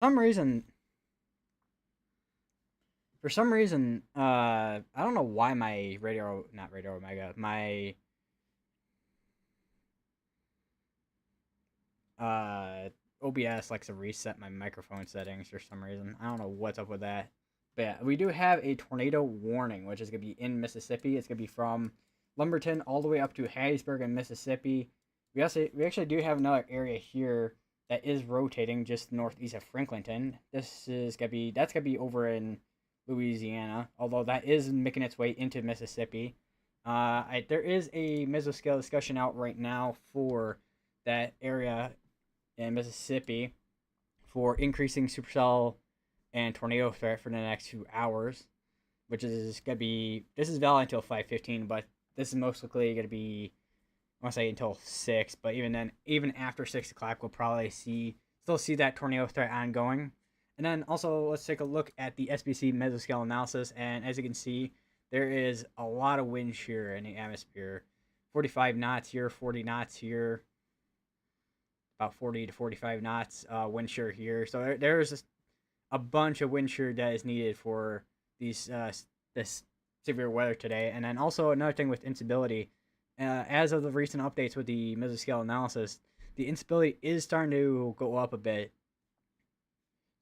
some reason, for some reason, I don't know why my radio, not Radio Omega, my uh OBS likes to reset my microphone settings for some reason. I don't know what's up with that. But yeah, we do have a tornado warning, which is gonna be in Mississippi. It's gonna be from Lumberton all the way up to Hattiesburg in Mississippi. We actually do have another area here that is rotating just northeast of Franklinton. That's gonna be over in Louisiana, although that is making its way into Mississippi. There is a mesoscale discussion out right now for that area in Mississippi for increasing supercell and tornado threat for the next 2 hours, which is gonna be this is valid until 5:15, but this is most likely gonna be I want to say until 6, but even then, even after 6 o'clock, we'll probably still see that tornado threat ongoing. And then also let's take a look at the SBC mesoscale analysis, and as you can see, there is a lot of wind shear in the atmosphere. 45 knots here, 40 knots here, about 40 to 45 knots wind shear here. So there's a bunch of wind shear that is needed for this severe weather today. And then also another thing with instability, as of the recent updates with the mesoscale analysis, the instability is starting to go up a bit.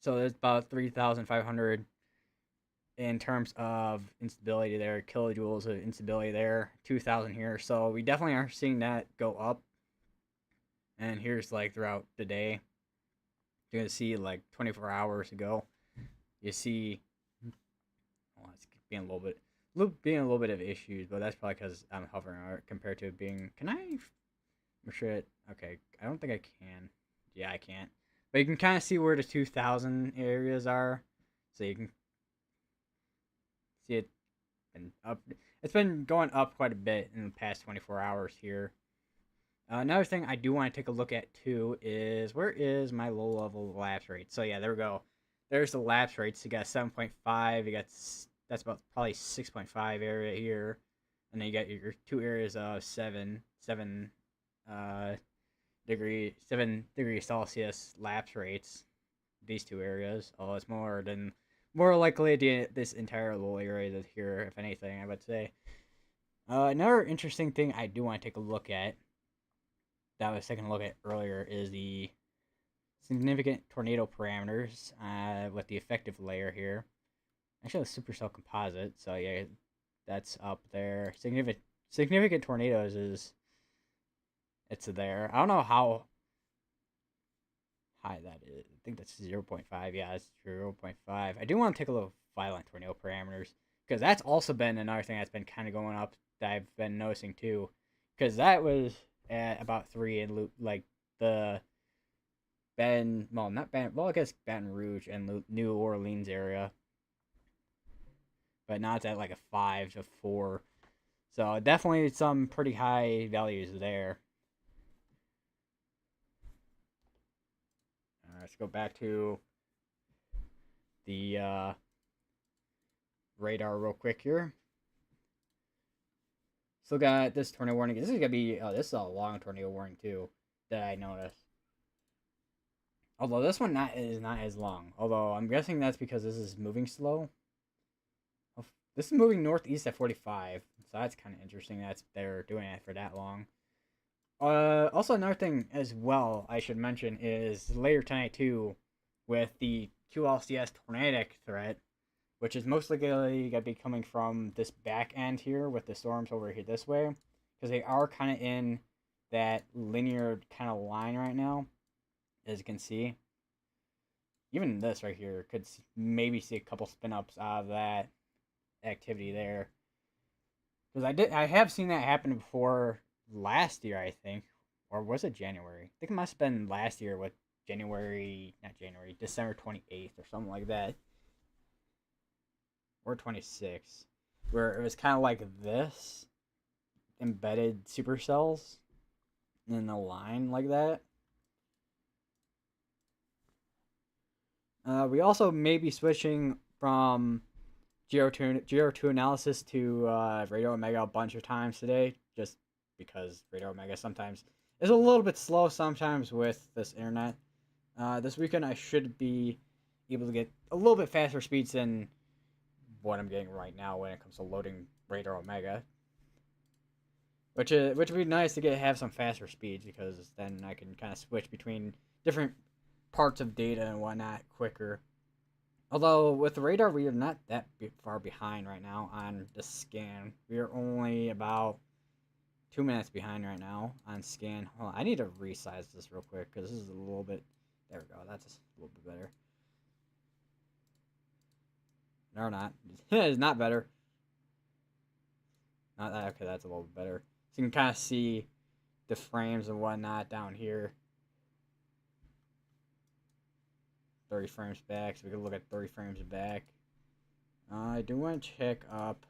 So there's about 3,500 in terms of instability there, kilojoules of instability there, 2,000 here. So we definitely are seeing that go up. And here's like throughout the day, you're gonna see like 24 hours ago, you see, well, it's being a little bit of issues, but that's probably because I'm hovering on it compared to being. Can I? I'm sure it. Okay, I don't think I can. Yeah, I can't. But you can kind of see where the 2,000 areas are, so you can see it. And up. It's been going up quite a bit in the past 24 hours here. Another thing I do want to take a look at too is where is my low level lapse rate? So yeah, there we go. There's the lapse rates. You got 7.5. You got that's about probably 6.5 area here, and then you got your two areas of 7 degree Celsius lapse rates. These two areas. Oh, it's more likely this entire little area here, if anything, I would say. Another interesting thing I do want to take a look at that I was taking a look at earlier is the significant tornado parameters with the effective layer here. Actually, the supercell composite. So yeah, that's up there. Significant tornadoes it's there. I don't know how high that is. I think that's 0.5. Yeah, it's 0.5. I do want to take a look at violent tornado parameters because that's also been another thing that's been kind of going up that I've been noticing too. Because that was at about 3 in like the I guess Baton Rouge and New Orleans area. But now it's at like a 5 to 4. So definitely some pretty high values there. Let's go back to the radar real quick here. Still got this tornado warning. This is gonna be this is a long tornado warning too that I noticed. Although this one is not as long. Although I'm guessing that's because this is moving slow. This is moving northeast at 45, so that's kind of interesting that they're doing it for that long. Also another thing as well I should mention is later tonight too, with the QLCS tornadic threat, which is most likely gonna be coming from this back end here with the storms over here this way, because they are kind of in that linear kind of line right now, as you can see. Even this right here could maybe see a couple spin ups out of that activity there, because I have seen that happen before last year, I think, or was it January? I think it must have been last year with December 28th or something like that, or 26th, where it was kind of like this embedded supercells in a line like that. We also may be switching from GR2 analysis to Radio Omega a bunch of times today, just because Radio Omega sometimes is a little bit slow sometimes with this internet. This weekend I should be able to get a little bit faster speeds than what I'm getting right now when it comes to loading Radar Omega. Which would be nice to have some faster speeds, because then I can kind of switch between different parts of data and whatnot quicker. Although with the radar, we are not that far behind right now on the scan. We are only about 2 minutes behind right now on scan. Hold on, I need to resize this real quick because this is a little bit. There we go. That's a little bit better. No, not. It's not better. Not that. Okay, that's a little bit better. So you can kind of see the frames and whatnot down here. 30 frames back, so we can look at 30 frames back. I do want to check up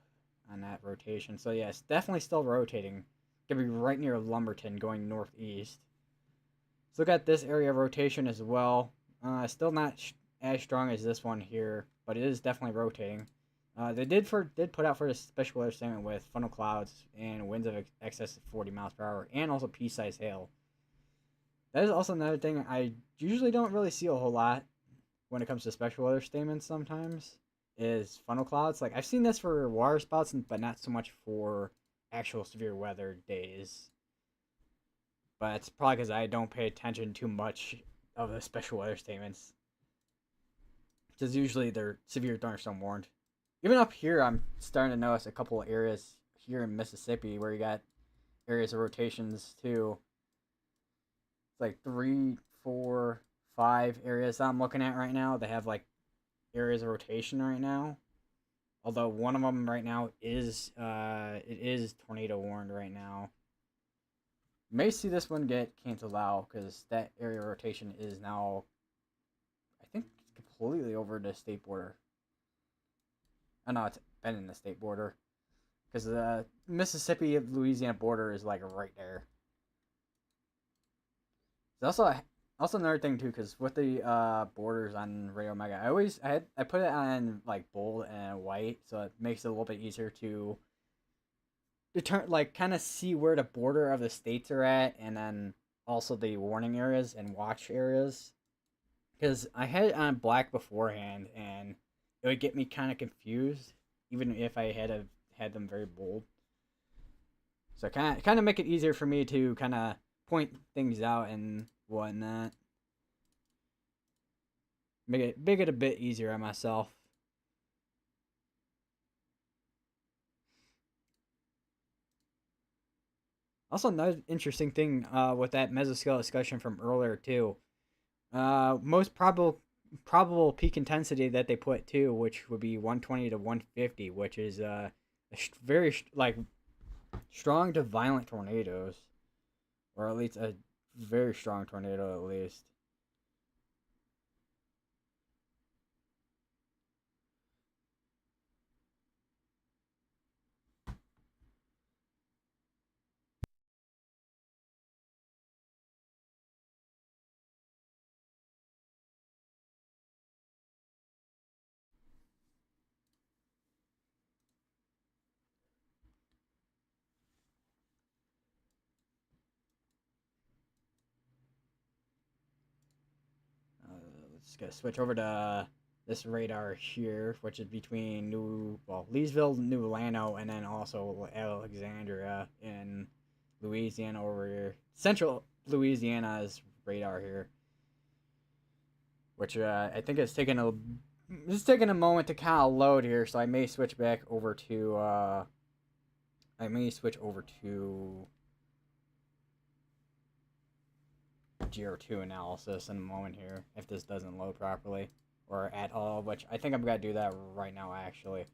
on that rotation. So yeah, it's definitely still rotating. Gonna be right near Lumberton, going northeast. Let's look at this area of rotation as well. Still not as strong as this one here, but it is definitely rotating. They did put out for the special weather statement with funnel clouds and winds of excess of 40 miles per hour, and also pea-sized hail. That is also another thing I usually don't really see a whole lot when it comes to special weather statements sometimes, is funnel clouds. Like, I've seen this for water spouts, but not so much for actual severe weather days. But it's probably because I don't pay attention too much of the special weather statements, because usually they're severe thunderstorm warned. Even up here, I'm starting to notice a couple of areas here in Mississippi where you got areas of rotations too. It's like 3, 4, 5 areas I'm looking at right now. They have like areas of rotation right now. Although one of them right now is it is tornado warned right now. May see this one get canceled out because that area of rotation is now, I think, completely over the state border. Oh no, it's been in the state border, because the Mississippi Louisiana border is like right there. There's also another thing too, because with the borders on Radio Omega, I put it on like bold and white, so it makes it a little bit easier to determine, like, kind of see where the border of the states are at, and then also the warning areas and watch areas. Because I had it on black beforehand, and it would get me kind of confused, even if I had them very bold. So kind of make it easier for me to kind of point things out and whatnot. Make it a bit easier on myself. Also, another interesting thing with that mesoscale discussion from earlier too. Most probable peak intensity that they put too, which would be 120 to 150, which is very like strong to violent tornadoes, or at least a very strong tornado at least. Let's go switch over to this radar here, which is between Leesville, New Lano, and then also Alexandria in Louisiana over here. Central Louisiana's radar here, which I think it's taking a moment to kind of load here, so I may switch back over to GR2 analysis in a moment here, if this doesn't load properly or at all, which I think I'm gonna do that right now actually.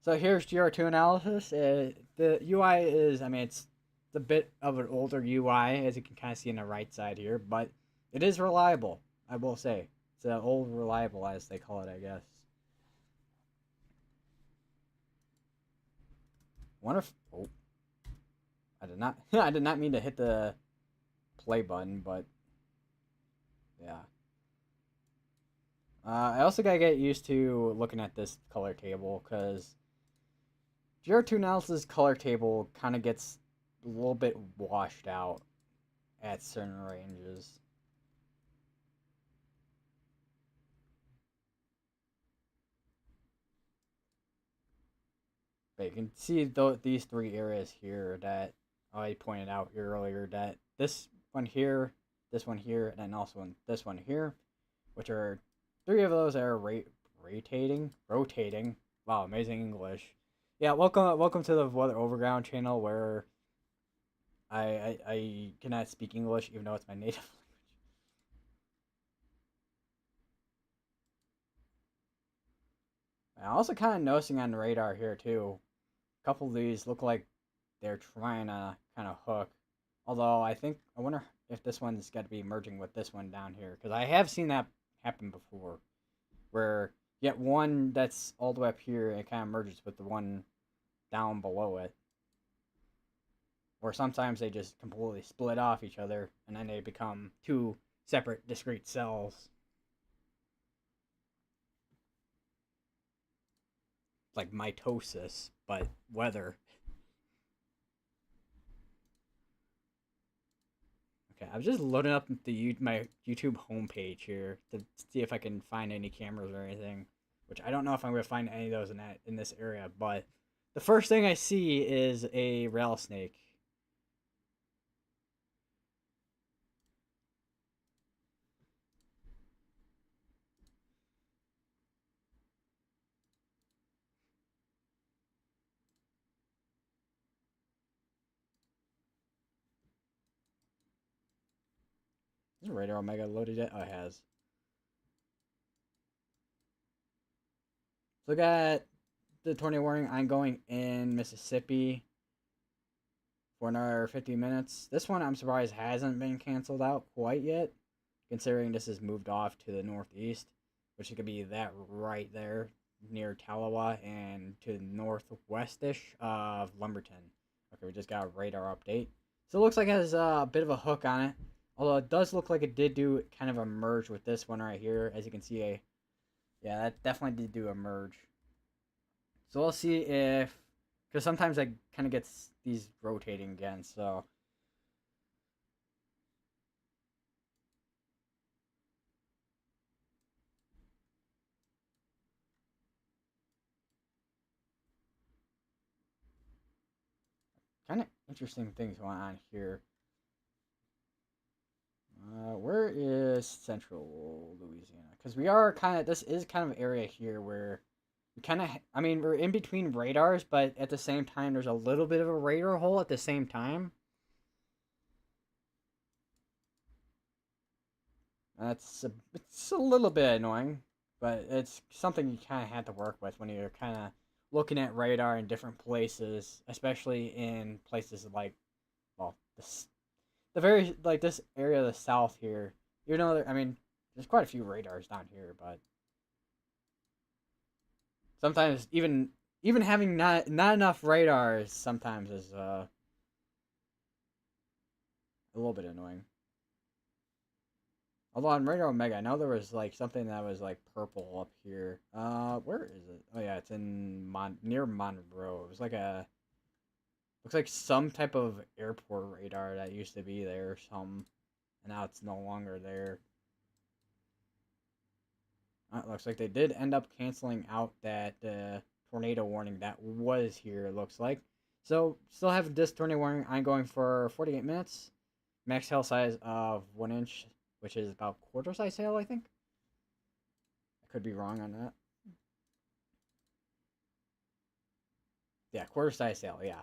So here's GR2 analysis. The UI is, I mean, it's a bit of an older UI, as you can kind of see on the right side here, but it is reliable, I will say. It's old reliable, as they call it, I guess. Wonder if, oh, I did not I did not mean to hit the play button, but yeah. I also gotta get used to looking at this color table, because GR2 analysis color table kind of gets a little bit washed out at certain ranges. But you can see these three areas here that I pointed out earlier. That this one here, and then also this one here, which are three of those that are rotating. Wow, amazing English. Yeah, welcome to the Weather Overground channel where I cannot speak English even though it's my native language. I'm also kind of noticing on the radar here too. A couple of these look like they're trying to kind of hook. Although I wonder if this one's got to be merging with this one down here because I have seen that happen before, where you get one that's all the way up here and it kind of merges with the one down below it. Or sometimes they just completely split off each other and then they become two separate discrete cells. Like mitosis, but weather. Okay, I was just loading up my YouTube homepage here to see if I can find any cameras or anything. Which I don't know if I'm gonna find any of those in this area, but the first thing I see is a rattlesnake. Is Radar Omega loaded yet? Oh, it has. Look at the tornado warning ongoing in Mississippi for another 50 minutes. This one I'm surprised hasn't been canceled out quite yet, considering this has moved off to the northeast, which is going to be that right there near Talawa and to the northwestish of Lumberton. Okay, we just got a radar update. So it looks like it has a bit of a hook on it, although it does look like it did do kind of a merge with this one right here. As you can see, yeah, that definitely did do a merge. So we'll see if, because sometimes I kind of gets these rotating again, so. Kind of interesting things going on here. Where is central Louisiana? Because we are kind of, this is kind of an area here where we kind of, I mean, we're in between radars, but at the same time, there's a little bit of a radar hole at the same time. It's a little bit annoying, but it's something you kind of have to work with when you're kind of looking at radar in different places, especially in places like, well, the very, like this area of the south here. You know, I mean, there's quite a few radars down here, but sometimes even having not enough radars sometimes is a little bit annoying. Although on Radar Omega, I know there was like something that was like purple up here. Where is it? Oh yeah, it's in near Monroe. It was like looks like some type of airport radar that used to be there, and now it's no longer there. It looks like they did end up canceling out that tornado warning that was here, it looks like. So, still have this tornado warning ongoing for 48 minutes. Max hail size of 1 inch, which is about quarter size hail, I think. I could be wrong on that. Yeah, quarter size hail, yeah.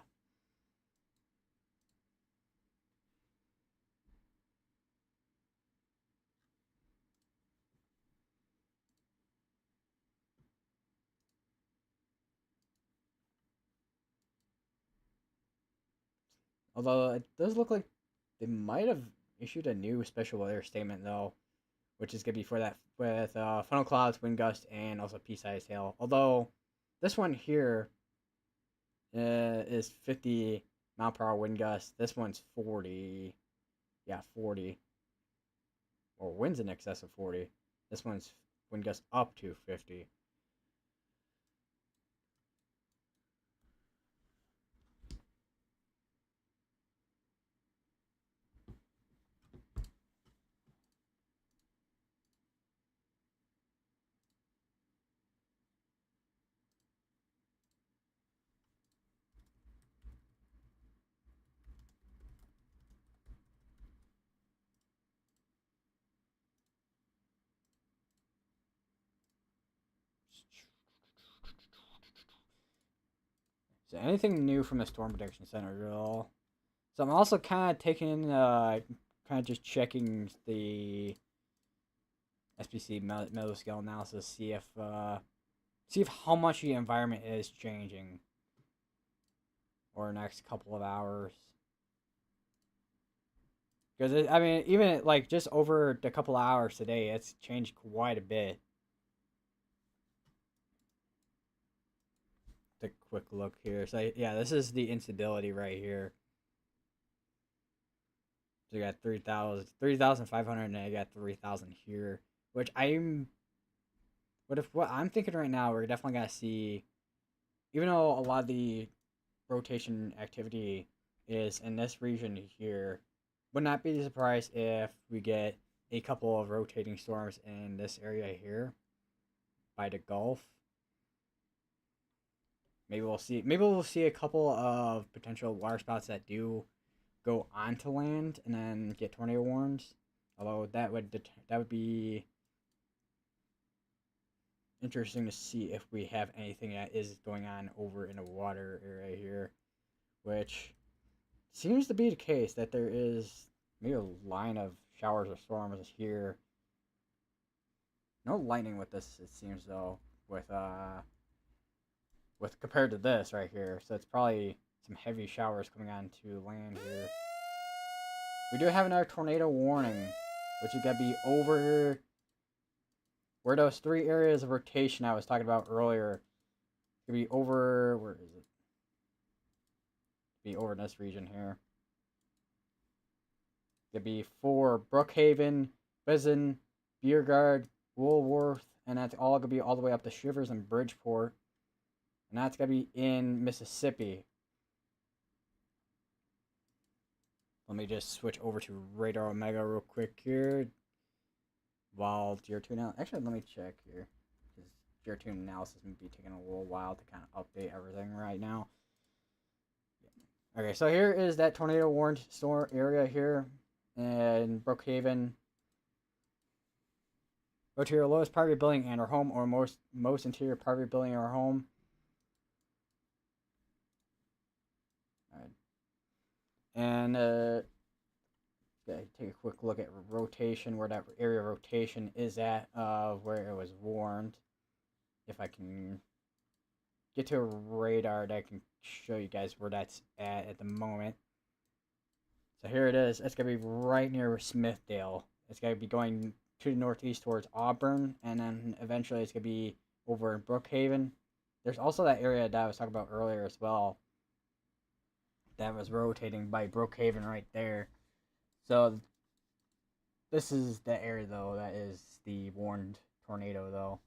Although it does look like they might have issued a new special weather statement, though, which is going to be for that with funnel clouds, wind gust, and also pea-sized hail. Although this one here is 50 mile per hour wind gust. This one's 40. Yeah, 40. Or winds in excess of 40. This one's wind gust up to 50. So anything new from the Storm Prediction Center at all? So I'm also kind of taking, kind of just checking the SPC scale analysis, see if how much the environment is changing over the next couple of hours. Because I mean, even like just over the couple of hours today, it's changed quite a bit. Take a quick look here. So yeah, this is the instability right here. So you got 3,500, and I got 3,000 here, which what I'm thinking right now, we're definitely gonna see, even though a lot of the rotation activity is in this region here, would not be surprised if we get a couple of rotating storms in this area here by the Gulf. Maybe we'll see a couple of potential water spots that do go onto land and then get tornado warns. Although that would be interesting to see if we have anything that is going on over in the water area here, which seems to be the case, that there is maybe a line of showers or storms here. No lightning with this, it seems, though, with compared to this right here. So it's probably some heavy showers coming onto land here. We do have another tornado warning, which is gonna be over where those 3 areas of rotation I was talking about earlier. It's gonna be over, where is it? Be over in this region here. It's gonna be for Brookhaven, Bizen, Biergard, Woolworth, and that's all gonna be all the way up to Shivers and Bridgeport. And that's gonna be in Mississippi. Let me just switch over to Radar Omega real quick here. While GR2 now, actually, let me check here, because GR2 analysis may be taking a little while to kind of update everything right now. Okay, so here is that tornado warned storm area here in Brookhaven. Go to your lowest part of your building and or home, or most interior part of your building or home. Alright. And take a quick look at rotation, where that area of rotation is at, where it was warned. If I can get to a radar that can show you guys where that's at the moment. So here it is. It's going to be right near Smithdale. It's going to be going to the northeast towards Auburn, and then eventually it's going to be over in Brookhaven. There's also that area that I was talking about earlier as well, that was rotating by Brookhaven right there. So this is the area, though, that is the warned tornado, though.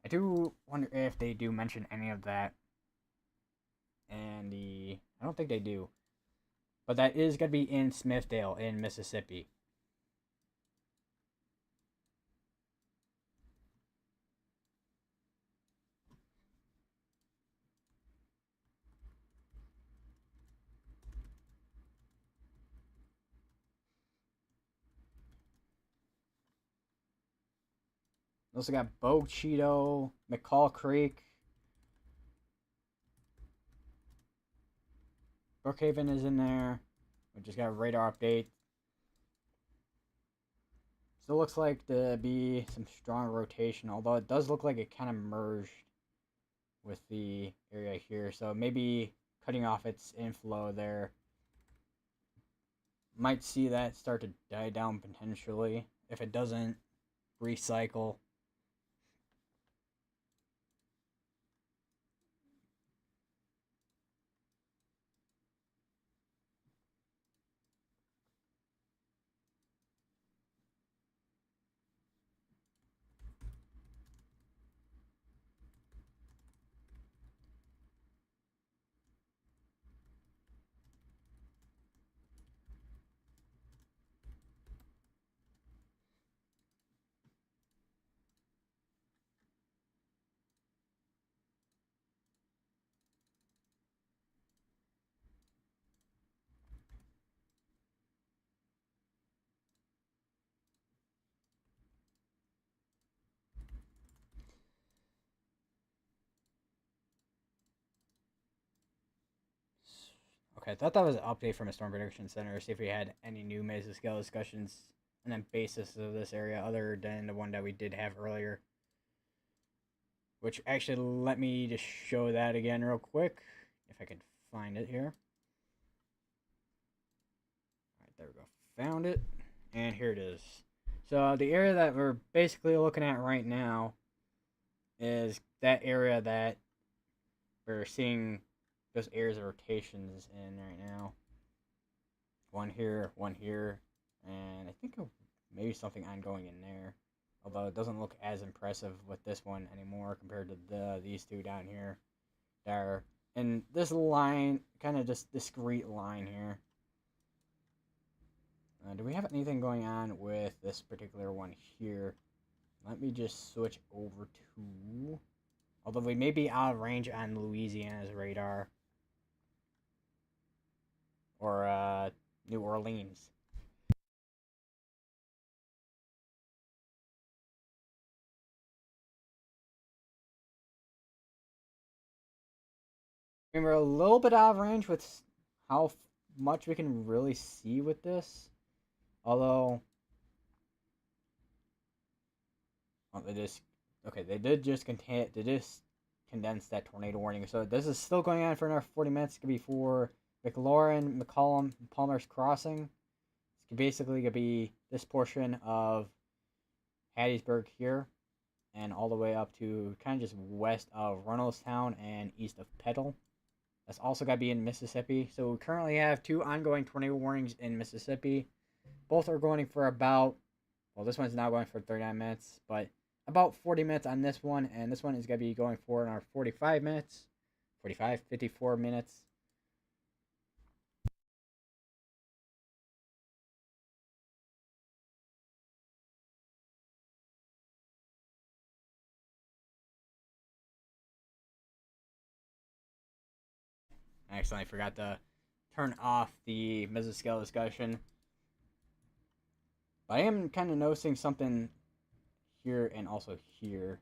I do wonder if they do mention any of that. And I don't think they do. But that is going to be in Smithdale in Mississippi. We also got Bogue Cheeto, McCall Creek. Brookhaven is in there. We just got a radar update. Still looks like to be some strong rotation, although it does look like it kind of merged with the area here. So maybe cutting off its inflow there. Might see that start to die down potentially if it doesn't recycle. Okay, I thought that was an update from a Storm Prediction Center. See if we had any new mesoscale discussions and then basis of this area other than the one that we did have earlier. Which actually, let me just show that again real quick, if I could find it here. All right, there we go. Found it, and here it is. So the area that we're basically looking at right now is that area that we're seeing those areas of rotations in right now. One here, and I think maybe something ongoing in there. Although it doesn't look as impressive with this one anymore compared to these two down here. There. And this line, kind of just discrete line here. Do we have anything going on with this particular one here? Let me just switch over to... Although we may be out of range on Louisiana's radar. Or New Orleans. I mean, we're a little bit out of range with how much we can really see with this. Although... Well, they did just condense that tornado warning. So this is still going on for another 40 minutes. It's going to be for McLaurin, McCollum, Palmer's Crossing. It's basically going to be this portion of Hattiesburg here. And all the way up to kind of just west of Reynoldstown and east of Petal. That's also got to be in Mississippi. So we currently have 2 ongoing tornado warnings in Mississippi. Both are going for about... Well, this one's now going for 39 minutes. But about 40 minutes on this one. And this one is going to be going for another 45 minutes. 54 minutes. I accidentally forgot to turn off the mesoscale discussion. But I am kind of noticing something here and also here.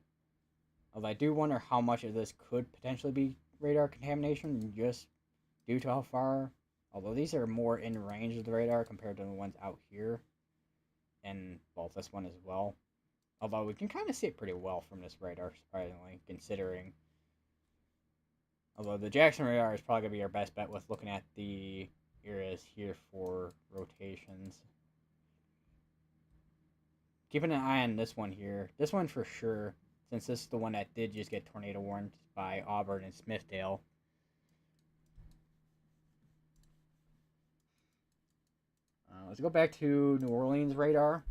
Although I do wonder how much of this could potentially be radar contamination just due to how far. Although these are more in range of the radar compared to the ones out here. And, well, this one as well. Although we can kind of see it pretty well from this radar, surprisingly, considering. Although the Jackson radar is probably going to be our best bet with looking at the areas here for rotations. Keeping an eye on this one here. This one for sure, since this is the one that did just get tornado warned by Auburn and Smithdale. Let's go back to New Orleans radar.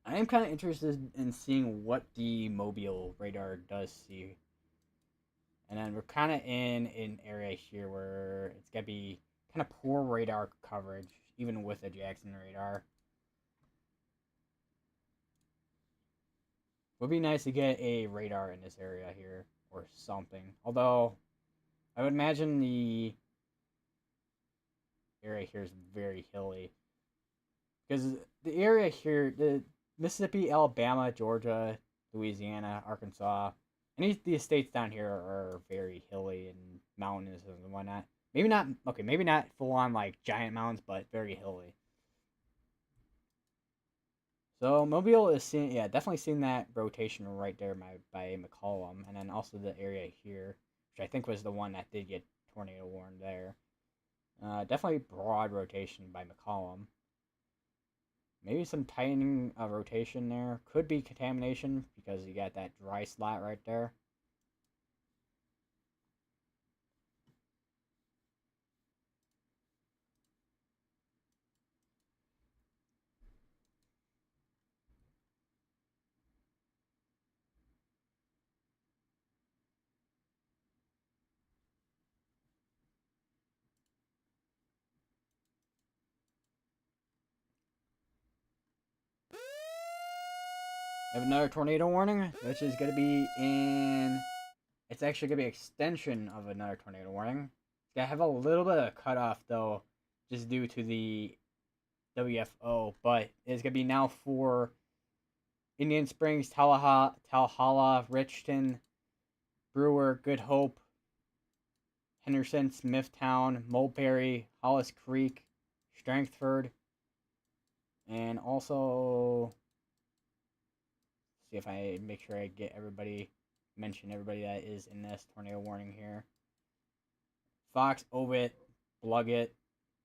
I am kind of interested in seeing what the Mobile radar does see. And then we're kind of in an area here where it's going to be kind of poor radar coverage, even with the Jackson radar. Would be nice to get a radar in this area here, or something. Although, I would imagine the area here is very hilly. Because the area here, the Mississippi, Alabama, Georgia, Louisiana, Arkansas, any of these states down here are very hilly and mountainous and whatnot. Maybe not full on like giant mountains, but very hilly. So Mobile is seeing, definitely seeing that rotation right there by McCollum, and then also the area here, which I think was the one that did get tornado warned there. Definitely broad rotation by McCollum. Maybe some tightening of rotation there. Could be contamination because you got that dry slot right there. I have another tornado warning, which is going to be in... It's actually going to be an extension of another tornado warning. It's going to have a little bit of cutoff, though, just due to the WFO, but it's going to be now for Indian Springs, Talhalla, Richton, Brewer, Good Hope, Henderson, Smithtown, Mulberry, Hollis Creek, Strangford, and also see if I make sure I get everybody, mention everybody that is in this tornado warning here. Fox, Ovid, Blugget,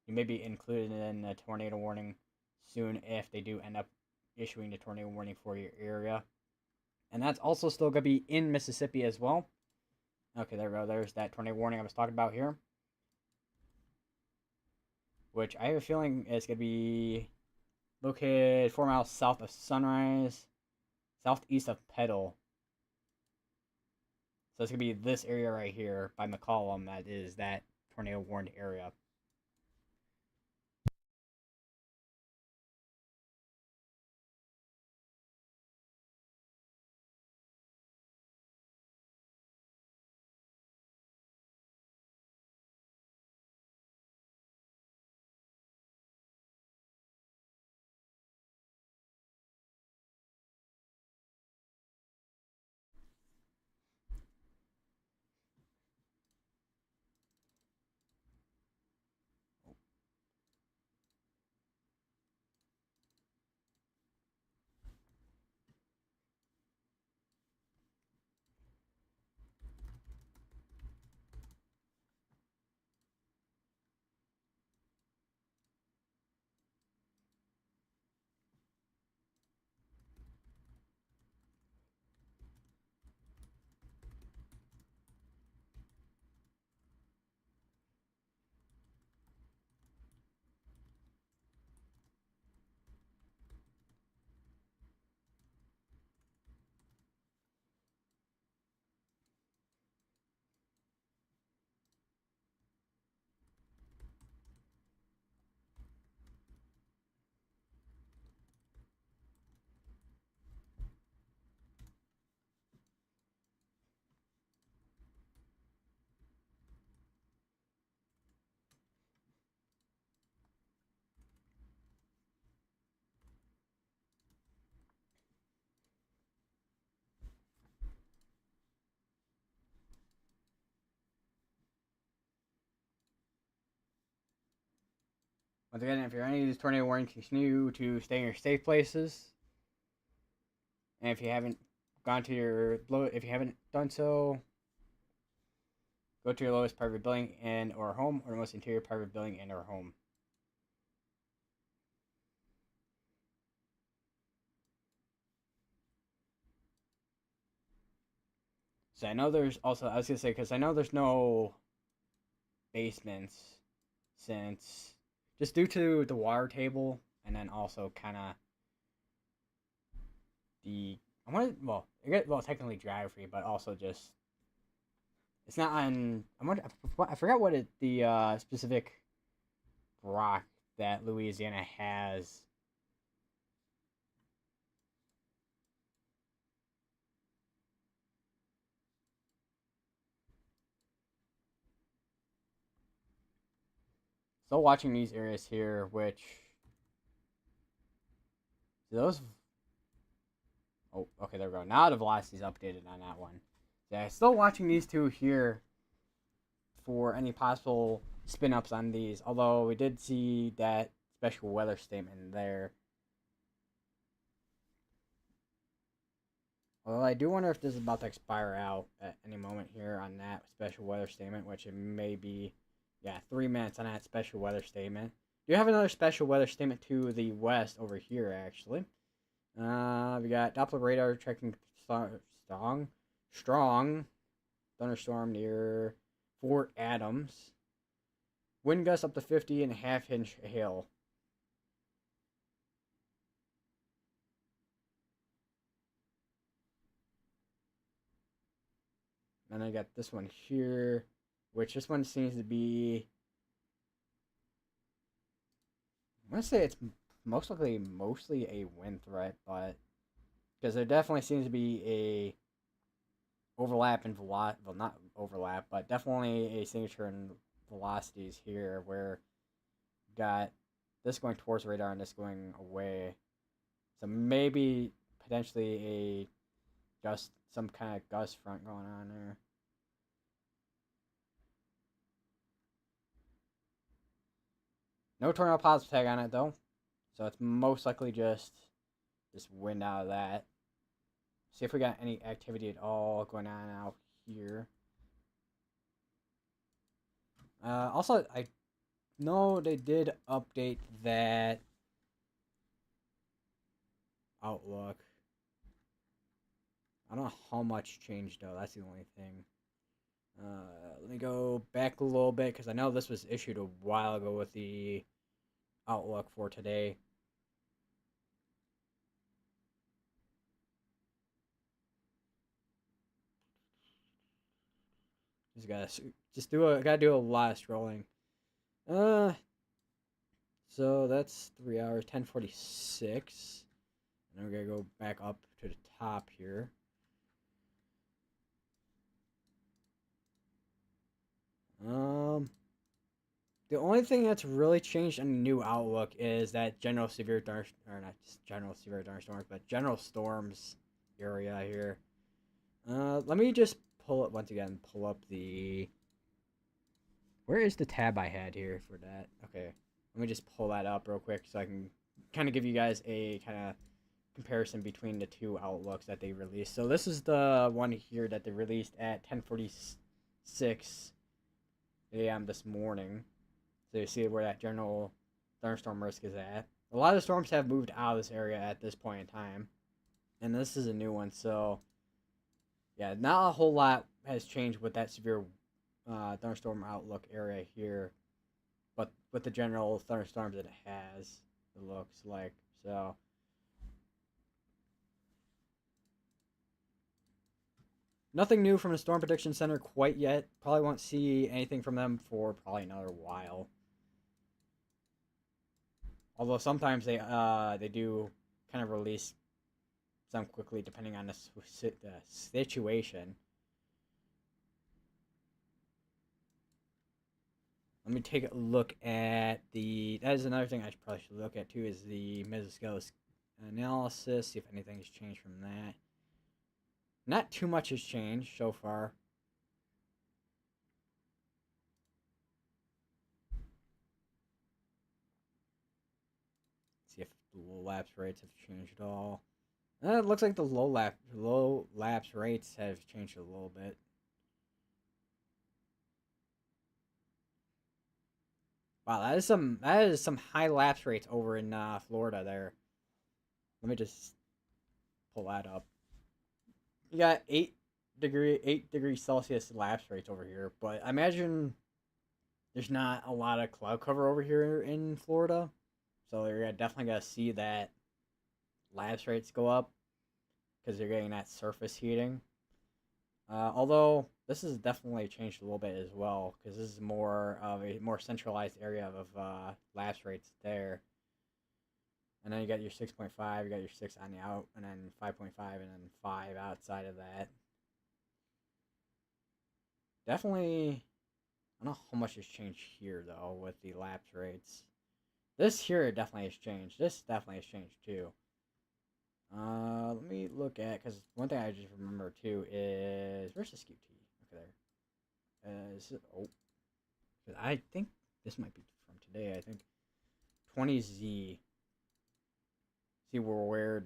you may be included in the tornado warning soon if they do end up issuing the tornado warning for your area. And that's also still going to be in Mississippi as well. Okay, there we go. There's that tornado warning I was talking about here. Which I have a feeling is going to be located 4 miles south of Sunrise, southeast of Petal. So it's going to be this area right here by McCollum that is that tornado warned area. Once again, if you're any of these tornado warnings, continue to stay in your safe places. And if you haven't gone to your if you haven't done so, go to your lowest private building and or home, or the most interior private building and or home. So I know there's also, I was gonna say, because I know there's no basements, since just due to the water table, and then also kind of the I want well, technically geography, but also just it's not on. I forgot what the specific rock that Louisiana has. Still watching these areas here, which those. Oh, okay, there we go. Now the velocity's updated on that one. Yeah, still watching these two here for any possible spin ups on these. Although we did see that special weather statement there. Well, I do wonder if this is about to expire out at any moment here on that special weather statement, which it may be, yeah, 3 minutes on that special weather statement. You have another special weather statement to the west over here, actually. We got Doppler radar tracking strong thunderstorm near Fort Adams. Wind gusts up to 50 and a half inch hail. And I got this one here, which this one seems to be. I'm gonna say it's mostly a wind threat, but because there definitely seems to be a overlap in velocity. Well, not overlap, but definitely a signature in velocities here, where you got this going towards the radar and this going away. So maybe potentially some kind of gust front going on there. No tornado positive tag on it though, so it's most likely just wind out of that. See if we got any activity at all going on out here. Also, I know they did update that outlook. I don't know how much changed though. That's the only thing. Let me go back a little bit because I know this was issued a while ago with the outlook for today. Gotta do a lot of scrolling. So that's 3 hours, 10:46, and we're gonna go back up to the top here. The only thing that's really changed in the new outlook is that general severe or not just general severe thunderstorms, but general storms area here. Let me just pull it once again. Pull up the. Where is the tab I had here for that? Okay, let me just pull that up real quick so I can kind of give you guys a kind of comparison between the two outlooks that they released. So this is the one here that they released at 10:46 a.m. this morning. So you see where that general thunderstorm risk is at. A lot of storms have moved out of this area at this point in time, and this is a new one. So yeah, not a whole lot has changed with that severe thunderstorm outlook area here, but with the general thunderstorms that it has, it looks like. So nothing new from the Storm Prediction Center quite yet. Probably won't see anything from them for probably another while. Although sometimes they do kind of release some quickly depending on the situation. Let me take a look at the. That is another thing I probably should look at too. Is the Mississippi analysis? See if anything has changed from that. Not too much has changed so far. See if the low lapse rates have changed at all. It looks like the low lapse rates have changed a little bit. Wow, that is some high lapse rates over in Florida there. Let me just pull that up. You got 8 degrees Celsius lapse rates over here, but I imagine there's not a lot of cloud cover over here in Florida, so you're definitely gonna see that lapse rates go up because you're getting that surface heating. Although this has definitely changed a little bit as well because this is more of a more centralized area of lapse rates there. And then you got your 6.5, you got your 6 on the out, and then 5.5, and then 5 outside of that. Definitely, I don't know how much has changed here, though, with the lapse rates. This here definitely has changed. This definitely has changed, too. Let me look at, because one thing I just remember, too, is, where's the skew T? Okay, there. I think this might be from today, I think. 20Z. See where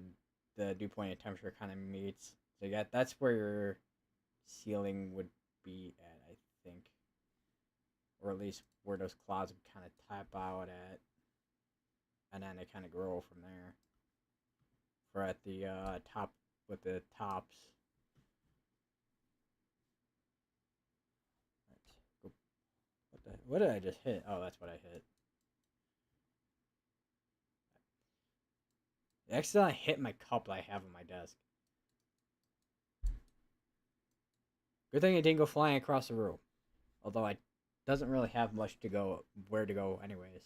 the dew point and temperature kind of meets. So yeah, that's where your ceiling would be at, I think, or at least where those clouds would kind of tap out at, and then they kind of grow from there. For at the top with the tops. What did I just hit? Oh, that's what I hit. I accidentally hit my cup that I have on my desk. Good thing it didn't go flying across the room. Although it doesn't really have much to go, where to go anyways.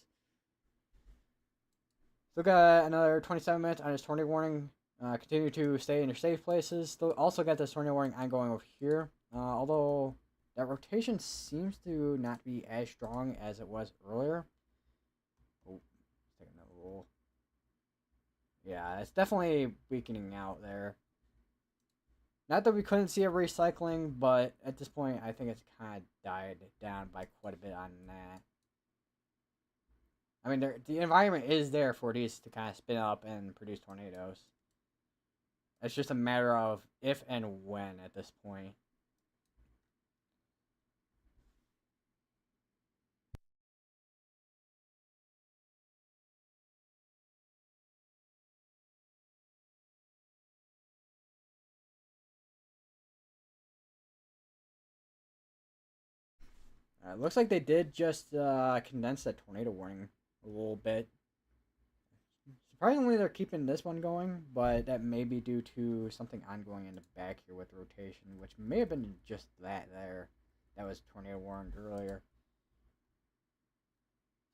Still got another 27 minutes on this tornado warning. Continue to stay in your safe places. Still also got this tornado warning ongoing over here. Although that rotation seems to not be as strong as it was earlier. Oh, let's take another roll. Yeah, it's definitely weakening out there. Not that we couldn't see a recycling, but at this point, I think it's kind of died down by quite a bit on that. I mean, the environment is there for these to kind of spin up and produce tornadoes. It's just a matter of if and when at this point. Looks like they did just condense that tornado warning a little bit. Surprisingly, they're keeping this one going, but that may be due to something ongoing in the back here with rotation, which may have been just that there. That was tornado warned earlier.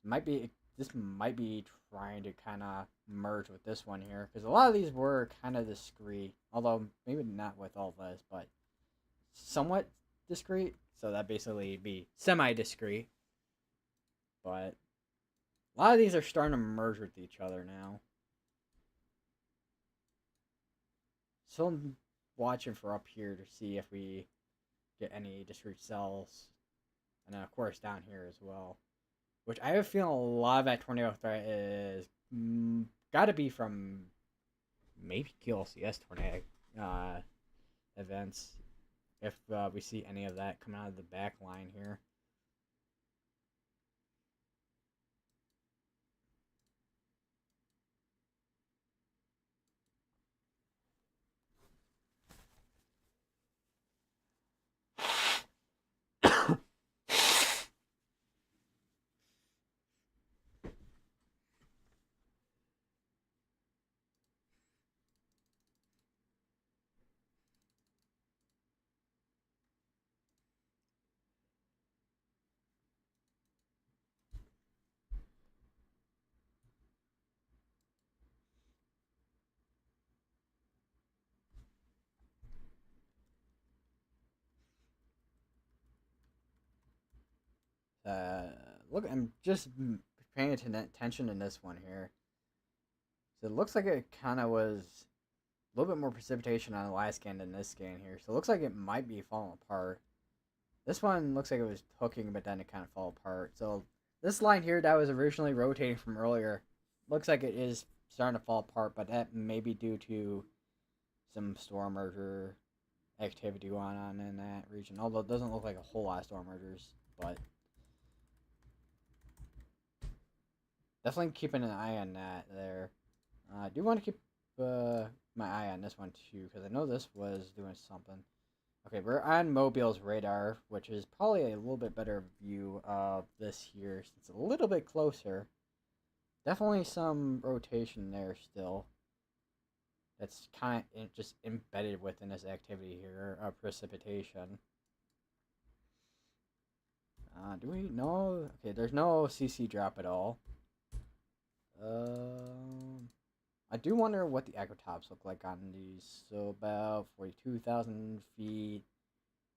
Might be this might be trying to kind of merge with this one here because a lot of these were kind of discreet, although maybe not with all this, but somewhat discreet. So that basically be semi-discreet. But a lot of these are starting to merge with each other now. So I'm watching for up here to see if we get any discrete cells. And then, of course, down here as well. Which I have a feeling a lot of that tornado threat is got to be from maybe QLCS tornado events. If we see any of that coming out of the back line here. Uh, Look, I'm just paying attention in this one here. So it looks like it kind of was a little bit more precipitation on the last scan than this scan here. So it looks like it might be falling apart. This one looks like it was hooking, but then it kind of fell apart. So this line here that was originally rotating from earlier looks like it is starting to fall apart, but that may be due to some storm merger activity going on in that region. Although it doesn't look like a whole lot of storm mergers, but definitely keeping an eye on that there. I do want to keep my eye on this one too, because I know this was doing something. Okay, we're on Mobile's radar, which is probably a little bit better view of this here, since it's a little bit closer. Definitely some rotation there still. That's kind of just embedded within this activity here, precipitation. Do we know? Okay, there's no CC drop at all. I do wonder what the acrotops look like on these. So about 42,000 feet,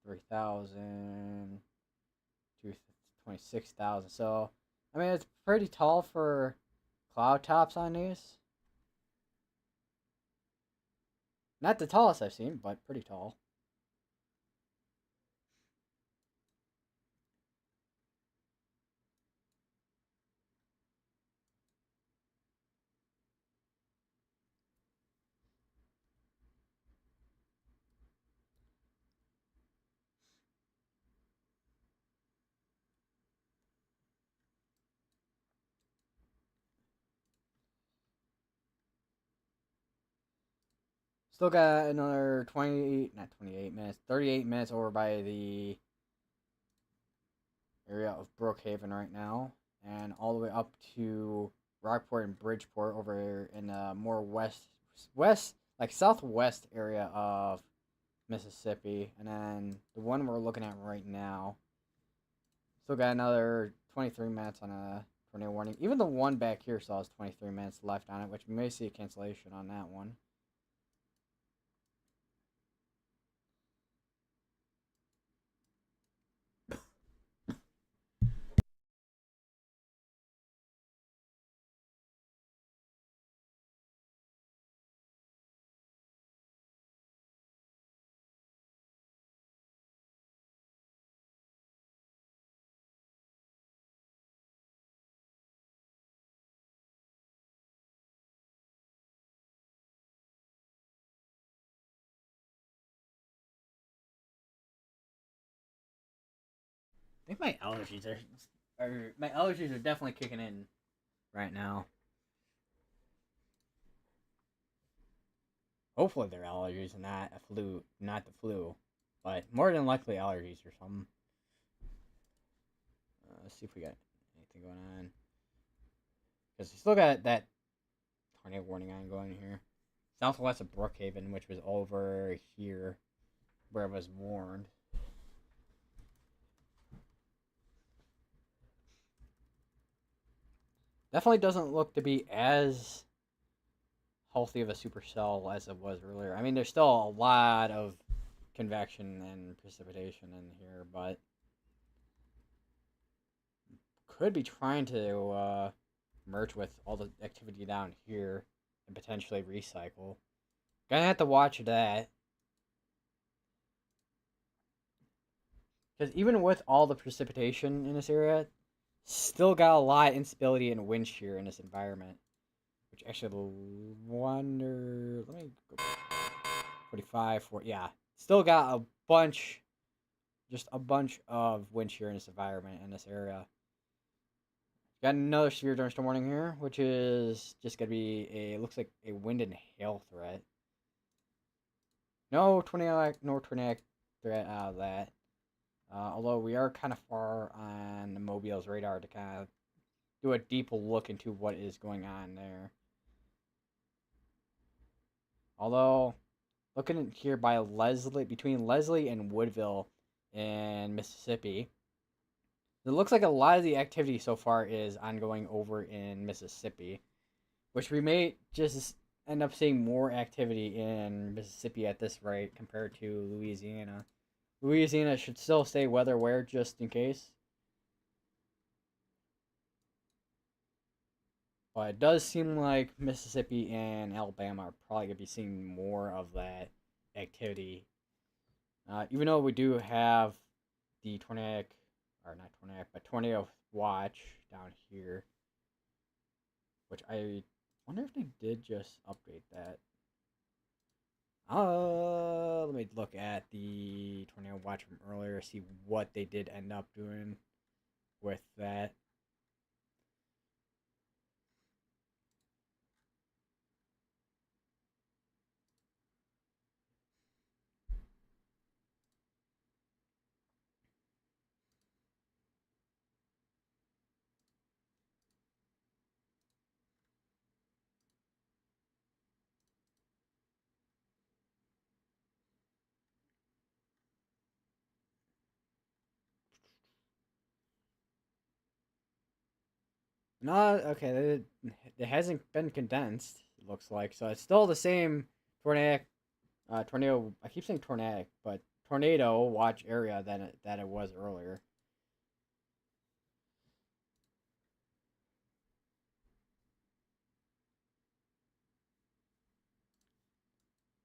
3,000 to 26,000. So, I mean, it's pretty tall for cloud tops on these. Not the tallest I've seen, but pretty tall. Still got another 28, not 28 minutes, 38 minutes over by the area of Brookhaven right now, and all the way up to Rockport and Bridgeport over in the more west, like southwest area of Mississippi, and then the one we're looking at right now still got another 23 minutes on a tornado warning. Even the one back here still has 23 minutes left on it, which we may see a cancellation on that one. I think my allergies are definitely kicking in right now. Hopefully they're allergies and not a flu, not the flu, but more than likely allergies or something. Let's see if we got anything going on because we still got that tornado warning ongoing here. Southwest of Brookhaven, which was over here where I was warned. Definitely doesn't look to be as healthy of a supercell as it was earlier. I mean, there's still a lot of convection and precipitation in here, but could be trying to merge with all the activity down here and potentially recycle. Gonna have to watch that. Because even with all the precipitation in this area, still got a lot of instability and wind shear in this environment. Which actually, wonder. Let me go back. 45, 40. Yeah. Still got just a bunch of wind shear in this environment in this area. Got another severe thunderstorm warning here, which is just going to be looks like a wind and hail threat. No tornadic threat out of that. Although we are kind of far on the Mobile's radar to kind of do a deeper look into what is going on there. Although, looking here by between Leslie and Woodville in Mississippi, it looks like a lot of the activity so far is ongoing over in Mississippi, which we may just end up seeing more activity in Mississippi at this rate compared to Louisiana. Louisiana should still stay weather aware just in case. But it does seem like Mississippi and Alabama are probably going to be seeing more of that activity. Even though we do have the tornado watch down here, which I wonder if they did just update that. Let me look at the tornado watch from earlier, see what they did end up doing with that. No, okay, it hasn't been condensed. It looks like so. It's still the same tornado. I keep saying tornadic, but tornado watch area that it was earlier.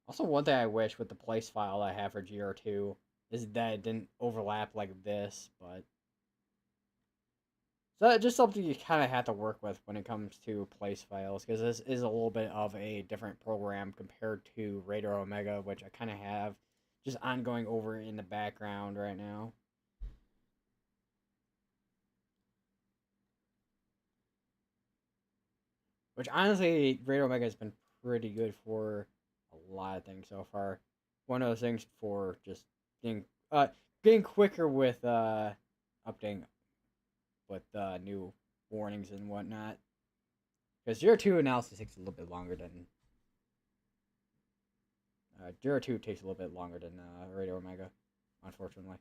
Also, one thing I wish with the place file I have for GR2 is that it didn't overlap like this, but so just something you kind of have to work with when it comes to place files, because this is a little bit of a different program compared to Radar Omega, which I kind of have just ongoing over in the background right now. Which honestly, Radar Omega has been pretty good for a lot of things so far. One of those things for just being quicker with updating with new warnings and whatnot. Because Zero 2 analysis takes a little bit longer than Zero 2 takes a little bit longer than Radio Omega, unfortunately.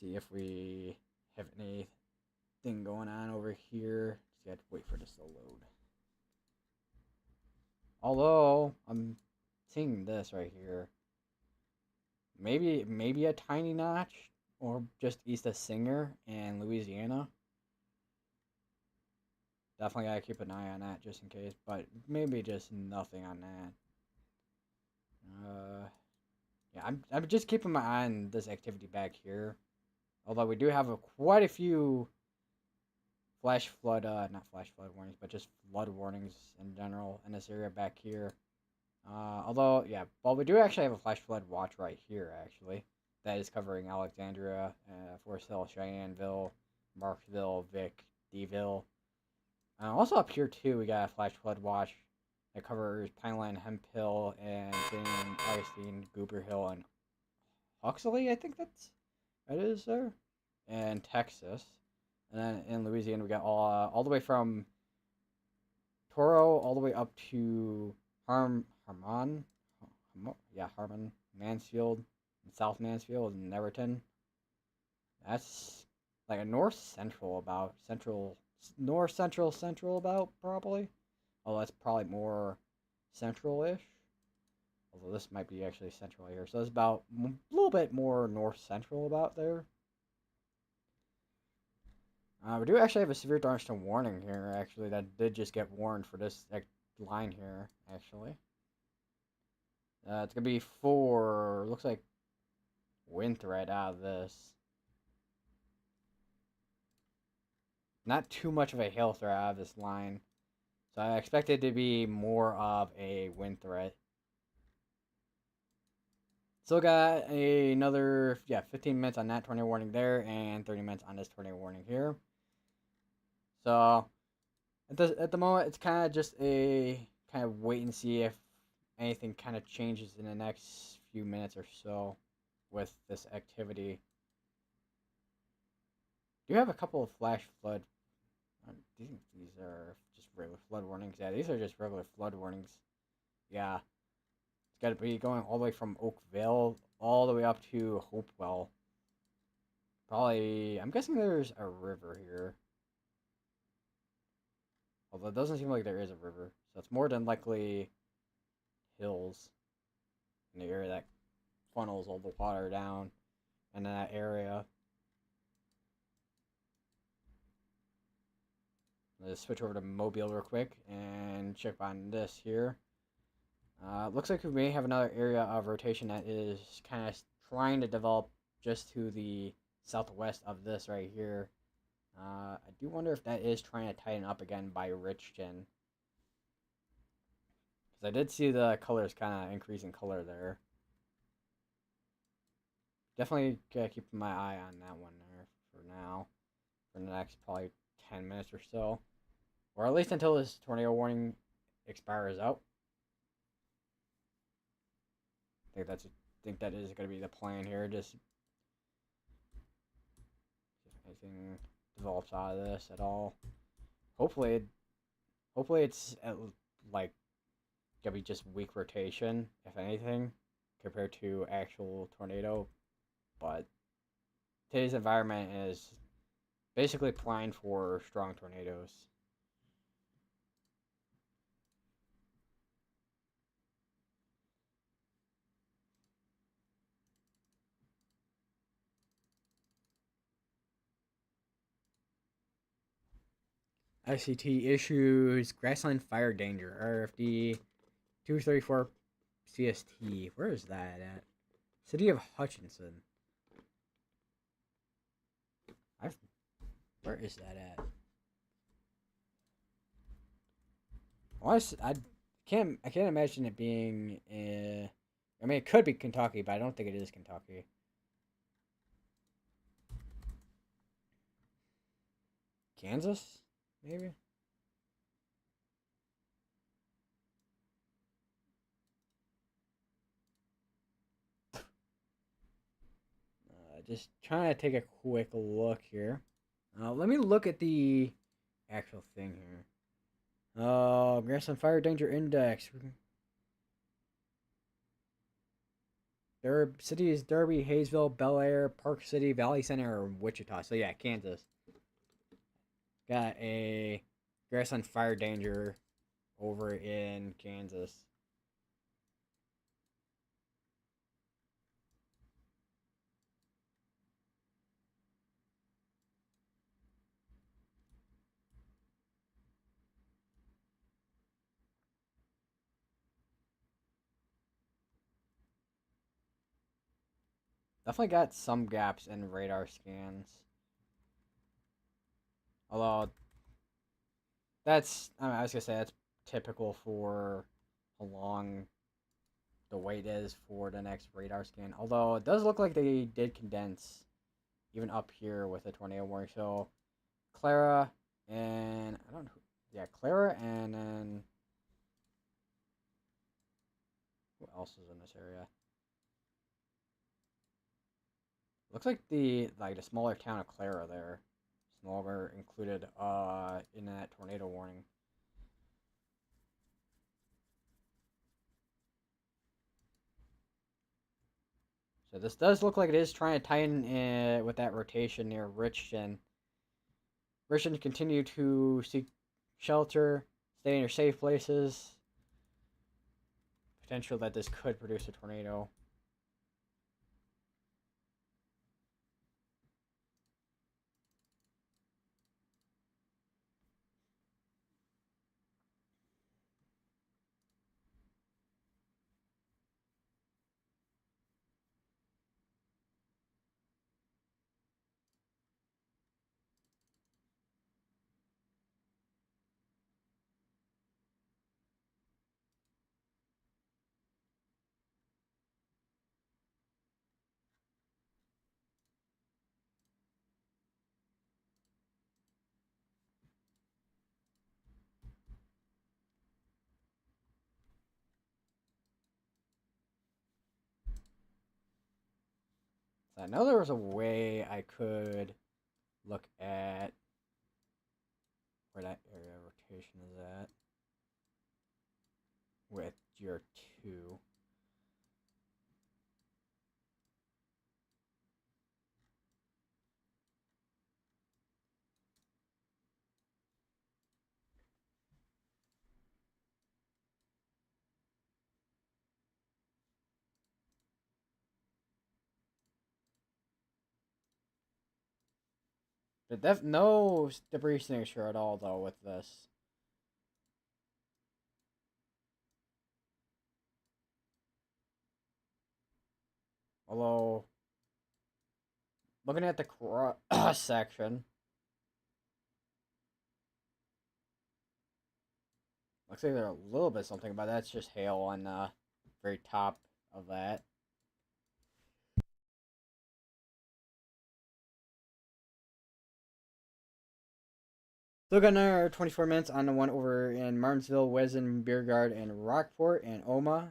See if we have anything going on over here. Just got to wait for this to load. Although I'm seeing this right here, maybe a tiny notch, or just east of Singer and Louisiana. Definitely gotta keep an eye on that just in case, but maybe just nothing on that. Yeah, I'm just keeping my eye on this activity back here. Although we do have quite a few not flash flood warnings, but just flood warnings in general in this area back here. Although, yeah, well, we do actually have a flash flood watch right here, actually. that is covering Alexandria, Forest Hill, Cheyenneville, Marksville, Vic, Deville. Also up here too, we got a flash flood watch that covers Pineland, Hemp Hill, and St. Augustine, Goober Hill, and Huxley. I think that is there, and Texas. And then in Louisiana, we got all the way from Toro all the way up to Harmon, Mansfield, and South Mansfield, and Neverton. That's like a north central about probably. Although that's probably more central-ish. Although this might be actually central here, so it's about a little bit more north central about there. We do actually have a severe thunderstorm warning here. Actually, that did just get warned for this line here. Actually, it's gonna be for looks like wind threat out of this. Not too much of a hail threat out of this line. So I expect it to be more of a wind threat. Still got another 15 minutes on that tornado warning there, and 30 minutes on this tornado warning here. So at the moment, it's kind of just a kind of wait and see if anything kind of changes in the next few minutes or so with this activity. Do have a couple of flash flood. These are just regular flood warnings. Yeah, these are just regular flood warnings. Yeah, it's got to be going all the way from Oakville all the way up to Hopewell. Probably, I'm guessing there's a river here. Although it doesn't seem like there is a river. So it's more than likely hills in the area that funnels all the water down in that area. Let's switch over to Mobile real quick and check on this here. Looks like we may have another area of rotation that is kind of trying to develop just to the southwest of this right here. I do wonder if that is trying to tighten up again by Richton. Because I did see the colors kind of increase in color there. Definitely keep my eye on that one there for now. For the next probably 10 minutes or so. Or at least until this tornado warning expires out. I think that is going to be the plan here. Just if anything develops out of this at all. Hopefully it's like gonna be just weak rotation, if anything, compared to actual tornado. But today's environment is basically primed for strong tornadoes. ICT issues, grassland fire danger, RFD 234 CST. Where is that at? City of Hutchinson. Where is that at? Well, I can't imagine it being. I mean, it could be Kentucky, but I don't think it is Kentucky. Kansas, maybe. Just trying to take a quick look here. Let me look at the actual thing here. Grassland Fire Danger Index. There cities Derby, Hayesville, Bel Air, Park City, Valley Center, or Wichita. So yeah, Kansas. Got a Grassland Fire Danger over in Kansas. Definitely got some gaps in radar scans. Although, I was gonna say that's typical for a long the weight is for the next radar scan. Although it does look like they did condense even up here with a tornado warning. So Clara and I don't know. Yeah, Clara and then who else is in this area? Looks like the smaller town of Clara there. It's no longer included in that tornado warning. So this does look like it is trying to tie in with that rotation near Richton. Richton continue to seek shelter, stay in your safe places. Potential that this could produce a tornado. So I know there was a way I could look at where that area of rotation is at with your 2. But no debris signature at all though with this. Although looking at the cross section, looks like there's a little bit something, but that's just hail on the very top of that. Still got another 24 minutes on the one over in Martinsville, Wesson, Beergard, and Rockport and Oma.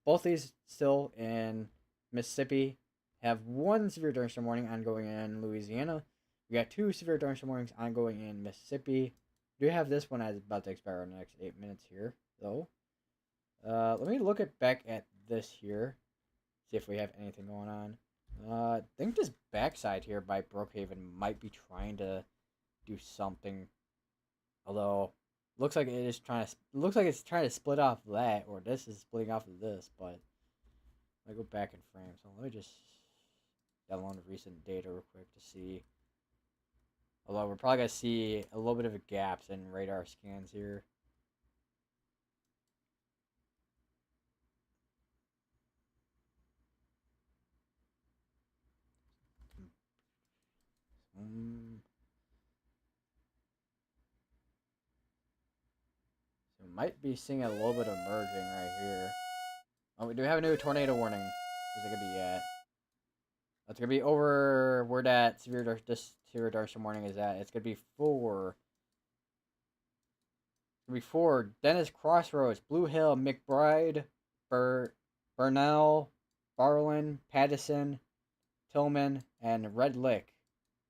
Both these still in Mississippi. Have one severe thunderstorm warning ongoing in Louisiana. We got 2 severe thunderstorm warnings ongoing in Mississippi. We do have this one that's about to expire in the next 8 minutes here, though. Let me look back at this here. See if we have anything going on. I think this backside here by Brookhaven might be trying to do something. Although, looks like it's trying to split off that, or this is splitting off of this. But I go back in frame, so let me just download the recent data real quick to see. Although we're probably gonna see a little bit of a gaps in radar scans here. So we might be seeing a little bit of merging right here. Oh, we do have a new tornado warning. Where's it gonna be at? That's gonna be over where that this severe thunderstorm warning is at. It's gonna be for. Before Dennis Crossroads, Blue Hill, McBride, Burnell, Barlin, Pattison, Tillman, and Red Lick.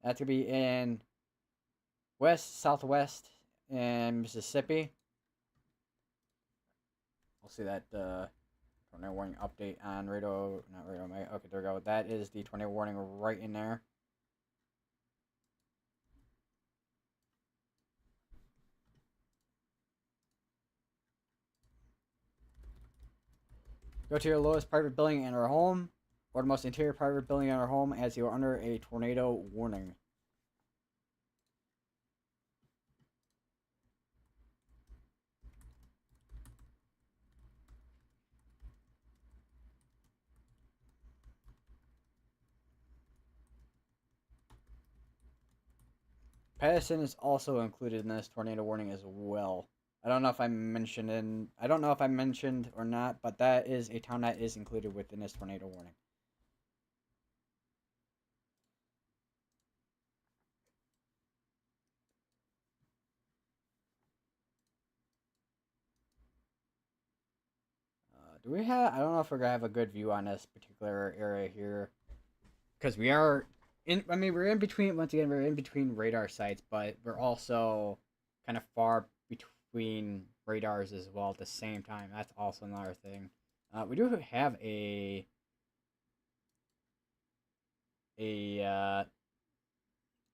That's gonna be in southwest in Mississippi. We'll see that tornado warning update on not radio. Okay, there we go. That is the tornado warning right in there. Go to your lowest private building in our home, or the most interior private building in our home as you are under a tornado warning. Pattison is also included in this tornado warning as well. I don't know if I mentioned I don't know if I mentioned or not, but that is a town that is included within this tornado warning. Do we have? I don't know if we're gonna have a good view on this particular area here, because we are in. I mean, we're in between. Once again, we're in between radar sites, but we're also kind of far between radars as well at the same time. That's also another thing. We do have a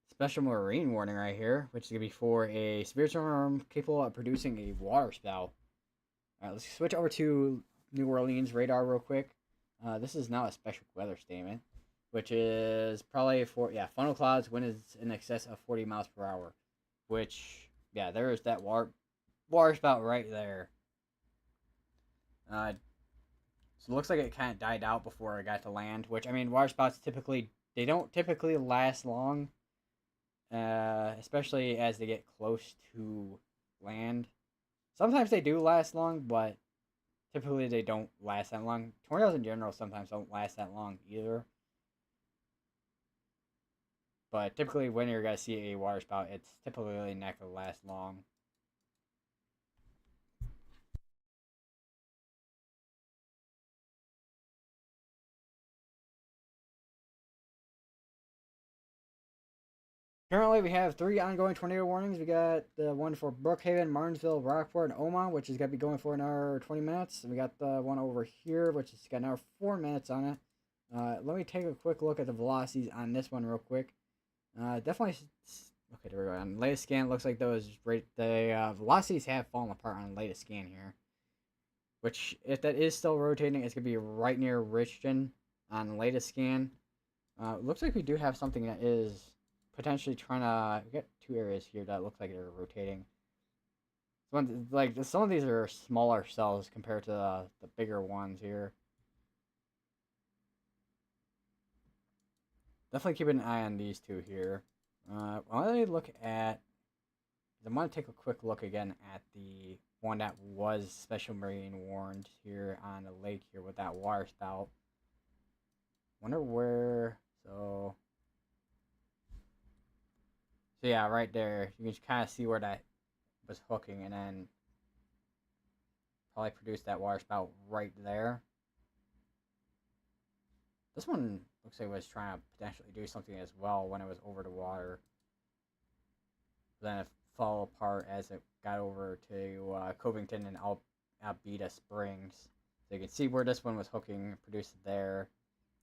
special marine warning right here, which is gonna be for a severe storm capable of producing a water spout. All right, let's switch over to New Orleans radar real quick. This is now a special weather statement, which is probably for funnel clouds when it's in excess of 40 miles per hour. Which there's that water spout right there. So it looks like it kind of died out before it got to land. Which I mean, water spouts they don't typically last long, especially as they get close to land. Sometimes they do last long, but typically they don't last that long. Tornadoes in general sometimes don't last that long either. But typically when you're going to see a water spout, it's typically not going to last long. Currently, we have 3 ongoing tornado warnings. We got the one for Brookhaven, Martinsville, Rockport, and Omaha, which is going to be going for another 20 minutes. And we got the one over here, which has got another 4 minutes on it. Let me take a quick look at the velocities on this one real quick. Definitely. Okay, there we go. On the latest scan, it looks like the velocities have fallen apart on the latest scan here. Which, if that is still rotating, it's going to be right near Richton on the latest scan. Looks like we do have something that is potentially trying to get 2 areas here that look like they're rotating. Some of these are smaller cells compared to the bigger ones here. Definitely keep an eye on these two here. I want to look at. I want to take a quick look again at the one that was special marine warned here on the lake here with that water spout. Wonder where. So yeah, right there. You can kind of see where that was hooking, and then probably produced that water spout right there. This one looks like it was trying to potentially do something as well when it was over the water. Then it fell apart as it got over to Covington and Alberta Springs. So you can see where this one was hooking, produced there,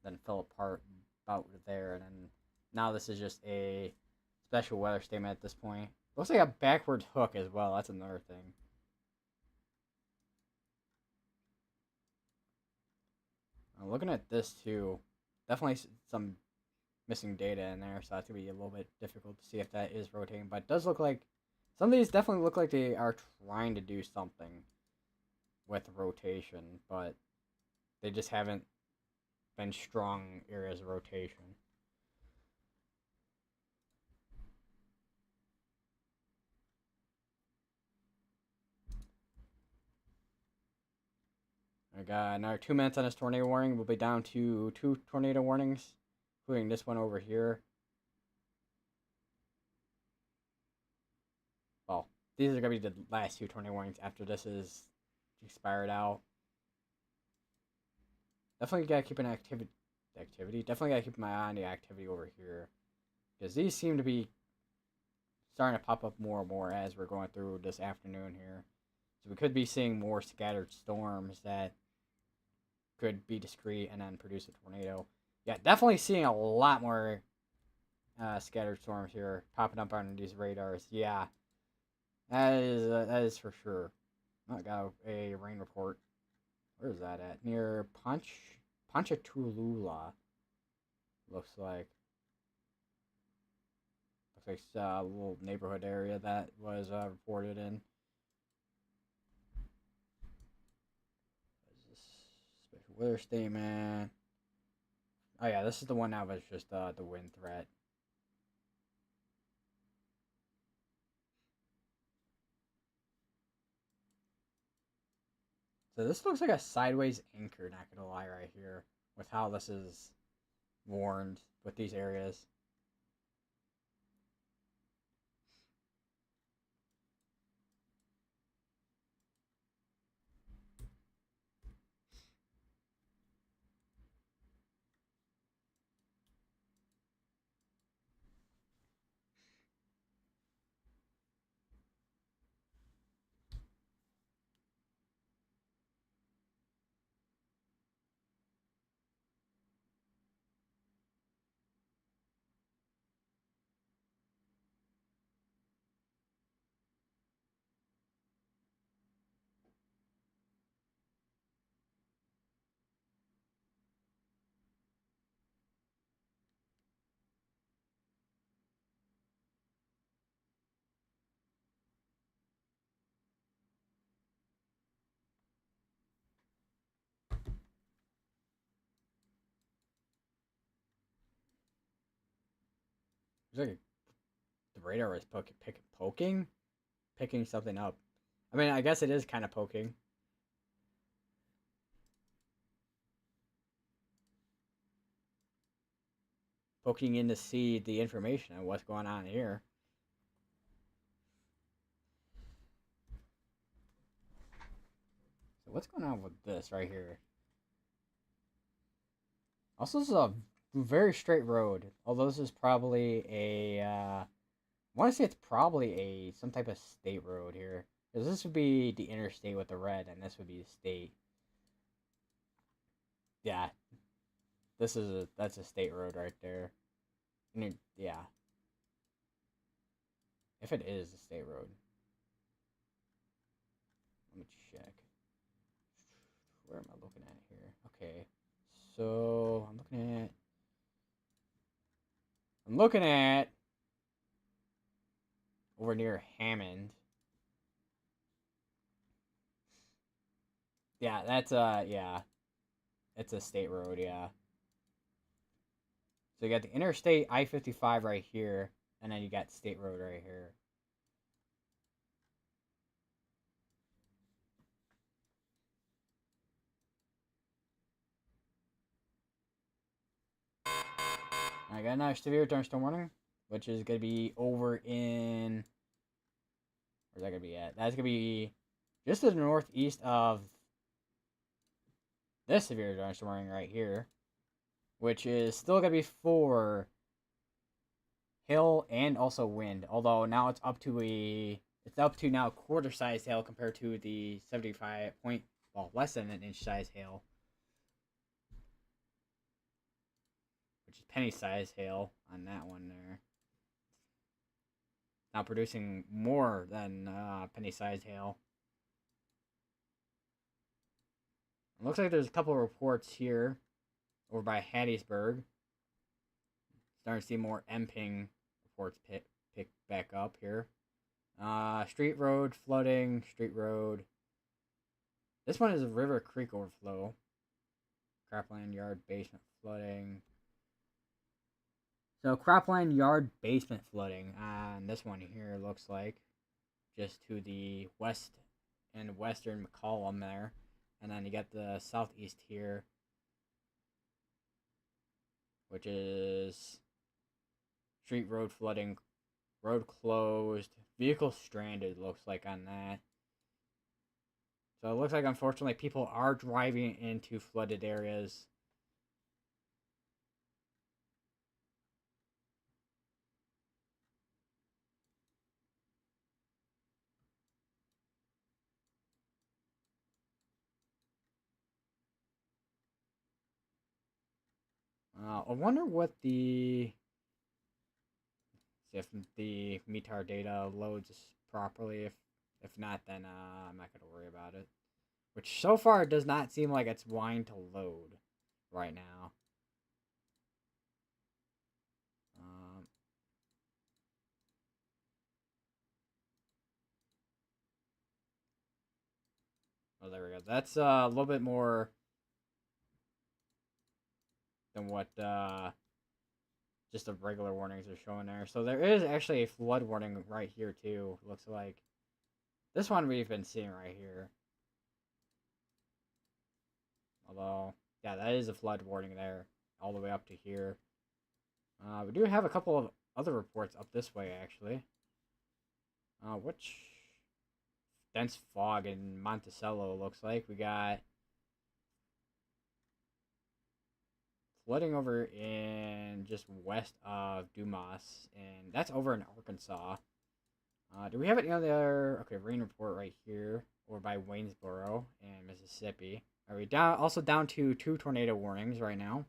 then fell apart about there, and then now this is just a special weather statement at this point. Looks like a backwards hook as well. That's another thing. Looking at this too, definitely some missing data in there, so that's gonna be a little bit difficult to see if that is rotating. But it does look like some of these definitely look like they are trying to do something with rotation, but they just haven't been strong areas of rotation. I got another 2 minutes on this tornado warning. We'll be down to 2 tornado warnings, including this one over here. Well, these are going to be the last 2 tornado warnings after this is expired out. Definitely got to keep an activity. Definitely got to keep my eye on the activity over here, because these seem to be starting to pop up more and more as we're going through this afternoon here. So we could be seeing more scattered storms that could be discrete and then produce a tornado. Yeah, definitely seeing a lot more scattered storms here popping up on these radars. Yeah, that is for sure. I got a rain report. Where is that at? Near Ponchatoula. Looks like a little neighborhood area that was reported in. What is this? Special weather statement. Oh yeah, this is the one that was just the wind threat. So this looks like a sideways anchor, not gonna lie, right here, with how this is warned with these areas. Looks like the radar is picking something up. I mean, I guess it is kind of poking. Poking in to see the information on what's going on here. So what's going on with this right here? Also, this is a very straight road. Although this is probably a, I want to say it's probably a some type of state road here. Because this would be the interstate with the red, and this would be the state. Yeah, that's a state road right there. Yeah, if it is a state road. Let me check. Where am I looking at here? Okay, so I'm looking at over near Hammond. Yeah, it's a state road. Yeah. So you got the interstate I-55 right here, and then you got state road right here. I got another severe thunderstorm warning, which is gonna be over in. Where's that gonna be at? That's gonna be just to the northeast of this severe thunderstorm warning right here, which is still gonna be for hail and also wind. Although now it's up to now quarter size hail compared to the 75 point, well, less than an inch size hail, which is penny size hail on that one there. Now producing more than penny sized hail. It looks like there's a couple of reports here over by Hattiesburg. Starting to see more MPing reports pick back up here. Street road flooding, street road. This one is a River Creek overflow. Cropland yard basement flooding. So cropland yard basement flooding on this one here looks like just to the west and western McCollum there. And then you got the southeast here, which is street road flooding, road closed, vehicle stranded looks like on that. So it looks like unfortunately people are driving into flooded areas. I wonder what if the METAR data loads properly. If not, then I'm not gonna worry about it. Which so far does not seem like it's wanting to load right now. Oh, there we go. That's a little bit more than what just the regular warnings are showing there. So there is actually a flood warning right here too. Looks like this one we've been seeing right here. Although, yeah, that is a flood warning there, all the way up to here. We do have a couple of other reports up this way, actually. Which dense fog in Monticello looks like. We got flooding over in just west of Dumas, and that's over in Arkansas. Do we have any other? Okay, rain report right here, or by Waynesboro and Mississippi. Are we down? Also down to 2 tornado warnings right now.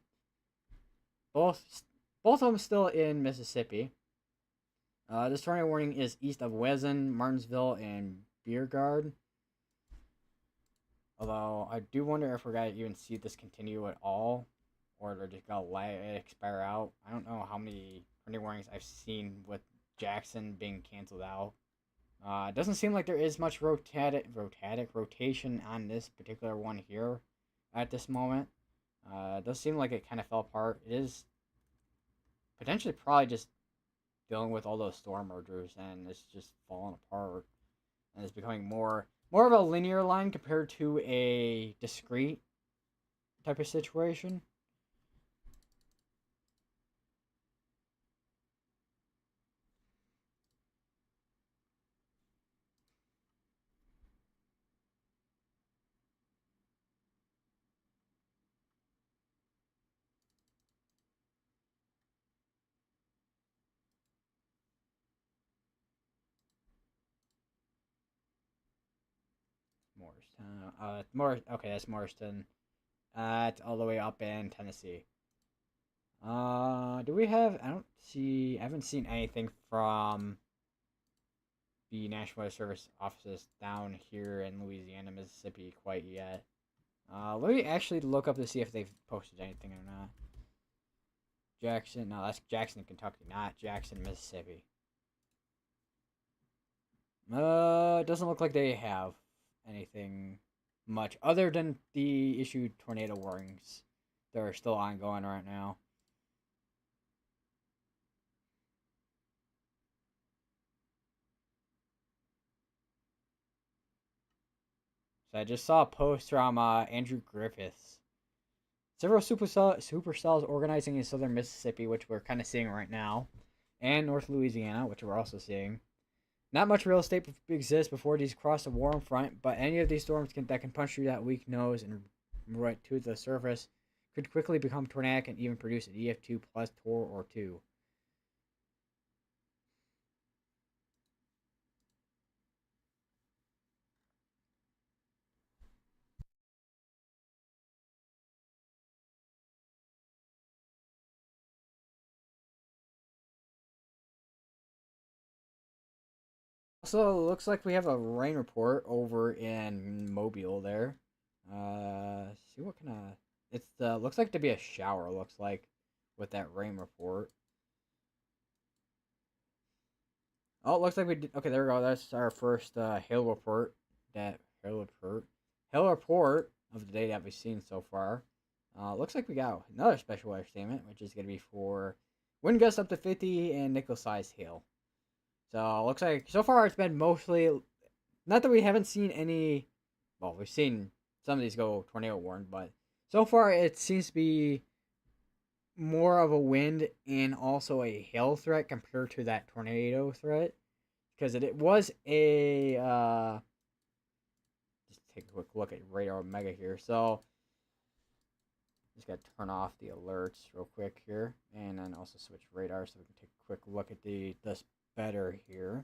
Both, both of them still in Mississippi. This tornado warning is east of Wesson, Martinsville, and Beergard. Although I do wonder if we're gonna even see this continue at all, or they're just gonna let it expire out. I don't know how many tornado warnings I've seen with Jackson being canceled out. It doesn't seem like there is much rotation on this particular one here at this moment. It does seem like it kind of fell apart. It is potentially probably just dealing with all those storm mergers, and it's just falling apart, and it's becoming more of a linear line compared to a discrete type of situation. Morristown. Okay, that's Morriston. It's all the way up in Tennessee. Do we have? I don't see. I haven't seen anything from the National Weather Service offices down here in Louisiana, Mississippi quite yet. Let me actually look up to see if they've posted anything or not. Jackson, no, that's Jackson, Kentucky, not Jackson, Mississippi. It doesn't look like they have anything much other than the issued tornado warnings that are still ongoing right now. So I just saw a post from Andrew Griffiths. Several supercells organizing in southern Mississippi, which we're kind of seeing right now, and North Louisiana, which we're also seeing. Not much real estate exists before these cross a warm front, but any of these storms that can punch through that weak nose and right to the surface could quickly become tornadic and even produce an EF2 plus Tor or 2. Also, it looks like we have a rain report over in Mobile there. See what kind of it's looks like to be a shower. Looks like with that rain report. Oh, it looks like we did. Okay, there we go. That's our first hail report. That hail report of the day that we've seen so far. Looks like we got another special weather statement, which is going to be for wind gusts up to 50 and nickel sized hail. So looks like so far it's been mostly not that we haven't seen any. Well, we've seen some of these go tornado warned, but so far it seems to be more of a wind and also a hail threat compared to that tornado threat. Because it was a just take a quick look at radar Omega here. So just gotta turn off the alerts real quick here, and then also switch radar so we can take a quick look at this better here.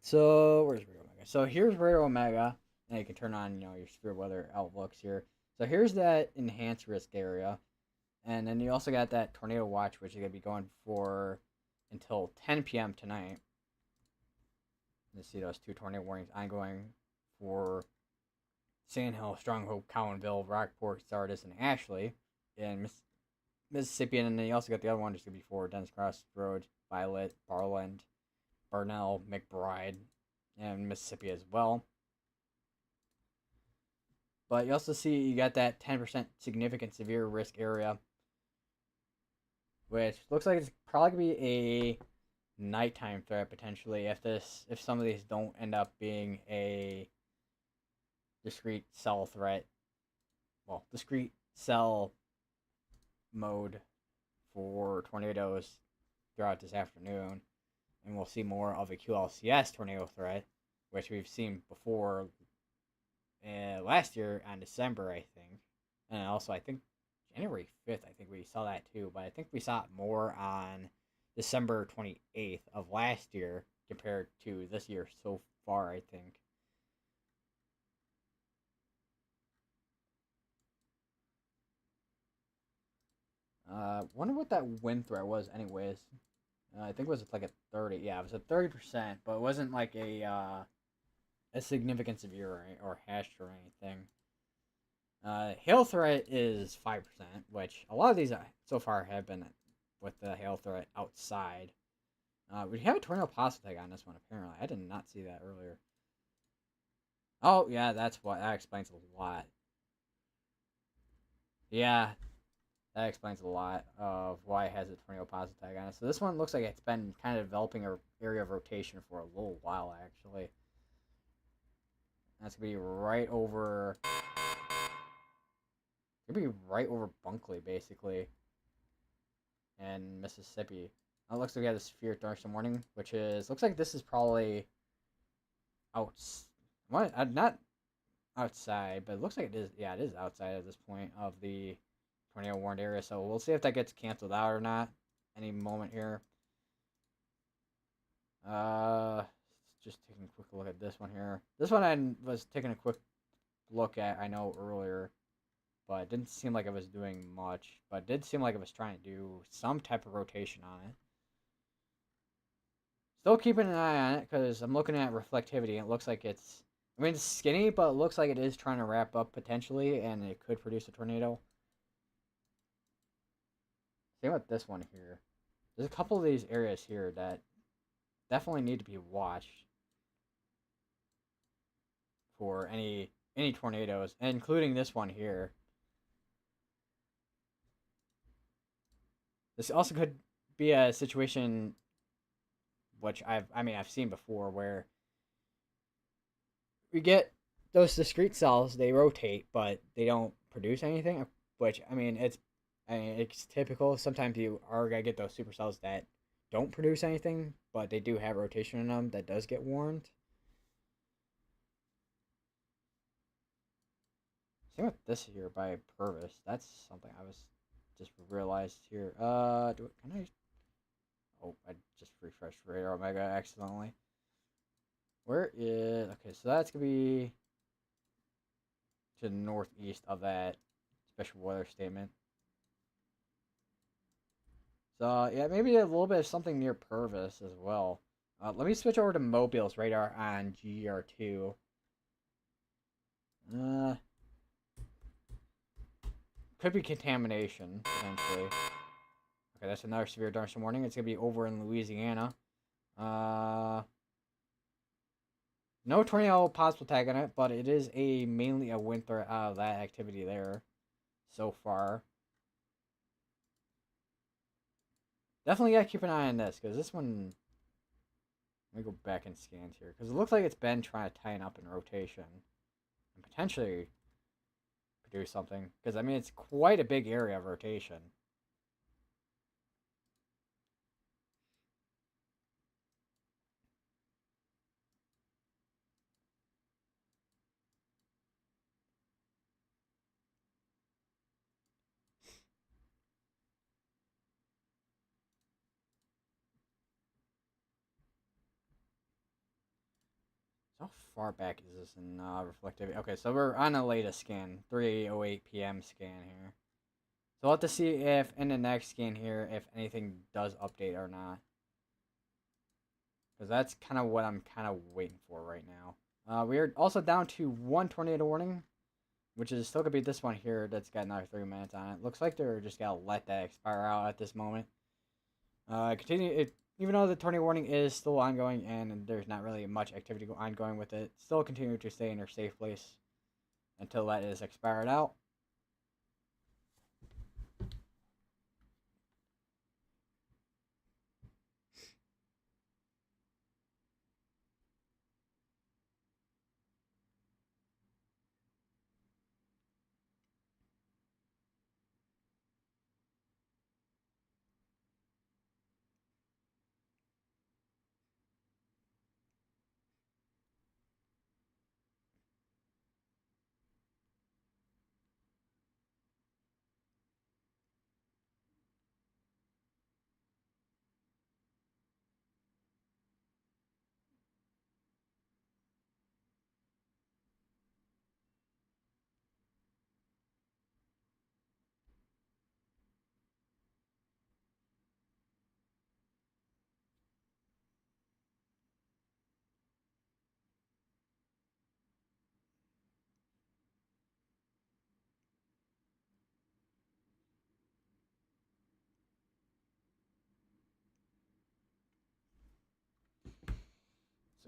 So where's radar Omega? So here's radar Omega, and you can turn on your severe weather outlooks here. So here's that enhanced risk area. And then you also got that tornado watch, which is going to be going for until 10 p.m. tonight. You see those 2 tornado warnings ongoing for Sandhill, Stronghold, Cowanville, Rockport, Sardis, and Ashley in Mississippi. And then you also got the other one, just going to be for Dennis Cross Road, Violet, Barland, Barnell, McBride, and Mississippi as well. But you also see you got that 10% significant severe risk area, which looks like it's probably gonna be a nighttime threat potentially if some of these don't end up being a discrete cell threat well, discrete cell mode for tornadoes throughout this afternoon, and we'll see more of a QLCS tornado threat, which we've seen before last year on December, I think, and also I think January 5th. I think we saw that too, but I think we saw it more on December 28th of last year compared to this year so far, I think. Wonder what that wind threat was, anyways. I think it was like a 30. Yeah, it was a 30%, but it wasn't like a significant severe or hashed or anything. Hail threat is 5%, which a lot of these so far have been with the hail threat outside. We have a tornado possible tag on this one, apparently. I did not see that earlier. Oh, yeah, that explains a lot. Yeah, that explains a lot of why it has a tornado positive tag on it. So this one looks like it's been kind of developing an area of rotation for a little while, actually. That's going to be right over... It's going to be right over Bunkley, basically. And Mississippi. It looks like we have the sphere dark some morning, which is... Looks like this is probably... Not outside, but it looks like it is... Yeah, it is outside at this point of the tornado warned area, so we'll see if that gets canceled out or not any moment here. Just taking a quick look at this one here. This one I was taking a quick look at, I know, earlier, but it didn't seem like it was doing much, but it did seem like it was trying to do some type of rotation on it. Still keeping an eye on it, because I'm looking at reflectivity, and it looks like it's... I mean, it's skinny, but it looks like it is trying to wrap up, potentially, and it could produce a tornado. Same with this one here. There's a couple of these areas here that definitely need to be watched for any tornadoes, including this one here. This also could be a situation which I've seen before, where we get those discrete cells, they rotate, but they don't produce anything. Which it's typical. Sometimes you are gonna get those supercells that don't produce anything, but they do have rotation in them that does get warned. Same with this here by Purvis. That's something I was just realized here. Can I? Oh, I just refreshed Radar Omega accidentally. Where is... Okay, so that's going to be to the northeast of that special weather statement. So, yeah, maybe a little bit of something near Purvis as well. Let me switch over to Mobile's radar on GR2. Could be contamination, potentially. Okay, that's another severe thunderstorm warning. It's going to be over in Louisiana. No tornado possible tag on it, but it is mainly a wind threat out of that activity there so far. Definitely gotta keep an eye on this, because this one... Let me go back and scan here, because it looks like it's been trying to tighten up in rotation. And potentially produce something. Because, I mean, it's quite a big area of rotation. How far back is this in reflectivity? Okay, so we're on the latest scan, 3:08 p.m. scan here. So we'll have to see if in the next scan here, if anything does update or not. Because that's kind of what I'm kind of waiting for right now. We are also down to one tornado warning, which is still going to be this one here that's got another 3 minutes on it. Looks like they're just going to let that expire out at this moment. Even though the tornado warning is still ongoing and there's not really much activity ongoing with it, still continue to stay in your safe place until that is expired out.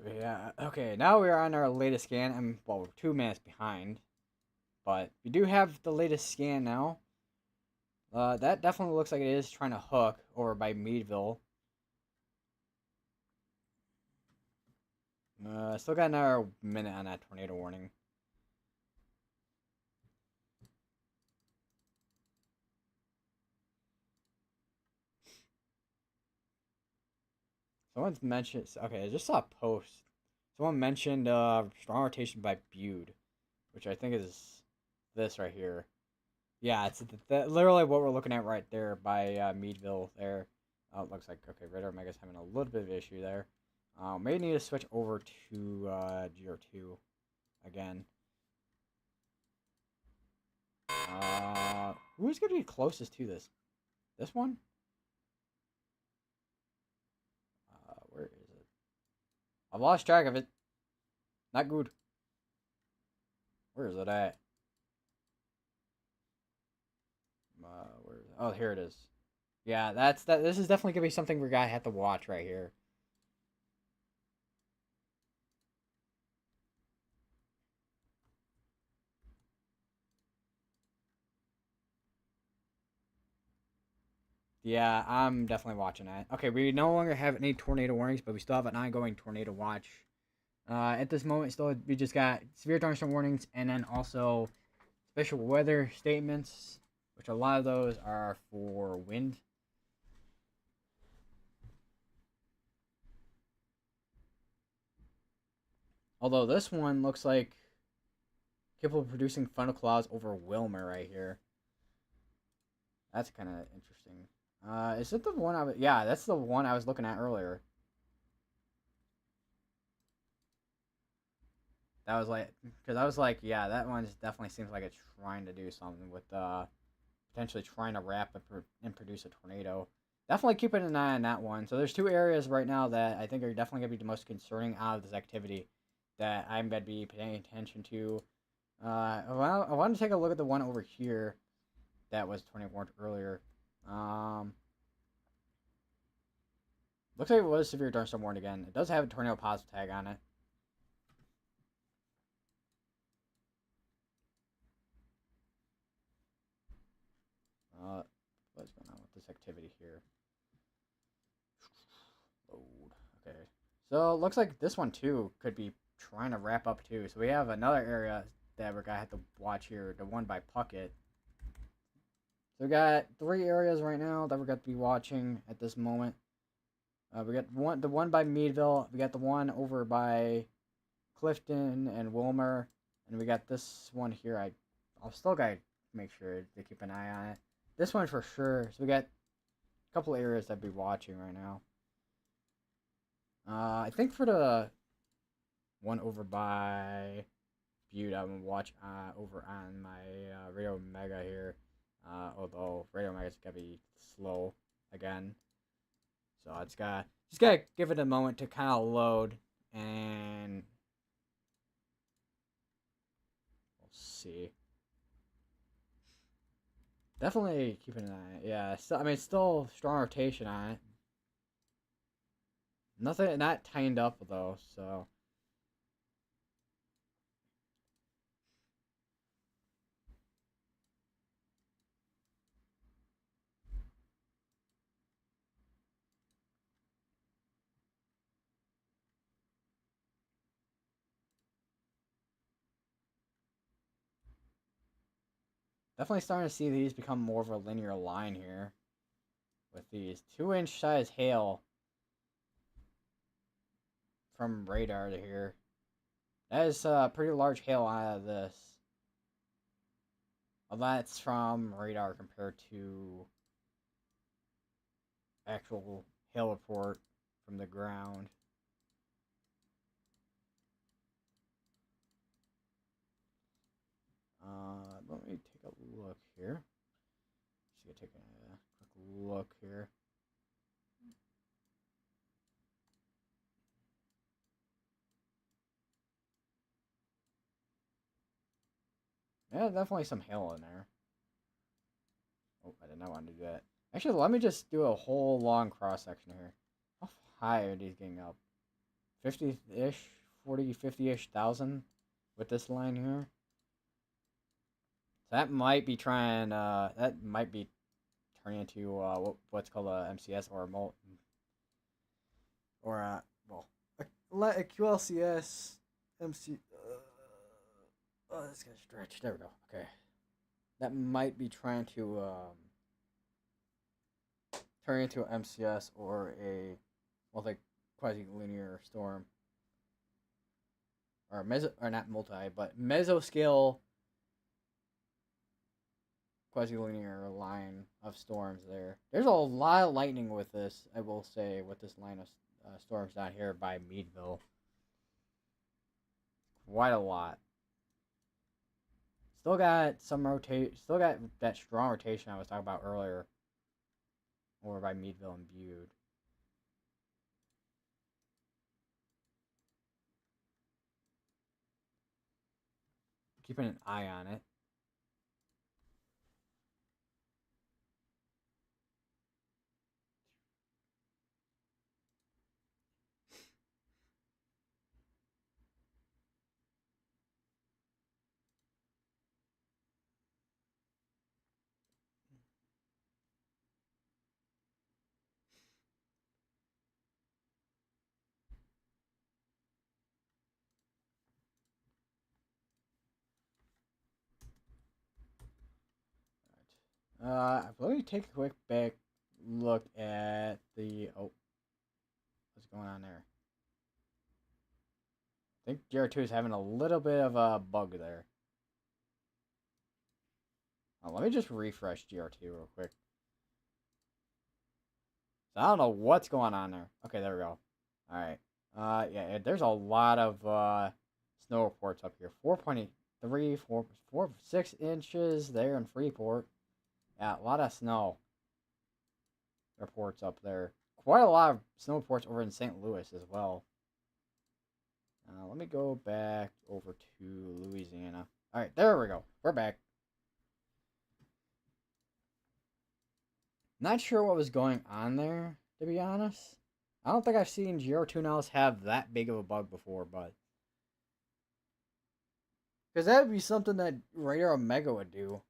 So yeah, okay, now we're on our latest scan. Well, we're 2 minutes behind, but we do have the latest scan now. That definitely looks like it is trying to hook over by Meadville. Still got another minute on that tornado warning. Someone's mentioned. Okay, I just saw a post. Someone mentioned strong rotation by Bude, which I think is this right here. Yeah, it's literally what we're looking at right there by Meadville there. Oh, it looks like, okay, Radar Mega's having a little bit of issue there. May need to switch over to GR2 again. Who's going to be closest to this? This one? Where is it? I've lost track of it. Not good. Where is it at? Where is it? Oh, here it is. Yeah, that's that. This is definitely gonna be something we're gonna have to watch right here. Yeah, I'm definitely watching that. Okay, we no longer have any tornado warnings, but we still have an ongoing tornado watch. At this moment, still we just got severe thunderstorm warnings, and then also special weather statements, which a lot of those are for wind. Although this one looks like capable of producing thunderclouds over Wilmer right here. That's kind of interesting. Is it the one I was? Yeah, that's the one I was looking at earlier. That was like, because I was like, yeah, that one definitely seems like it's trying to do something with potentially trying to wrap and produce a tornado. Definitely keeping an eye on that one. So there's two areas right now that I think are definitely gonna be the most concerning out of this activity that I'm gonna be paying attention to. I want to take a look at the one over here that was tornado warned earlier. Um, Looks like it was severe thunderstorm warned again. It does have a tornado positive tag on it. What's going on with this activity here? Load. Okay. So it looks like this one too could be trying to wrap up too. So we have another area that we're gonna have to watch here, the one by Puckett. So we got 3 areas right now that we're gonna be watching at this moment. We got the one by Meadville. We got the one over by Clifton and Wilmer, and we got this one here. I'll still gotta make sure to keep an eye on it. This one for sure. So we got a couple areas I'd be watching right now. I think for the one over by Butte, I'm gonna watch over on my Radio Mega here. Although Radio Mega's gonna be slow again, so I just gotta give it a moment to kind of load, and we'll see. Definitely keeping an eye. Yeah, so, I mean, it's still strong rotation on it. Nothing, not tightened up though, so definitely starting to see these become more of a linear line here with these 2-inch size hail from radar to here. That is pretty large hail out of this. Well, that's from radar compared to actual hail report from the ground. Let me take a look here. Just gonna take a quick look here. Yeah, definitely some hail in there. Oh, I did not want to do that. Actually, let me just do a whole long cross section here. How high are these getting up? 50-ish, 40, 50-ish thousand with this line here. So that might be turning into what's called a MCS or a a QLCS MC. Oh, this gonna stretch. There we go. Okay, that might be trying to turn into an MCS or a quasi-linear storm, or not multi, but mesoscale quasi-linear line of storms there. There's a lot of lightning with this, I will say, with this line of storms down here by Meadville. Quite a lot. Still got still got that strong rotation I was talking about earlier over by Meadville and Bude. Keeping an eye on it. Let me take a quick back look at the what's going on there. I think GR2 is having a little bit of a bug there. Let me just refresh GR2 real quick. So I don't know what's going on there. Okay, there we go. Alright. Yeah, there's a lot of snow reports up here. 4.3, 6 inches there in Freeport. Yeah, a lot of snow reports up there. Quite a lot of snow reports over in St. Louis as well. Let me go back over to Louisiana. Alright, there we go. We're back. Not sure what was going on there, to be honest. I don't think I've seen GR2 have that big of a bug before, but... because that would be something that Radar Omega would do.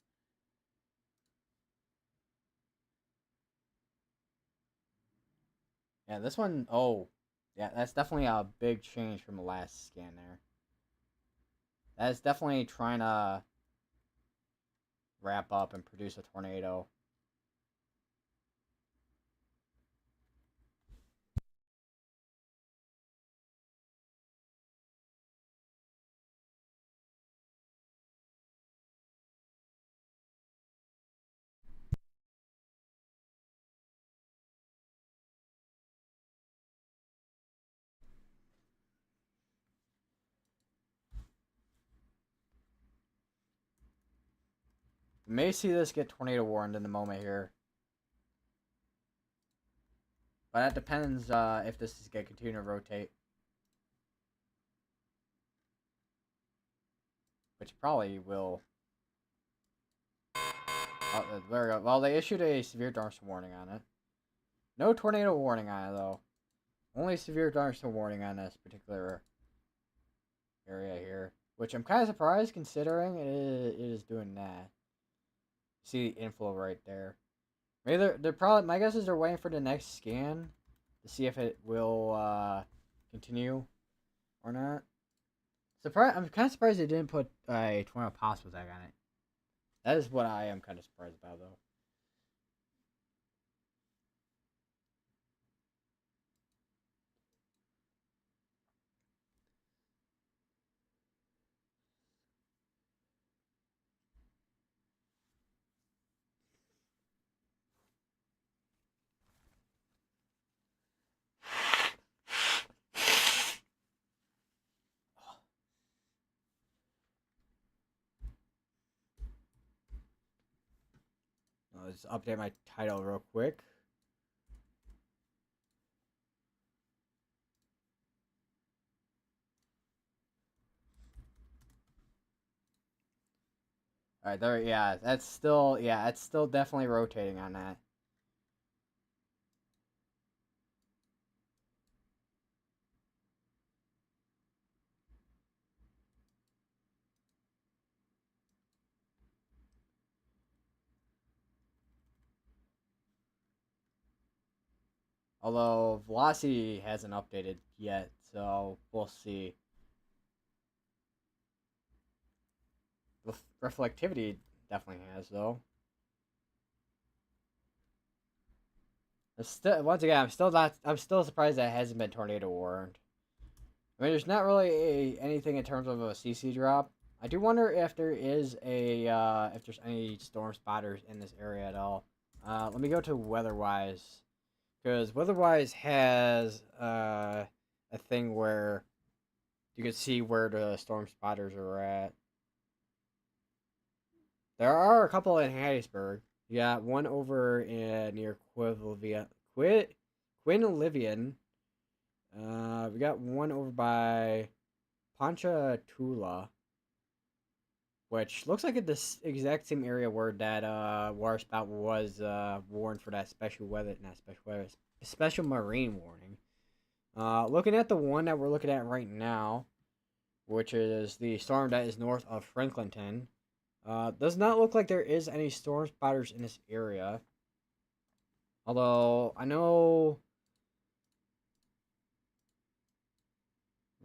Yeah, this one... oh. Yeah, that's definitely a big change from the last scan there. That is definitely trying to wrap up and produce a tornado. We may see this get tornado warned in the moment here. But that depends if this is going to continue to rotate. Which probably will. Oh, there we go. Well, they issued a severe thunderstorm warning on it. No tornado warning on it, though. Only severe thunderstorm warning on this particular area here. Which I'm kind of surprised considering it is doing that. See the inflow right there. Maybe they're probably, my guess is they're waiting for the next scan to see if it will continue or not. I'm kind of surprised they didn't put a tornado possible tag on it. That is what I am kind of surprised about, though. Let's update my title real quick. All right, there. Yeah, that's still. Yeah, it's still definitely rotating on that. Although velocity hasn't updated yet, so we'll see. Reflectivity definitely has though. Once again, I'm still surprised that it hasn't been tornado warned. I mean, there's not really anything in terms of a CC drop. I do wonder if there is if there's any storm spotters in this area at all. Let me go to Weatherwise, because Weatherwise has a thing where you can see where the storm spotters are at. There are a couple in Hattiesburg. You got one over near Quinlivian. We got one over by Ponchatoula, which looks like this exact same area where that water spout was warned for that special weather, not special weather, special marine warning. Looking at the one that we're looking at right now, which is the storm that is north of Franklinton, does not look like there is any storm spotters in this area. Although I know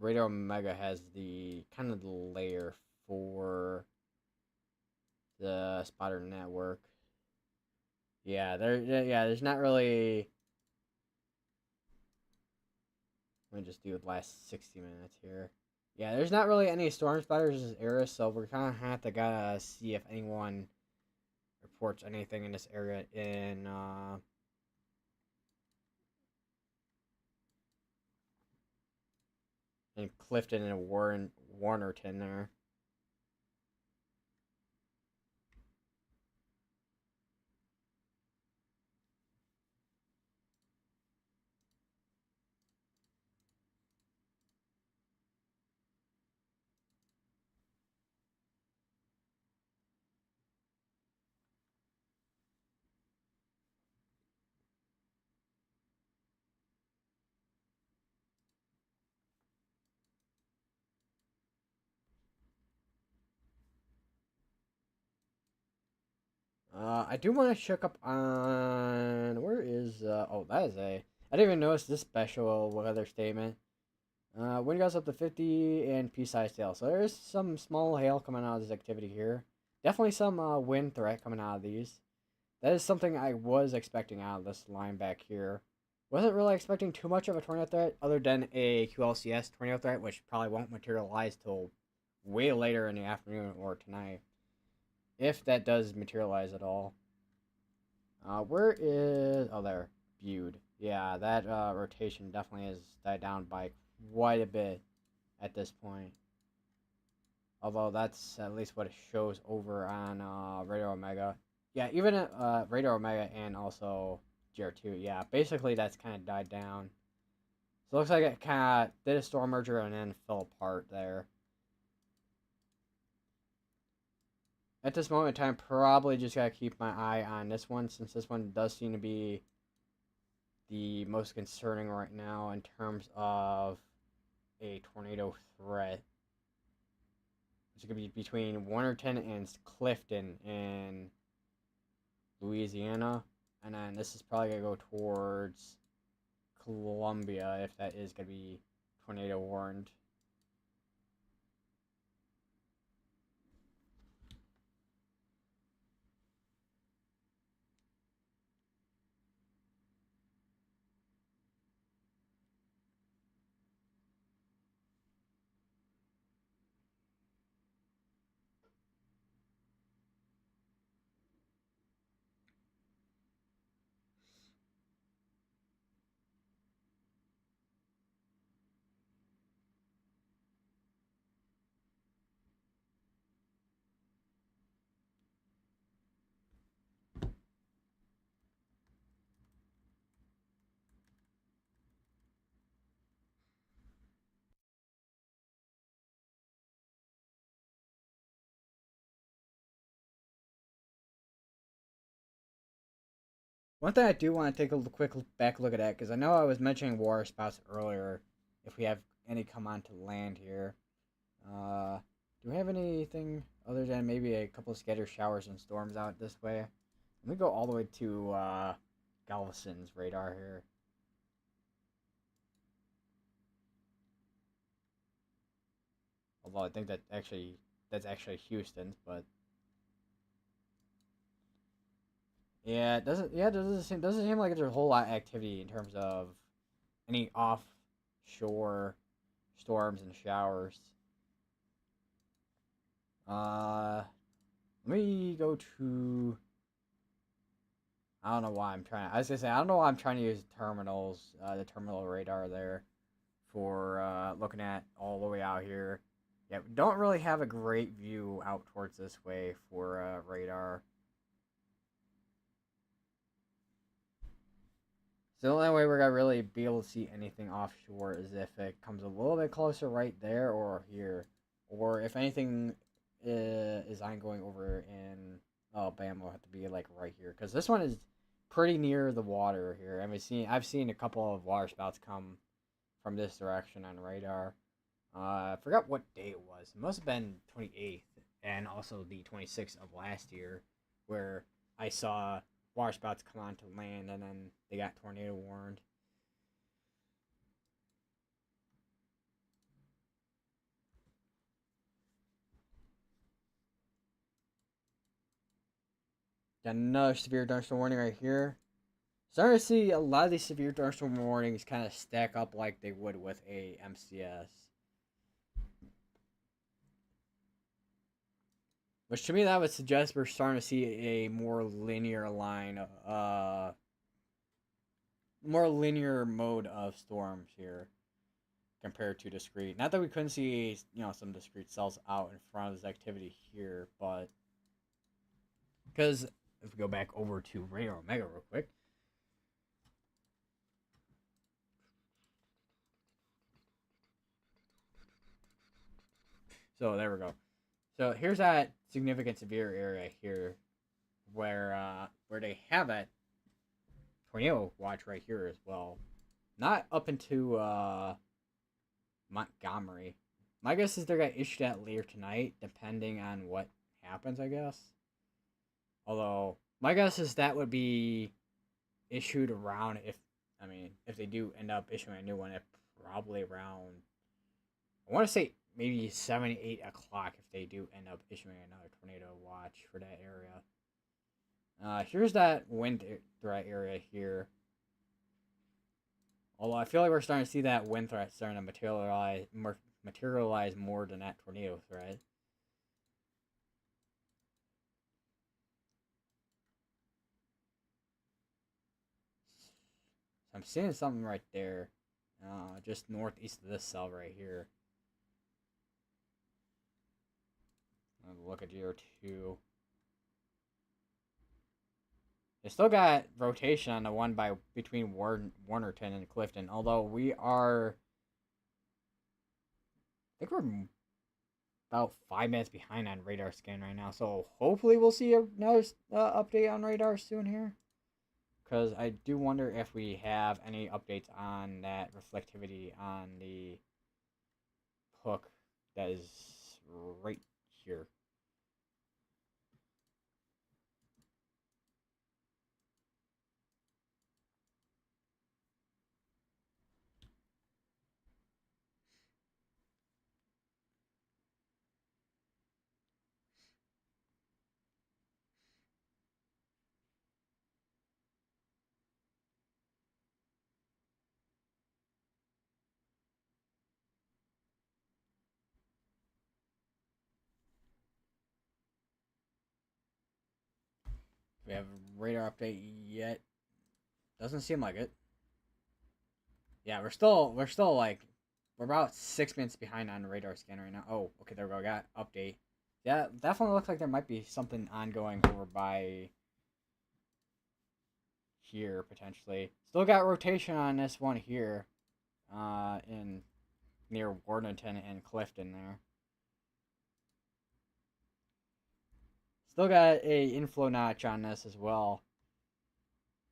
Radar Omega has the kind of the layer for the spotter network. Yeah, there's not really. Let me just do the last 60 minutes here. Yeah, there's not really any storm spotters in this area, so we're kind of have to gotta see if anyone reports anything in this area in Clifton and Warnerton there. I do want to check up on where is oh that is a I didn't even notice this special weather statement. Wind gusts up to 50 and pea-sized hail. So there is some small hail coming out of this activity here. Definitely some wind threat coming out of these. That is something I was expecting out of this line back here. Wasn't really expecting too much of a tornado threat other than a QLCS tornado threat, which probably won't materialize till way later in the afternoon or tonight. If that does materialize at all. Where is... Oh, there. Viewed. Yeah, that rotation definitely has died down by quite a bit at this point. Although that's at least what it shows over on Radar Omega. Yeah, even at Radar Omega and also GR2. Yeah, basically that's kind of died down. So it looks like it kind of did a storm merger and then fell apart there. At this moment in time, probably just gotta keep my eye on this one, since this one does seem to be the most concerning right now in terms of a tornado threat. It's gonna be between Warnerton and Clifton in Louisiana, and then this is probably gonna go towards Columbia if that is gonna be tornado warned. One thing I do want to take a quick back look at that, because I know I was mentioning water spouts earlier, if we have any come onto land here. Do we have anything other than maybe a couple of scattered showers and storms out this way? Let me go all the way to Galveston's radar here. Although I think that's actually Houston's, but yeah, it doesn't seem like there's a whole lot of activity in terms of any offshore storms and showers. Uh, Let me go to. I don't know why I'm trying. I was gonna say I don't know why I'm trying to use terminals, the terminal radar there, for looking at all the way out here. Yeah, we don't really have a great view out towards this way for radar. So the only way we're gonna really be able to see anything offshore is if it comes a little bit closer right there or here, or if anything is ongoing over in Alabama, will have to be like right here because this one is pretty near the water here. I've seen a couple of water spouts come from this direction on radar. I forgot what day it was. It must have been 28th and also the 26th of last year, where I saw water spouts come onto land and then they got tornado warned. Got another severe thunderstorm warning right here. Starting to see a lot of these severe thunderstorm warnings kind of stack up like they would with a MCS. Which to me that would suggest we're starting to see a more linear mode of storms here compared to discrete. Not that we couldn't see, some discrete cells out in front of this activity here, but because if we go back over to radar omega real quick. So there we go. So here's that significant severe area here, where they have that tornado watch right here as well. Not up into Montgomery. My guess is they're gonna issue that later tonight, depending on what happens. I guess. Although my guess is that would be issued around if they do end up issuing a new one, it probably around, I want to say maybe 7, 8 o'clock if they do end up issuing another tornado watch for that area. Here's that wind threat area here. Although I feel like we're starting to see that wind threat starting to materialize more than that tornado threat. So I'm seeing something right there, just northeast of this cell right here. I'll look at GR2. They still got rotation on the one between Warnerton and Clifton. Although I think we're about 5 minutes behind on radar scan right now. So hopefully we'll see another update on radar soon here. Because I do wonder if we have any updates on that reflectivity on the hook that is right here. Do we have a radar update yet? Doesn't seem like it. Yeah, we're about 6 minutes behind on the radar scan right now. Oh, okay, there we go. Got update. Yeah, definitely looks like there might be something ongoing over by here potentially. Still got rotation on this one here, in near Wardenton and Clifton there. Still got a inflow notch on this as well.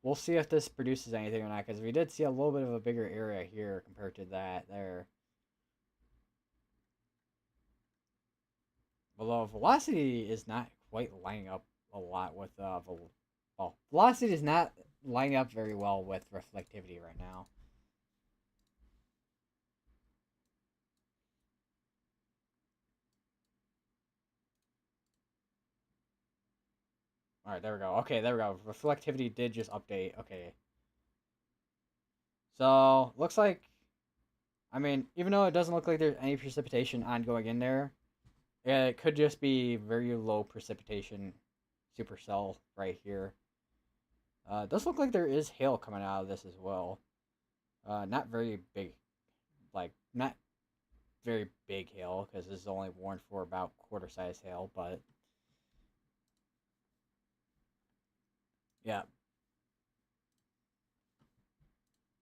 We'll see if this produces anything or not, because we did see a little bit of a bigger area here compared to that there. Although velocity is not quite lining up a lot with velocity is not lining up very well with reflectivity right now. All right, there we go. Okay, there we go. Reflectivity did just update. Okay. So, looks like, I mean, even though it doesn't look like there's any precipitation ongoing in there, it could just be very low precipitation supercell right here. It does look like there is hail coming out of this as well. Not very big, like, not very big hail, because this is only warned for about quarter size hail, but yeah,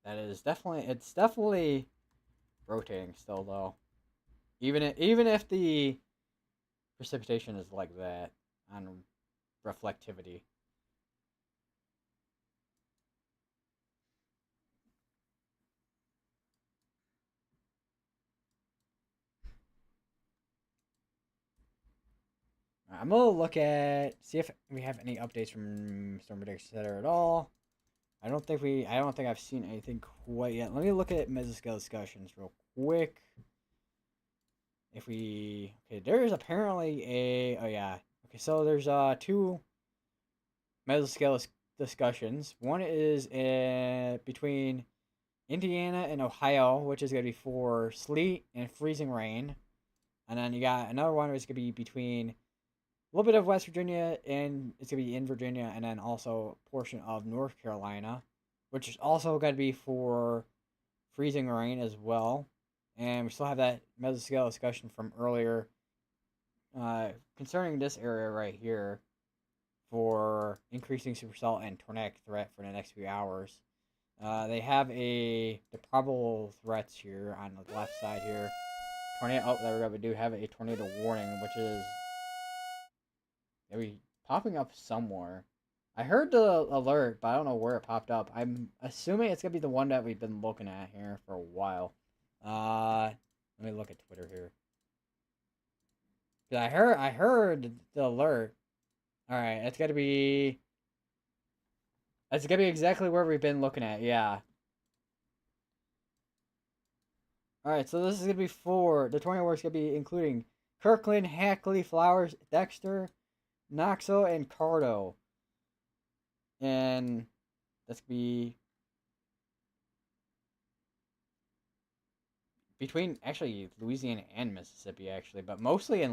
it's definitely rotating still though. Even if the precipitation is like that on reflectivity. I'm gonna look at see if we have any updates from Storm Prediction Center at all. I don't think I've seen anything quite yet. Let me look at mesoscale discussions real quick. If we okay, there's apparently a oh yeah okay so there's two mesoscale discussions. One is between Indiana and Ohio, which is gonna be for sleet and freezing rain, and then you got another one which is gonna be between a little bit of West Virginia and it's gonna be in Virginia, and then also a portion of North Carolina, which is also gonna be for freezing rain as well. And we still have that mesoscale discussion from earlier concerning this area right here for increasing supercell and tornadic threat for the next few hours. They have the probable threats here on the left side here. Tornado. Oh, there we go. We do have a tornado warning, which is maybe popping up somewhere. I heard the alert, but I don't know where it popped up. I'm assuming it's gonna be the one that we've been looking at here for a while. Let me look at Twitter here. Cause I heard the alert. All right, it's gonna be. It's gonna be exactly where we've been looking at. Yeah. All right, so this is gonna be for the tornado works gonna be including Kirkland, Hackley, Flowers, Dexter, Knoxville, and Cardo. And that's gonna be between actually Louisiana and Mississippi, actually, but mostly in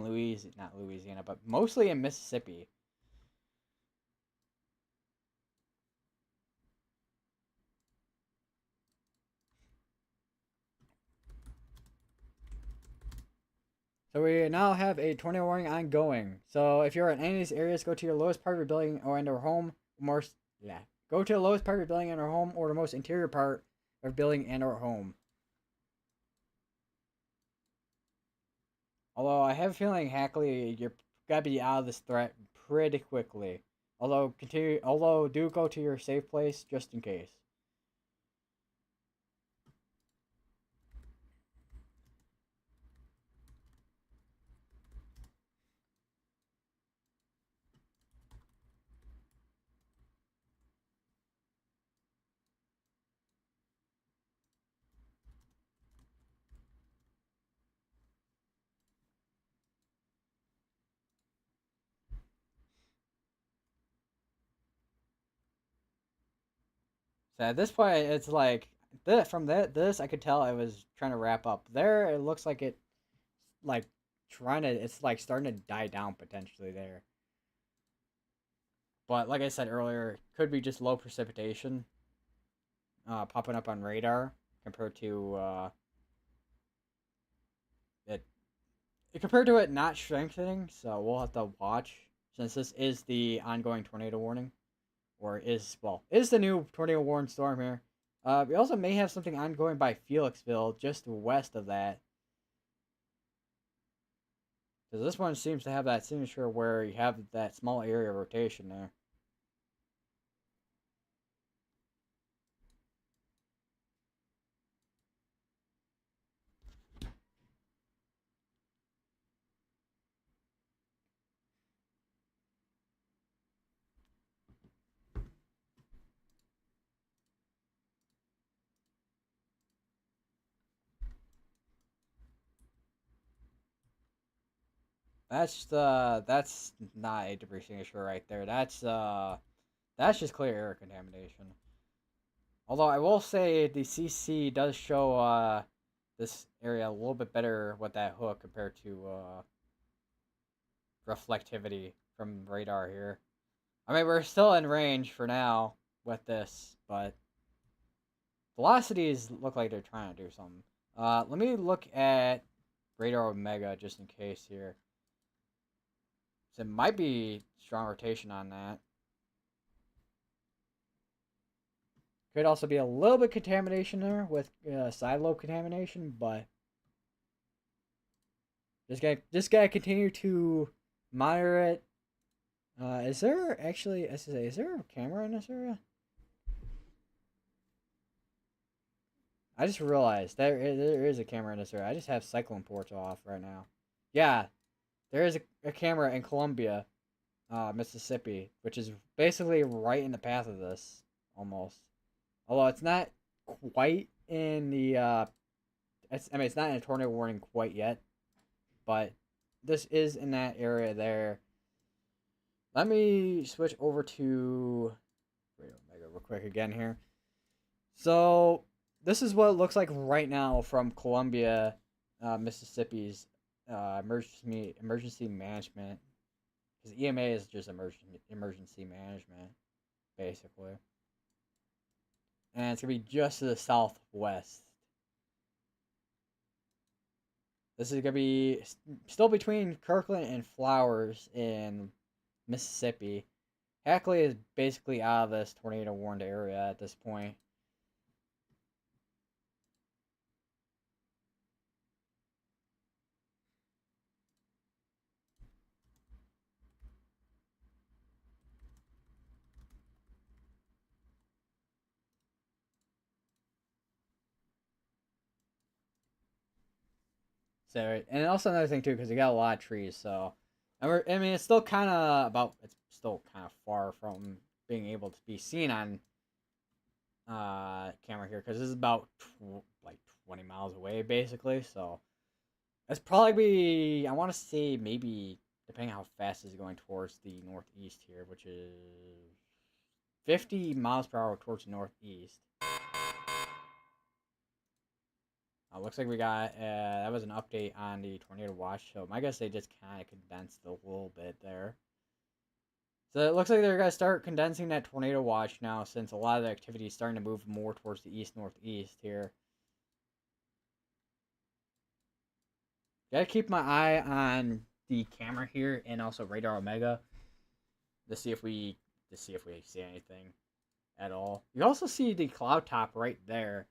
not Louisiana, but mostly in Mississippi. So we now have a tornado warning ongoing. So if you're in any of these areas, go to your lowest part of your building or and or home. Yeah, go to the lowest part of your building and or home, or the most interior part of building and or home. Although I have a feeling Hackley, you're gotta be out of this threat pretty quickly. Although do go to your safe place just in case. So at this point, it's like from this I could tell it was trying to wrap up. There, it looks like like it's like starting to die down potentially there. But like I said earlier, could be just low precipitation popping up on radar compared to it compared to it not strengthening. So we'll have to watch since this is the ongoing tornado warning, or is the new tornado warning storm here. We also may have something ongoing by Felixville, just west of that. Because this one seems to have that signature where you have that small area of rotation there. that's not a debris signature right there. That's just clear air contamination. Although I will say the CC does show this area a little bit better with that hook compared to reflectivity from radar here. I mean, we're still in range for now with this, but velocities look like they're trying to do something. Let me look at radar omega just in case here. So it might be strong rotation on that. Could also be a little bit contamination there with side lobe contamination, but just gotta continue to monitor it. Is there actually? Is there a camera in this area? I just realized there is a camera in this area. I just have cyclone ports off right now. Yeah, there is a camera in Columbia, Mississippi, which is basically right in the path of this, almost. Although it's not quite in the I mean, it's not in a tornado warning quite yet, but this is in that area there. Let me switch over to Radio Omega real quick again here. So this is what it looks like right now from Columbia, Mississippi's emergency management. Because EMA is just emergency management, basically, and it's gonna be just to the southwest. This is gonna be still between Kirkland and Flowers in Mississippi. Hackley is basically out of this tornado warned area at this point. So, and also another thing too, because you got a lot of trees. So, I mean, it's still kind of about. It's still kind of far from being able to be seen on camera here, because this is about like 20 miles away, basically. So, it's probably be. I want to say maybe depending how fast it's going towards the northeast here, which is 50 miles per hour towards the northeast. Looks like we got that was an update on the tornado watch. So my guess they just kind of condensed a little bit there. So it looks like they're gonna start condensing that tornado watch now, since a lot of the activity is starting to move more towards the east northeast here. Gotta keep my eye on the camera here and also radar omega to see if we see anything at all. You also see the cloud top right there.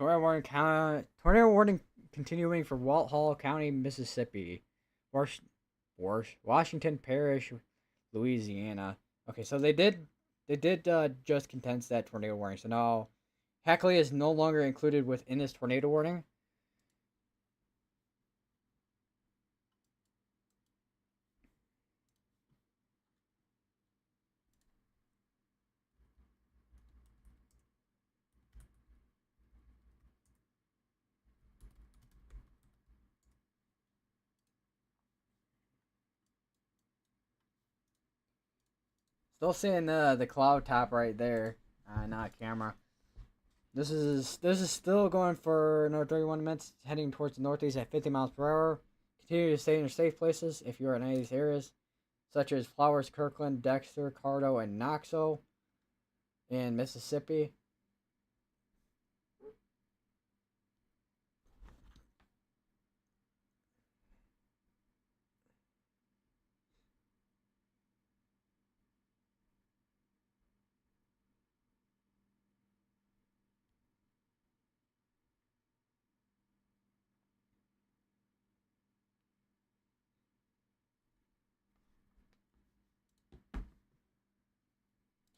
Tornado warning continuing for Walt Hall County, Mississippi, Wash, Washington Parish, Louisiana. Okay, so they did just condense that tornado warning. So now Hackley is no longer included within this tornado warning. Still seeing the cloud top right there. Not camera. This is still going for another 31 minutes, heading towards the northeast at 50 miles per hour. Continue to stay in your safe places if you are in any of these areas, such as Flowers, Kirkland, Dexter, Cardo, and Knoxville in Mississippi.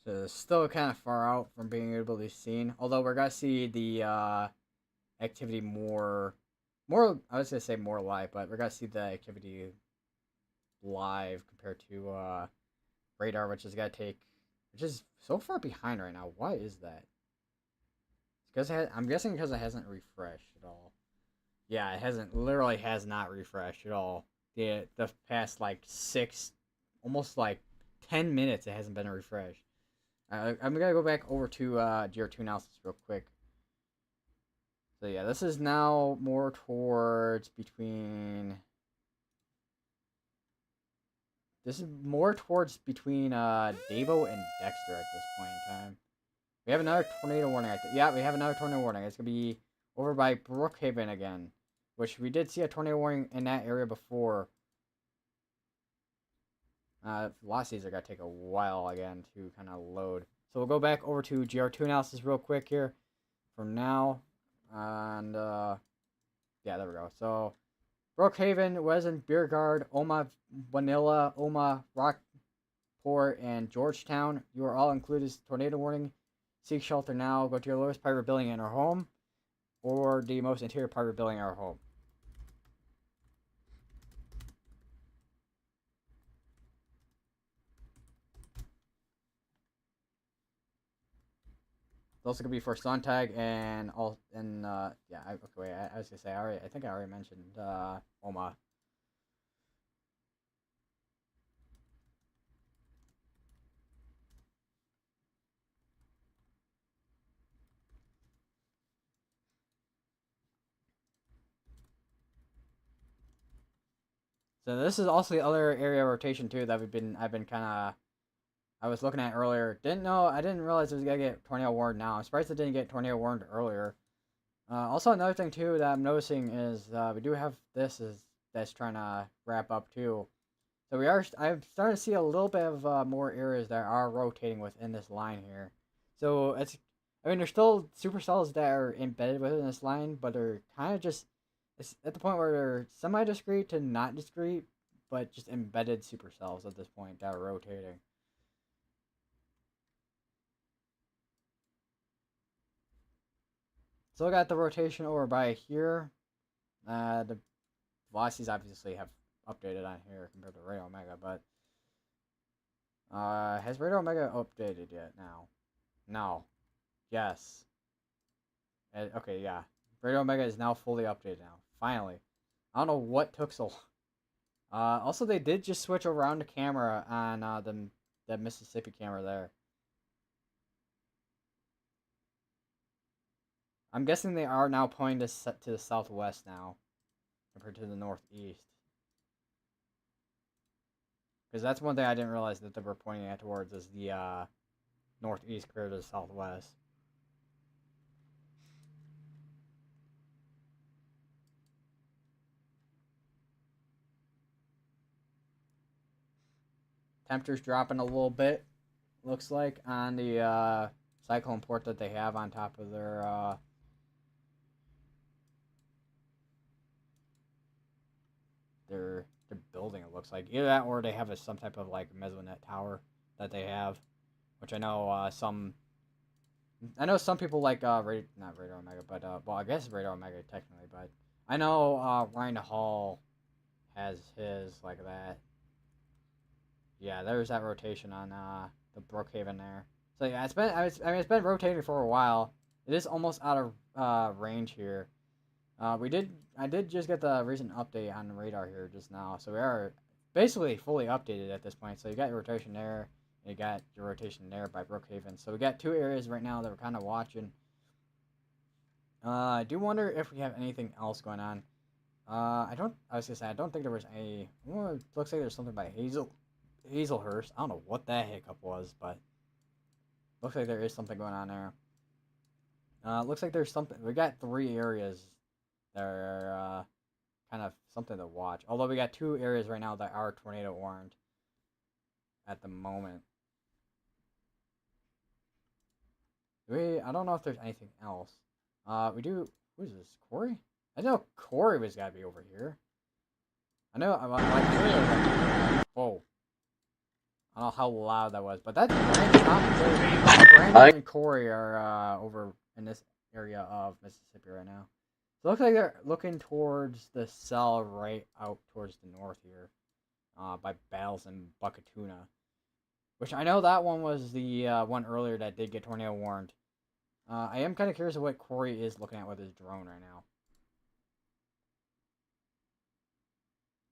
So it's still kind of far out from being able to be seen. Although we're gonna see the activity more. I was gonna say more live, but we're gonna see the activity live compared to radar, which is so far behind right now. Why is that? Because I'm guessing because it hasn't refreshed at all. Yeah, it hasn't. Literally has not refreshed at all. The past like almost like 10 minutes, it hasn't been refreshed. I'm gonna go back over to GR2 analysis real quick. So yeah, this is now more towards between. This is more towards between Davo and Dexter at this point in time. We have another tornado warning. Yeah, we have another tornado warning. It's gonna be over by Brookhaven again, which we did see a tornado warning in that area before. Velocities are gonna take a while again to kind of load. So we'll go back over to GR2 analysis real quick here from now. And yeah, there we go. So Brookhaven, Wesson, Beergard, Oma, Vanilla, Oma, Rockport, and Georgetown. You are all included as tornado warning. Seek shelter now. Go to your lowest private building in our home, or the most interior private building in our home. It's also gonna be for Sontag and all and yeah. Okay, wait. I was gonna say I think I already mentioned Oma. So this is also the other area of rotation too that I've been kind of I was looking at earlier. I didn't realize it was gonna get tornado warned now. I'm surprised it didn't get tornado warned earlier. Also, another thing too that I'm noticing is we do have that's trying to wrap up too. So I'm starting to see a little bit of more areas that are rotating within this line here. So there's still supercells that are embedded within this line, but they're kind of just it's at the point where they're semi-discrete to not discrete, but just embedded supercells at this point that are rotating. So I got the rotation over by here. The velocities obviously have updated on here compared to Radio Omega, but has Radio Omega updated yet now? No. Yes. Okay, yeah. Radio Omega is now fully updated now. Finally. I don't know what took so long. Also, they did just switch around the camera on the Mississippi camera there. I'm guessing they are now pointing to the southwest now, compared to the northeast. Because that's one thing I didn't realize that they were pointing at towards is the northeast compared to the southwest. Temperatures dropping a little bit, looks like, on the cyclone port that they have on top of their building. It looks like either that or they have some type of like mesonet tower that they have, which I know some people like not Radar Omega, but well, I guess Radar Omega technically, but I know Ryan Hall has his like that. Yeah, there's that rotation on the Brookhaven there. So yeah, it's been rotating for a while. It is almost out of range here. I did just get the recent update on the radar here just now, so we are basically fully updated at this point. So you got your rotation there, You got your rotation there by Brookhaven. So we got 2 areas right now that we're kind of watching. I do wonder if we have anything else going on. I was gonna say I don't think there was any. Well, it looks like there's something by Hazelhurst. I don't know what that hiccup was, but looks like there is something going on there. Looks like there's something. We got 3 areas that are kind of something to watch. Although we got 2 areas right now that are tornado warned at the moment. I don't know if there's anything else. We do. Who is this? Corey? I know Corey was gotta be over here. I know. Whoa. I don't know how loud that was, but that's Brandon and Corey are over in this area of Mississippi right now. So it looks like they're looking towards the cell right out towards the north here, by Battles and Buckatuna, which I know that one was the one earlier that did get tornado warned. I am kind of curious of what Corey is looking at with his drone right now.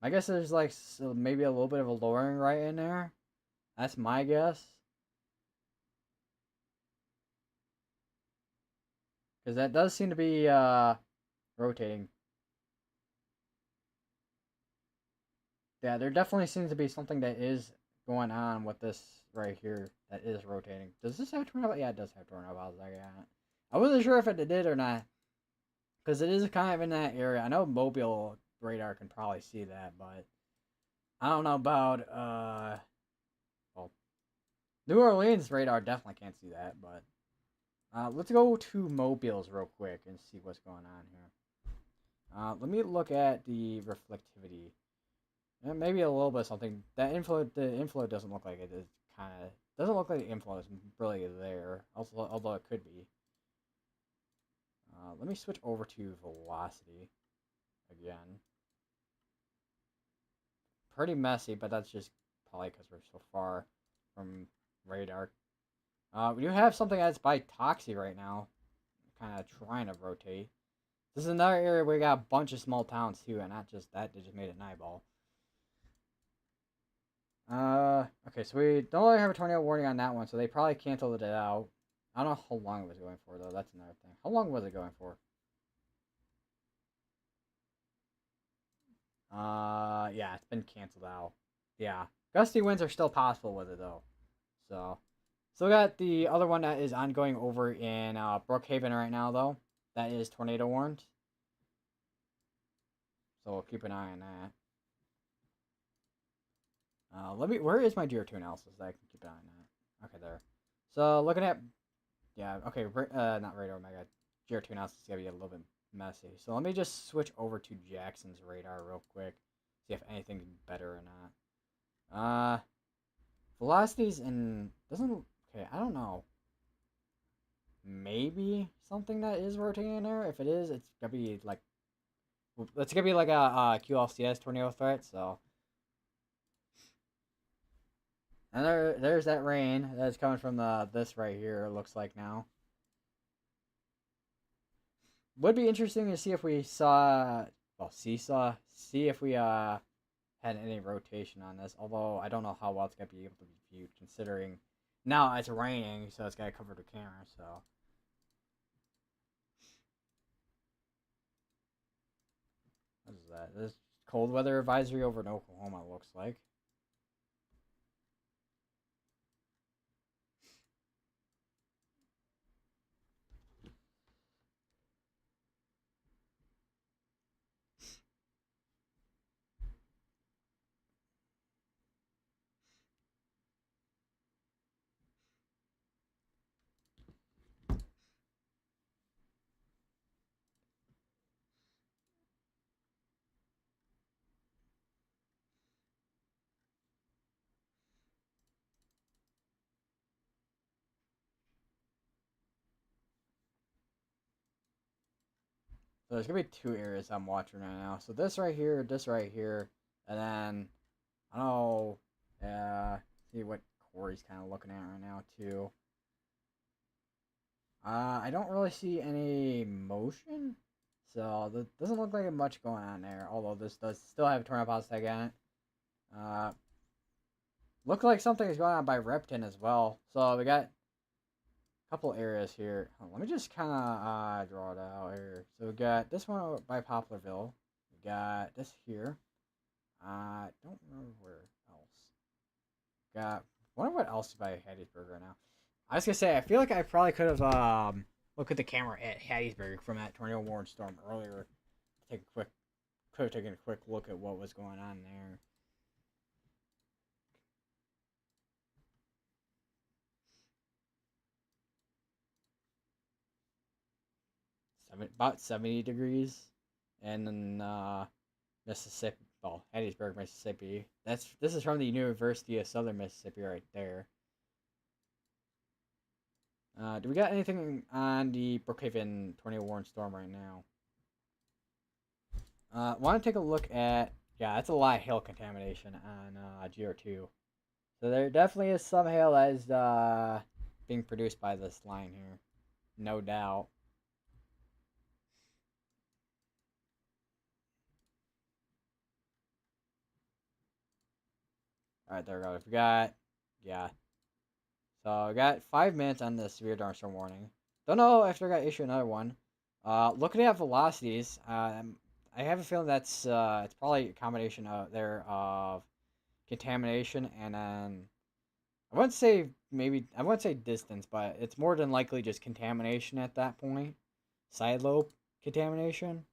I guess there's like maybe a little bit of a lowering right in there. That's my guess. Because that does seem to be rotating. Yeah, there definitely seems to be something that is going on with this right here that is rotating. Does this have tornado? Yeah, it does have tornado. I wasn't sure if it did or not. Because it is kind of in that area. I know mobile radar can probably see that, but I don't know about well, New Orleans radar definitely can't see that, but let's go to mobiles real quick and see what's going on here. Let me look at the reflectivity. Maybe a little bit of something. The inflow doesn't look like it is doesn't look like the inflow is really there, although it could be. Let me switch over to velocity again. Pretty messy, but that's just probably because we're so far from radar. We do have something that's by Toxie right now, kind of trying to rotate. This is another area where we got a bunch of small towns too, and not just that, they just made it an eyeball. Okay, so we don't really have a tornado warning on that one, so they probably canceled it out. I don't know how long it was going for, though. That's another thing. How long was it going for? Yeah, it's been canceled out. Yeah. Gusty winds are still possible with it, though. So, still got the other one that is ongoing over in Brookhaven right now, though. That is tornado warned. So, we'll keep an eye on that. Where is my GR2 analysis that I can keep an eye on that? Okay, there. So, looking at, yeah, okay, not radar, my god. GR2 analysis is gonna be a little bit messy. So, let me just switch over to Jackson's radar real quick. See if anything's better or not. Velocities and, okay, I don't know. Maybe something that is rotating in there. If it is, it's gonna be like a QLCS tornado threat, so. And there's that rain that's coming from this right here, it looks like now. Would be interesting to see if we saw, see if we had any rotation on this. Although I don't know how well it's gonna be able to be viewed, considering now it's raining, so it's gotta cover the camera. So what is that? This cold weather advisory over in Oklahoma, looks like. So there's gonna be 2 areas I'm watching right now. So this right here, and then I don't know. See what Corey's kind of looking at right now too. I don't really see any motion, so there doesn't look like much going on there. Although this does still have a tornado pause tag on it. Look like something is going on by Repton as well. So we got a couple areas here. Let me just kind of draw it out here. So we got this one by Poplarville. We got this here. I don't remember where else. Got. Wonder what else is by Hattiesburg right now. I was gonna say I feel like I probably could have looked at the camera at Hattiesburg from that tornado warning storm earlier. Could have taken a quick look at what was going on there. About 70 degrees, and then Mississippi, well, Hattiesburg, Mississippi. This is from the University of Southern Mississippi right there. Do we got anything on the Brookhaven tornado warning storm right now? Want to take a look at, yeah, that's a lot of hail contamination on GR2. So there definitely is some hail that is being produced by this line here, no doubt. All right, there we go. We got, yeah. So we got 5 minutes on the severe thunderstorm warning. Don't know if they're gonna issue another one. Looking at velocities, I have a feeling that's it's probably a combination of contamination and then I wouldn't say distance, but it's more than likely just contamination at that point. Side lobe contamination.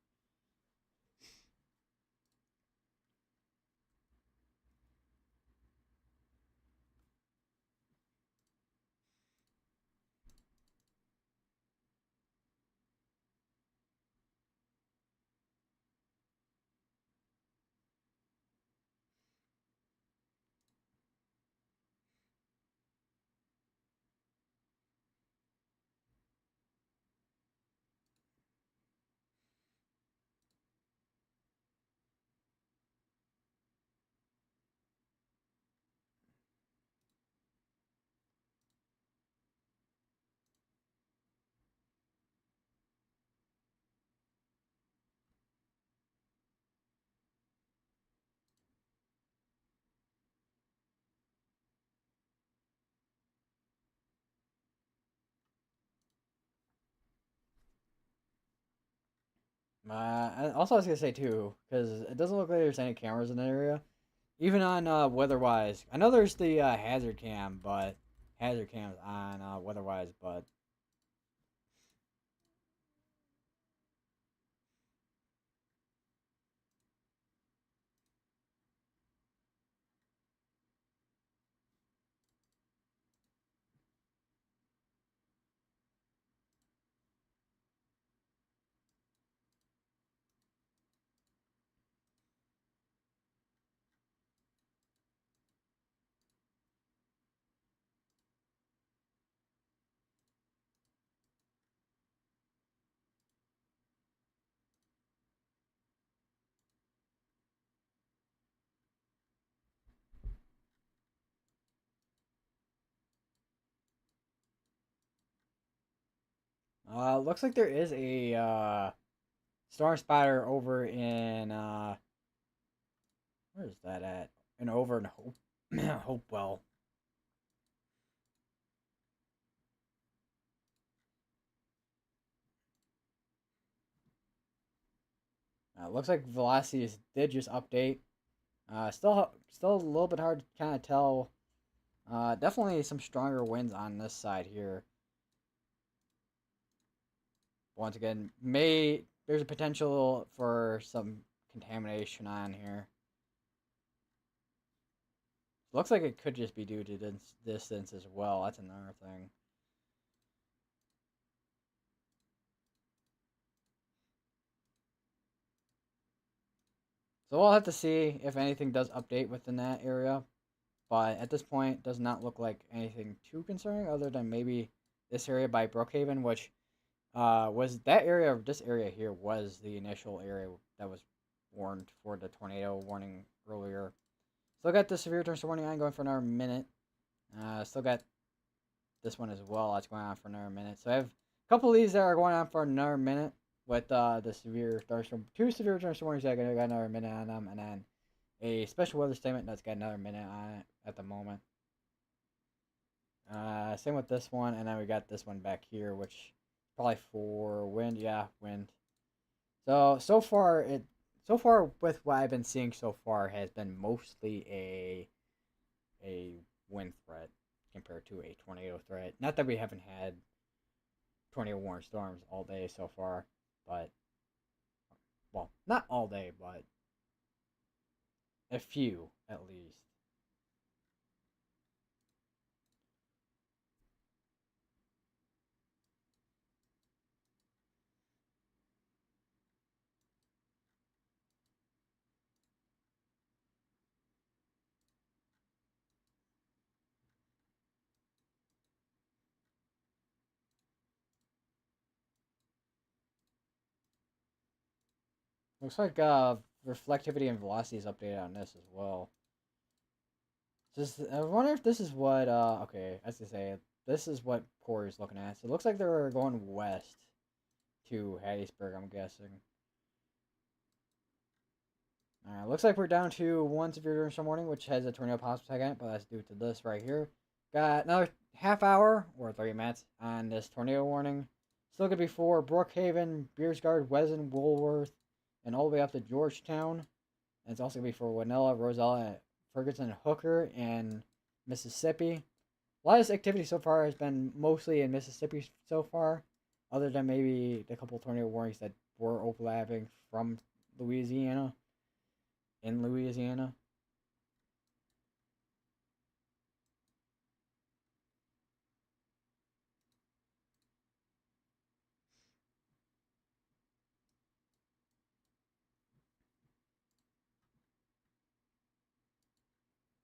Also, I was gonna say too, because it doesn't look like there's any cameras in the area. Even on WeatherWise, I know there's the hazard cams on WeatherWise, but looks like there is a storm spotter over in where is that at? And over in Hopewell. Looks like velocities did just update. Still a little bit hard to kind of tell. Definitely some stronger winds on this side here. Once again, there's a potential for some contamination on here. Looks like it could just be due to distance as well. That's another thing. So we'll have to see if anything does update within that area. But at this point, it does not look like anything too concerning, other than maybe this area by Brookhaven, which was that area. This area here was the initial area that was warned for the tornado warning earlier. Still got the severe thunderstorm warning on going for another minute. Still got this one as well. That's going on for another minute. So I have a couple of these that are going on for another minute with the severe thunderstorm. Two severe thunderstorm warnings that are going to got another minute on them, and then a special weather statement that's got another minute on it at the moment. Same with this one, and then we got this one back here, which probably for wind. Yeah, wind. So far with what I've been seeing so far has been mostly a wind threat compared to a tornado threat. Not that we haven't had tornado warning storms all day so far, but well, not all day, but a few at least. Looks like reflectivity and velocity is updated on this as well. Just I wonder if this is what okay, as I say, this is what Corey's looking at. So it looks like they're going west to Hattiesburg, I'm guessing. Looks like we're down to one severe storm warning, which has a tornado possible tag on it, but that's due to this right here. Got another half hour or 30 minutes on this tornado warning. Still gonna be for Brookhaven, Beersgard, Wesson, Woolworth, and all the way up to Georgetown. And it's also gonna be for Winella, Rosella, Ferguson, Hooker, and Mississippi. A lot of this activity so far has been mostly in Mississippi so far, other than maybe the couple tornado warnings that were overlapping from Louisiana. In Louisiana.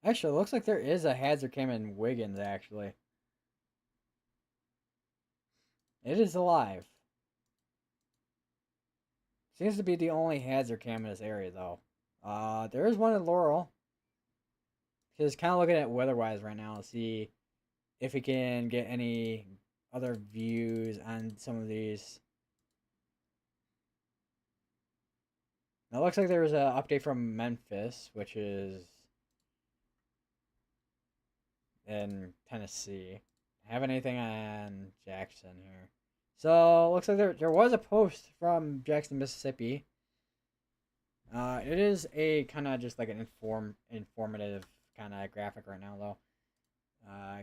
Actually, it looks like there is a hazard cam in Wiggins, actually. It is alive. Seems to be the only hazard cam in this area, though. There is one in Laurel. Just kind of looking at weather-wise right now to see if we can get any other views on some of these. Now, it looks like there was an update from Memphis, which is in Tennessee. Have anything on Jackson here? So looks like there was a post from Jackson, Mississippi. It is a kind of just like an informative kind of graphic right now though.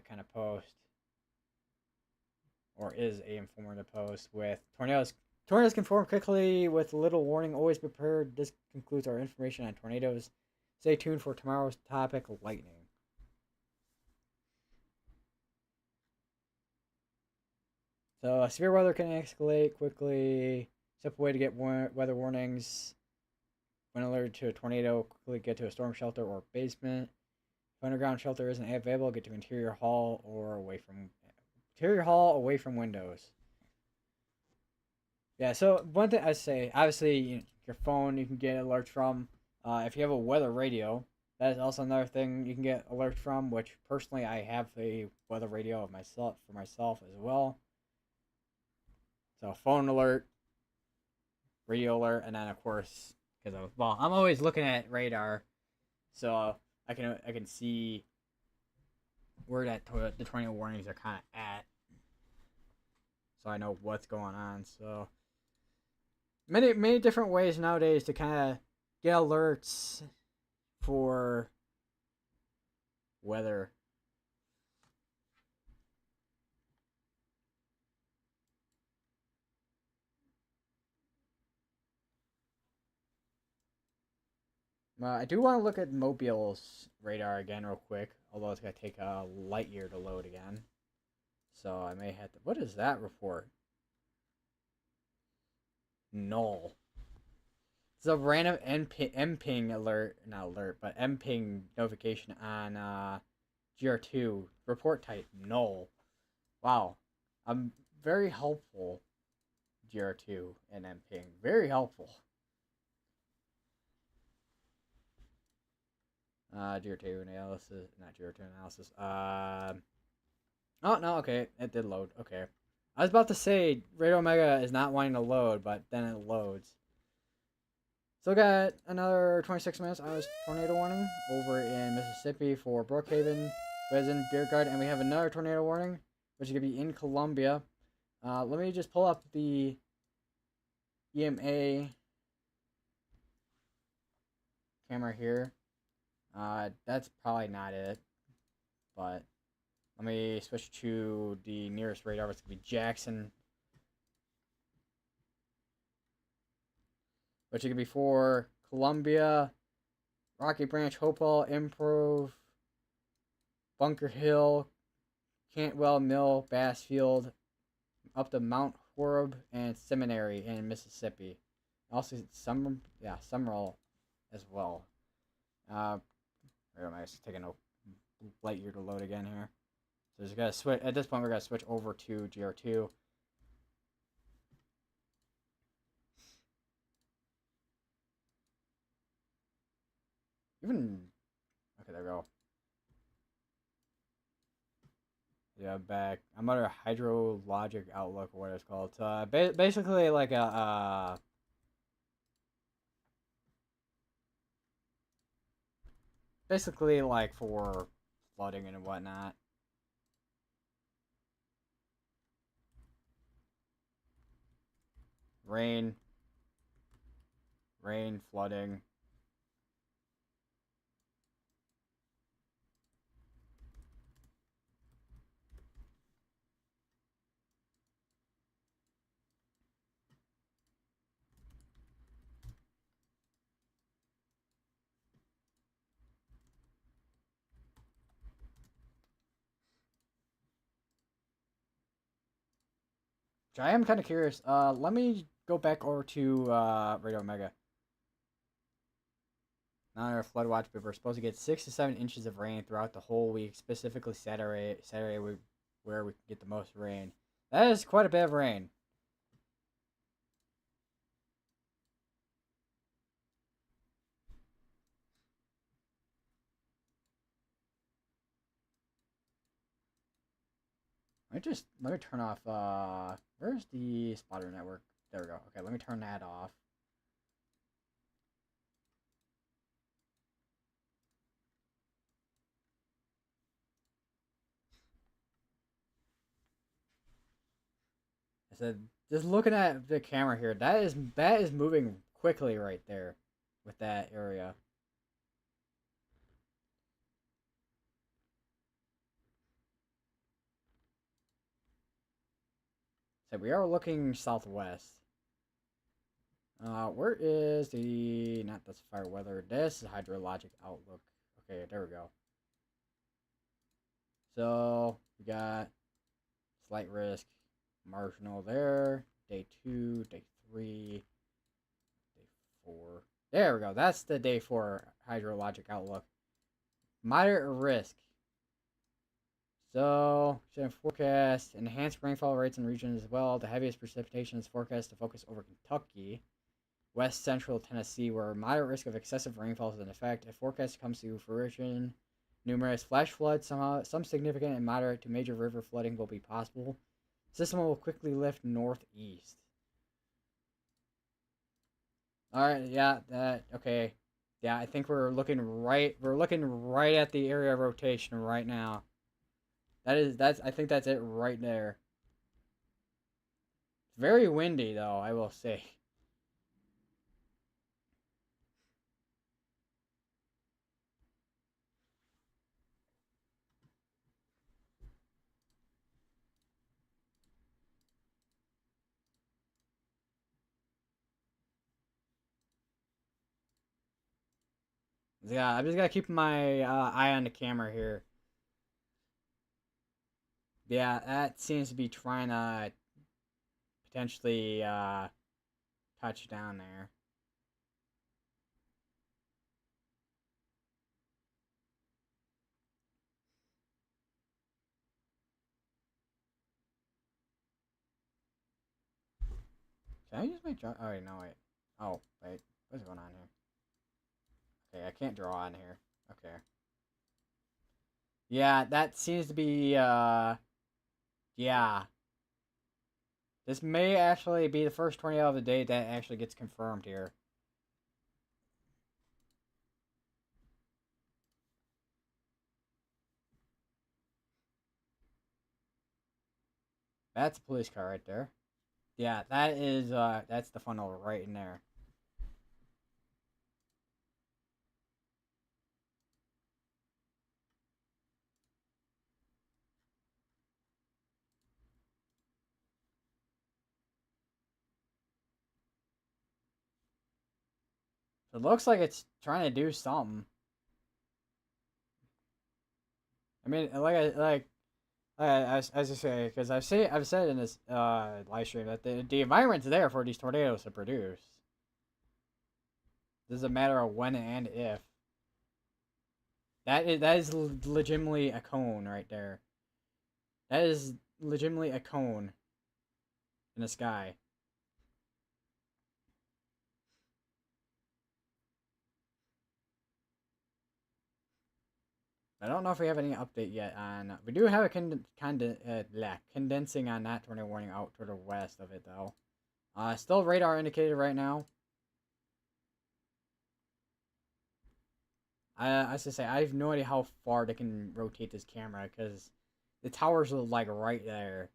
Kind of post or is a informative post with tornadoes. Tornadoes can form quickly with little warning. Always prepared. This concludes our information on tornadoes. Stay tuned for tomorrow's topic, lightning. So severe weather can escalate quickly. Simple way to get weather warnings. When alerted to a tornado, quickly get to a storm shelter or basement. If underground shelter isn't available, get to interior hall away from windows. Yeah. So one thing I say, obviously, your phone you can get alerts from. If you have a weather radio, that is also another thing you can get alerts from. Which personally, I have a weather radio of myself for myself as well. So phone alert, radio alert, and then of course, because I'm always looking at radar, so I can see where the tornado warnings are kind of at, so I know what's going on. So many different ways nowadays to kind of get alerts for weather. I do want to look at Mobile's radar again real quick, although it's going to take a light year to load again. So I may have to... What is that report? Null. It's a random MPing alert, not alert, but MPing notification on GR2. Report type, null. Wow. I'm very helpful, GR2 and MPing. Very helpful. GR2 analysis, not GR2 analysis. Oh, no, okay. It did load. Okay. I was about to say, Radio Omega is not wanting to load, but then it loads. Still got another 26 minutes on this tornado warning over in Mississippi for Brookhaven, Resin, Beer Garden, and we have another tornado warning, which is going to be in Columbia. Let me just pull up the EMA camera here. That's probably not it, but let me switch to the nearest radar. It's going to be Jackson, which is going to be for Columbia, Rocky Branch, Hopewell, Improve, Bunker Hill, Cantwell, Mill, Bassfield, up to Mount Horeb and Seminary in Mississippi. Also, Summerall as well. Wait, am I just taking a light year to load again here? So just gotta switch. At this point, we're gonna switch over to GR2. Okay, there we go. Yeah, back. I'm under hydrologic outlook, or what it's called. Basically like a basically like for flooding and whatnot. Rain, flooding. Which I am kind of curious. Let me go back over to Radio Omega. Not under flood watch, but we're supposed to get 6 to 7 inches of rain throughout the whole week, specifically Saturday where we can get the most rain. That is quite a bit of rain. Let me turn off where's the spotter network? There we go. Okay, let me turn that off. I said just looking at the camera here, that is moving quickly right there with that area. So we are looking southwest. Where is the not this fire weather? This is hydrologic outlook. Okay, there we go. So we got slight risk, marginal there. Day 2, day 3, day 4. There we go. That's the day 4 hydrologic outlook. Moderate risk. So, should forecast enhanced rainfall rates in regions as well. The heaviest precipitation is forecast to focus over Kentucky, west central Tennessee, where moderate risk of excessive rainfall is in effect. If forecast comes to fruition, numerous flash floods, some significant and moderate to major river flooding will be possible. System will quickly lift northeast. Alright, yeah, okay. Yeah, I think we're looking right at the area of rotation right now. I think that's it right there. It's very windy though, I will say. Yeah, I'm just gotta keep my eye on the camera here. Yeah, that seems to be trying to potentially touch down there. Can I use my draw? Oh wait, no wait. Oh wait, what's going on here? Okay, I can't draw on here. Okay. Yeah, that seems to be yeah. This may actually be the first tornado of the day that actually gets confirmed here. That's a police car right there. Yeah, that's the funnel right in there. It looks like it's trying to do something. I mean, as I say, because I've said in this live stream that the environment's there for these tornadoes to produce. This is a matter of when and if. That is legitimately a cone right there. That is legitimately a cone in the sky. I don't know if we have any update yet on. We do have a condensing on that tornado warning out to the west of it though. Still radar indicated right now. I was to say I have no idea how far they can rotate this camera because the towers are like right there.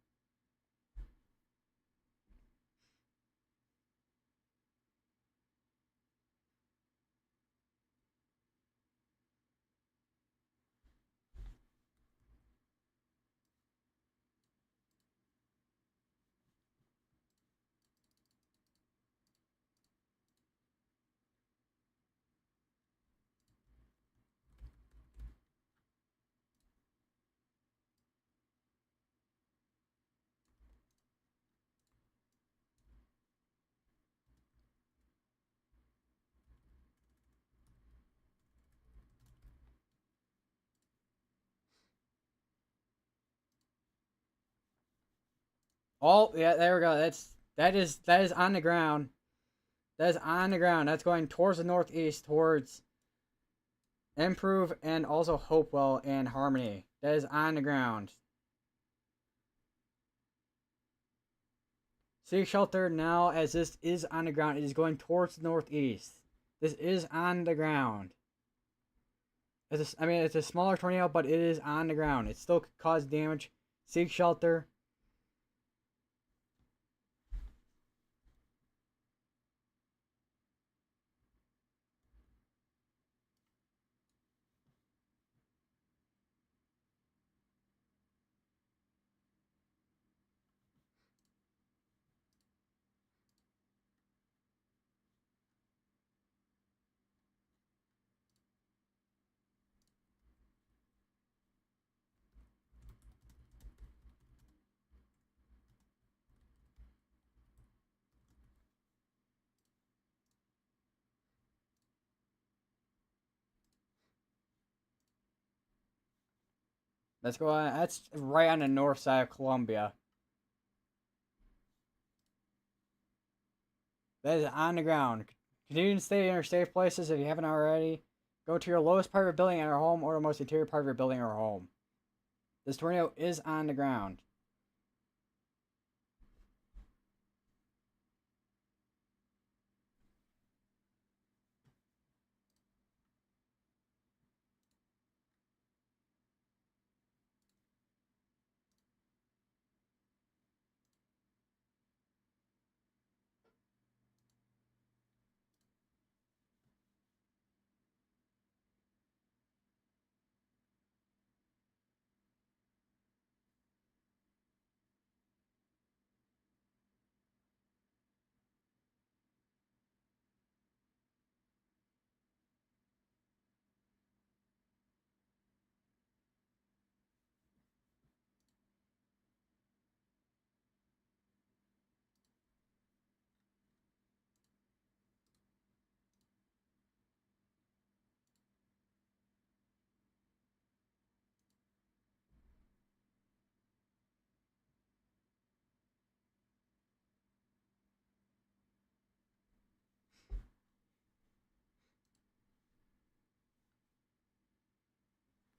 Oh yeah, there we go. That is on the ground. That is on the ground. That's going towards the northeast, towards Improve and also Hopewell and Harmony. That is on the ground. Seek shelter now, as this is on the ground. It is going towards the northeast. This is on the ground. I mean, it's a smaller tornado, but it is on the ground. It still could cause damage. Seek shelter. Let's go on. That's right on the north side of Columbia. That is on the ground. Continue to stay in your safe places if you haven't already. Go to your lowest part of your building at your home or the most interior part of your building or home. This tornado is on the ground.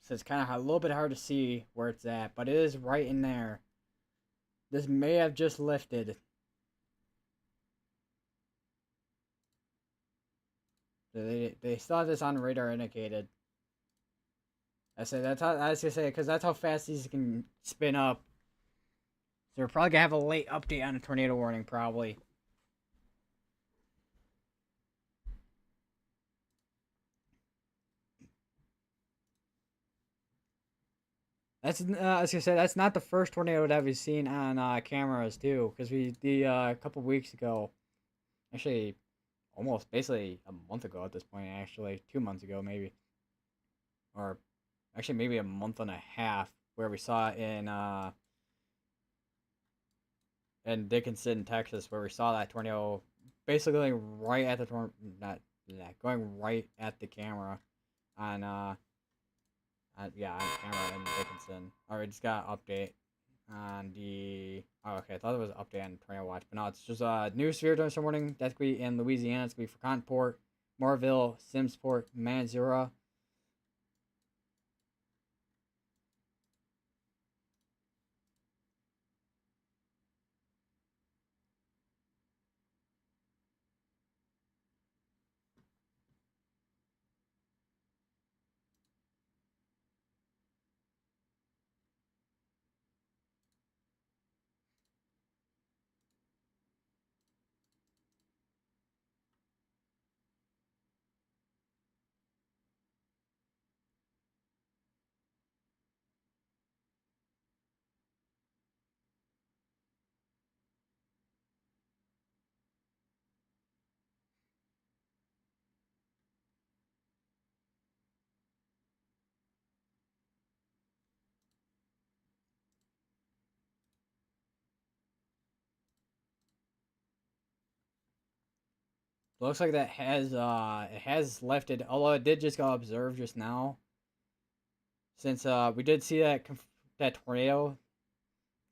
So it's kind of a little bit hard to see where it's at, but it is right in there. This may have just lifted. They still have this on radar indicated. I was gonna say because that's how fast these can spin up. So we're probably gonna have a late update on a tornado warning, probably. That's as I said, that's not the first tornado that we've seen on cameras too, because a couple weeks ago, actually, almost basically a month ago at this point, actually 2 months ago maybe, or actually maybe a month and a half, where we saw in Dickinson, Texas, where we saw that tornado basically going right at the not that going right at the camera on yeah, on camera in Dickinson. Or we just got an update on the. Oh, okay. I thought it was an update on Tornado Watch, but no, it's just a new severe thunderstorm warning. That's gonna be in Louisiana. It's gonna be for Conport, Morville, Simmsport, Manzura. Looks like that has it has left it, although it did just go observed just now. Since we did see that tornado,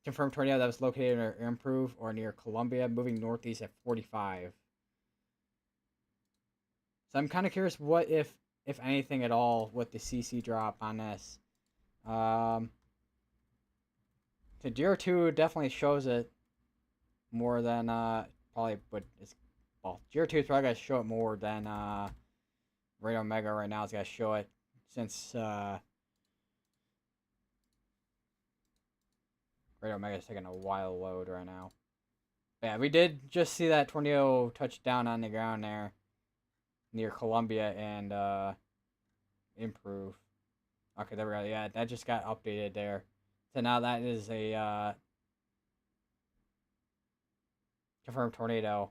confirmed tornado that was located near Improve or near Columbia, moving northeast at 45. So I'm kind of curious what if anything at all with the CC drop on this. Um, the GR2 definitely shows it more than probably, but it's well GR2 is probably gonna show it more than Radio Mega right now is gonna show it since Radio Mega is taking a while to load right now. But yeah, we did just see that tornado touch down on the ground there near Columbia and Improve. Okay, there we go. Yeah, that just got updated there. So now that is a confirmed tornado.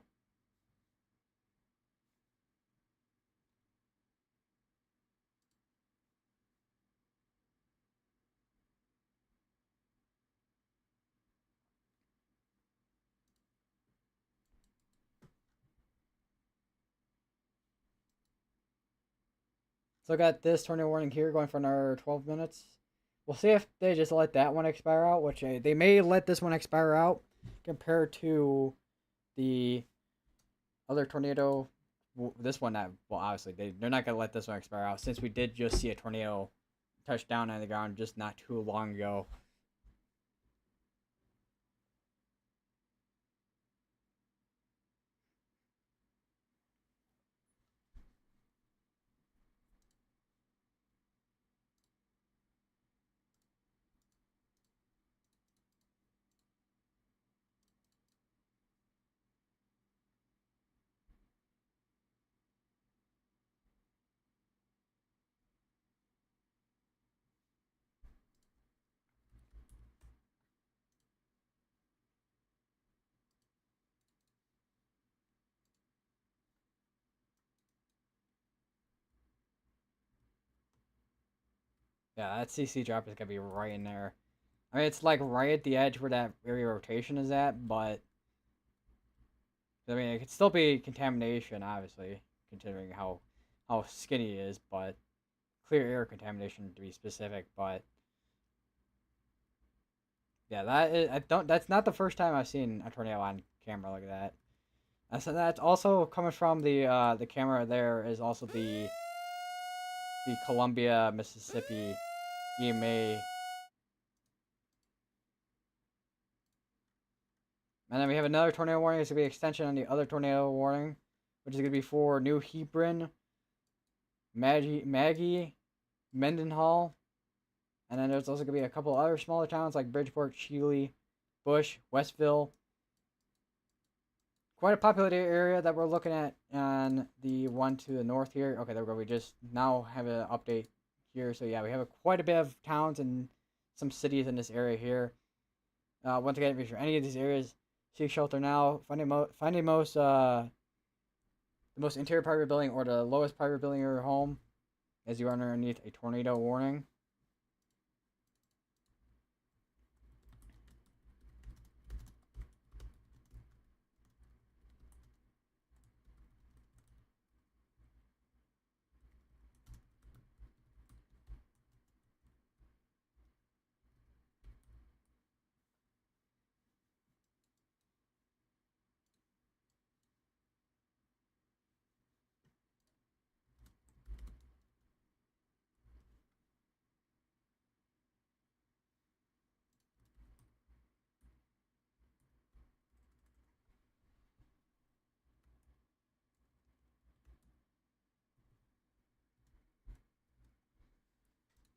So I got this tornado warning here going for another 12 minutes. We'll see if they just let that one expire out, which they may let this one expire out compared to the other tornado. This one, well, obviously, they're not going to let this one expire out since we did just see a tornado touch down on the ground just not too long ago. Yeah, that CC drop is going to be right in there. I mean, it's like right at the edge where that area rotation is at, but I mean, it could still be contamination, obviously, considering how skinny it is, but clear air contamination to be specific. But yeah, that is, I don't. That's not the first time I've seen a tornado on camera like that. That's also coming from the camera. There is also the Columbia, Mississippi EMA. And then we have another tornado warning. It's going to be an extension on the other tornado warning, which is going to be for New Hebron, Maggie, Mendenhall. And then there's also going to be a couple other smaller towns like Bridgeport, Shealy, Bush, Westville. Quite a populated area that we're looking at on the one to the north here. Okay, there we go. We just now have an update here. So yeah, we have quite a bit of towns and some cities in this area here. Once again, if you're any of these areas, seek shelter now. Finding most the most interior part of your building or the lowest part of your building or your home, as you are underneath a tornado warning.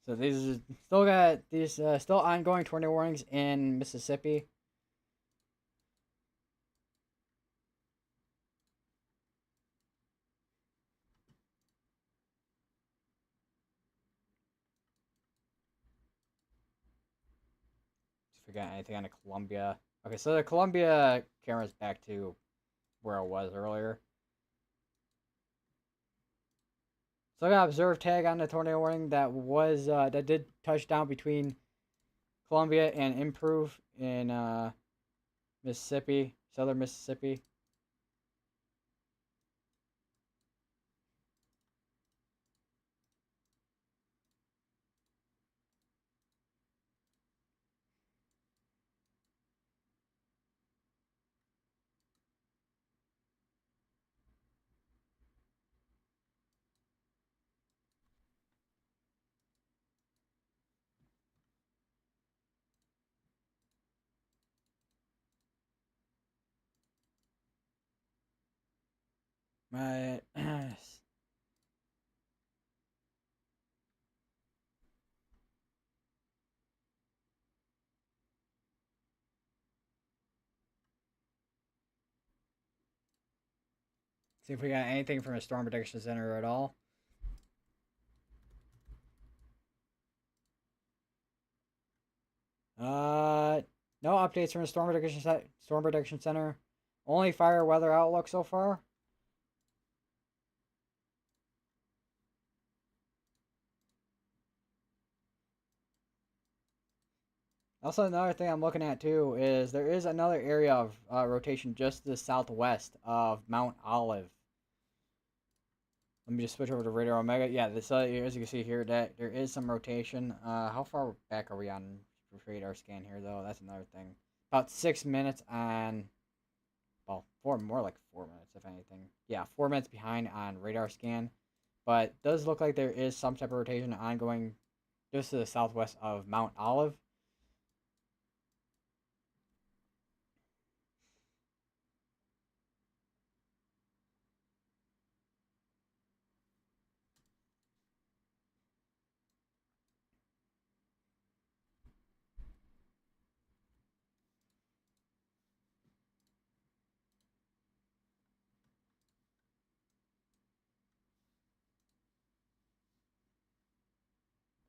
So these still got these still ongoing tornado warnings in Mississippi. Just forgot anything on the Columbia. Okay, so the Columbia camera's back to where it was earlier. So I got observe tag on the tornado warning that was that did touch down between Columbia and Improve in Mississippi, southern Mississippi. My see if we got anything from a storm prediction center at all. Uh, no updates from the storm prediction center. Only fire weather outlook so far. Also, another thing I'm looking at too is there is another area of rotation just to the southwest of Mount Olive. Let me just switch over to Radar Omega. Yeah, this as you can see here, that there is some rotation. How far back are we on radar scan here though? That's another thing. About 6 minutes on. Well, more like 4 minutes if anything. Yeah, 4 minutes behind on radar scan, but it does look like there is some type of rotation ongoing just to the southwest of Mount Olive.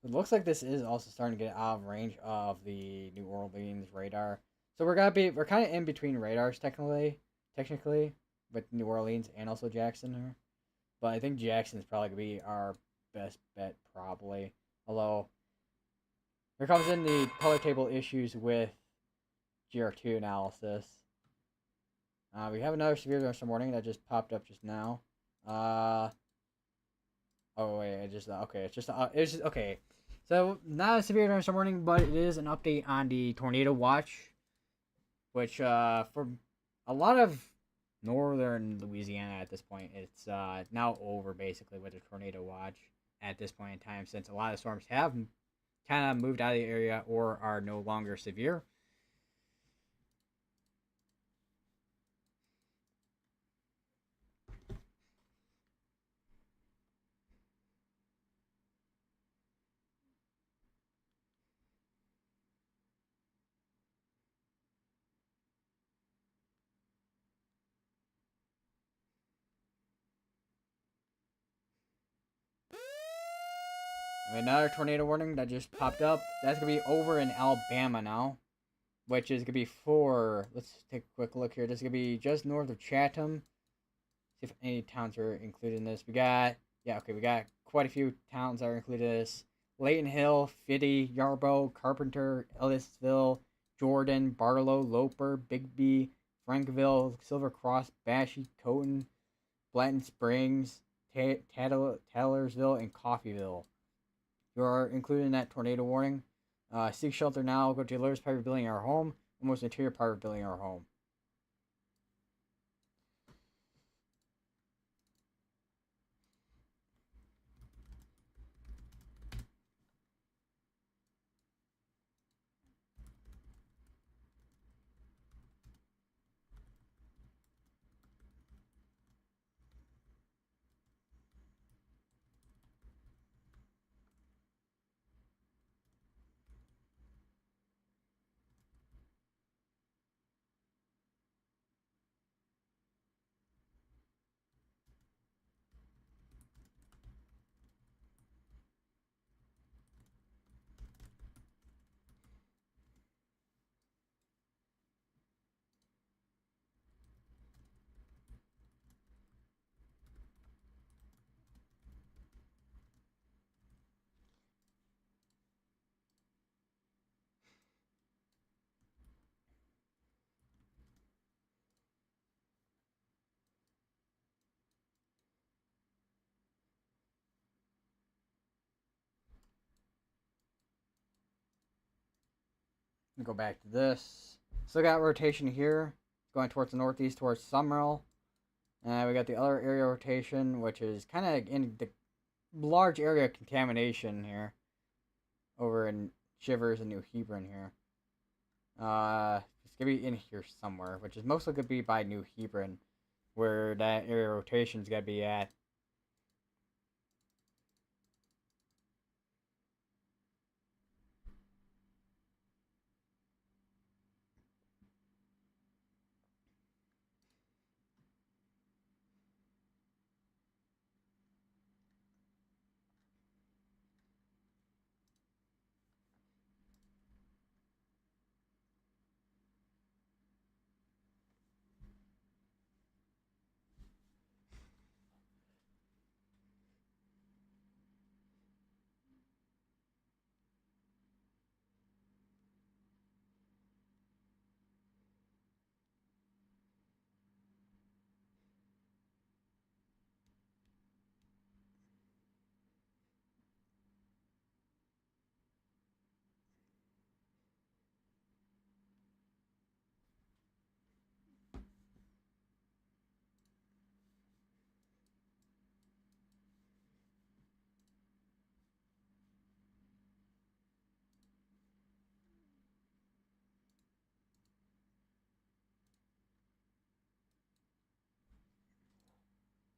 It looks like this is also starting to get out of range of the New Orleans radar. So we're kind of in between radars technically, with New Orleans and also Jackson here. But I think Jackson is probably gonna be our best bet probably. Although here comes in the color table issues with GR2 analysis. We have another severe thunderstorm warning that just popped up just now. Oh wait, it just okay. It's just okay. So not a severe thunderstorm warning, but it is an update on the tornado watch, which for a lot of northern Louisiana at this point, it's now over basically with the tornado watch at this point in time, since a lot of storms have kind of moved out of the area or are no longer severe. Another tornado warning that just popped up. That's gonna be over in Alabama now, which is gonna be for. Let's take a quick look here. This is gonna be just north of Chatham. See if any towns are included in this. We got we got quite a few towns that are included in this. Layton Hill, Fitty, Yarbo, Carpenter, Ellisville, Jordan, Barlow, Loper, Bigby, Frankville, Silver Cross, Bashy, Coton, Blanton Springs, Taylorsville, and Coffeeville. You are included in that tornado warning. Seek shelter now. Go to the lowest part of building our home, the most interior part of building our home. Go back to this. Still got rotation here, going towards the northeast, towards Summerall. And we got the other area rotation, which is kind of in the large area of contamination here, over in Shivers and New Hebron here. It's gonna be in here somewhere, which is mostly gonna be by New Hebron, where that area rotation's gotta be at.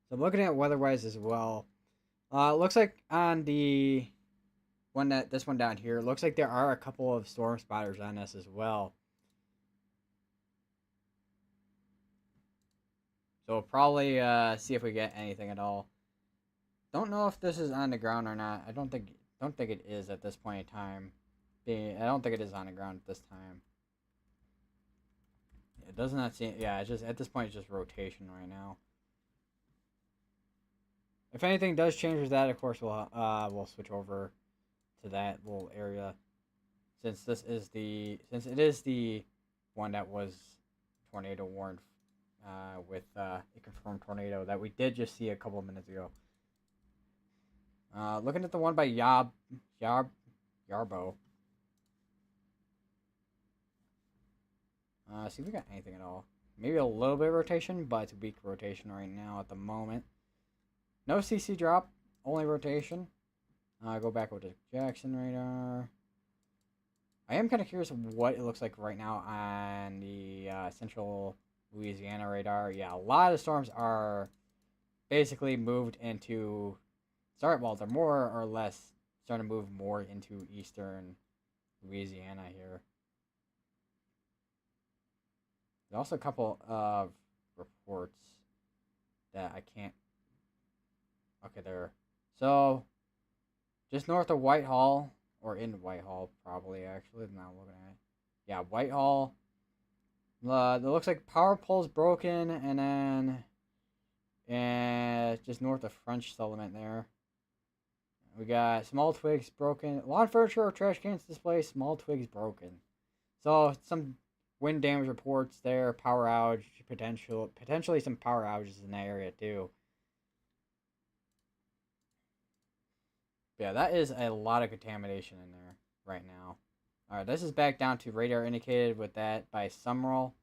So I'm looking at weather-wise as well. It looks like on the this one down here, it looks like there are a couple of storm spotters on this as well. So we'll probably see if we get anything at all. Don't know if this is on the ground or not. I don't think it is at this point in time. I don't think it is on the ground at this time. It does not seem. Yeah, it's just at this point it's just rotation right now. If anything does change with that, of course we'll switch over to that little area, since it is the one that was tornado warned with a confirmed tornado that we did just see a couple of minutes ago. Looking at the one by Yarbo. See if we got anything at all. Maybe a little bit of rotation, but it's weak rotation right now at the moment. No CC drop, only rotation. Go back over to Jackson radar. I am kind of curious what it looks like right now on the central Louisiana radar. Yeah, a lot of storms are basically moved into. They're more or less starting to move more into eastern Louisiana here. There's also a couple of reports that I can't. Okay, there. So just north of Whitehall, or in Whitehall, probably, actually. Now I'm looking at it. Yeah, Whitehall. It looks like power pole's broken, and just north of French Settlement there. We got small twigs broken. Lawn furniture or trash cans display, small twigs broken. So some wind damage reports there, power outage potentially some power outages in that area too. Yeah, that is a lot of contamination in there right now. All right, this is back down to radar indicated with that by Summerall.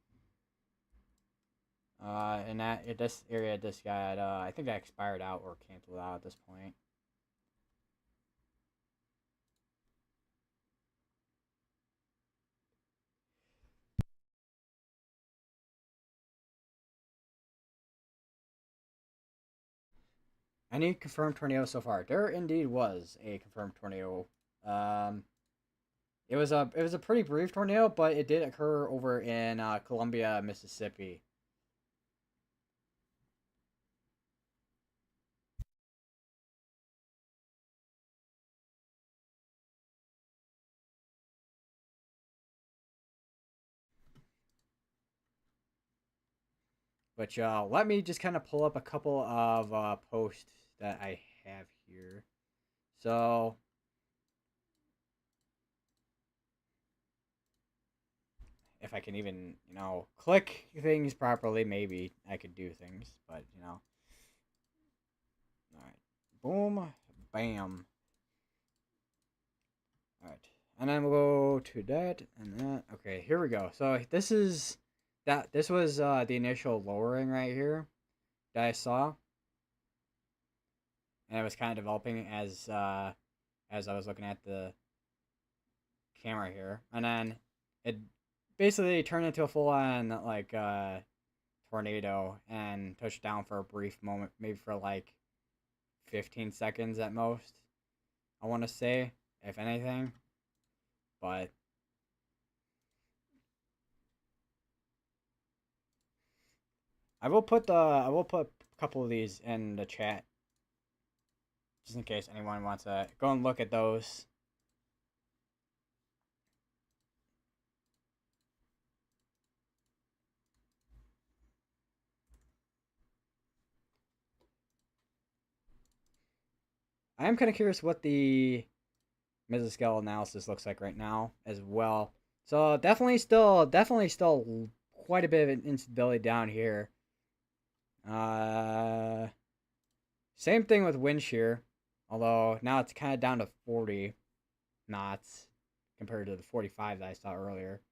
And that this area just got I think that expired out or canceled out at this point. Any confirmed tornado so far? There indeed was a confirmed tornado. Um, it was a pretty brief tornado, but it did occur over in Columbia, Mississippi. But let me just kind of pull up a couple of posts that I have here. So if I can even, click things properly, maybe I could do things. But all right, boom, bam. All right, and then we'll go to that and that. Okay, here we go. So this is that. This was the initial lowering right here that I saw, and it was kind of developing as I was looking at the camera here, and then it basically turned into a full-on like tornado and touched down for a brief moment, maybe for like 15 seconds at most. I want to say, if anything, but I will put a couple of these in the chat just in case anyone wants to go and look at those. I am kind of curious what the mesoscale analysis looks like right now as well. So definitely still quite a bit of instability down here. Uh, Same thing with wind shear, although now it's kind of down to 40 knots compared to the 45 that I saw earlier.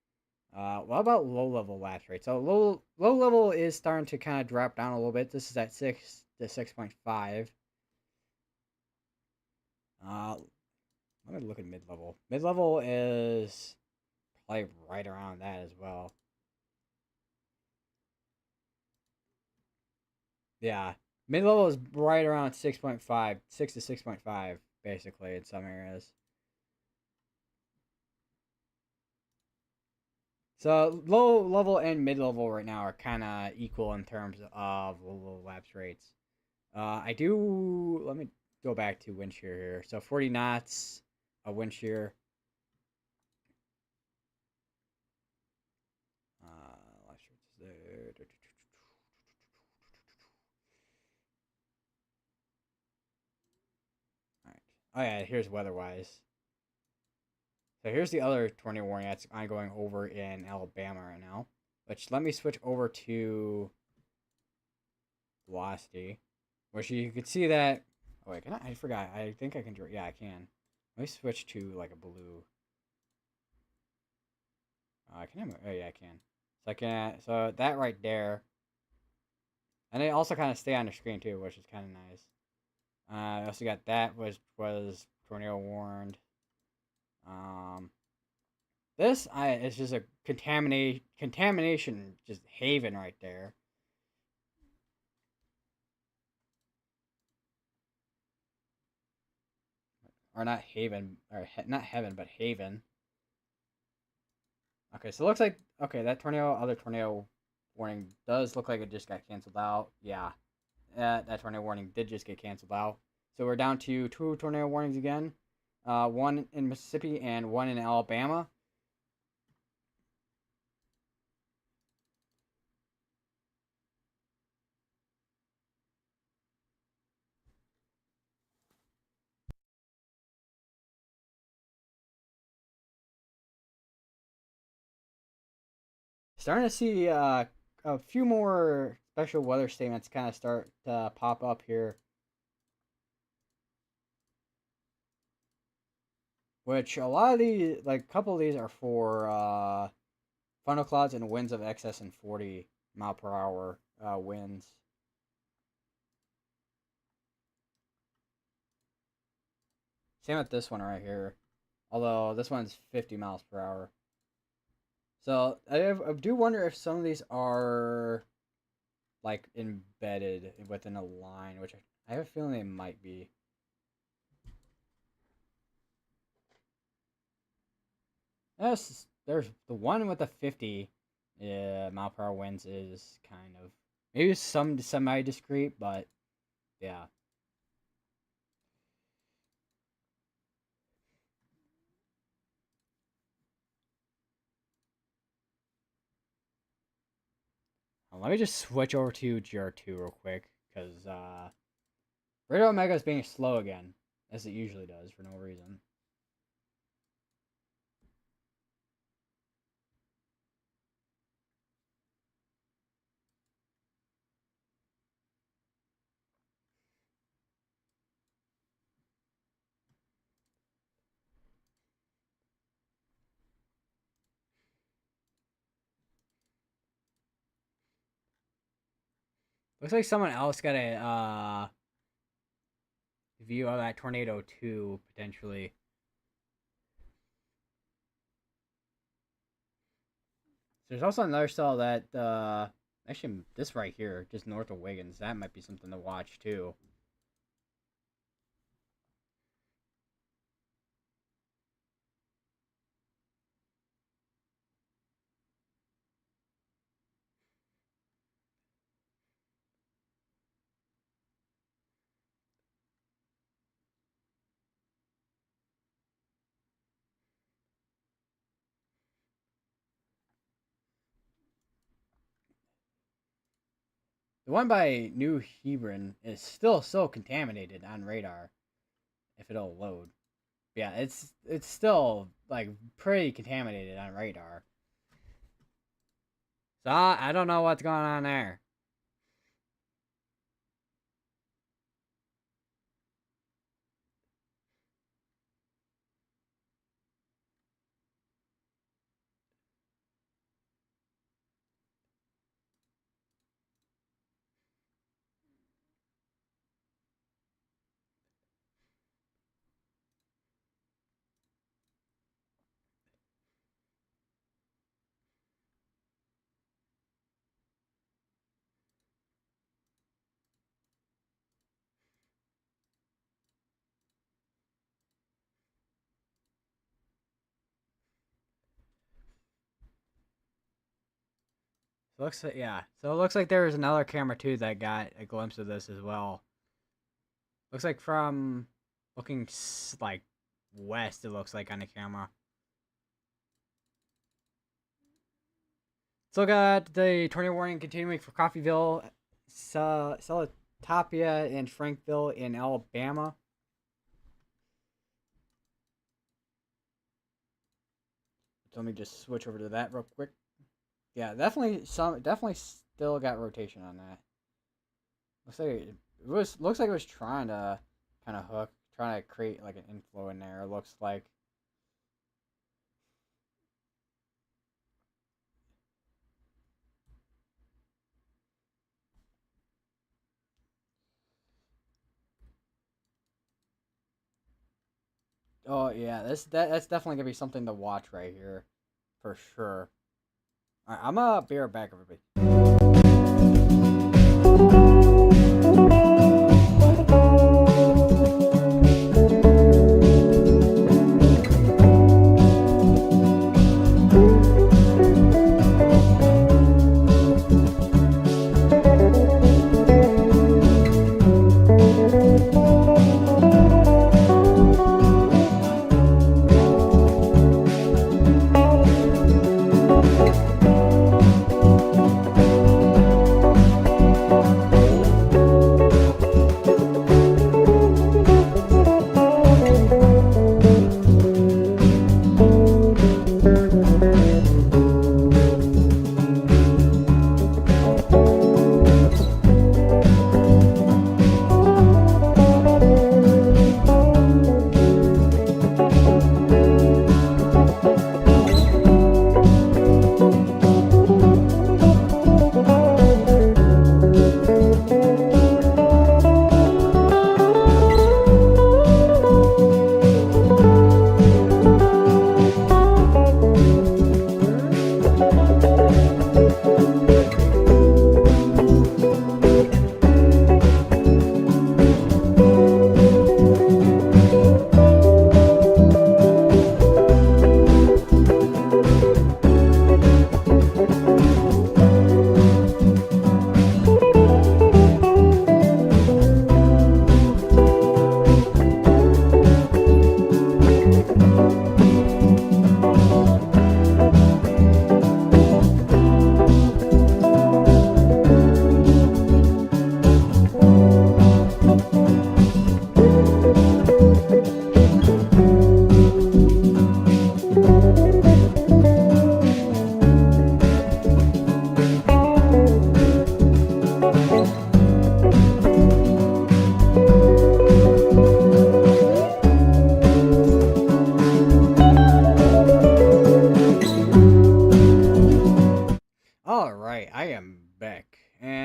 What about low level lapse rate? So low level is starting to kind of drop down a little bit. This is at 6 to 6.5. Let me look at mid level. Mid level is probably right around that as well. Yeah, mid level is right around 6.5, 6 to 6.5, basically in some areas. So low level and mid level right now are kind of equal in terms of low lapse rates. I do. Let me go back to wind shear here. So 40 knots, a wind shear. Lapse rates there. All right. Oh yeah, here's weather-wise. So here's the other tornado warning that's ongoing over in Alabama right now. Which let me switch over to velocity, which you could see that. Oh wait, can I? I forgot. I think I can draw. Yeah, I can. Let me switch to like a blue. Can I? Oh yeah, I can. So I can. So that right there, and they also kind of stay on the screen too, which is kind of nice. I also got that was tornado warned. Um, this it's just a contamination just haven right there. Or not haven, or not heaven, but haven. Okay, so it looks like okay that other tornado warning does look like it just got canceled out. Yeah, that tornado warning did just get canceled out. So we're down to two tornado warnings again. one in Mississippi and one in Alabama. Starting to see a few more special weather statements kind of start to pop up here, which a lot of these, like a couple of these, are for funnel clouds and winds of excess and 40 mile per hour winds. Same with this one right here, although this one's 50 miles per hour. So I do wonder if some of these are like embedded within a line, which I have a feeling they might be. There's the one with the 50 mile per hour winds is kind of maybe some semi discreet, but yeah. Let me just switch over to GR2 real quick, because Radio Omega is being slow again, as it usually does for no reason. Looks like someone else got a view of that tornado too, potentially. There's also another cell that actually this right here, just north of Wiggins, that might be something to watch too. The one by New Hebron is still so contaminated on radar, if it'll load. Yeah, it's still like pretty contaminated on radar. So I don't know what's going on there. So looks like, yeah. So it looks like there was another camera too that got a glimpse of this as well. Looks like from looking like west, it looks like on the camera. Let's look at the tornado warning continuing for Coffeyville, Celatopia, and Frankville in Alabama. So let me just switch over to that real quick. Yeah, definitely still got rotation on that. Looks like it was trying to kind of trying to create like an inflow in there. It looks like. Oh yeah, that's definitely gonna be something to watch right here, for sure. All right, I'm gonna be right back, everybody.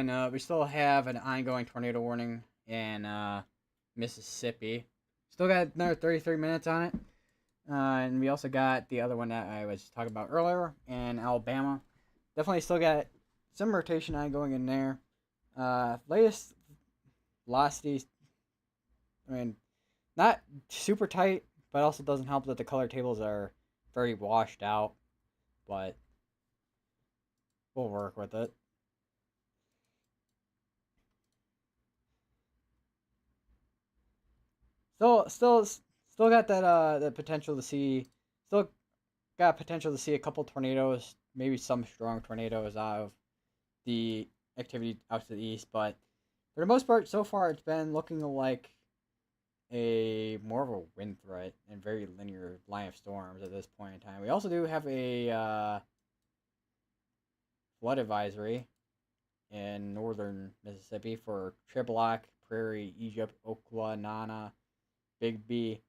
And we still have an ongoing tornado warning in Mississippi. Still got another 33 minutes on it. And we also got the other one that I was talking about earlier in Alabama. Definitely still got some rotation ongoing in there. Latest velocities, I mean, not super tight, but also doesn't help that the color tables are very washed out. But we'll work with it. Still got that the potential to see. Still got potential to see a couple tornadoes, maybe some strong tornadoes out of the activity out to the east. But for the most part, so far, it's been looking like a more of a wind threat and very linear line of storms at this point in time. We also do have a flood advisory in northern Mississippi for Chibok, Prairie, Egypt, Okla, Nana, Big B.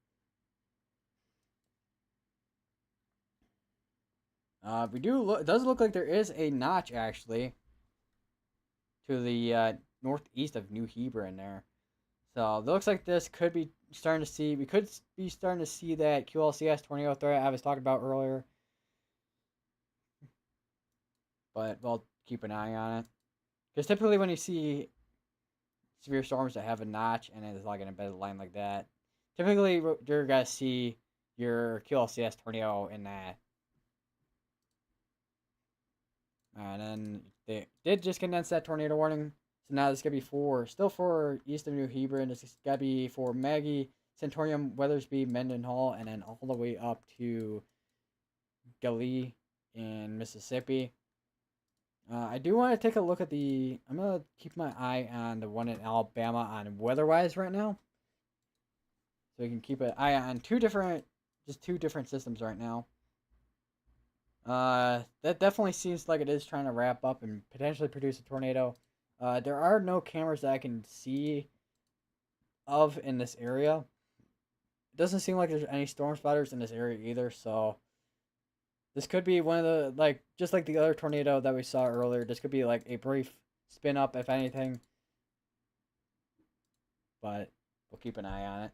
We do look. It does look like there is a notch actually to the northeast of New Hebron there. So it looks like this could be starting to see. We could be starting to see that QLCS tornado threat I was talking about earlier. But we'll keep an eye on it. Because typically when you see severe storms that have a notch and it's like an embedded line like that, typically you're going to see your QLCS tornado in that. And then they did just condense that tornado warning. So now this is going to be still for east of New Hebron. This is going to be for Maggie, Centurion, Weathersby, Mendenhall, and then all the way up to Gully in Mississippi. I do want to take a look at I'm going to keep my eye on the one in Alabama on weather-wise right now. So we can keep an eye on two different systems right now. That definitely seems like it is trying to wrap up and potentially produce a tornado. There are no cameras that I can see of in this area. It doesn't seem like there's any storm spotters in this area either, so this could be one of the, just like the other tornado that we saw earlier, this could be like a brief spin up, if anything. But we'll keep an eye on it.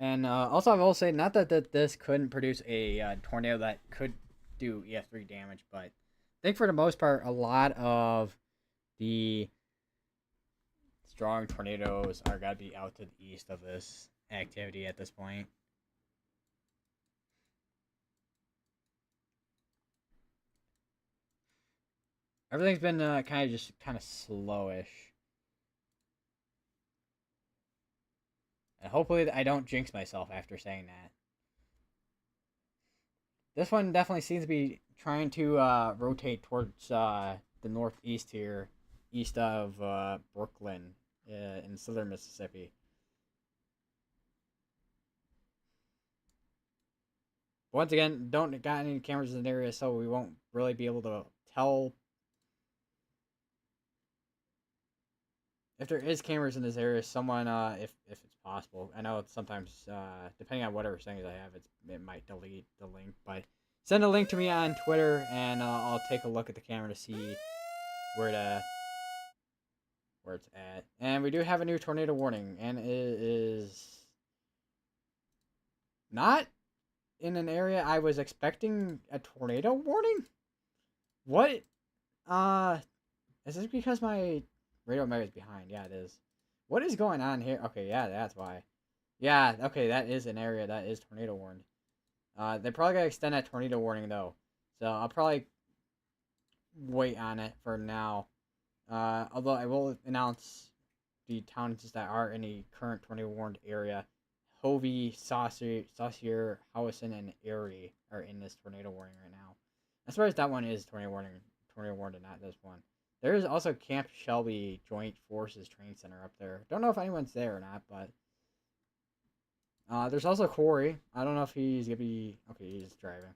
And also, I will say, not that this couldn't produce a tornado that could do EF3 damage, but I think for the most part, a lot of the strong tornadoes are got to be out to the east of this activity at this point. Everything's been kind of slowish. And hopefully I don't jinx myself after saying that. This one definitely seems to be trying to rotate towards the northeast here, east of Brooklyn in southern Mississippi. Once again, don't got any cameras in the area, so we won't really be able to tell if there is cameras in this area. Someone, if it's possible, I know it's sometimes depending on whatever settings I have, it might delete the link, but send a link to me on Twitter, and I'll take a look at the camera to see where it's at. And we do have a new tornado warning, and it is not in an area I was expecting a tornado warning. What? Is this because my radio mag is behind? Yeah, it is. What is going on here? Okay, yeah, that's why. Yeah, okay, that is an area that is tornado warned. They probably gotta extend that tornado warning though, so I'll probably wait on it for now. Although I will announce the towns that are in the current tornado warned area. Hovey, Saucier, Howison, and Erie are in this tornado warning right now. As far as that one is tornado warned, and not this one. There is also Camp Shelby Joint Forces Training Center up there. Don't know if anyone's there or not, but there's also Corey. I don't know if he's gonna be okay. He's driving,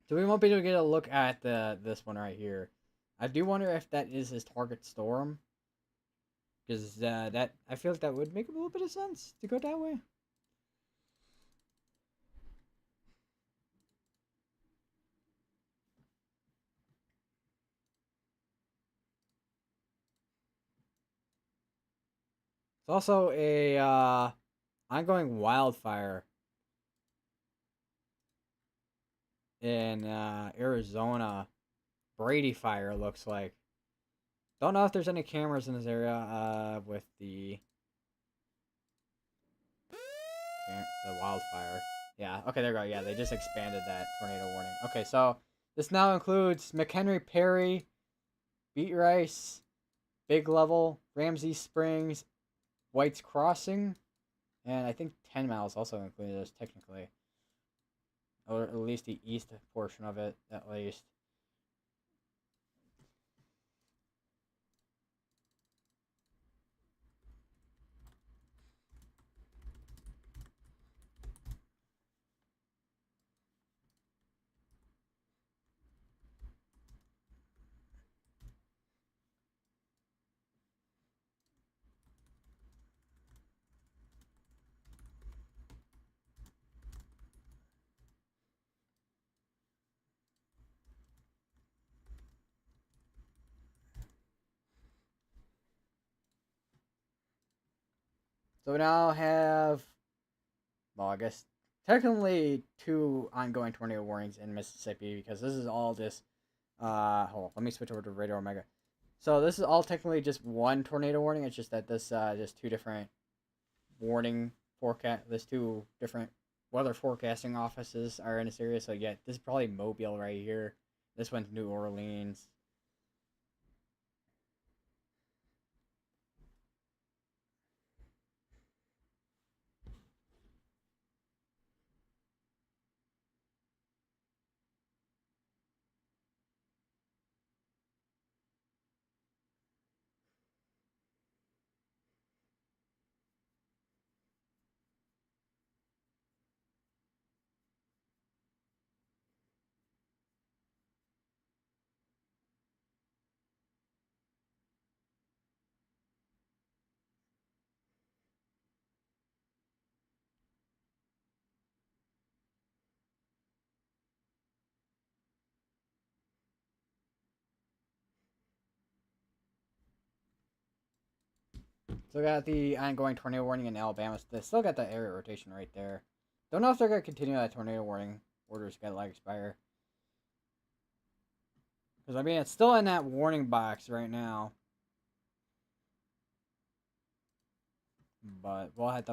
so we won't be able to get a look at this one right here. I do wonder if that is his target storm, because that I feel like that would make a little bit of sense to go that way. It's also a ongoing wildfire in Arizona. Brady fire looks like. Don't know if there's any cameras in this area with the wildfire. Yeah, okay, there we go. Yeah, they just expanded that tornado warning. Okay, so this now includes McHenry Perry, Beat Rice, Big Level, Ramsey Springs, White's Crossing, and I think 10 miles also included as technically. Or at least the east portion of it, at least. So we now have, well, I guess technically two ongoing tornado warnings in Mississippi because this is all just, hold on, let me switch over to Radar Omega. So this is all technically just one tornado warning. It's just that this just two different warning forecast. There's two different weather forecasting offices are in this area. So yeah, this is probably Mobile right here. This one's New Orleans. Still got the ongoing tornado warning in Alabama. They still got that area rotation right there. Don't know if they're gonna continue that tornado warning. Orders got like expire. Because I mean it's still in that warning box right now. But we'll have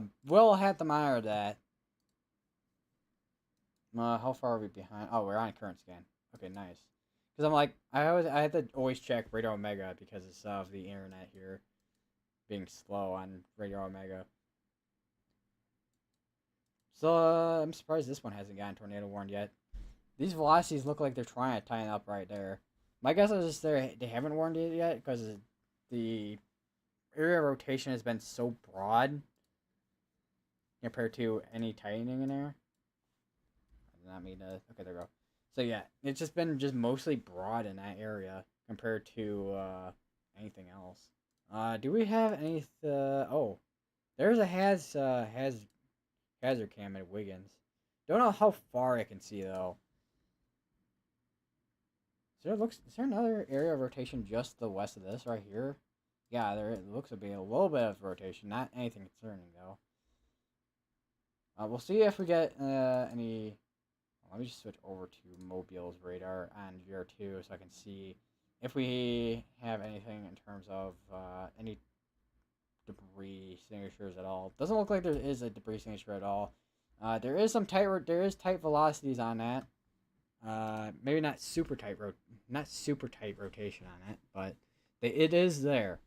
to monitor that. How far are we behind? Oh, we're on current scan. Okay, nice. Because I'm like I had to always check Radio Omega because of the internet here being slow on Radio Omega. So I'm surprised this one hasn't gotten tornado warned yet. These velocities look like they're trying to tighten up right there. My guess is just they haven't warned it yet because the area of rotation has been so broad compared to any tightening in there. I did not mean to. Okay, there we go. So yeah, it's just been just mostly broad in that area compared to anything else. Do we have any? Oh, there's a hazard cam at Wiggins. Don't know how far I can see though. Is there another area of rotation just the west of this right here? Yeah, there it looks to be a little bit of rotation, not anything concerning though. We'll see if we get any. Let me just switch over to Mobile's radar on VR2 so I can see if we have anything in terms of any debris signatures at all. Doesn't look like there is a debris signature at all. There is tight velocities on that. Maybe not not super tight rotation on it, but it is there.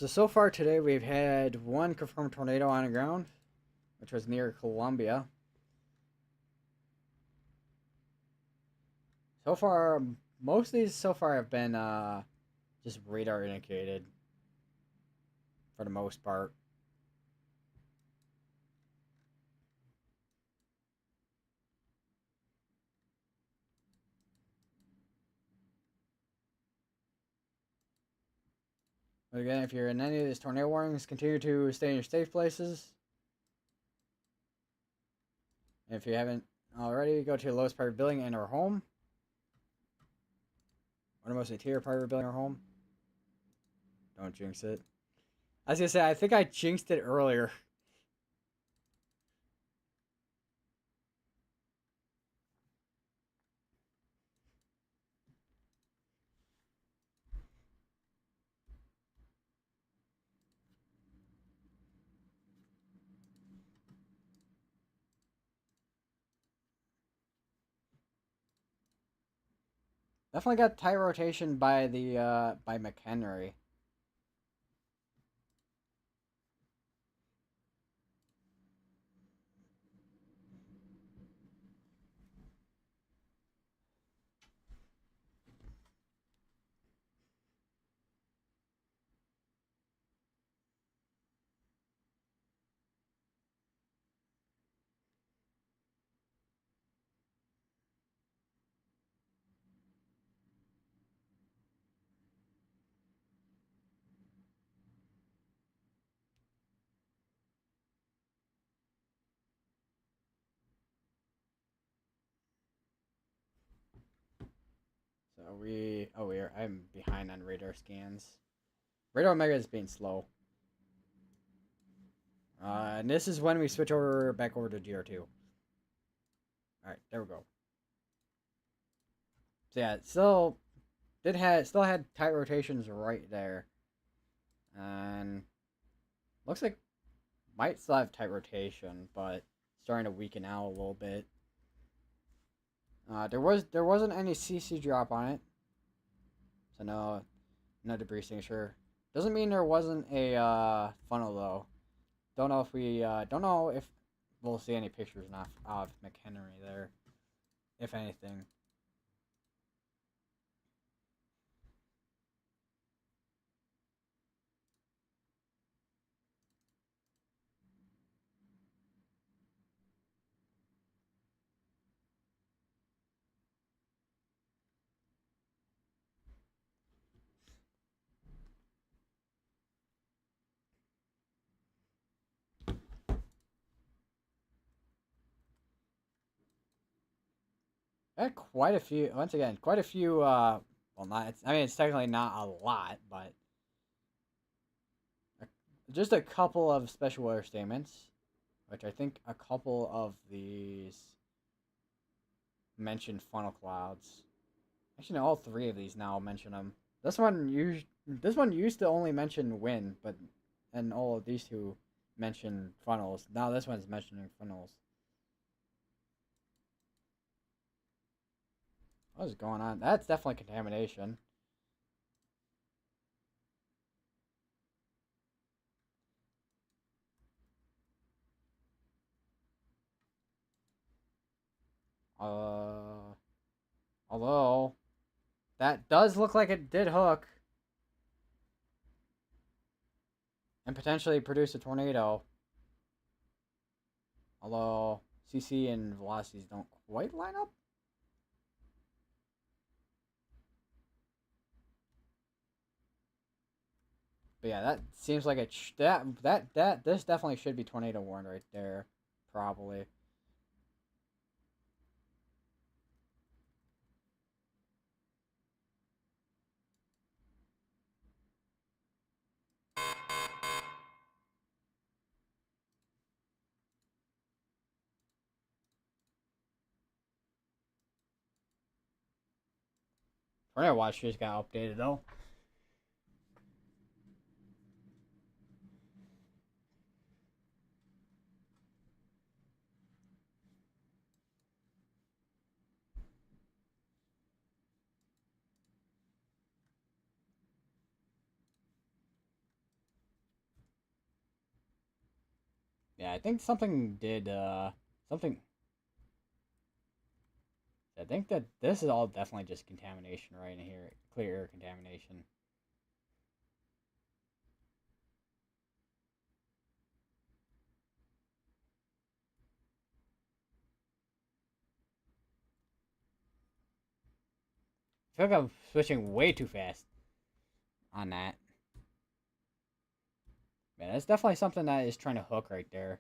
So far today we've had one confirmed tornado on the ground, which was near Columbia. So far, most of these so far have been just radar indicated for the most part. But again, if you're in any of these tornado warnings, continue to stay in your safe places. And if you haven't already, go to the lowest private building and or home. Or the most interior private building or home. Don't jinx it. I was gonna say, I think I jinxed it earlier. Definitely got tight rotation by the by McHenry. So I'm behind on radar scans. Radar Omega is being slow. And this is when we switch over back over to GR2. Alright, there we go. So yeah, still had tight rotations right there. And looks like might still have tight rotation, but starting to weaken out a little bit. There wasn't any CC drop on it. So no debris signature. Doesn't mean there wasn't a funnel though. Don't know if we'll see any pictures of McHenry there, if anything. Had quite a few. Once again, quite a few. Well, not. It's technically not a lot, but just a couple of special weather statements, which I think a couple of these mention funnel clouds. Actually, no, all three of these now mention them. This one used to only mention wind, but and all of these two mention funnels. Now this one's mentioning funnels. What is going on? That's definitely contamination. Uh, Although that does look like it did hook and potentially produce a tornado. Although CC and velocities don't quite line up. But yeah, that seems like it. This definitely should be tornado warned right there, probably. Tornado watch just got updated though. Yeah, I think something did something. I think that this is all definitely just contamination right in here, clear air contamination. I feel like I'm switching way too fast on that. Man, that's definitely something that is trying to hook right there.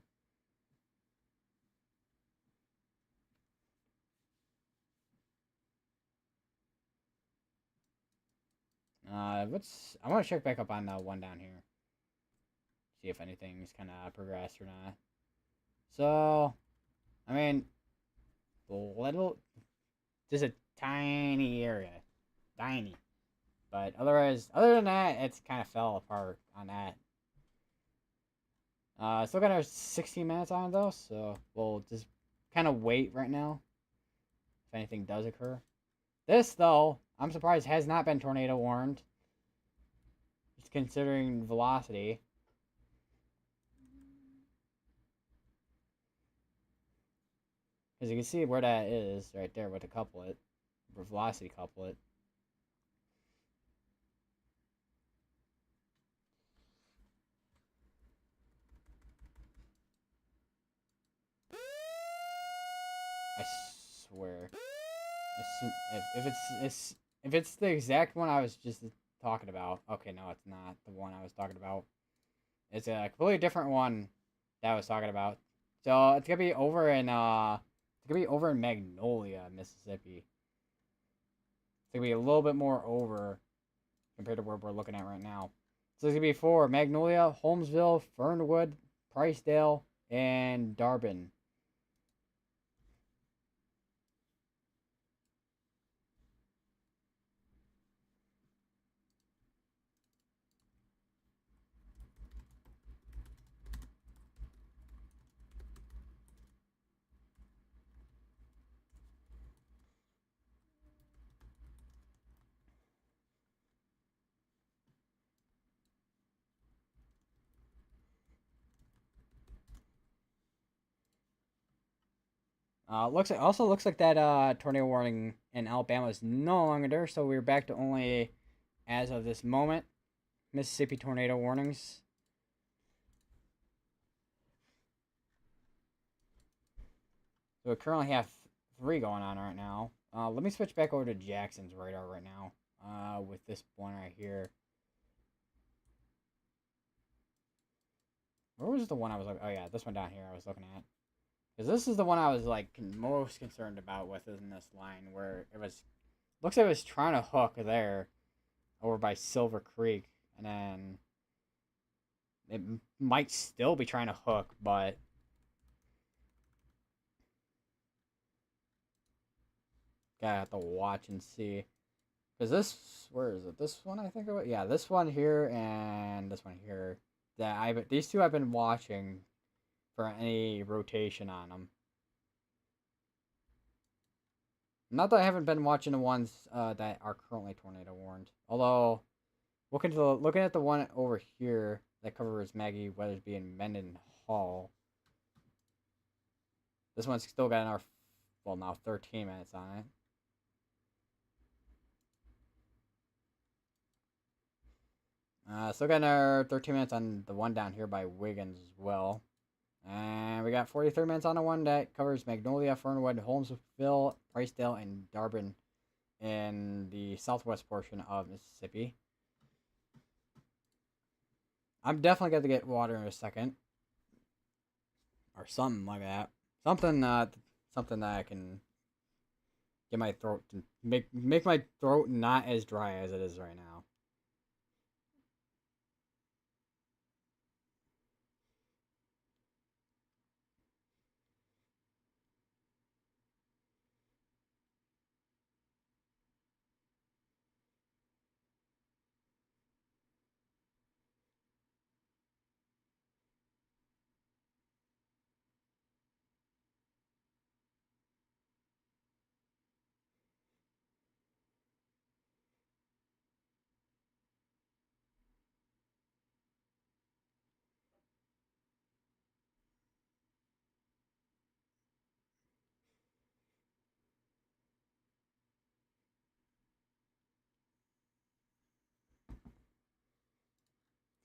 What's I want to check back up on the one down here, see if anything's kind of progressed or not. So, I mean, little, just a tiny area, tiny. But otherwise, other than that, it's kind of fell apart on that. Still got our 16 minutes on it though, so we'll just kind of wait right now if anything does occur. This though, I'm surprised has not been tornado warned. Just considering velocity. Because you can see where that is right there with the couplet, the velocity couplet. I swear. If it's the exact one I was just talking about, okay, no, it's not the one I was talking about. It's a completely different one that I was talking about. So it's gonna be over in Magnolia, Mississippi. It's gonna be a little bit more over compared to where we're looking at right now. So it's gonna be for Magnolia, Holmesville, Fernwood, Pricedale, and Darbin. Looks like that tornado warning in Alabama is no longer there, so we're back to only, as of this moment, Mississippi tornado warnings. So we currently have three going on right now. Let me switch back over to Jackson's radar right now. With this one right here. Where was the one I was like? Oh yeah, this one down here I was looking at. Because this is the one I was like most concerned about with in this line where it was looks like it was trying to hook there over by Silver Creek, and then it might still be trying to hook, but gotta have to watch and see. Because this, where is it? This one I think of it. Yeah, this one here and this one here. These two I've been watching for any rotation on them. Not that I haven't been watching the ones that are currently tornado warned. Although, looking at the one over here that covers Maggie, Weathersby, and Mendenhall. This one's still got another, well, now 13 minutes on it. Still got another 13 minutes on the one down here by Wiggins as well. And we got 43 minutes on the one that covers Magnolia, Fernwood, Holmesville, Pricedale, and Darbin in the southwest portion of Mississippi. I'm definitely going to get water in a second. Or something like that. Something that I can get my throat to make my throat not as dry as it is right now.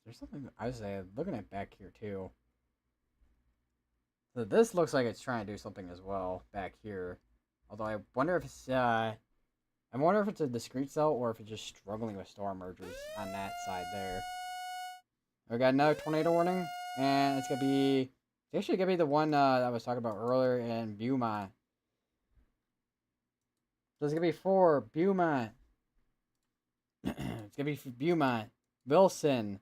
There's something I was looking at back here too. So this looks like it's trying to do something as well back here. Although I wonder if it's a discrete cell or if it's just struggling with storm mergers on that side there. We got another tornado warning, and it's actually gonna be the one that I was talking about earlier in Beaumont. So it's gonna be for Beaumont. It's gonna be for Beaumont, Wilson,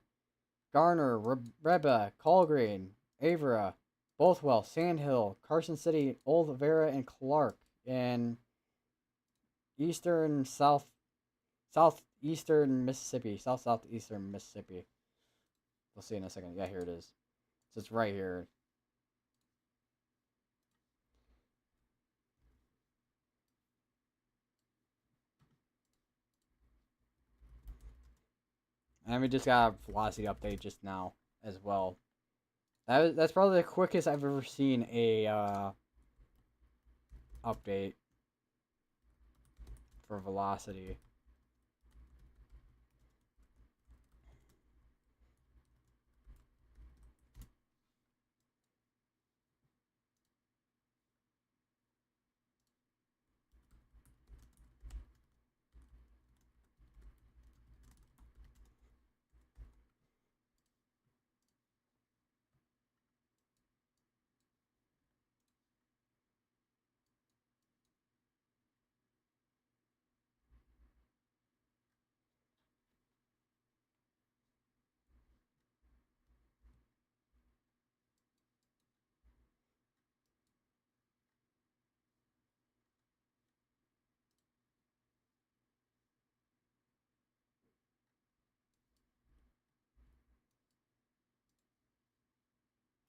Garner, Reba, Colgreen, Avera, Bothwell, Sandhill, Carson City, Old Vera, and Clark, and southeastern Mississippi, southeastern Mississippi. We'll see in a second. Yeah, here it is. So it's right here. And we just got a velocity update just now as well. That's probably the quickest I've ever seen a update for velocity.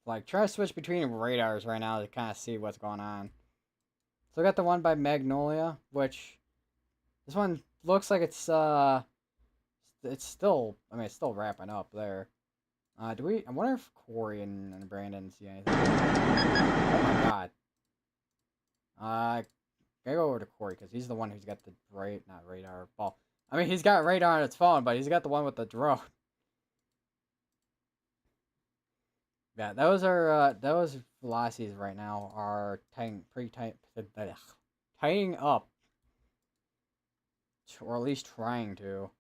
Like, try to switch between radars right now to kind of see what's going on. So I got the one by Magnolia, which this one looks like it's still, I mean, it's still wrapping up there. I wonder if Corey and Brandon see anything. Oh my god. Gotta go over to Corey because he's the one who's got the not radar. Well, I mean, he's got radar on its phone, but he's got the one with the drone. Yeah, those velocities right now are tightening up, or at least trying to.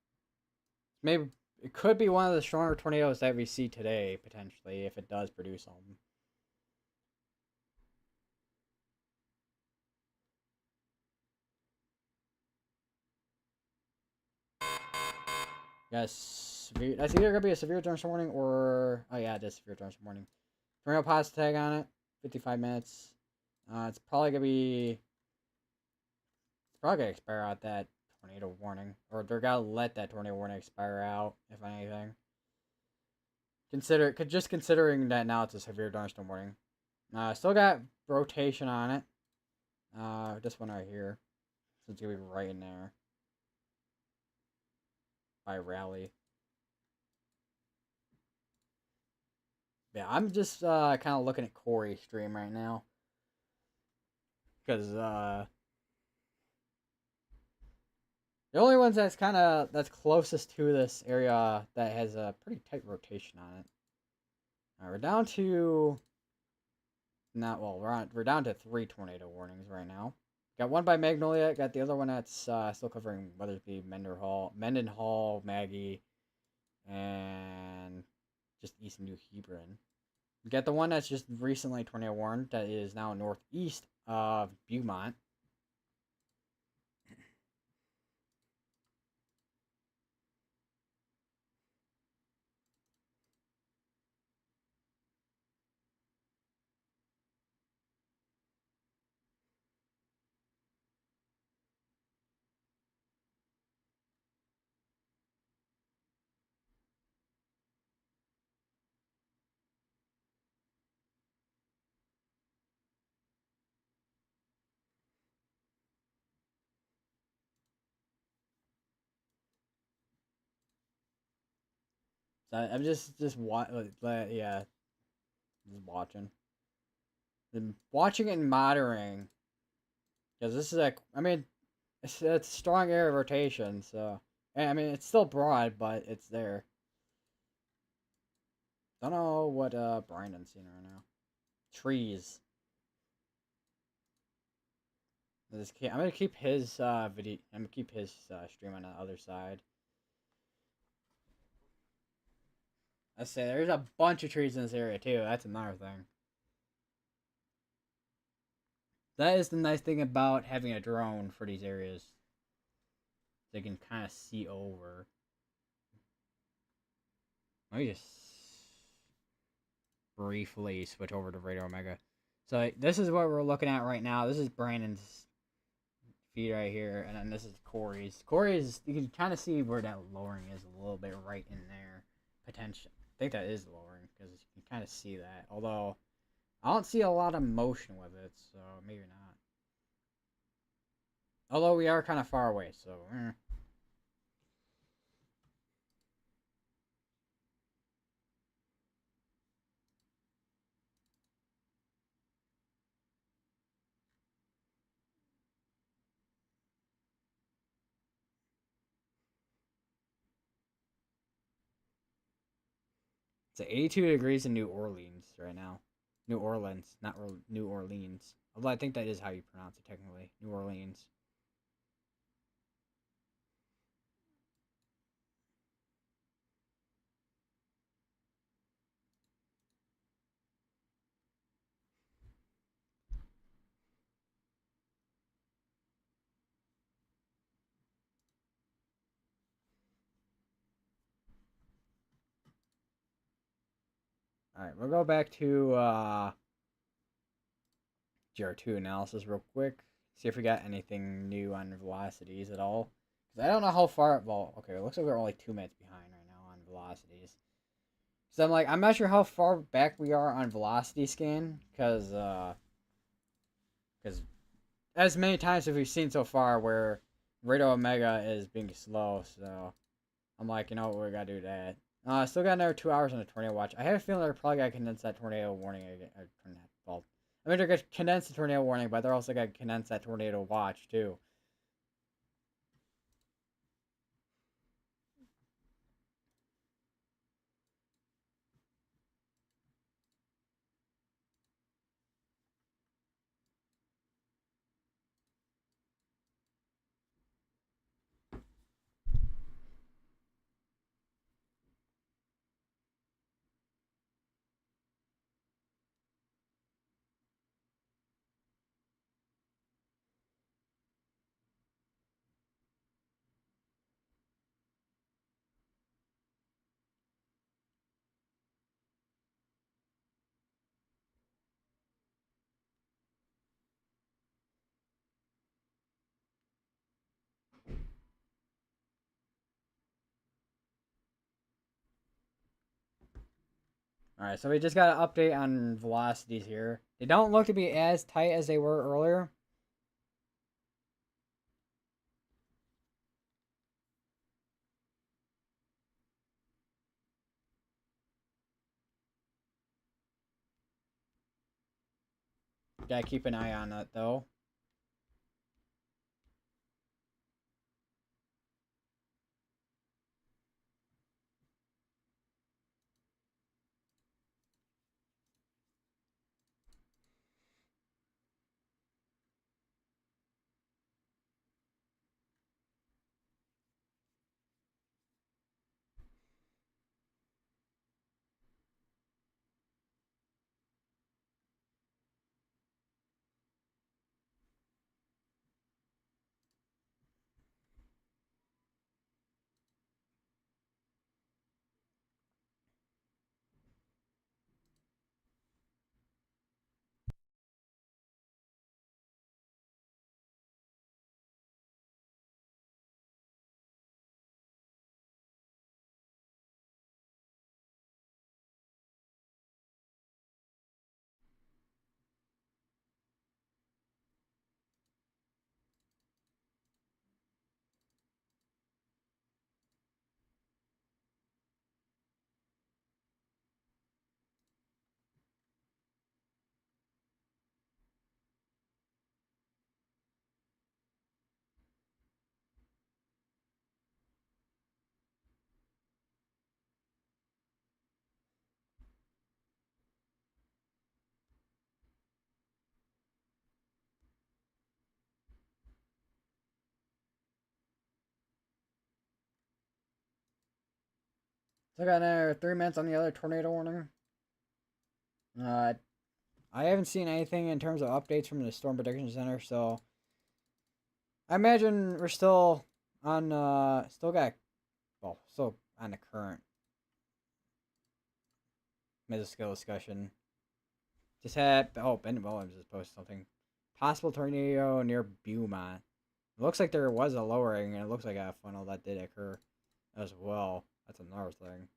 Maybe it could be one of the stronger tornadoes that we see today, potentially, if it does produce them. Yes, that's either gonna be a severe thunderstorm warning or yeah, it is severe thunderstorm warning. Tornado pause tag on it, 55 minutes. It's probably gonna expire out that tornado warning, or they're gonna let that tornado warning expire out if anything. Considering that now it's a severe thunderstorm warning. Still got rotation on it. This one right here, so it's gonna be right in there by Raleigh. Yeah, I'm just kind of looking at Corey's stream right now. Because the only ones that's closest to this area that has a pretty tight rotation on it. Alright, we're down to we're down to 3 tornado warnings right now. Got one by Magnolia, got the other one that's still covering Weathersby, Mendenhall, Maggie, and just east of New Hebron. We got the one that's just recently tornado warned that is now northeast of Beaumont. So I'm just yeah, just watching. I'm watching and monitoring. Because this is it's a strong area of rotation, so I mean it's still broad, but it's there. Don't know what Brandon's seeing right now. Trees. I'm gonna keep his video. I'm gonna keep his stream on the other side. I say there's a bunch of trees in this area too. That's another thing. That is the nice thing about having a drone for these areas. They can kind of see over. Let me just briefly switch over to Radar Omega. So this is what we're looking at right now. This is Brandon's feed right here, and then this is Corey's. Corey's, you can kind of see where that lowering is a little bit right in there. Potential. I think that is lowering because you can kind of see that. Although I don't see a lot of motion with it, so maybe not. Although we are kind of far away, so. It's 82 degrees in New Orleans right now. New Orleans, not New Orleans. Although I think that is how you pronounce it technically. New Orleans. Alright, we'll go back to GR2 analysis real quick. See if we got anything new on velocities at all. Because I don't know how far. Well, okay, it looks like we're only 2 minutes behind right now on velocities. So I'm not sure how far back we are on velocity scan. Because as many times as we've seen so far where Radar Omega is being slow. So I'm like, you know what, we gotta do that. Still got another 2 hours on the tornado watch. I have a feeling they're probably gonna condense that tornado warning again. Well, I mean, they're gonna condense the tornado warning, but they're also gonna condense that tornado watch too. All right, so we just got an update on velocities here. They don't look to be as tight as they were earlier. Gotta keep an eye on that though. Still got another 3 minutes on the other tornado warning. Uh, I haven't seen anything in terms of updates from the Storm Prediction Center, so I imagine we're still on. Still on the current Mesoskill discussion. Just had Ben Williams just posted something. Possible tornado near Beaumont. It looks like there was a lowering, and it looks like a funnel that did occur as well. That's another thing.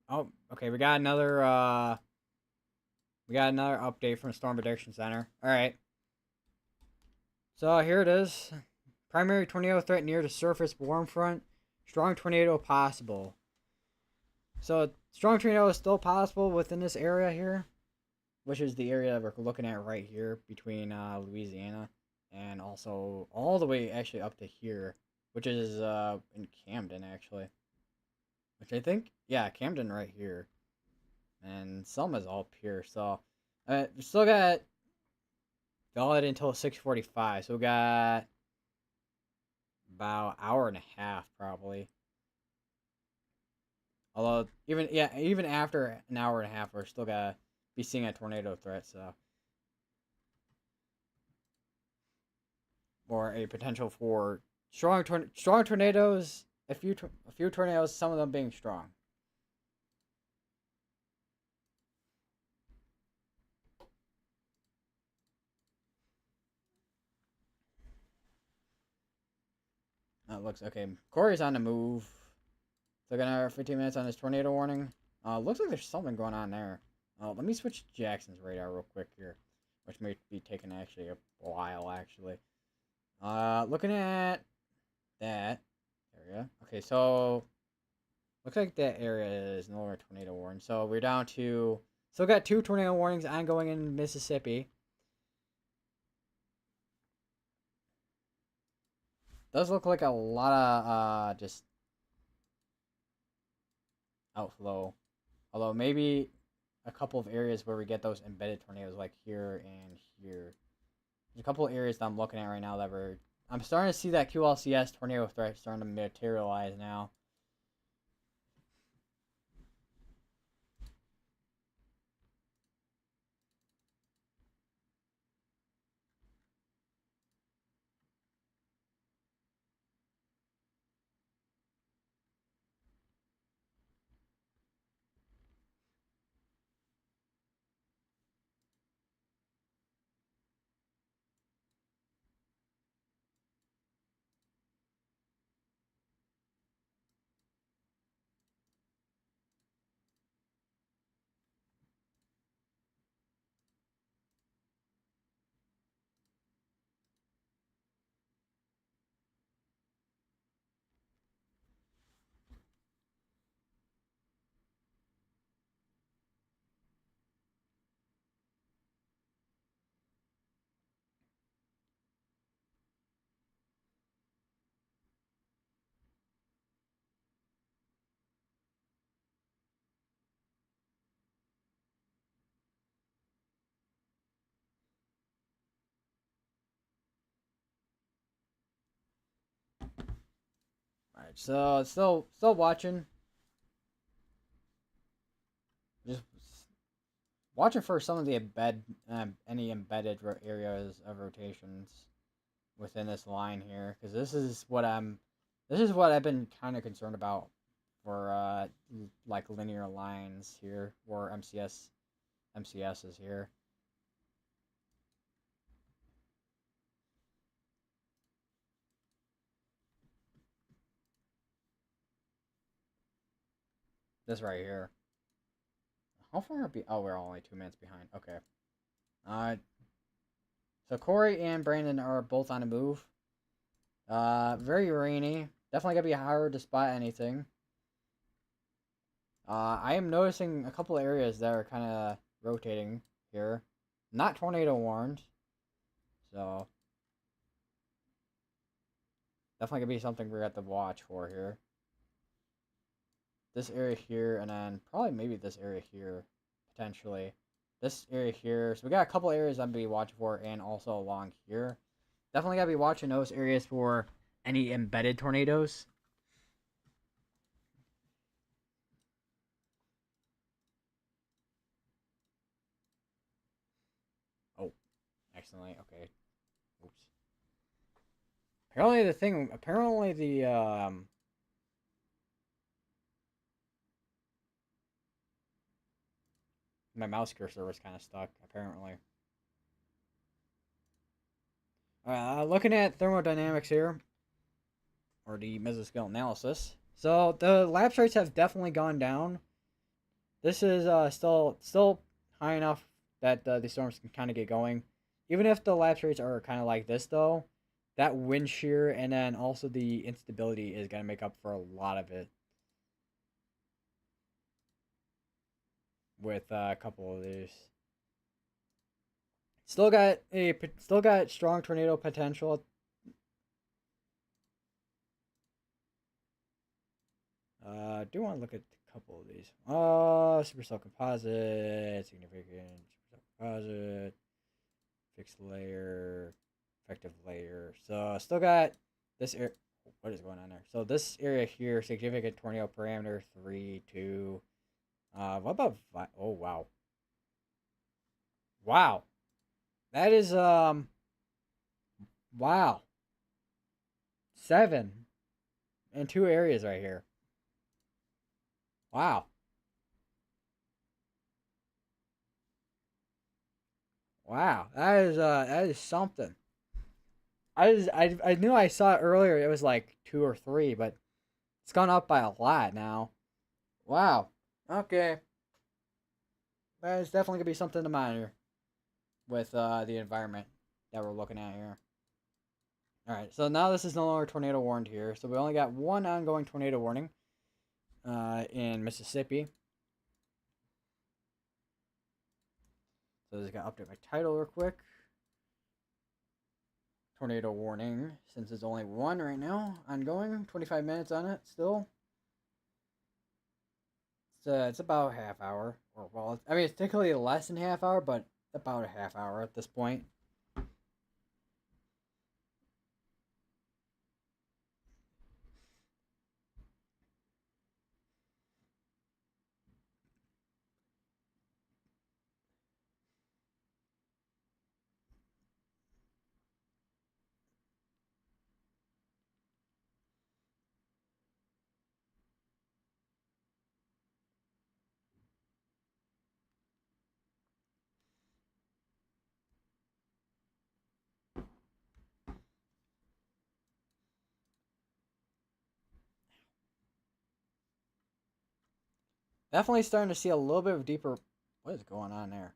Oh, okay. We got another update from Storm Prediction Center. All right. So here it is. Primary tornado threat near the surface warm front. Strong tornado possible. So strong tornado is still possible within this area here, which is the area we're looking at right here between Louisiana and also all the way actually up to here, which is in Camden actually. Which I think, yeah, Camden right here, and Selma's all up here. So we still got valid until 6:45. So we got about hour and a half probably. Although even after an hour and a half, we're still gonna be seeing a tornado threat. So or a potential for strong tornadoes. A few tornadoes, some of them being strong. That looks okay. Corey's on the move. So gonna 15 minutes on this tornado warning. Looks like there's something going on there. Let me switch to Jackson's radar real quick here, which may be taking actually a while actually. Looking at that area. Okay, so looks like that area is no longer tornado warning. So we're down to still got 2 tornado warnings ongoing in Mississippi. Does look like a lot of just outflow. Although maybe a couple of areas where we get those embedded tornadoes like here and here. There's a couple of areas that I'm looking at right now that I'm starting to see that QLCS tornado threat starting to materialize now. All right, so still watching. Just watching for some of the any embedded areas of rotations within this line here, because this is what I'm This is what I've been kind of concerned about for like linear lines here, or MCS is here. This right here. How far are we? Oh, we're only 2 minutes behind. Okay. Uh, so Corey and Brandon are both on the move. Very rainy. Definitely gonna be hard to spot anything. I am noticing a couple areas that are kind of rotating here. Not tornado warned, so definitely gonna be something we have to watch for here. This area here, and then probably maybe this area here, potentially. This area here. So we got a couple areas I'm gonna be watching for, and also along here. Definitely gotta be watching those areas for any embedded tornadoes. Oh, accidentally. Okay. Oops. Apparently the my mouse cursor was kind of stuck. Apparently. Looking at thermodynamics here, or the mesoscale analysis. So the lapse rates have definitely gone down. This is still high enough that the storms can kind of get going. Even if the lapse rates are kind of like this, though, that wind shear and then also the instability is going to make up for a lot of it with a couple of these. Still got strong tornado potential. Do want to look at a couple of these. Supercell composite, significant supercell composite, fixed layer, effective layer. So still got this area. What is going on there? So this area here, significant tornado parameter 3, 2. What about oh wow, wow, that is wow, 7 in 2 areas right here. Wow, wow, that is something. I knew I saw it earlier. It was like 2 or 3, but it's gone up by a lot now. Wow. Okay, that is definitely gonna be something to monitor with the environment that we're looking at here. All right, so now this is no longer tornado warned here. So we only got one ongoing tornado warning in Mississippi. So I just gotta update my title real quick. Tornado warning, since it's only one right now, ongoing. 25 minutes on it still. It's about a half hour, or well, I mean it's technically less than half hour, but about a half hour at this point. Definitely starting to see a little bit of deeper. What is going on there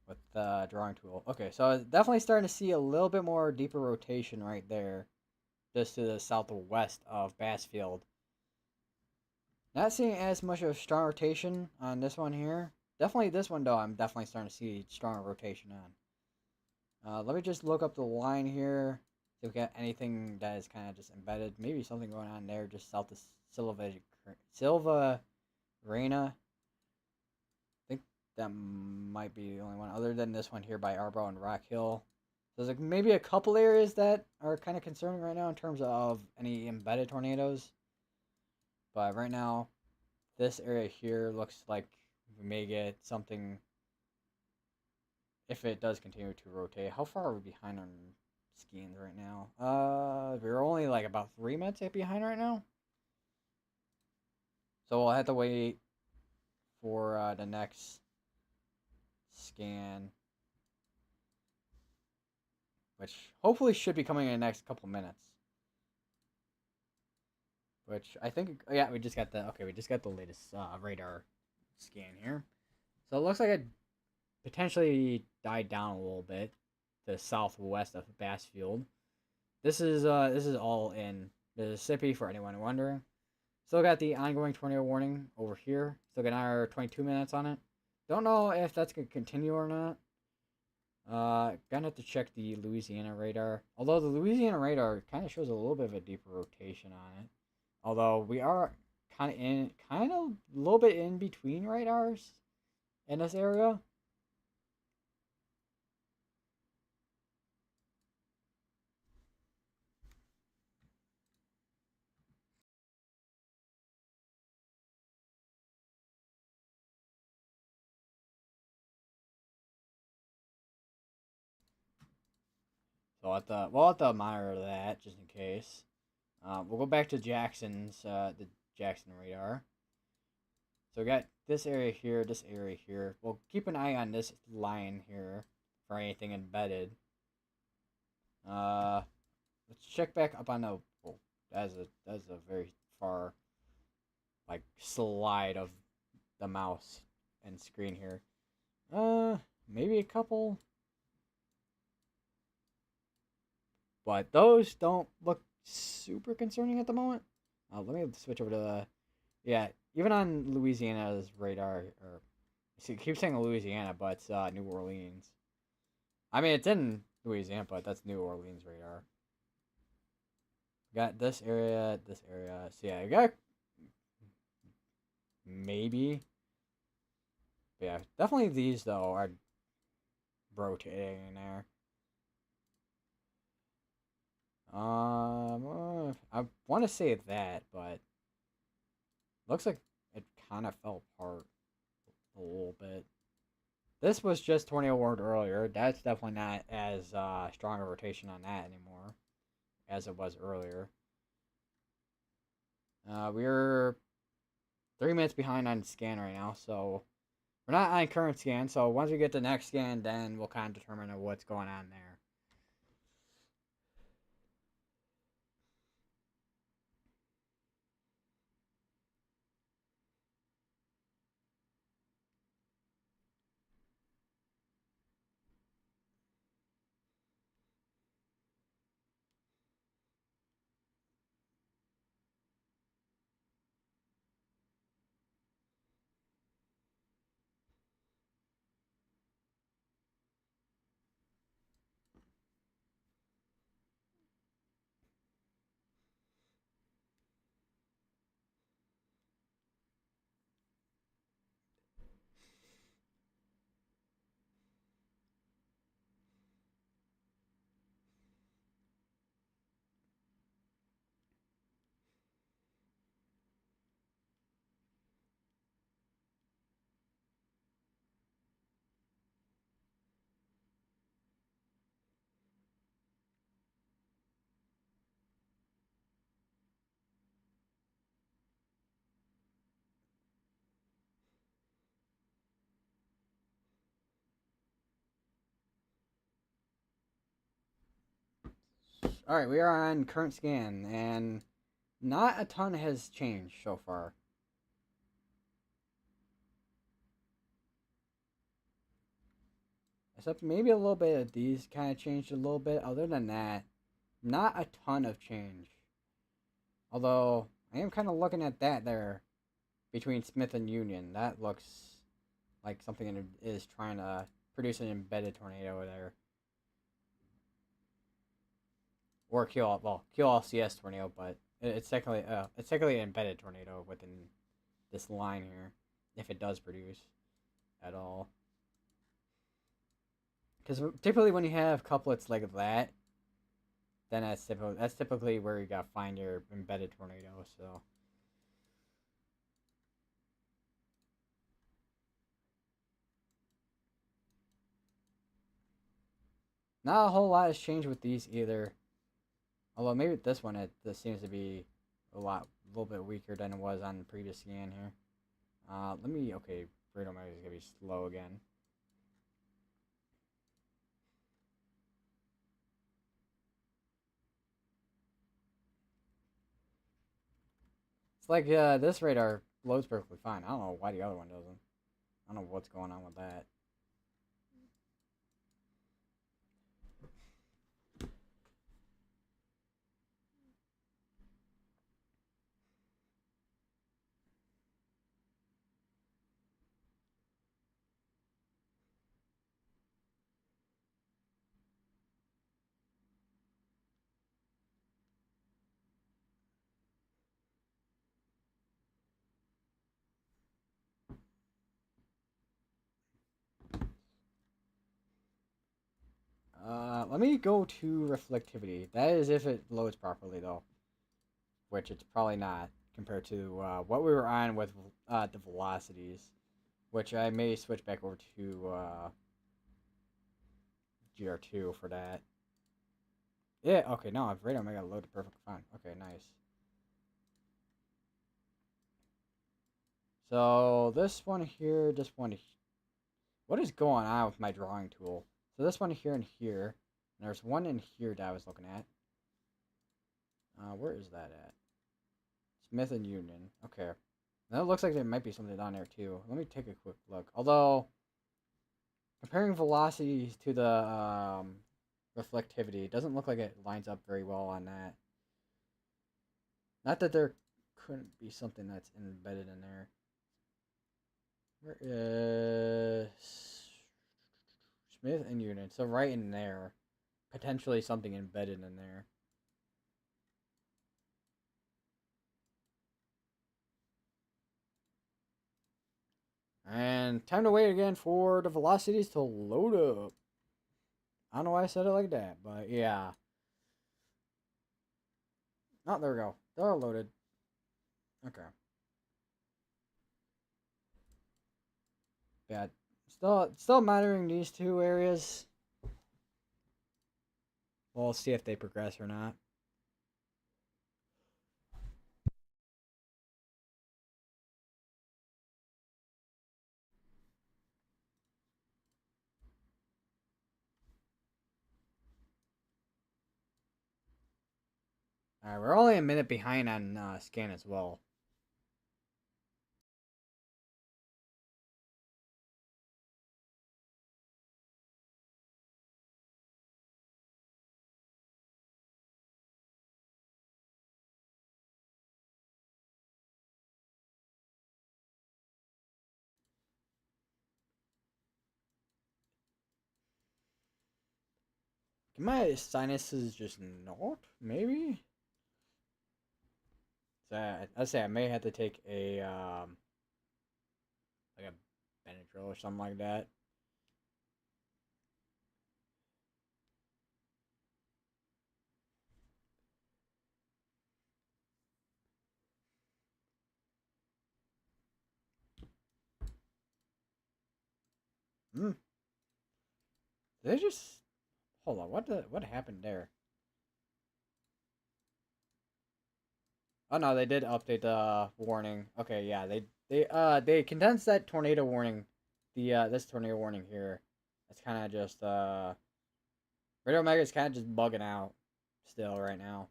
with the drawing tool? Okay, so definitely starting to see a little bit more deeper rotation right there, just to the southwest of Bassfield. Not seeing as much of strong rotation on this one here. Definitely this one though, I'm definitely starting to see stronger rotation on. Let me just look up the line here. See if we got anything that is kind of just embedded. Maybe something going on there just south of Silva Reina. I think that might be the only one other than this one here by Arborough and Rock Hill. So there's like maybe a couple areas that are kind of concerning right now in terms of any embedded tornadoes. But right now, this area here looks like we may get something if it does continue to rotate. How far are we behind on scans right now. We're only like about 3 minutes behind right now. So we'll have to wait for the next scan, which hopefully should be coming in the next couple minutes. Which I think, yeah, we just got the latest radar scan here. So it looks like it potentially died down a little bit to the southwest of Bassfield. This is all in Mississippi for anyone wondering. Still got the ongoing tornado warning over here. Still got another 22 minutes on it. Don't know if that's gonna continue or not. Gonna have to check the Louisiana radar. Although the Louisiana radar kind of shows a little bit of a deeper rotation on it. Although we are kind of a little bit in between radars in this area. So we'll have to monitor that just in case. We'll go back to the Jackson radar. So we got this area here, this area here. We'll keep an eye on this line here for anything embedded. Let's check back up on the. Oh, that's a very far, like, slide of the mouse and screen here. Maybe a couple. But those don't look super concerning at the moment. Let me switch over to the. Yeah, even on Louisiana's radar, or see, keep saying Louisiana, but it's New Orleans. I mean, it's in Louisiana, but that's New Orleans radar. Got this area, this area. So yeah, you got maybe. But yeah, definitely these though are rotating in there. I want to say that, but looks like it kind of fell apart a little bit. This was just tornado warned earlier. That's definitely not as strong a rotation on that anymore as it was earlier. We're 3 minutes behind on scan right now, so we're not on current scan. So once we get the next scan, then we'll kind of determine what's going on there. All right, we are on current scan, and not a ton has changed so far. Except maybe a little bit of these kind of changed a little bit. Other than that, not a ton of change. Although, I am kind of looking at that there between Smith and Union. That looks like something that is trying to produce an embedded tornado there. Or QLCS tornado, but it's technically an embedded tornado within this line here, if it does produce at all. Because typically when you have couplets like that, then that's typically where you gotta find your embedded tornado. So Not a whole lot has changed with these either. Although maybe this one, this seems to be a little bit weaker than it was on the previous scan here. Okay, Burrito Mag is gonna be slow again. It's like this radar loads perfectly fine. I don't know why the other one doesn't. I don't know what's going on with that. Let me go to reflectivity. That is if it loads properly though, which it's probably not compared to what we were on with the velocities, which I may switch back over to GR2 for that. Yeah, okay, no, I've radar mega loaded perfectly fine. Okay, nice. So this one here, what is going on with my drawing tool? So this one here and here, and there's one in here that I was looking at. Where is that at? Smith and Union. Okay. Now it looks like there might be something down there too. Let me take a quick look. Although, comparing velocities to the reflectivity, it doesn't look like it lines up very well on that. Not that there couldn't be something that's embedded in there. Where is Smith and Union? So right in there. Potentially something embedded in there. And time to wait again for the velocities to load up. I don't know why I said it like that, but yeah. Oh, there we go. They're all loaded. Okay. Yeah. Still monitoring these two areas. We'll see if they progress or not. Alright, we're only a minute behind on scan as well. Can my sinuses just not? Maybe? So I'd say I may have to take a like a Benadryl or something like that. Hmm. They just hold on. What happened there? Oh no, they did update the warning. Okay, yeah, they condensed that tornado warning. The this tornado warning here. It's kind of just Radio Omega is kind of just bugging out still right now.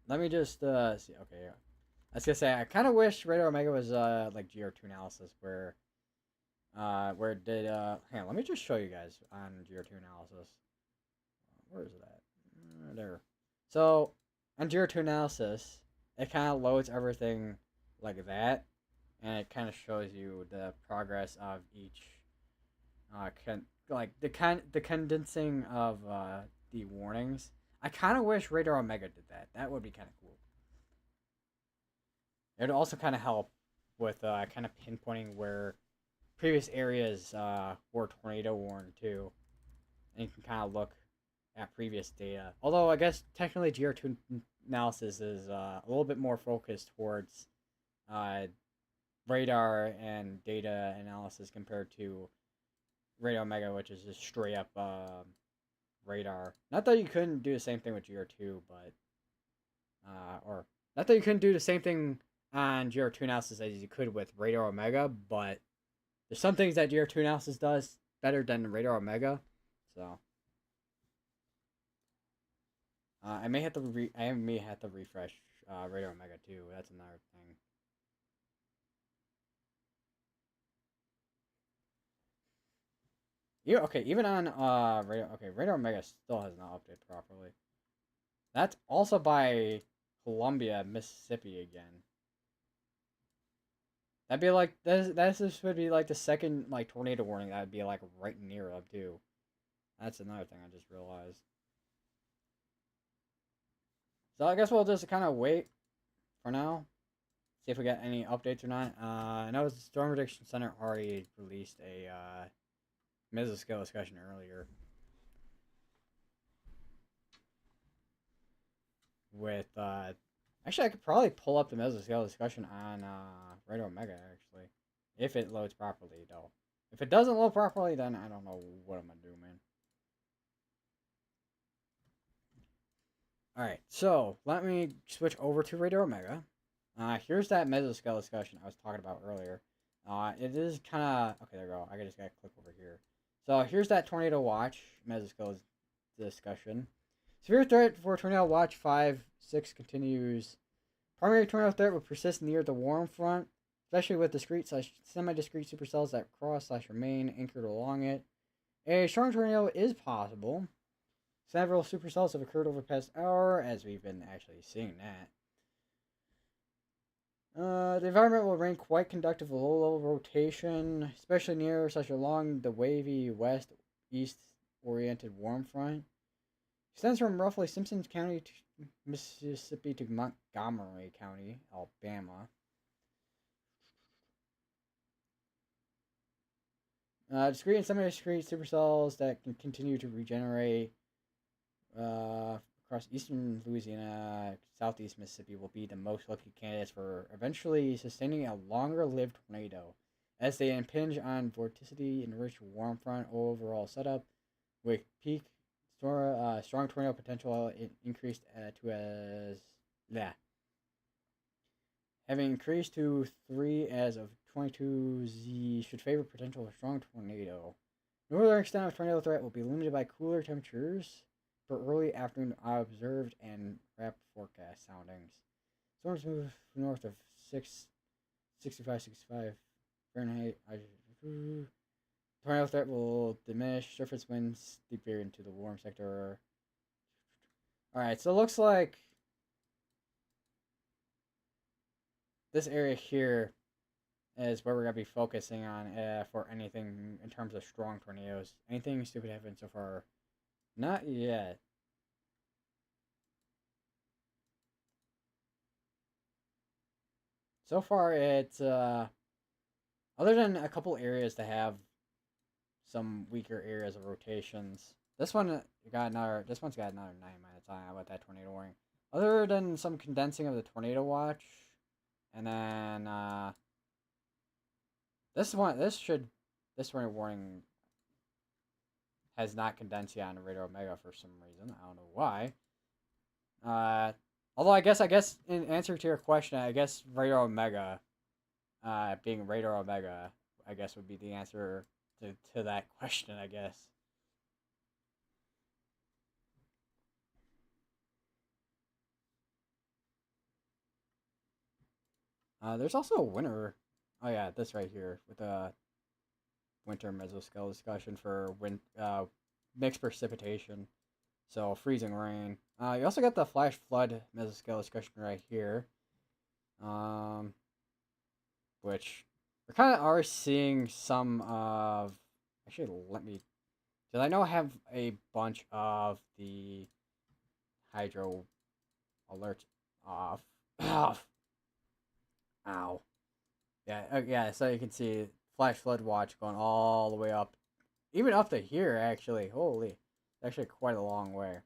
Let me just see. Okay, yeah. I was gonna say I kind of wish Radio Omega was like GR2 analysis where it did hang on, let me just show you guys on GR2 analysis. Where is it at? There. So on GR2 analysis, it kind of loads everything like that, and it kind of shows you the progress of each like the condensing of the warnings. I kind of wish Radar Omega did that. That would be kind of cool. It would also kind of help with kind of pinpointing where previous areas were tornado warned too, and you can kind of look at previous data. Although I guess technically GR2 analysis is a little bit more focused towards uh, radar and data analysis compared to Radar Omega, which is just straight up radar. Not that you couldn't do the same thing with GR2, but or not that you couldn't do the same thing on GR2 analysis as you could with Radar Omega, but there's some things that GR2 analysis does better than Radar Omega. So I may have to refresh Radar Omega too. That's another thing. Yeah, okay, even on Radar Omega still has not updated properly. That's also by Columbia, Mississippi again. That'd be like this would be like the second like tornado warning that would be like right near up too. That's another thing I just realized. So I guess we'll just kind of wait for now, see if we get any updates or not. I know the Storm Prediction Center already released a mesoscale discussion earlier with actually I could probably pull up the mesoscale discussion on Radar Omega actually, if it loads properly though. If it doesn't load properly, then I don't know what I'm gonna do, man. Alright, so let me switch over to Radar Omega. Here's that mesoscale discussion I was talking about earlier. It is kind of... Okay, there we go. I just gotta click over here. So here's that Tornado Watch mesoscale discussion. Severe threat for Tornado Watch 5-6 continues. Primary tornado threat will persist near the warm front, especially with discrete/semi-discrete supercells that cross/remain anchored along it. A strong tornado is possible. Several supercells have occurred over the past hour, as we've been actually seeing that. The environment will remain quite conductive with low-level rotation, especially near such along the wavy west-east oriented warm front. Extends from roughly Simpson County, Mississippi to Montgomery County, Alabama. Discrete and semi-discrete supercells that can continue to regenerate across eastern Louisiana, southeast Mississippi will be the most likely candidates for eventually sustaining a longer-lived tornado, as they impinge on vorticity-enriched warm front overall setup, with peak strong tornado potential increased having increased to 3 as of 22Z should favor potential for strong tornado. Northern extent of tornado threat will be limited by cooler temperatures for early afternoon observed and rapid forecast soundings. Storms move north of 65 Fahrenheit. Tornado threat will diminish. Surface winds deeper into the warm sector. Alright, so it looks like this area here is where we're going to be focusing on for anything in terms of strong tornadoes. Anything stupid happened so far? Not yet. So far, it's other than a couple areas that have some weaker areas of rotations. This one's got another 9 minutes on about that tornado warning. Other than some condensing of the tornado watch, and then this tornado warning has not condensed yet on Radar Omega for some reason. I don't know why. Although I guess in answer to your question, I guess Radar Omega, being Radar Omega, I guess would be the answer to that question, I guess. There's also a winter. Oh yeah, this right here with the winter mesoscale discussion for mixed precipitation. So freezing rain. You also got the flash flood mesoscale discussion right here. Which we kind of are seeing some of. Actually, because I know I have a bunch of the hydro alerts off. Ow. Yeah. So you can see flash flood watch going all the way up, even up to here. Actually, holy, actually quite a long way.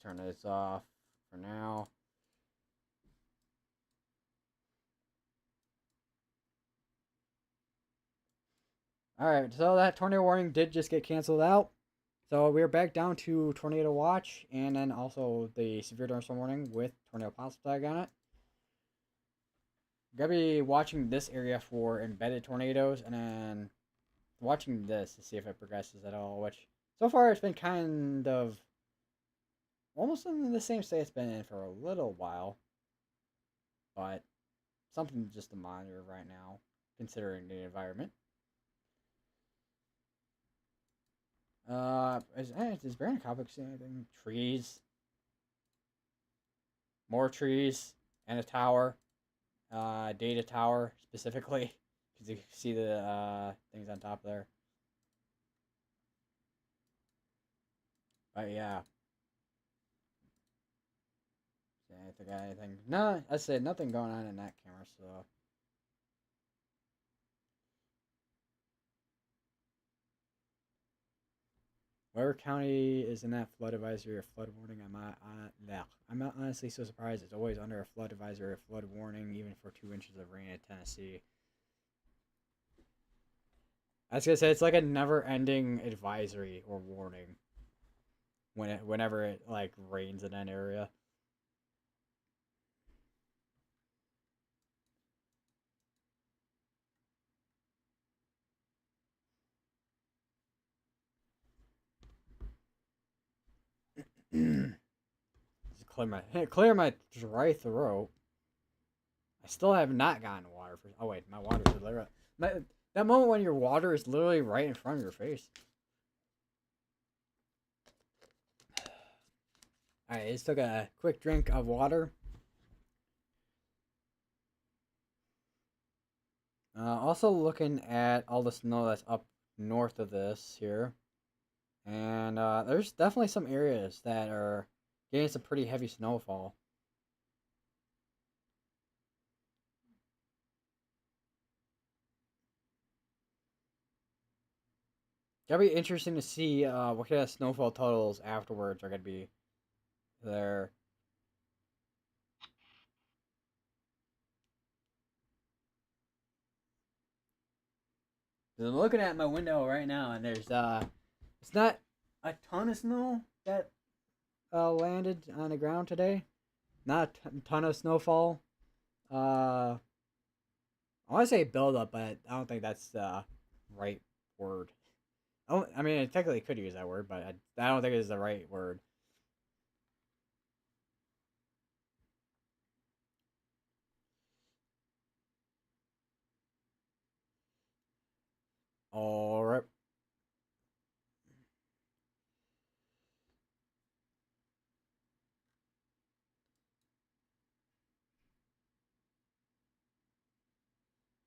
Turn this off for now. All right, so that tornado warning did just get canceled out. So we're back down to tornado watch, and then also the severe thunderstorm warning with tornado possible tag on it. We're gonna be watching this area for embedded tornadoes, and then watching this to see if it progresses at all. Which so far it's been kind of almost in the same state it's been in for a little while, but something just to monitor right now, considering the environment. Is Brandon Coppock seeing anything? Trees, more trees, and a tower. Data tower specifically, because you see the things on top there. But yeah, I think anything. No, I said nothing going on in that camera. So whatever county is in that flood advisory or flood warning, I'm not honestly so surprised. It's always under a flood advisory or flood warning, even for 2 inches of rain in Tennessee. I was gonna say it's like a never-ending advisory or warning whenever it like rains in an area. Just clear my dry throat. I still have not gotten water for. Oh wait, my water's literally that moment when your water is literally right in front of your face. All right, just took a quick drink of water. Also looking at all the snow that's up north of this here, and there's definitely some areas that are getting some pretty heavy snowfall. Gotta be interesting to see what kind of snowfall totals afterwards are gonna be there. I'm looking at my window right now, and there's it's not a ton of snow that landed on the ground today. Not a ton of snowfall. I want to say buildup, but I don't think that's the right word. I mean, I technically could use that word, but I don't think it is the right word. All right.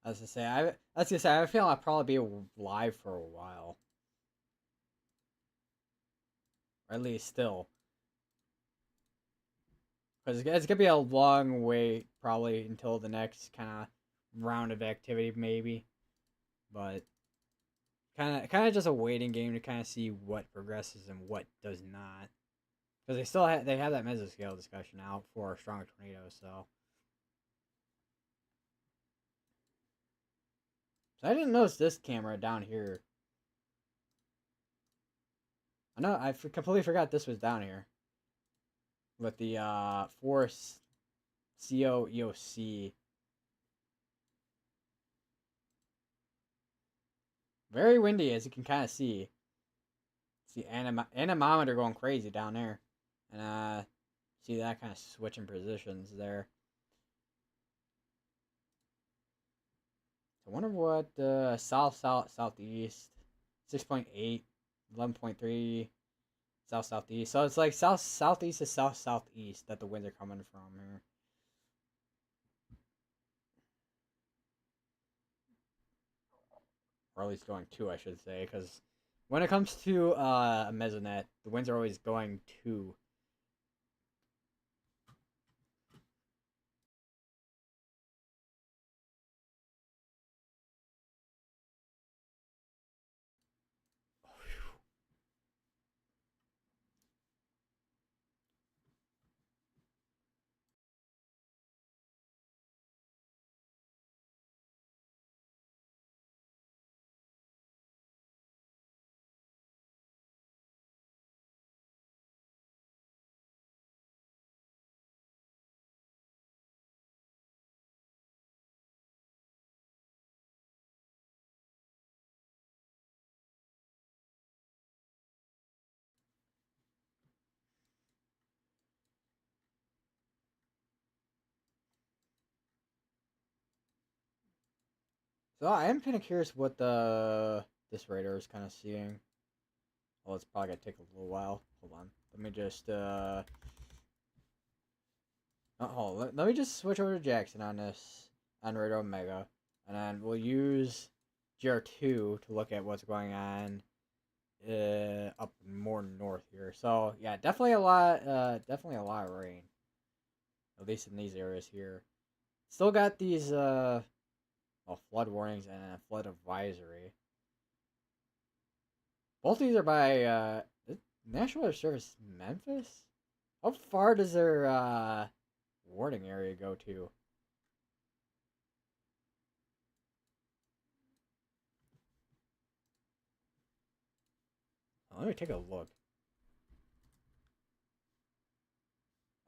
I was gonna say, I feel I'll probably be live for a while, or at least still, because it's gonna be a long wait probably until the next kind of round of activity, maybe. But kind of just a waiting game to kind of see what progresses and what does not, because they have that mesoscale discussion out for stronger tornadoes. So I didn't notice this camera down here. I know completely forgot this was down here with the Force CO EOC. Very windy, as you can kind of see. See anemometer going crazy down there, and see that kind of switching positions there. I wonder what southeast 6.8, 11.3 southeast. So it's like southeast to southeast that the winds are coming from here. Or at least going to, I should say, because when it comes to a mesonet, the winds are always going to. So I am kind of curious what the this radar is kind of seeing. Well, it's probably gonna take a little while. Hold on. Let me just oh, let me just switch over to Jackson on this on Radar Omega, and then we'll use GR2 to look at what's going on up more north here. So yeah, definitely a lot of rain. At least in these areas here. Still got these well, flood warnings and a flood advisory. Both of these are by National Weather Service Memphis. How far does their warning area go to? Let me take a look.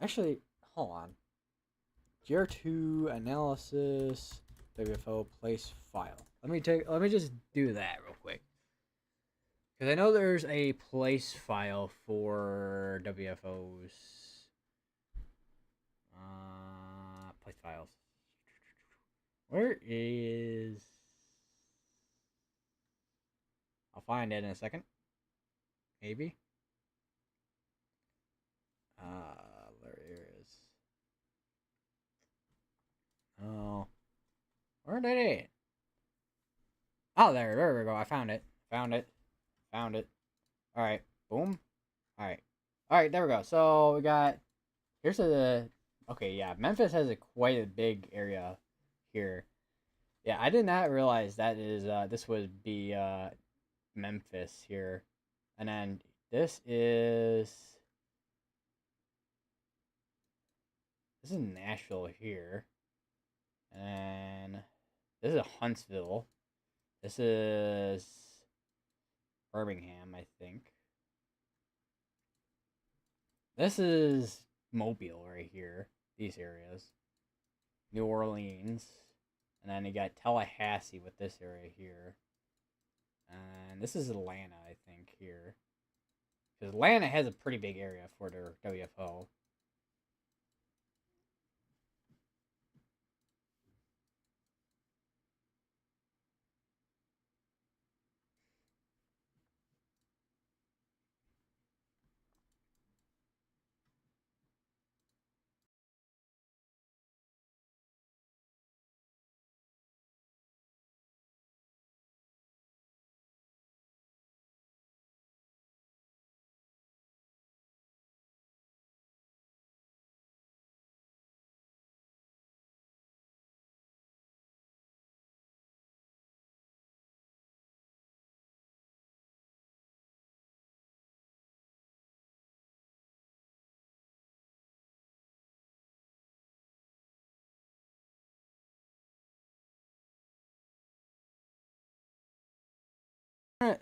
Actually, hold on. GR2 analysis WFO place file. Let me just do that real quick. Because I know there's a place file for WFOs. Place files. Where is... I'll find it in a second. Maybe. There it is. Oh. Where did it? Oh, there we go. I found it. Found it. Alright. Boom. Alright, there we go. So we got... Here's the... Okay, yeah. Memphis has quite a big area here. Yeah, I did not realize that is... this would be Memphis here. And then this is... This is Nashville here. And this is Huntsville. This is Birmingham, I think. This is Mobile right here. These areas. New Orleans. And then you got Tallahassee with this area here. And this is Atlanta, I think, here. Because Atlanta has a pretty big area for their WFO.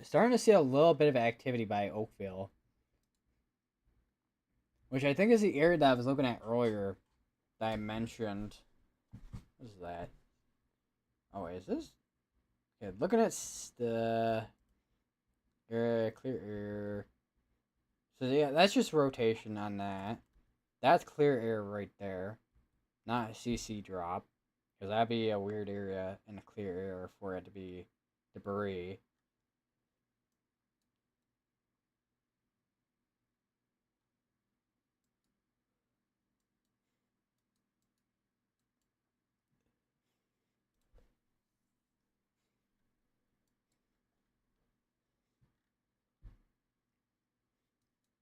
Starting to see a little bit of activity by Oakville. Which I think is the area that I was looking at earlier that I mentioned. What is that? Oh, wait, is this? Okay, looking at the clear air. So yeah, that's just rotation on that. That's clear air right there, not a CC drop, because that'd be a weird area in a clear air for it to be debris.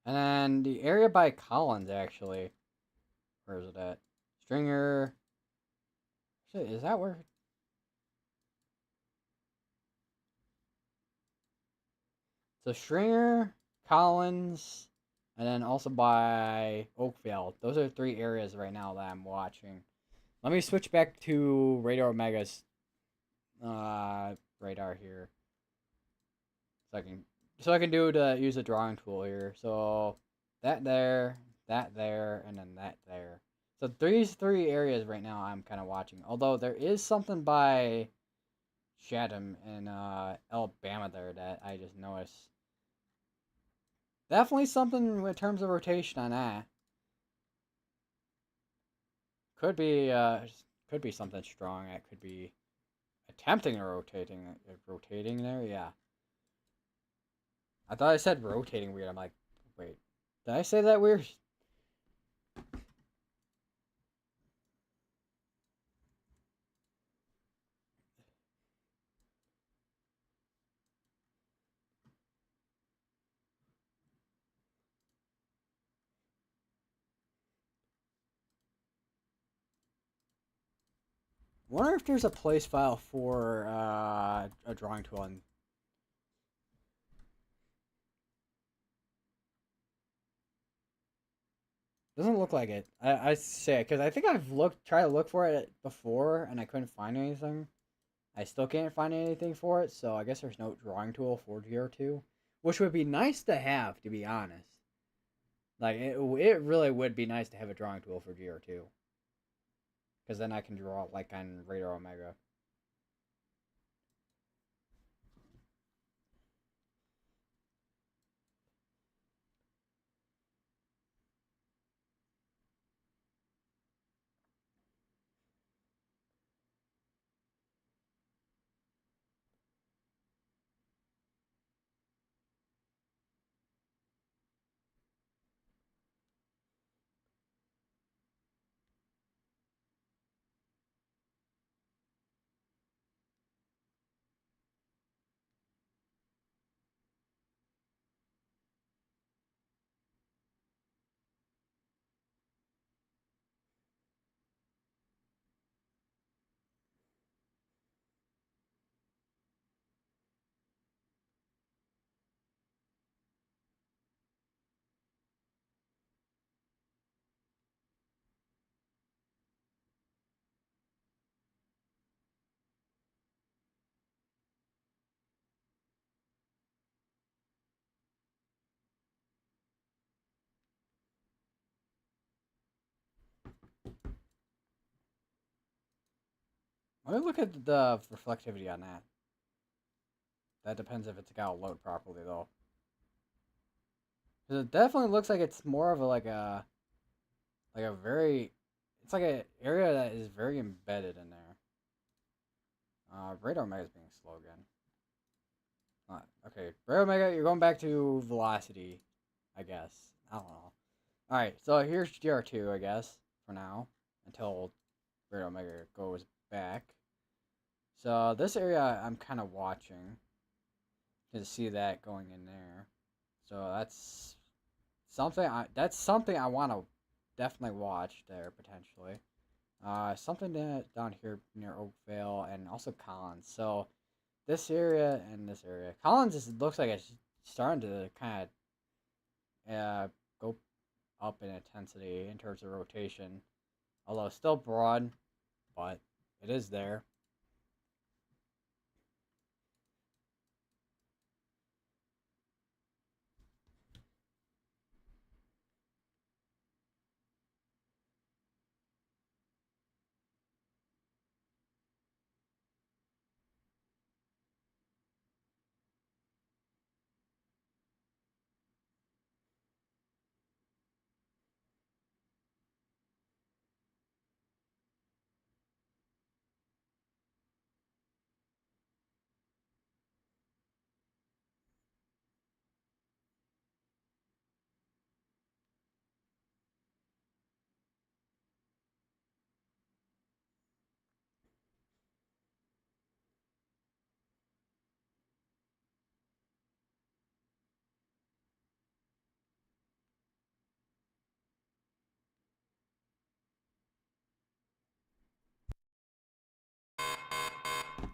And then the area by Collins, actually. Where is it at? Stringer. Is that where? So Stringer, Collins, and then also by Oakville. Those are 3 areas right now that I'm watching. Let me switch back to Radar Omega's radar here. So I can use the drawing tool here. So that there, and then that there. So these 3 areas right now I'm kind of watching. Although there is something by Chatham in Alabama there that I just noticed. Definitely something in terms of rotation on that. Could be something strong. That could be attempting a rotating there. Yeah, I thought I said rotating weird. I'm like, wait, did I say that weird? Wonder if there's a place file for a drawing tool. And doesn't look like it. I say because I think I've tried to look for it before and I couldn't find anything. I still can't find anything for it, so I guess there's no drawing tool for GR2, which would be nice to have, to be honest. Like it really would be nice to have a drawing tool for GR2, because then I can draw like on Radar Omega. Let me look at the reflectivity on that. That depends if it's got to load properly though. 'Cause it definitely looks like it's more of a like a very, it's like an area that is very embedded in there. Radar Omega is being slow again. Okay, Radar Omega, you're going back to velocity, I guess. I don't know. Alright, so here's GR2, I guess, for now, until Radar Omega goes back. So this area I'm kind of watching to see that going in there. So that's something I want to definitely watch there potentially. Something down here near Oakville and also Collins. So this area and this area, Collins looks like it's starting to kind of go up in intensity in terms of rotation, although still broad, but it is there.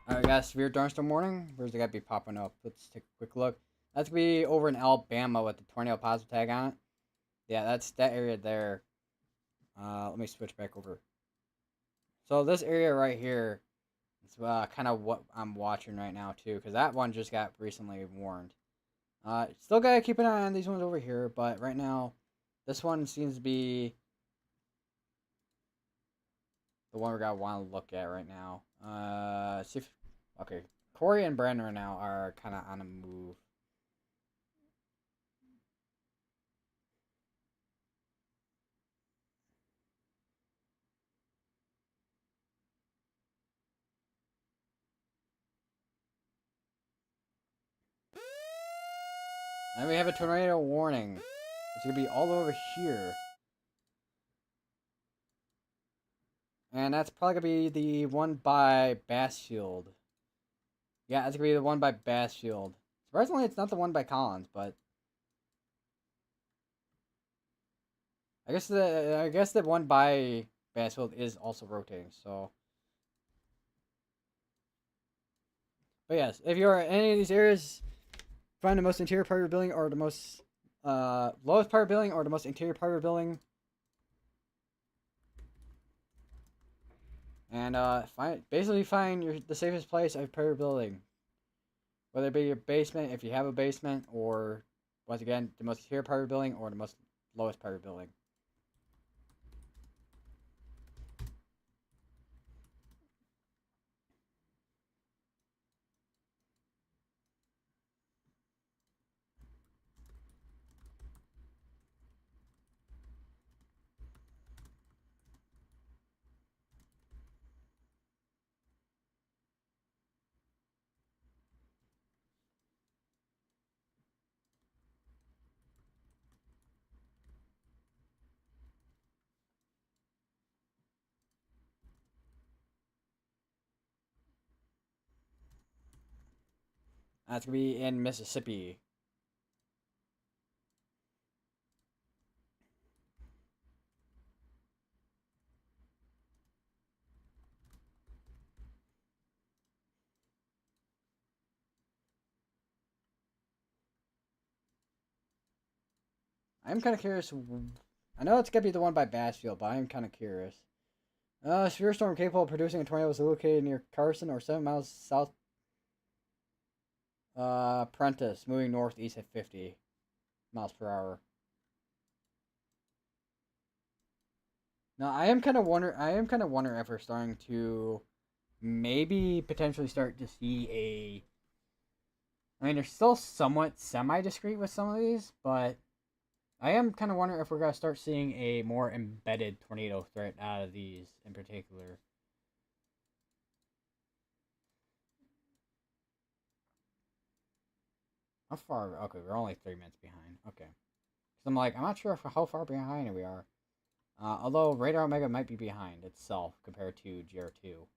Alright, guys, severe thunderstorm warning. Where's it got to be popping up? Let's take a quick look. That's gonna be over in Alabama with the tornado positive tag on it. Yeah, that's that area there. Let me switch back over. So this area right here is kind of what I'm watching right now too, because that one just got recently warned. Still gotta keep an eye on these ones over here, but right now, this one seems to be the one we gotta want to look at right now. See if okay, Corey and Brandon right now are kind of on a move. And we have a tornado warning. It's gonna be all over here. And that's probably gonna be the one by Bassfield. Yeah, it's gonna be the one by Bassfield. Surprisingly, it's not the one by Collins, but I guess the one by Bassfield is also rotating. So, but yes, if you're in any of these areas, find the most interior part of your building or the most lowest part of your building or the most interior part of your building, and find the safest place of per building, whether it be your basement if you have a basement, or once again the most interior part of your building or the most lowest part of your building. That's gonna be in Mississippi. I'm kind of curious. I know it's gonna be the one by Bassfield, but I'm kind of curious. Severe storm capable of producing a tornado was located near Carson or 7 miles south. Prentice, moving northeast at 50 miles per hour. Now, I am kind of wondering if we're starting to maybe potentially start to see a. I mean, they're still somewhat semi-discreet with some of these, but I am kind of wondering if we're gonna start seeing a more embedded tornado threat out of these in particular. How far? Okay, we're only 3 minutes behind. Okay, because I'm like, I'm not sure how far behind we are. Although Radar Omega might be behind itself compared to GR2.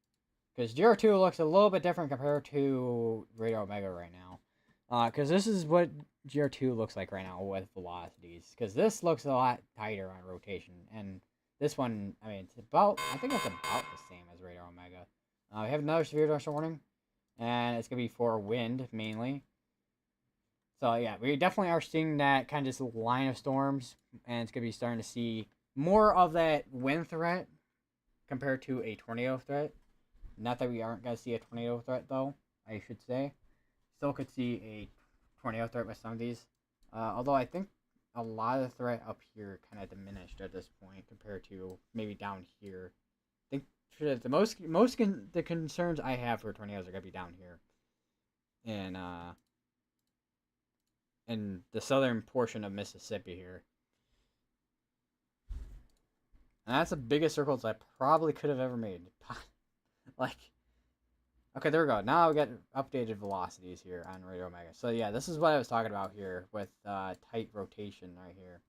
Because GR2 looks a little bit different compared to Radar Omega right now. Because this is what GR2 looks like right now with velocities. Because this looks a lot tighter on rotation. And this one, I mean, I think it's about the same as Radar Omega. We have another severe dust warning. And it's going to be for wind, mainly. So, yeah, we definitely are seeing that kind of just line of storms. And it's going to be starting to see more of that wind threat compared to a tornado threat. Not that we aren't going to see a tornado threat, though, I should say. Still could see a tornado threat with some of these. Although I think a lot of the threat up here kind of diminished at this point compared to maybe down here. I think the concerns I have for tornadoes are going to be down here. In the southern portion of Mississippi here. And that's the biggest circles I probably could have ever made. Like, okay, there we go. Now we got updated velocities here on Radar Omega. So yeah, this is what I was talking about here with tight rotation right here.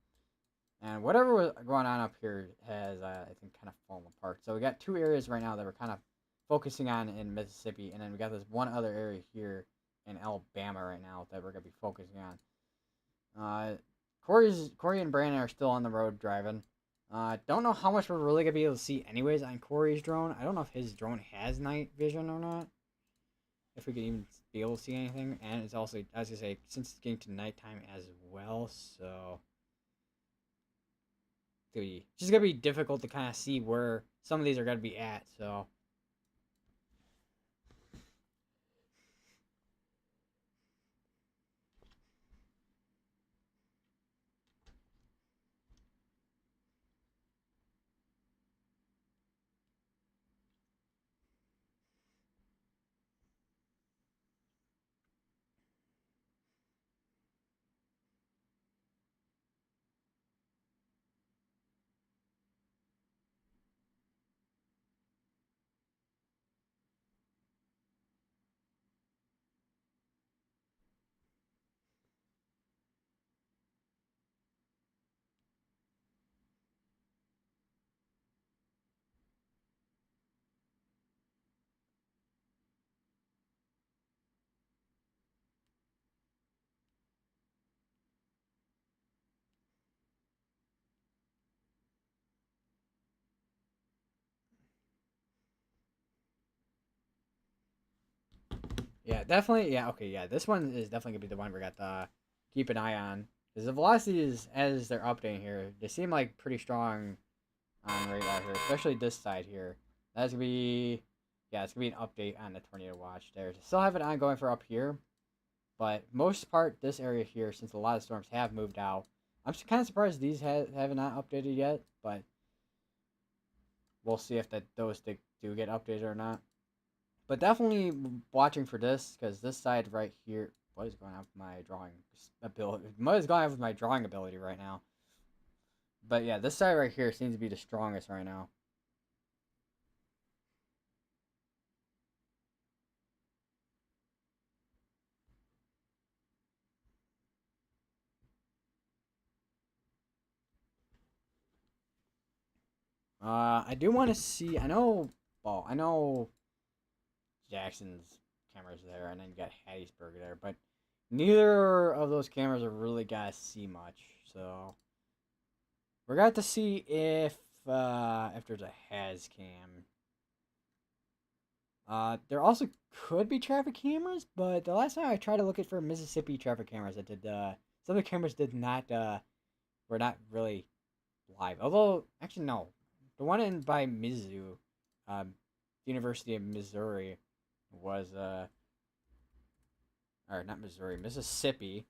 And whatever was going on up here has, I think, kind of fallen apart. So we got two areas right now that we're kind of focusing on in Mississippi. And then we got this one other area here in Alabama right now that we're going to be focusing on. Corey and Brandon are still on the road driving. Don't know how much we're really going to be able to see anyways on Corey's drone. I don't know if his drone has night vision or not. If we can even be able to see anything. And it's also, as I say, since it's getting to nighttime as well, so it's just going to be difficult to kind of see where some of these are going to be at, so. Yeah, definitely. Yeah, okay, yeah. This one is definitely gonna be the one we got to keep an eye on because the velocities as they're updating here, they seem like pretty strong on radar here, especially this side here. That's gonna be, yeah, it's gonna be an update on the tornado watch there. Still have it ongoing for up here, but most part this area here, since a lot of storms have moved out, I'm kind of surprised these haven't not updated yet. But we'll see if those do get updated or not. But definitely watching for this because this side right here. What is going on with my drawing ability? What is going on with my drawing ability right now? But yeah, this side right here seems to be the strongest right now. I do want to see. I know. Well, I know Jackson's cameras there, and then you got Hattiesburg there, but neither of those cameras are really got to see much. So we're got to see if there's a has cam. There also could be traffic cameras, but the last time I tried to look at for Mississippi traffic cameras, it did some of the cameras did not were not really live. Although actually no, the one in by Mizzou, um, University of Missouri, was or not Missouri, Mississippi,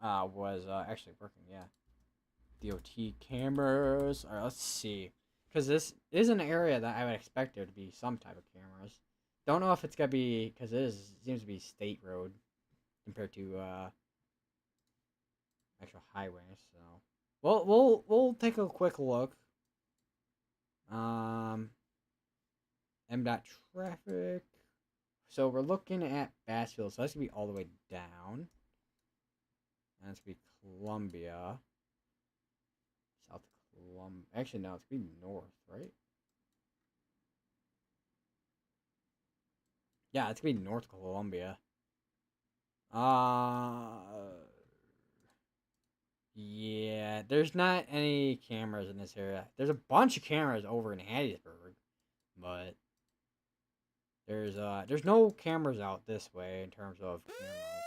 was actually working. Yeah, DOT cameras. All right, let's see, because this is an area that I would expect there to be some type of cameras. Don't know if it's gonna be because seems to be state road compared to actual highway. So we'll take a quick look. Um, M dot traffic. So we're looking at Bassfield. So that's gonna be all the way down. And that's gonna be Columbia. South Columbia. Actually, no, it's gonna be north, right? Yeah, it's gonna be North Columbia. Uh, yeah. There's not any cameras in this area. There's a bunch of cameras over in Hattiesburg, but there's no cameras out this way in terms of cameras.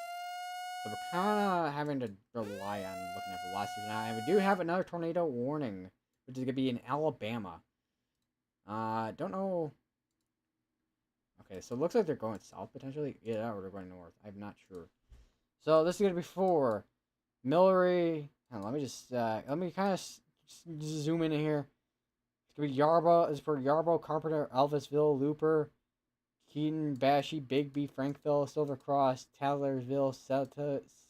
So we're kind of having to rely on looking at velocity now, and we do have another tornado warning, which is gonna be in Alabama. Don't know. Okay, so it looks like they're going south potentially. Yeah, or they're going north. I'm not sure. So this is gonna be for Millery. Let me just let me kind of zoom in here. It's gonna be Yarbo. It's for Yarbo, Carpenter, Elvisville, Looper, Keaton, Bashy, Bigby, Frankville, Silver Cross, Taylorsville,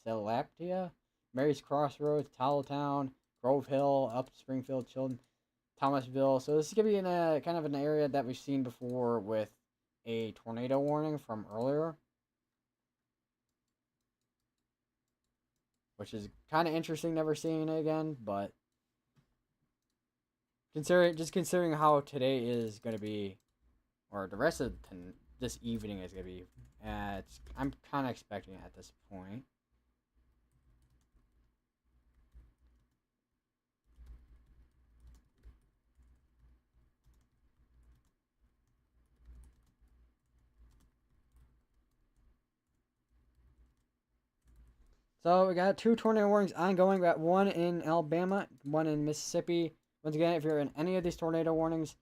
Celaptia, Mary's Crossroads, Toweltown, Grove Hill, up Springfield, Chilton, Thomasville. So this is gonna be in a kind of an area that we've seen before with a tornado warning from earlier, which is kind of interesting. Never seeing it again, but considering how today is gonna be, or the rest of this evening is gonna be, I'm kind of expecting it at this point. So we got two tornado warnings ongoing. We got one in Alabama, one in Mississippi. Once again, if you're in any of these tornado warnings,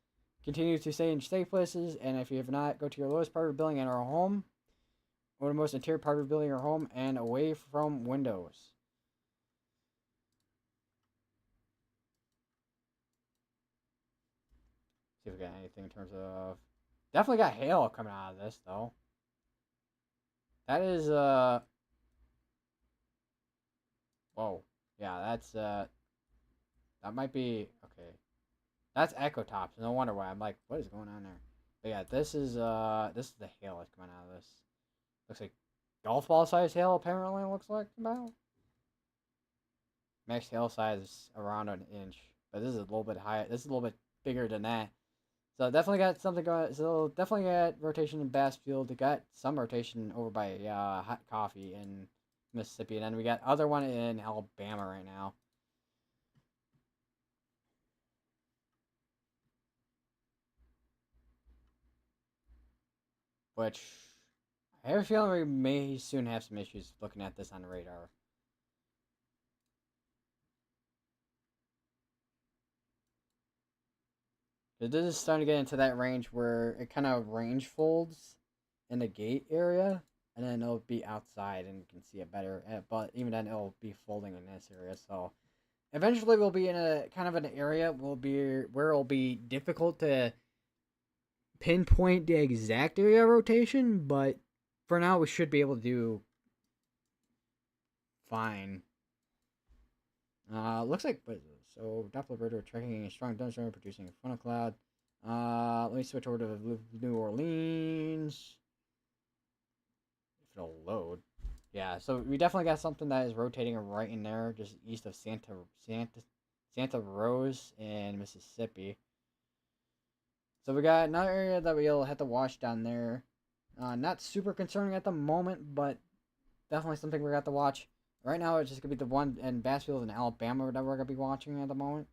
continue to stay in safe places. And if you have not, go to your lowest part of the building and our home, or the most interior part of the building or home, and away from windows. See if we got anything in terms of. Definitely got hail coming out of this though. That is Whoa. Yeah, that might be okay. That's Echo Tops. No wonder why. I'm like, what is going on there? But yeah, this is the hail that's coming out of this. Looks like golf ball size hail apparently looks like about. Max hail size is around an inch. But this is a little bit higher. This is a little bit bigger than that. So definitely got something going. So definitely got rotation in Bassfield. They got some rotation over by Hot Coffee in Mississippi, and then we got other one in Alabama right now. Which I have a feeling we may soon have some issues looking at this on the radar. This is starting to get into that range where it kind of range folds in the gate area, and then it'll be outside and you can see it better. But even then, it'll be folding in this area. So eventually, we'll be in a kind of an area where it'll be difficult to pinpoint the exact area of rotation. But for now, we should be able to do fine. Looks like so Doppler radar tracking a strong thunderstorm producing a funnel cloud. Let me switch over to New Orleans. If it'll load. Yeah, so we definitely got something that is rotating right in there, just east of Santa Rose in Mississippi. So we got another area that we'll have to watch down there. Not super concerning at the moment, but definitely something we got to watch. Right now, it's just gonna be the one in Bassfield and Alabama that we're gonna be watching at the moment,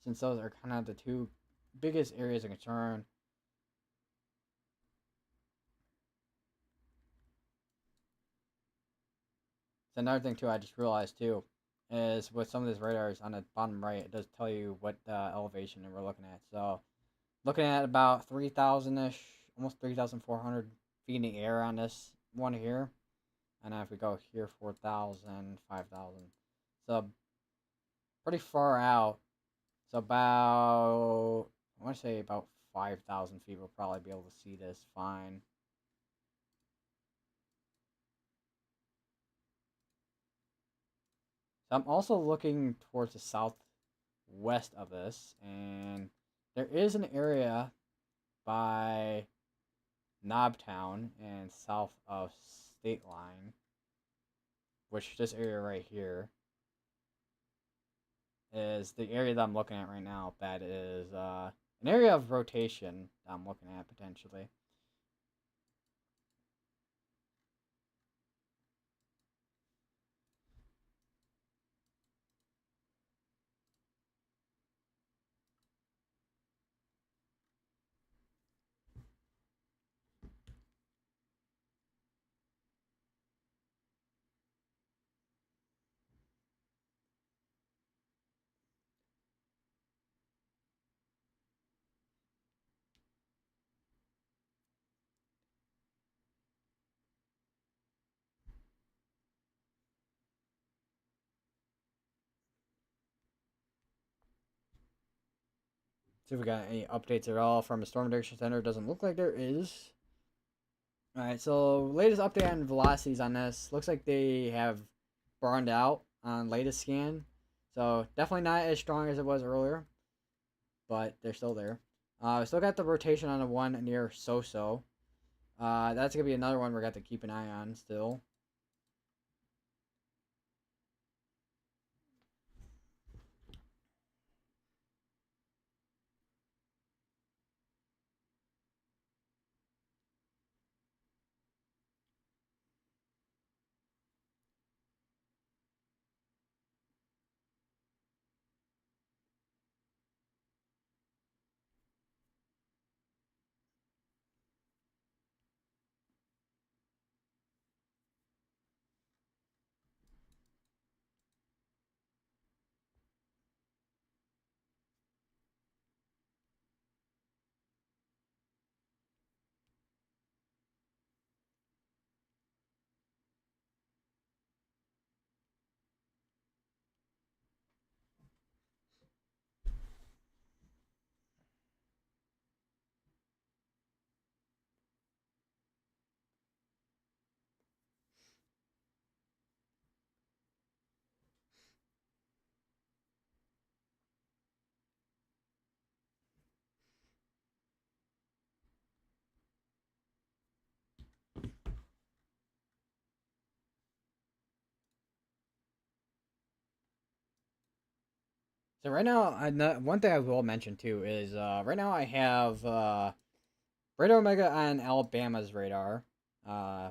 since those are kind of the two biggest areas of concern. So another thing too, I just realized too, is with some of these radars on the bottom right, it does tell you what elevation that we're looking at. So looking at about 3,000-ish, almost 3,400 feet in the air on this one here. And then if we go here, 4,000, 5,000. So pretty far out. So about, I want to say about 5,000 feet, we'll probably be able to see this fine. So I'm also looking towards the southwest of this, and there is an area by Knobtown and south of State Line, which this area right here is the area that I'm looking at right now. That is an area of rotation that I'm looking at potentially. See if we got any updates at all from the Storm Prediction Center. Doesn't look like there is. Alright, so latest update on velocities on this. Looks like they have burned out on latest scan. So definitely not as strong as it was earlier. But they're still there. We still got the rotation on the one near So-So. That's going to be another one we're going to have to keep an eye on still. So right now, one thing I will mention too is right now I have Radar Omega on Alabama's radar, Alabama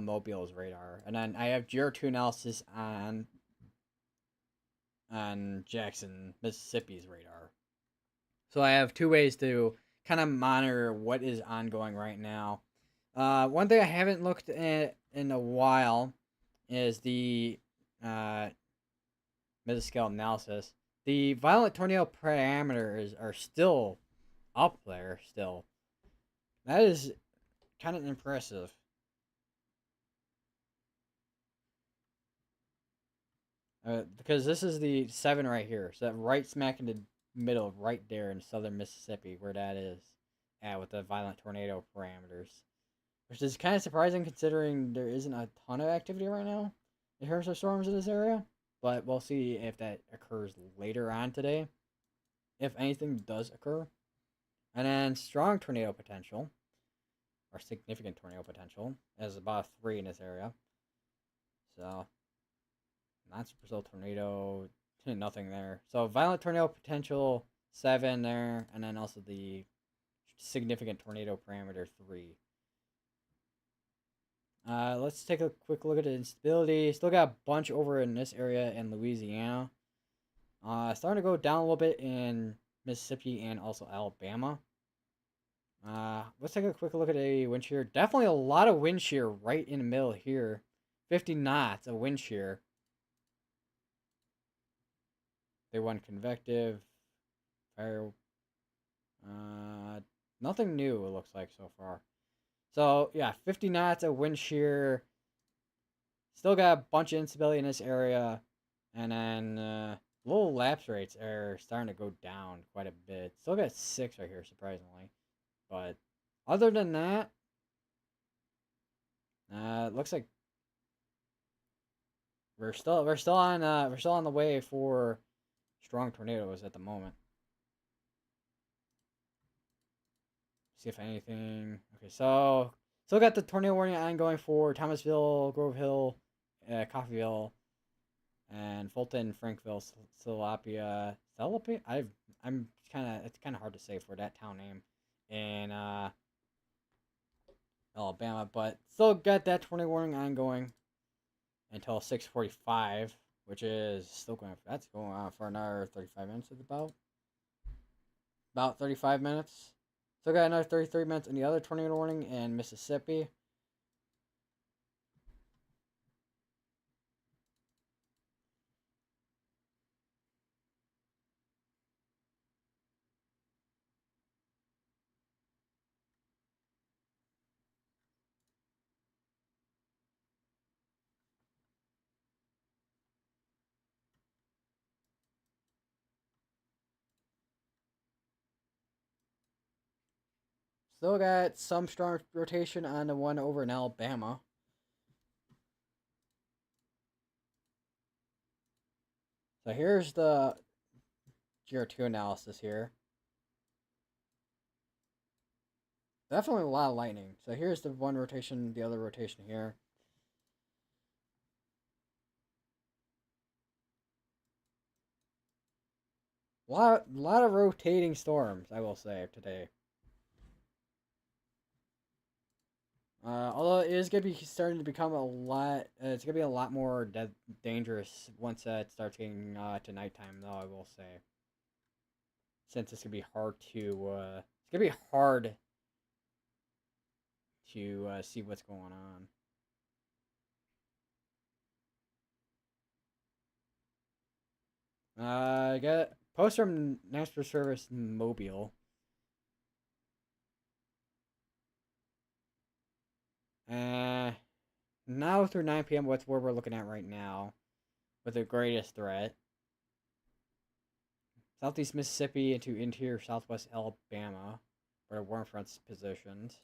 Mobile's radar, and then I have Geo2 analysis on Jackson, Mississippi's radar. So I have two ways to kind of monitor what is ongoing right now. One thing I haven't looked at in a while is the uh, mesoscale analysis. The violent tornado parameters are still up there. Still, that is kind of impressive. Because this is the 7 right here. So that right smack in the middle, right there in southern Mississippi, where that is at with the violent tornado parameters. Which is kind of surprising considering there isn't a ton of activity right now in terms of storms in this area. But we'll see if that occurs later on today. If anything does occur. And then strong tornado potential, or significant tornado potential, is about 3 in this area. So non supercell tornado, nothing there. So violent tornado potential 7 there, and then also the significant tornado parameter 3. Let's take a quick look at the instability. Still got a bunch over in this area in Louisiana. Starting to go down a little bit in Mississippi and also Alabama. Let's take a quick look at a wind shear. Definitely a lot of wind shear right in the middle here. 50 knots of wind shear. They won convective. Fire. Nothing new it looks like so far. So yeah, 50 knots of wind shear. Still got a bunch of instability in this area, and then little lapse rates are starting to go down quite a bit. Still got 6 right here, surprisingly, but other than that, it looks like we're still on the way for strong tornadoes at the moment. See if anything. Okay, so still got the tornado warning ongoing for Thomasville, Grove Hill, Coffeeville, and Fulton, Frankville, Salapia. Salapia? I'm kind of it's kind of hard to say for that town name in Alabama, but still got that tornado warning ongoing until 6:45, which is still going. That's going on for another 35 minutes. It's about 35 minutes. Still got another 33 minutes in the other tornado warning in Mississippi. Still got some strong rotation on the one over in Alabama. So here's the GR2 analysis here. Definitely a lot of lightning. So here's the one rotation, the other rotation here. Lot of rotating storms, I will say, today. Although it is gonna be starting to become a lot, it's gonna be a lot more dangerous once it starts getting to nighttime. Though I will say, since it's gonna be hard to, it's gonna be hard to see what's going on. I got post from National Service Mobile. Uh, Now through 9 p.m. What's where we're looking at right now with the greatest threat. Southeast Mississippi into interior southwest Alabama, where the warm front's positioned.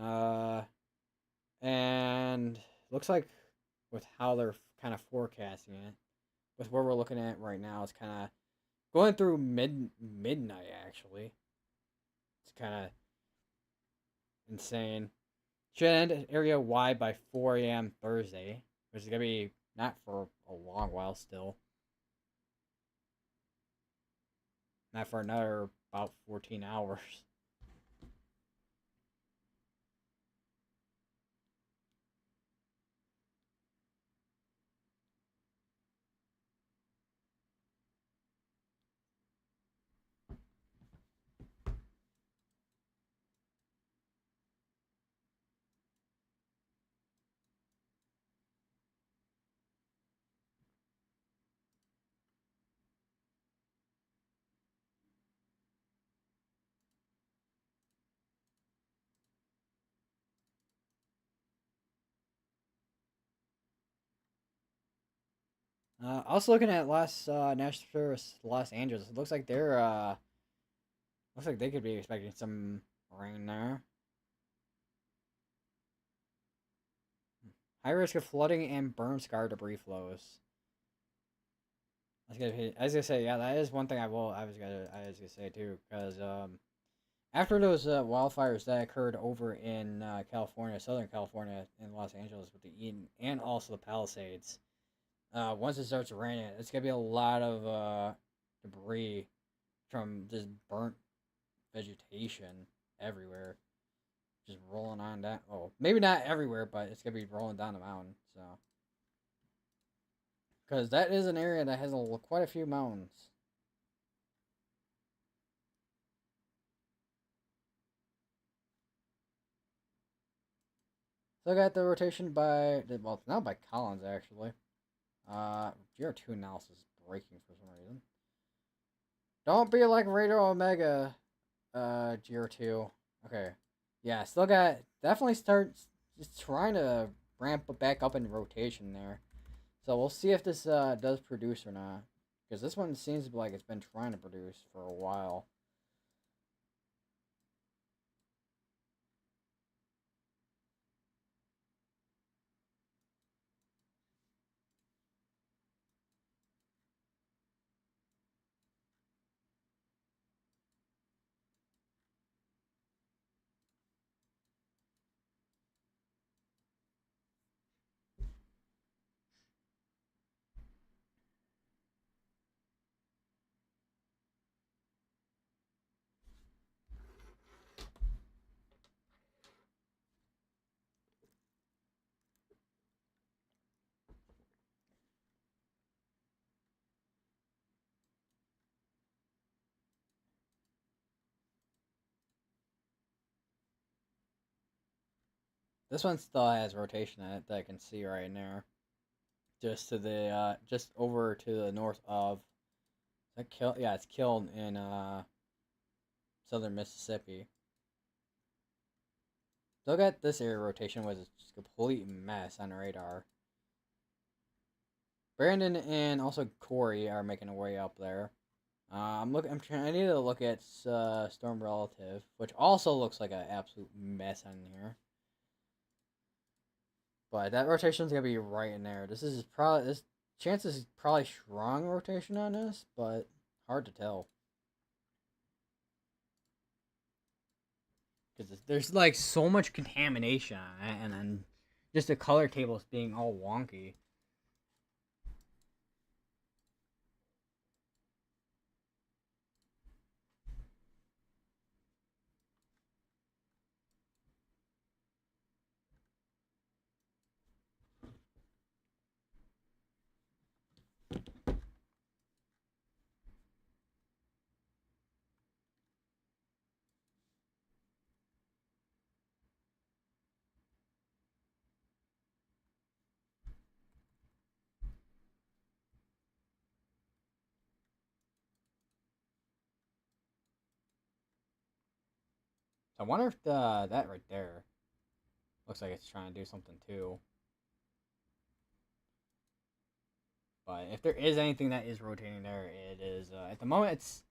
Uh, and looks like with how they're kind of forecasting it, with where we're looking at right now, it's kind of going through midnight actually. It's kind of insane. Should end area wide by 4 a.m. Thursday, which is gonna be not for a long while still. Not for another about 14 hours. I was looking at National Tourist Los Angeles. It looks like they could be expecting some rain there. High risk of flooding and burn scar debris flows. I was gonna say, yeah, that is one thing I was gonna say too, because after those wildfires that occurred over in California, Southern California, in Los Angeles with the Eden and also the Palisades, once it starts raining, it's gonna be a lot of debris from just burnt vegetation everywhere, just rolling on down. Oh, maybe not everywhere, but it's gonna be rolling down the mountain. So, because that is an area that has quite a few mountains. So I got the rotation well, it's now by Collins actually. GR2 analysis is breaking for some reason. Don't be like Radio Omega, GR2. Okay. Yeah, still got, definitely start just trying to ramp back up in rotation there. So we'll see if this does produce or not. Because this one seems like it's been trying to produce for a while. This one still has rotation in it that I can see right there. Just to the just over to the north of, is that Kill, yeah, it's killed in southern Mississippi. Still got this area rotation was just a complete mess on the radar. Brandon and also Corey are making a way up there. I'm trying. I need to look at Storm Relative, which also looks like an absolute mess on here. But that rotation's gonna be right in there. This chance is probably strong rotation on this, but hard to tell because there's like so much contamination on it, and then just the color tables being all wonky. So I wonder if that right there looks like it's trying to do something too. But if there is anything that is rotating there, it is at the moment it's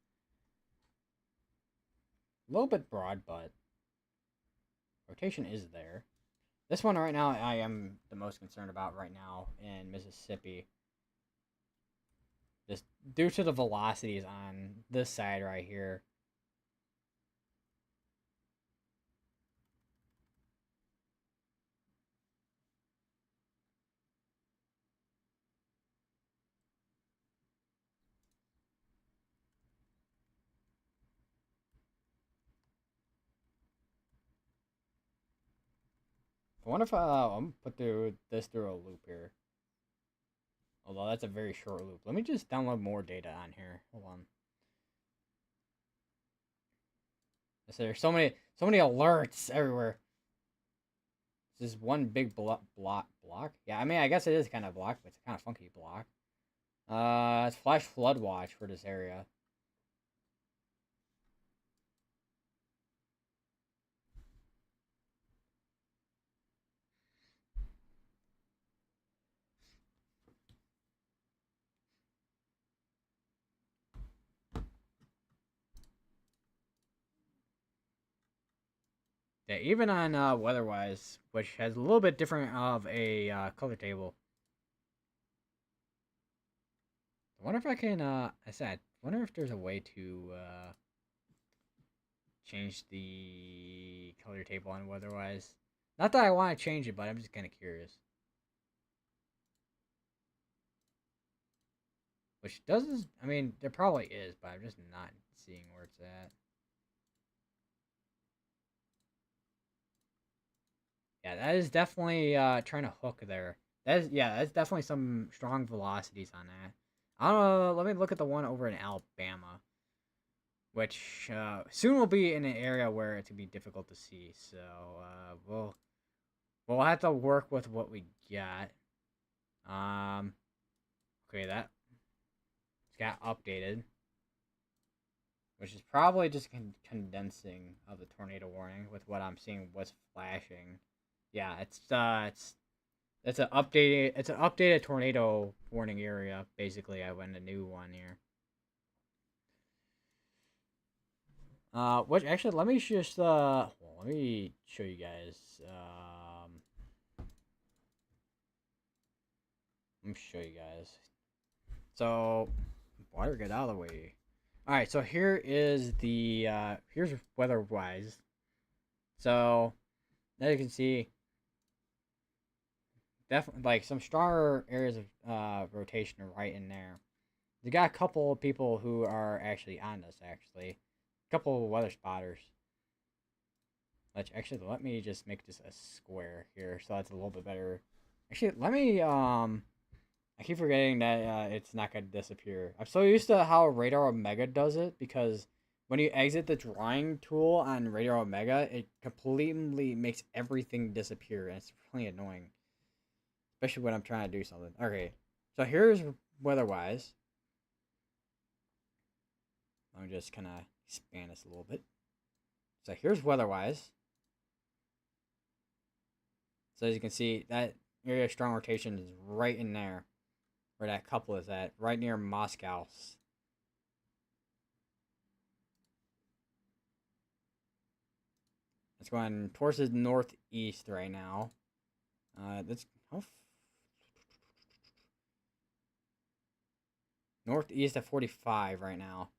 a little bit broad, but rotation is there. This one right now, I am the most concerned about right now in Mississippi, just due to the velocities on this side right here. I wonder if I'm gonna put this through a loop here. Although that's a very short loop. Let me just download more data on here. Hold on. So there's so many alerts everywhere. This is one big block. Yeah, I mean I guess it is kind of block, but it's a kind of funky block. It's flash flood watch for this area. Yeah, even on weather-wise, which has a little bit different of a color table. I wonder if I can. Wonder if there's a way to change the color table on weather-wise. Not that I want to change it, but I'm just kind of curious. Which doesn't. I mean, there probably is, but I'm just not seeing where it's at. Yeah, that is definitely trying to hook there. That's definitely some strong velocities on that. I don't know. Let me look at the one over in Alabama, which soon will be in an area where it's gonna be difficult to see. So we'll have to work with what we got. Um, okay, that got updated, which is probably just condensing of the tornado warning with what I'm seeing was flashing. Yeah, it's an updated tornado warning area. Basically, I went a new one here. Which actually, let me just let me show you guys. Let me show you guys. So, water get out of the way. All right, so here is the here's weather-wise. So, as you can see, definitely like some stronger areas of rotation are right in there. They got a couple of people who are actually on this. Actually, a couple of weather spotters. Let's actually let me just make this a square here, so that's a little bit better. Actually, let me I keep forgetting that it's not gonna disappear. I'm so used to how Radar Omega does it because when you exit the drawing tool on Radar Omega, it completely makes everything disappear, and it's really annoying, especially when I'm trying to do something. Okay, so here's weather-wise. Let me just kind of expand this a little bit. So here's weather-wise. So as you can see, that area of strong rotation is right in there, where that couple is at, right near Moscow. It's going towards the northeast right now. That's northeast at 45 right now.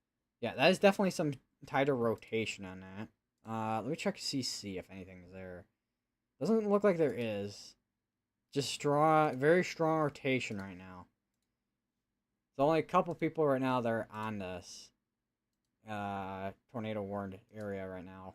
Yeah, that is definitely some tighter rotation on that. Let me check CC if anything's there. Doesn't look like there is. Just strong, very strong rotation right now. There's only a couple people right now that are on this tornado warned area right now.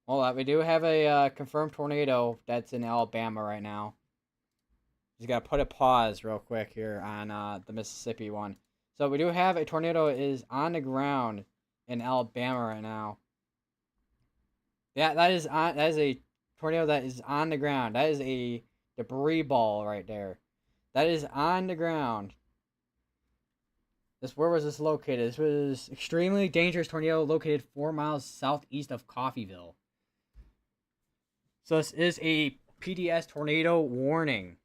Well, we do have a confirmed tornado that's in Alabama right now. Just gotta put a pause real quick here on the Mississippi one. So we do have a tornado is on the ground in Alabama right now. Yeah, that is a tornado that is on the ground. That is a debris ball right there. That is on the ground. Where was this located? This was extremely dangerous tornado located 4 miles southeast of Coffeyville. So this is a PDS tornado warning.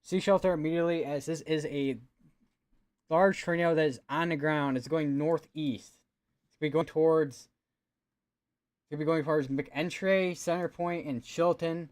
Sea shelter immediately, as this is a large tornado that is on the ground. It's going northeast. It's going to be going towards. It's going to be going towards McEntry, Center Point, and Chilton.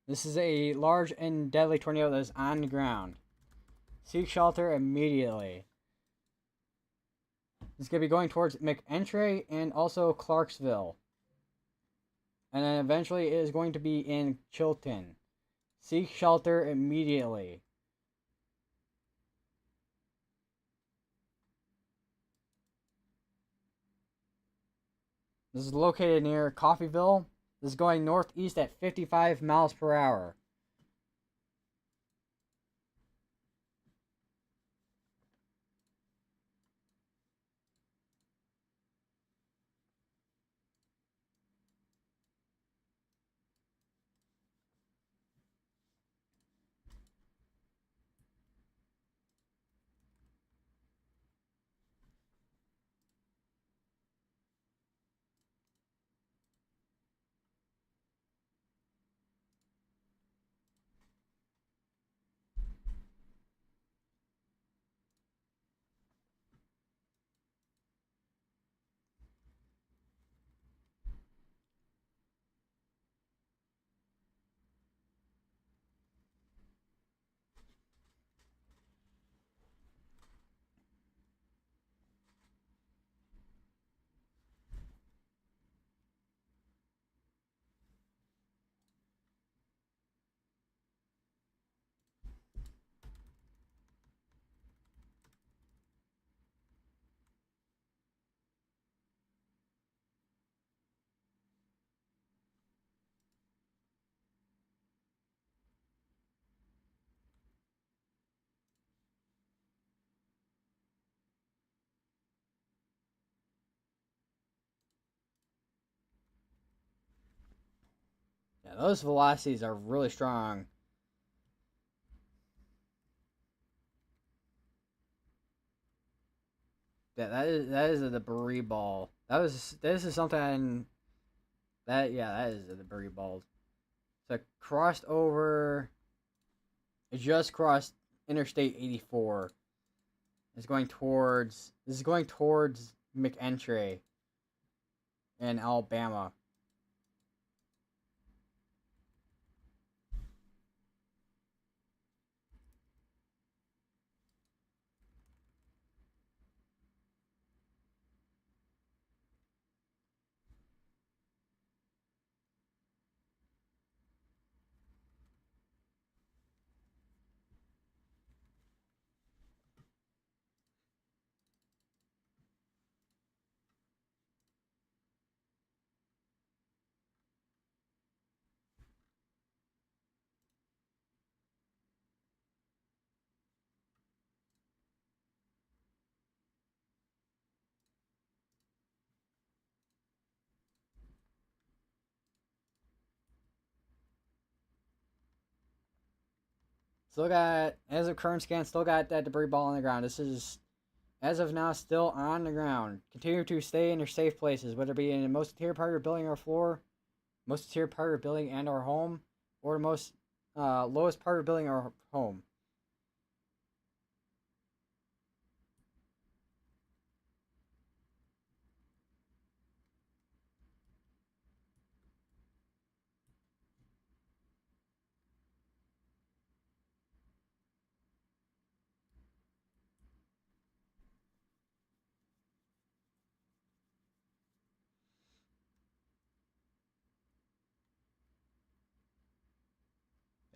This is a large and deadly tornado that is on the ground. Seek shelter immediately. It's going to be going towards McEntry and also Clarksville. And then eventually it is going to be in Chilton. Seek shelter immediately. This is located near Coffeyville. This is going northeast at 55 miles per hour. Yeah, those velocities are really strong. Yeah, that is a debris ball. This is something that is a debris ball. So it crossed over. It just crossed Interstate 84. This is going towards McEntry in Alabama. Still got, as of current scan, still got that debris ball on the ground. This is, as of now, still on the ground. Continue to stay in your safe places, whether it be in the most interior part of your building or floor, most interior part of your building and or home, or the most lowest part of your building or home.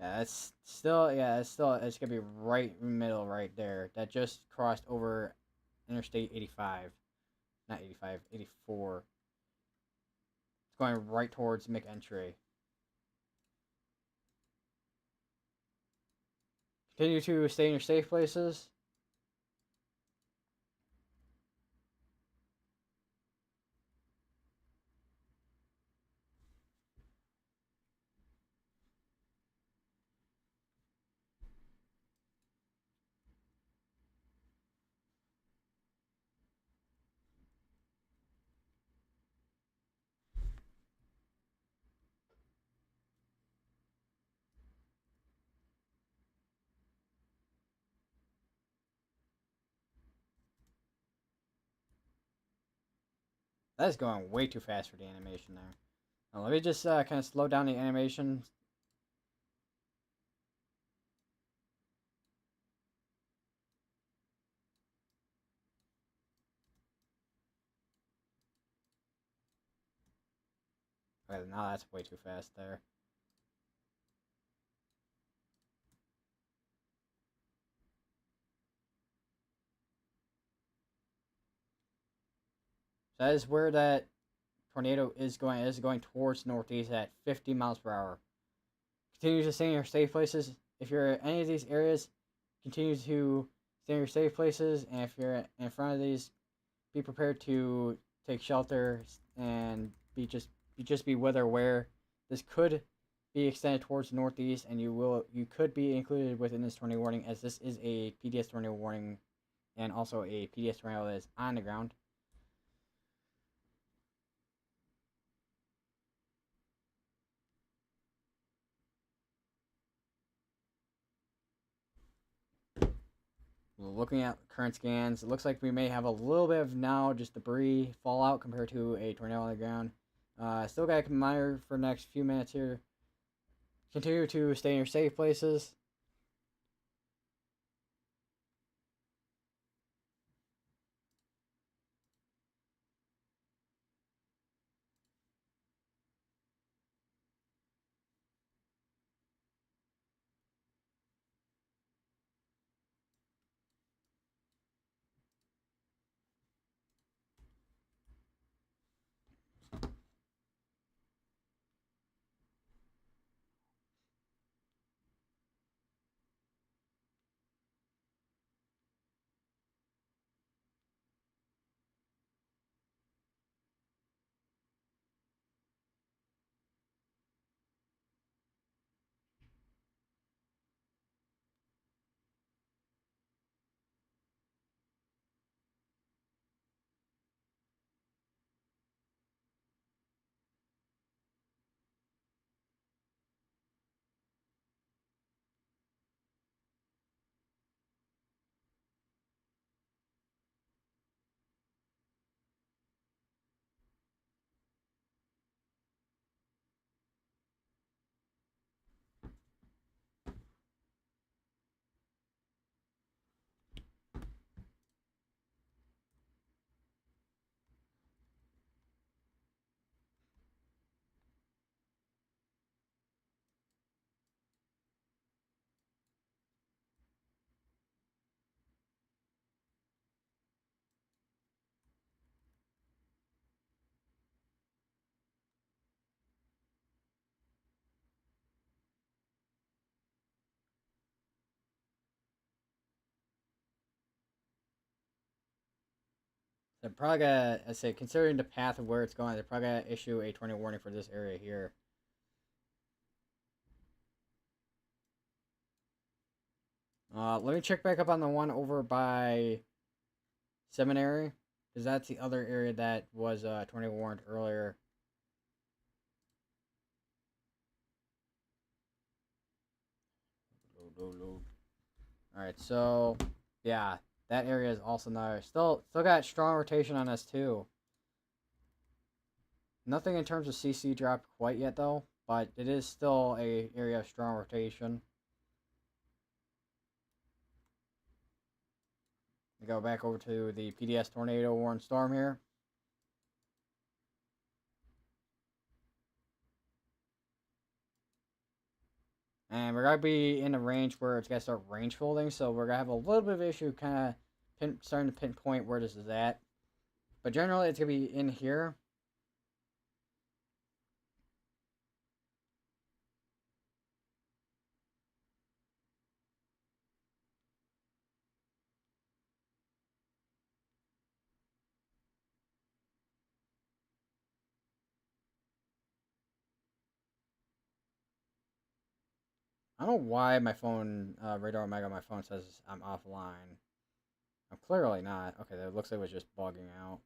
It's gonna be right in the middle right there. That just crossed over Interstate 85. Not 85, 84. It's going right towards McEntry. Continue to stay in your safe places. That is going way too fast for the animation there. Now, let me just kind of slow down the animation. Okay, now that's way too fast there. So that is where that tornado is going. It is going towards northeast at 50 miles per hour. Continue to stay in your safe places. If you're in any of these areas, continue to stay in your safe places. And if you're in front of these, be prepared to take shelter and be weather aware. This could be extended towards northeast, and you could be included within this tornado warning, as this is a PDS tornado warning, and also a PDS tornado that is on the ground. Looking at current scans, it looks like we may have a little bit of now just debris fallout compared to a tornado on the ground. Still got to monitor for the next few minutes here. Continue to stay in your safe places. They're probably gonna, I say, considering the path of where it's going, they're probably gonna issue a tornado warning for this area here. Let me check back up on the one over by Seminary, because that's the other area that was tornado warned earlier. Load. All right, so yeah, that area is also not still got strong rotation on us too. Nothing in terms of CC drop quite yet though, but it is still a area of strong rotation. We go back over to the PDS tornado warning storm here. And we're going to be in a range where it's going to start range folding, so we're going to have a little bit of issue kind of starting to pinpoint where this is at. But generally, it's going to be in here. I don't know why my phone, Radar Omega on my phone says I'm offline. I'm clearly not. Okay, that looks like it was just bugging out.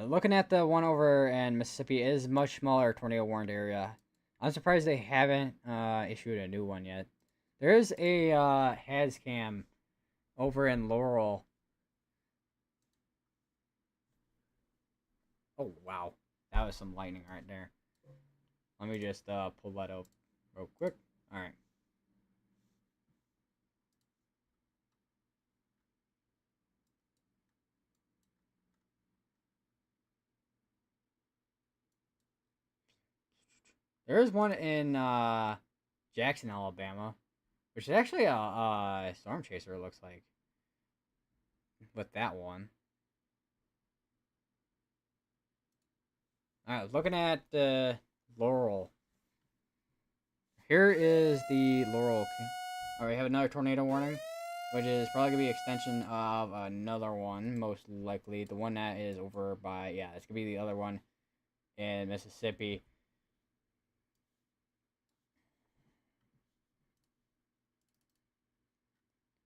Looking at the one over in Mississippi, it is much smaller tornado warned area. I'm surprised they haven't issued a new one yet. There is a has cam over in Laurel. Oh wow, that was some lightning right there. Let me just pull that up real quick. All right. There is one in Jackson, Alabama, which is actually a storm chaser. It looks like with that one. All right, looking at the Laurel. Here is the Laurel. All right, we have another tornado warning, which is probably gonna be an extension of another one, most likely. The one that is over by it's gonna be the other one in Mississippi.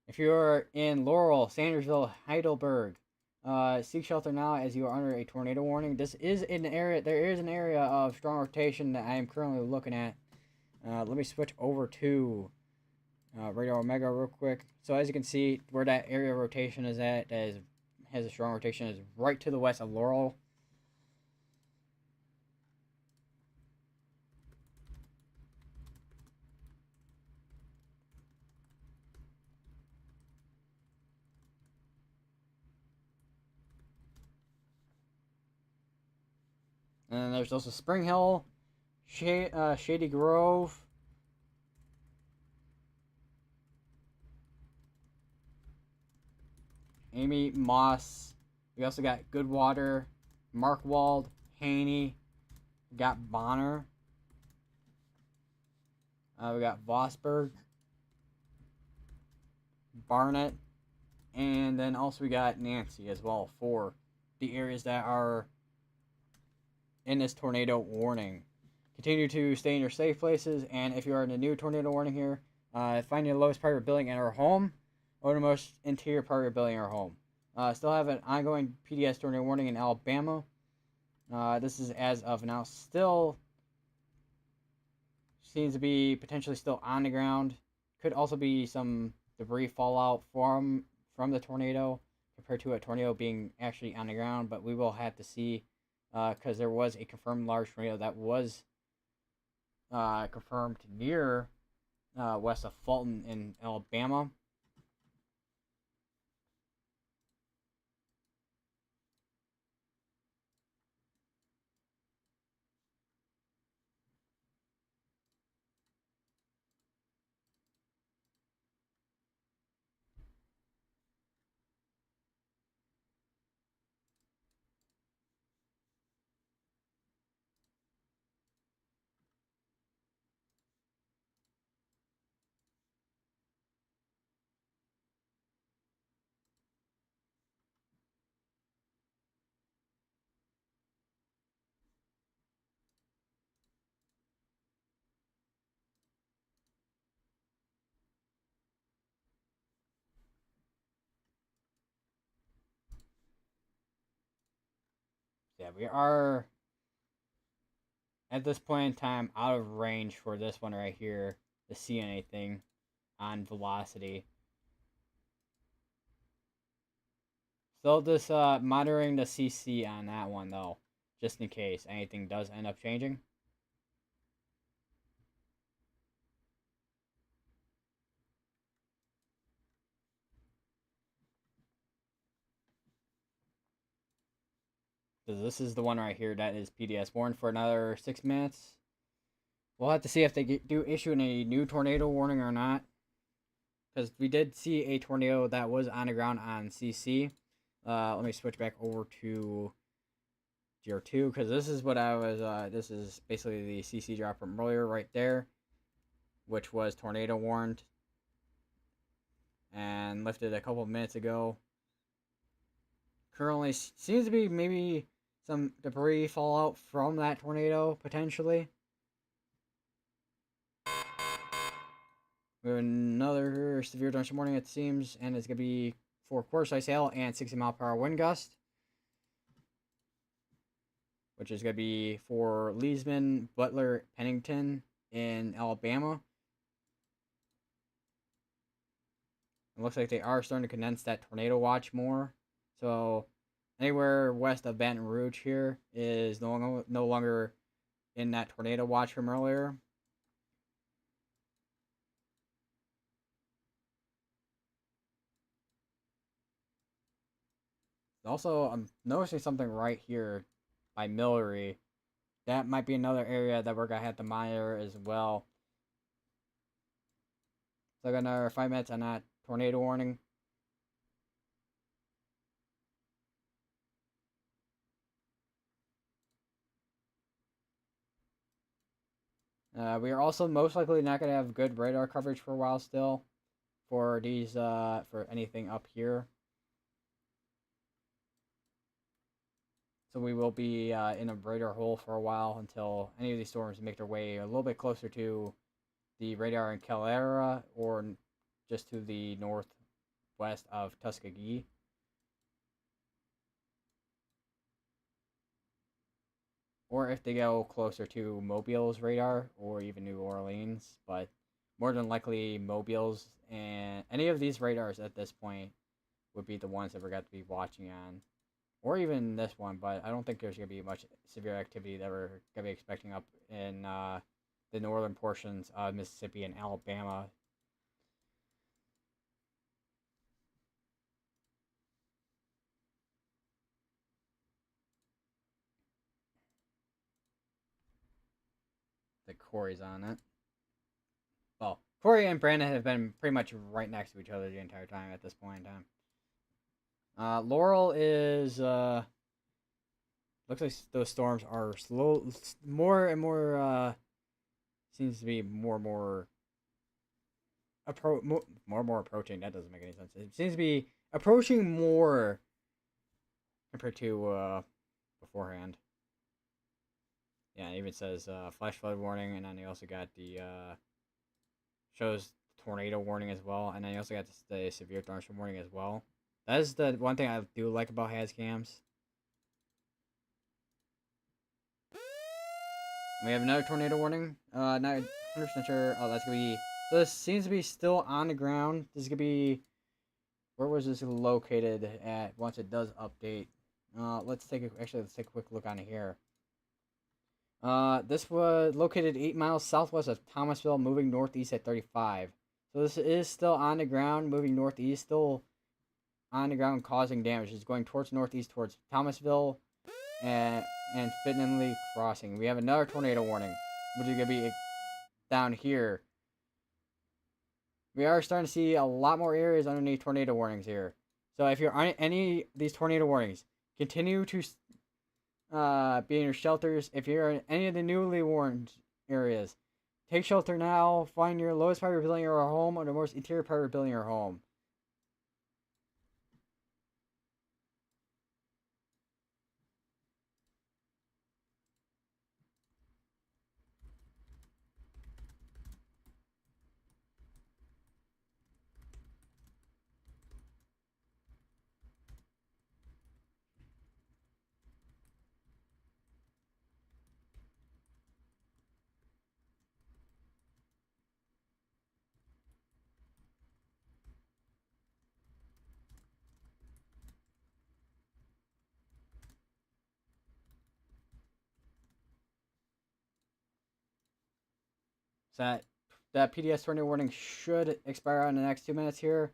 If you're in Laurel, Sandersville, Heidelberg, seek shelter now as you are under a tornado warning. This is an area. There is an area of strong rotation that I am currently looking at. Let me switch over to Radar Omega real quick. So as you can see, where that area of rotation is at, has a strong rotation, is right to the west of Laurel. And then there's also Spring Hill, Shady Grove, Amy Moss. We also got Goodwater, Markwald, Haney. We got Bonner. We got Vosburg, Barnett, and then also we got Nancy as well for the areas that are in this tornado warning. Continue to stay in your safe places, and if you are in a new tornado warning here, find your lowest part of your building in our home or the most interior part of your building in our home. Still have an ongoing PDS tornado warning in Alabama. This is as of now still seems to be potentially still on the ground. Could also be some debris fallout from the tornado compared to a tornado being actually on the ground, but we will have to see because there was a confirmed large tornado that was confirmed near west of Fulton in Alabama. Yeah, we are at this point in time out of range for this one right here to see anything on velocity. Still just monitoring the CC on that one though, just in case anything does end up changing. Because this is the one right here that is PDS warned for another 6 minutes. We'll have to see if they do issue a new tornado warning or not. Because we did see a tornado that was on the ground on CC. Let me switch back over to GR2 because this is what I was. This is basically the CC drop from earlier right there, which was tornado warned and lifted a couple of minutes ago. Currently seems to be maybe some debris fallout from that tornado potentially. We have another severe thunderstorm warning, it seems, and it's going to be for quarter-size hail and 60-mile-per-hour wind gust. which is going to be for Leesman, Butler, Pennington in Alabama. It looks like they are starting to condense that tornado watch more. So anywhere west of Baton Rouge here is no longer in that tornado watch from earlier. Also, I'm noticing something right here by Millery. That might be another area that we're going to have to monitor as well. So I got another 5 minutes on that tornado warning. We are also most likely not going to have good radar coverage for a while still for these for anything up here. So we will be in a radar hole for a while until any of these storms make their way a little bit closer to the radar in Calera or just to the northwest of Tuskegee. Or if they go closer to Mobile's radar or even New Orleans, but more than likely Mobile's and any of these radars at this point would be the ones that we're going to be watching on. Or even this one, but I don't think there's going to be much severe activity that we're going to be expecting up in the northern portions of Mississippi and Alabama. The Corey's on it. Well, Corey and Brandon have been pretty much right next to each other the entire time at this point in time. Laurel is looks like those storms are more and more. Seems to be more and more more and more approaching. That doesn't make any sense. It seems to be approaching more compared to beforehand. Yeah, it even says flash flood warning, and then you also got the shows tornado warning as well, and then you also got the severe thunderstorm warning as well. That is the one thing I do like about Hazcams. We have another tornado warning. Not 100% sure. Oh, that's gonna be. So this seems to be still on the ground. This is gonna be. Where was this located at once it does update? Let's take a quick look on here. This was located 8 miles southwest of Thomasville, moving northeast at 35. So this is still on the ground, moving northeast, still on the ground, causing damage. It's going towards northeast, towards Thomasville, and Fittonley Crossing. We have another tornado warning, which is gonna be down here. We are starting to see a lot more areas underneath tornado warnings here. So if you're on any of these tornado warnings, continue to be in your shelters. If you're in any of the newly warned areas, take shelter now. Find your lowest part of your building or home, or the most interior part of your building or home. So that PDS tornado warning should expire in the next 2 minutes here.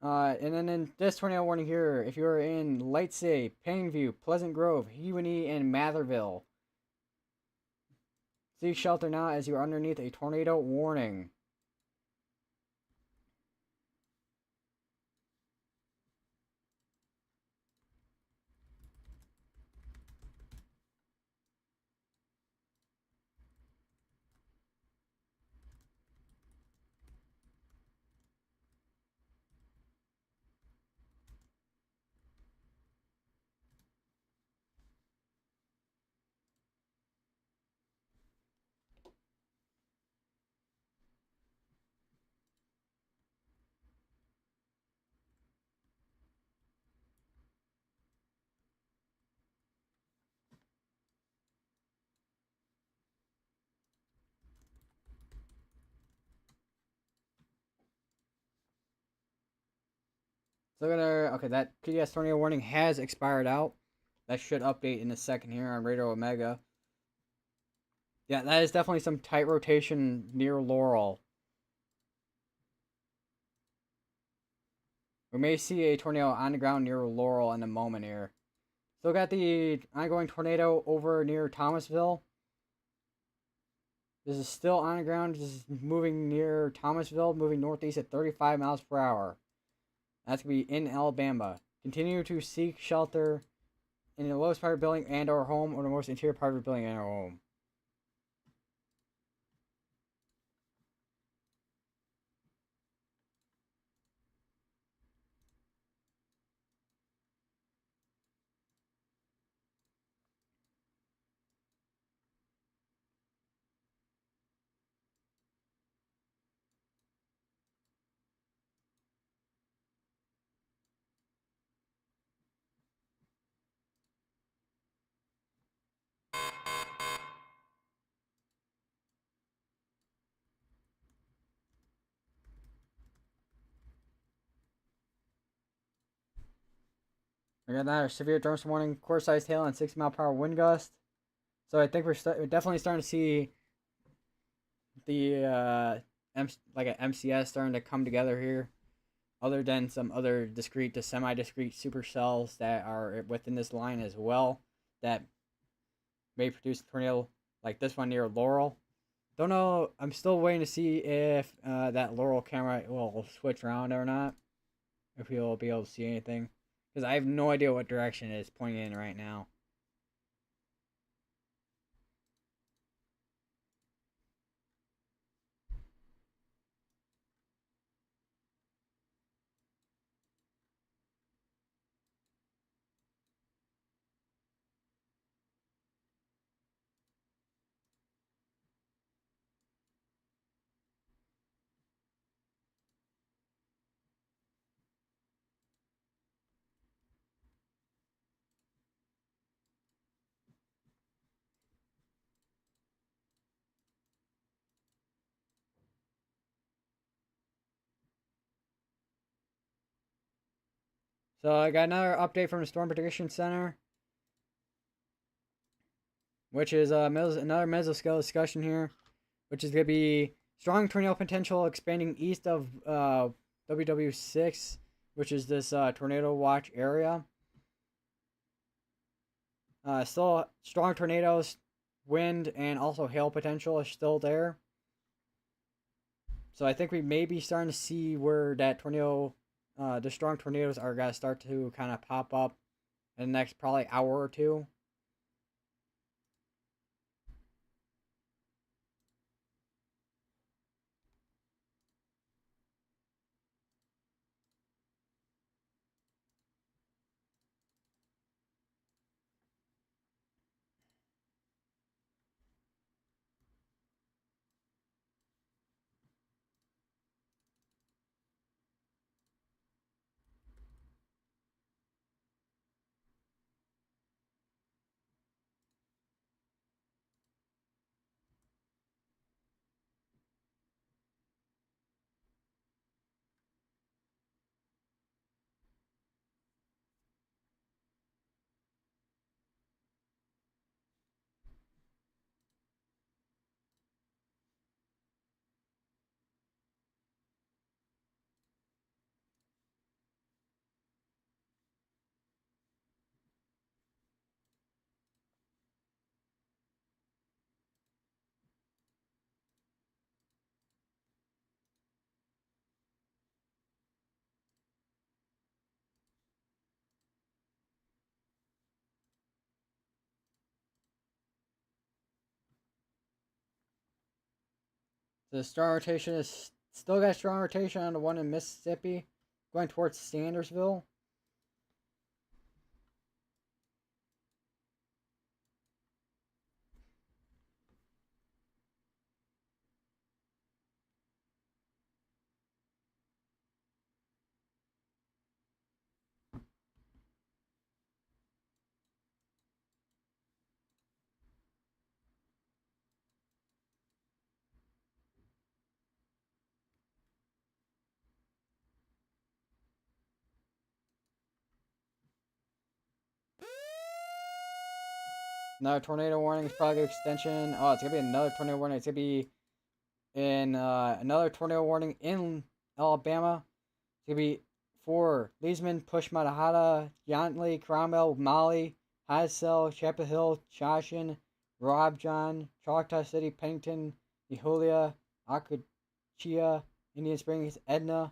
And then in this tornado warning here, if you're in Lightsey, Plainview, Pleasant Grove, Hewanee, and Matherville, seek shelter now as you are underneath a tornado warning. So okay, that PDS tornado warning has expired out. That should update in a second here on Radar Omega. Yeah, that is definitely some tight rotation near Laurel. We may see a tornado on the ground near Laurel in a moment here. Still got the ongoing tornado over near Thomasville. This is still on the ground. This is moving near Thomasville, moving northeast at 35 miles per hour. That's going to be in Alabama. Continue to seek shelter in the lowest part of the building and or home, or the most interior part of the building and or home. We got another severe thunderstorm warning, core-sized hail and 60-mile-per-hour wind gust. So I think we're definitely starting to see the like an MCS starting to come together here. Other than some other discrete to semi-discrete supercells that are within this line as well, that may produce a tornado like this one near Laurel. Don't know. I'm still waiting to see if that Laurel camera will switch around or not. If we'll be able to see anything, because I have no idea what direction it is pointing in right now. So I got another update from the Storm Prediction Center, which is another mesoscale discussion here, which is going to be strong tornado potential expanding east of WW6, which is this tornado watch area. Still strong tornadoes, wind, and also hail potential is still there. So I think we may be starting to see where that tornado, the strong tornadoes are going to start to kind of pop up in the next probably hour or two. The strong rotation is still got strong rotation on the one in Mississippi, going towards Sandersville. Another tornado warning is probably an extension. Oh, it's gonna be another tornado warning. It's gonna be in another tornado warning in Alabama. It's gonna be for Leesman, Push Matahata, Yontley, Cromwell, Molly, Hassel, Chapel Hill, Shoshin, Rob John, Choctaw City, Pennington, Yehulia, Akachia, Indian Springs, Edna.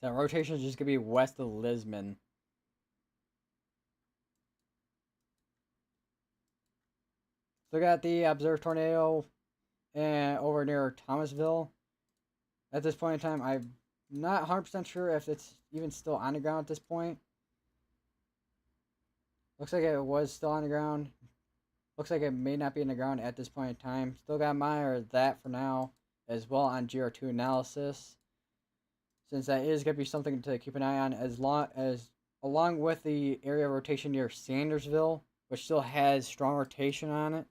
That rotation is just gonna be west of Lisbon. So we got the observed tornado and over near Thomasville. At this point in time, I'm not 100% sure if it's even still on the ground at this point. Looks like it was still on the ground. Looks like it may not be in the ground at this point in time. Still got monitor that for now as well on GR2 analysis, since that is going to be something to keep an eye on along with the area rotation near Sandersville, which still has strong rotation on it.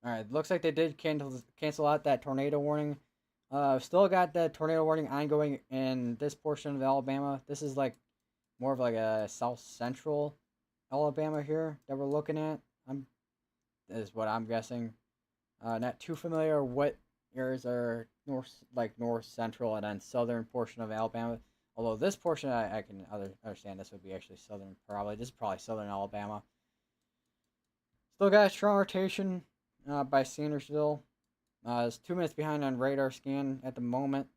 All right, looks like they did cancel out that tornado warning. Still got that tornado warning ongoing in this portion of Alabama. This is like more of like a south central Alabama here that we're looking at. I'm is what I'm guessing. Not too familiar what areas are north central and then southern portion of Alabama. Although this portion I can understand this would be actually southern probably. This is probably southern Alabama. Still got a strong rotation by Sandersville. It's 2 minutes behind on radar scan at the moment.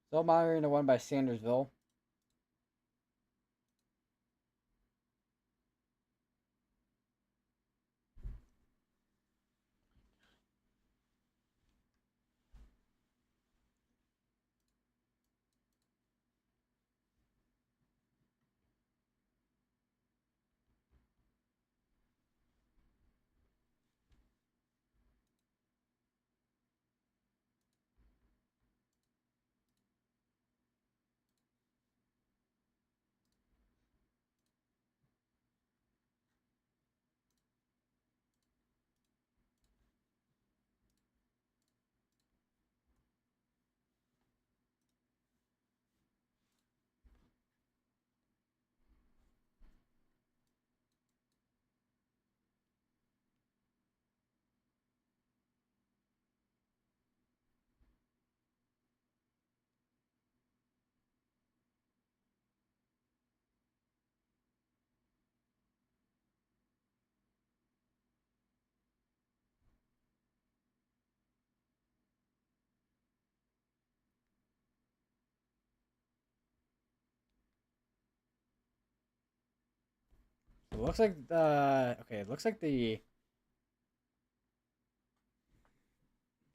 Still monitoring the one by Sandersville. It looks like the okay. It looks like the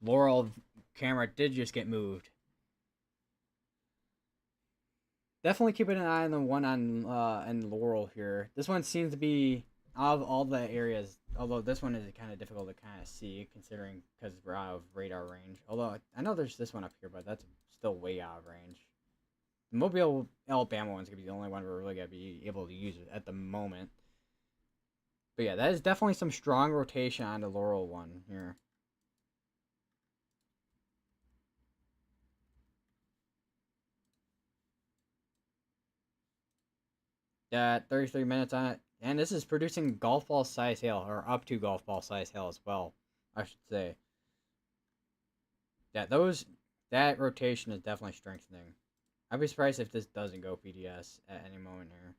Laurel camera did just get moved. Definitely keeping an eye on the one on in Laurel here. This one seems to be out of all the areas. Although this one is kind of difficult to kind of see considering because we're out of radar range. Although I know there's this one up here, but that's still way out of range. The Mobile, Alabama one's gonna be the only one we're really gonna be able to use at the moment. But yeah, that is definitely some strong rotation on the Laurel one here. Yeah, 33 minutes on it. And this is producing golf ball size hail, or up to golf ball size hail as well, I should say. Yeah, that rotation is definitely strengthening. I'd be surprised if this doesn't go PDS at any moment here.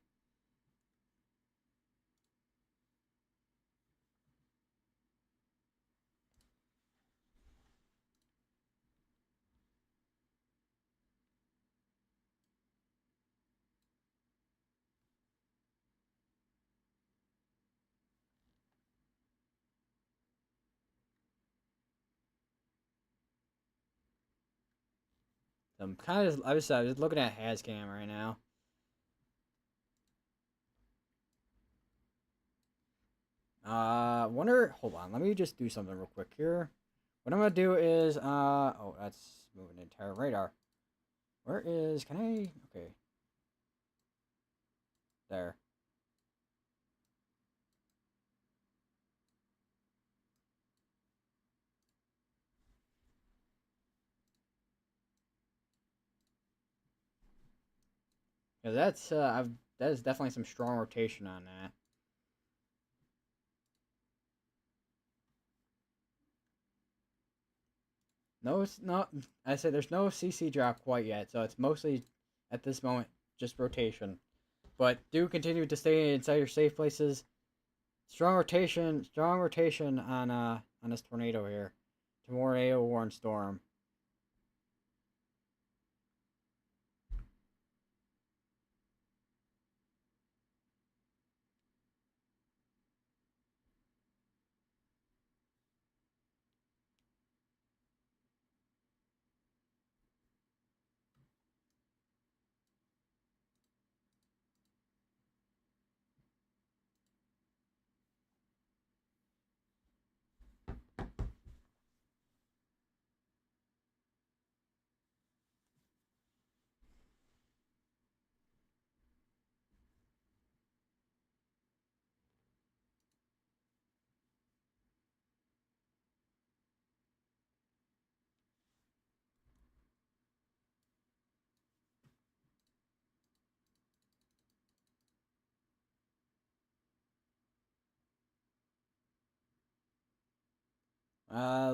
I'm kind of I was looking at Hascam right now. Wonder. Hold on, let me just do something real quick here. What I'm gonna do is oh, that's moving the entire radar. Where is? Can I? Okay, there. Yeah, that is definitely some strong rotation on that. No, it's not. I said there's no CC drop quite yet, so it's mostly at this moment just rotation. But do continue to stay inside your safe places. Strong rotation on this tornado here. Tornado warn storm.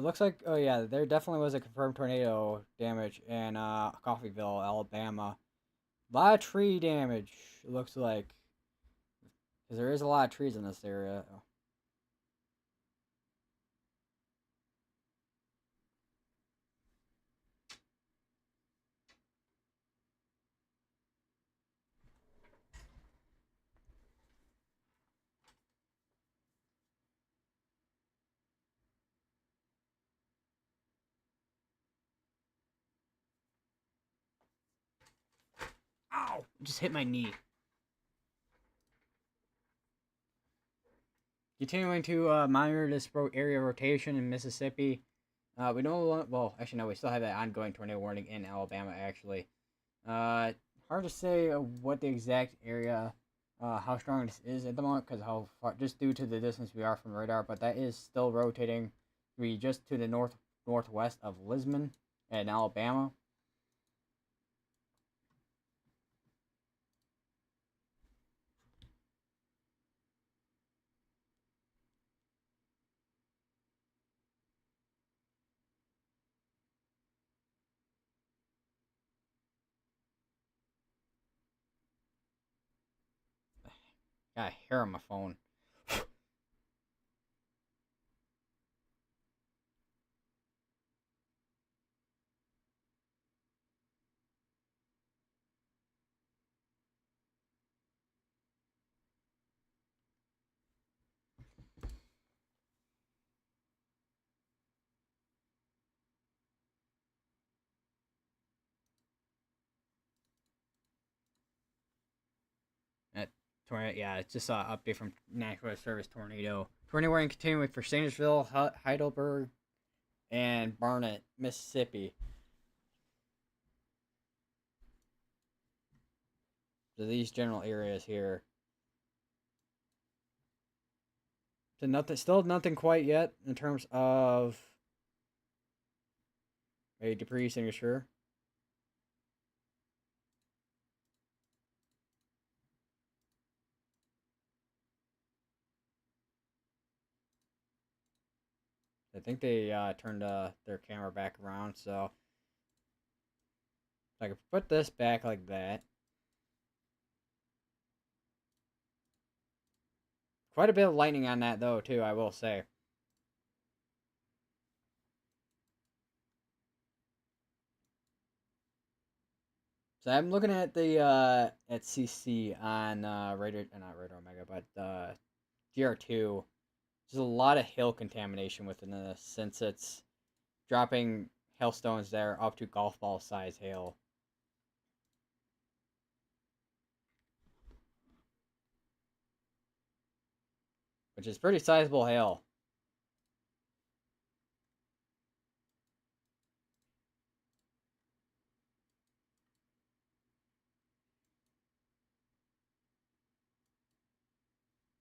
Looks like oh yeah, there definitely was a confirmed tornado damage in Coffeeville, Alabama. A lot of tree damage. It looks like because there is a lot of trees in this area. Just hit my knee. Continuing to monitor this area rotation in Mississippi. We don't. Well, actually, no. We still have that ongoing tornado warning in Alabama. Actually, hard to say what the exact area, how strong this is at the moment, because how far, just due to the distance we are from the radar. But that is still rotating. We just to the northwest of Lisbon in Alabama. Got hair on my phone. That tornado, yeah, it's just an update from National Weather Service tornado. Tornado warning continuing for Sandersville, Heidelberg, and Barnett, Mississippi. So these general areas here. So nothing, still nothing quite yet in terms of a debris signature. I think they turned their camera back around, so I can put this back like that. Quite a bit of lightning on that though, too. I will say. So I'm looking at the at CC on Radar, not Radar Omega, but DR2. There's a lot of hail contamination within this since it's dropping hailstones that are up to golf ball size hail. Which is pretty sizable hail.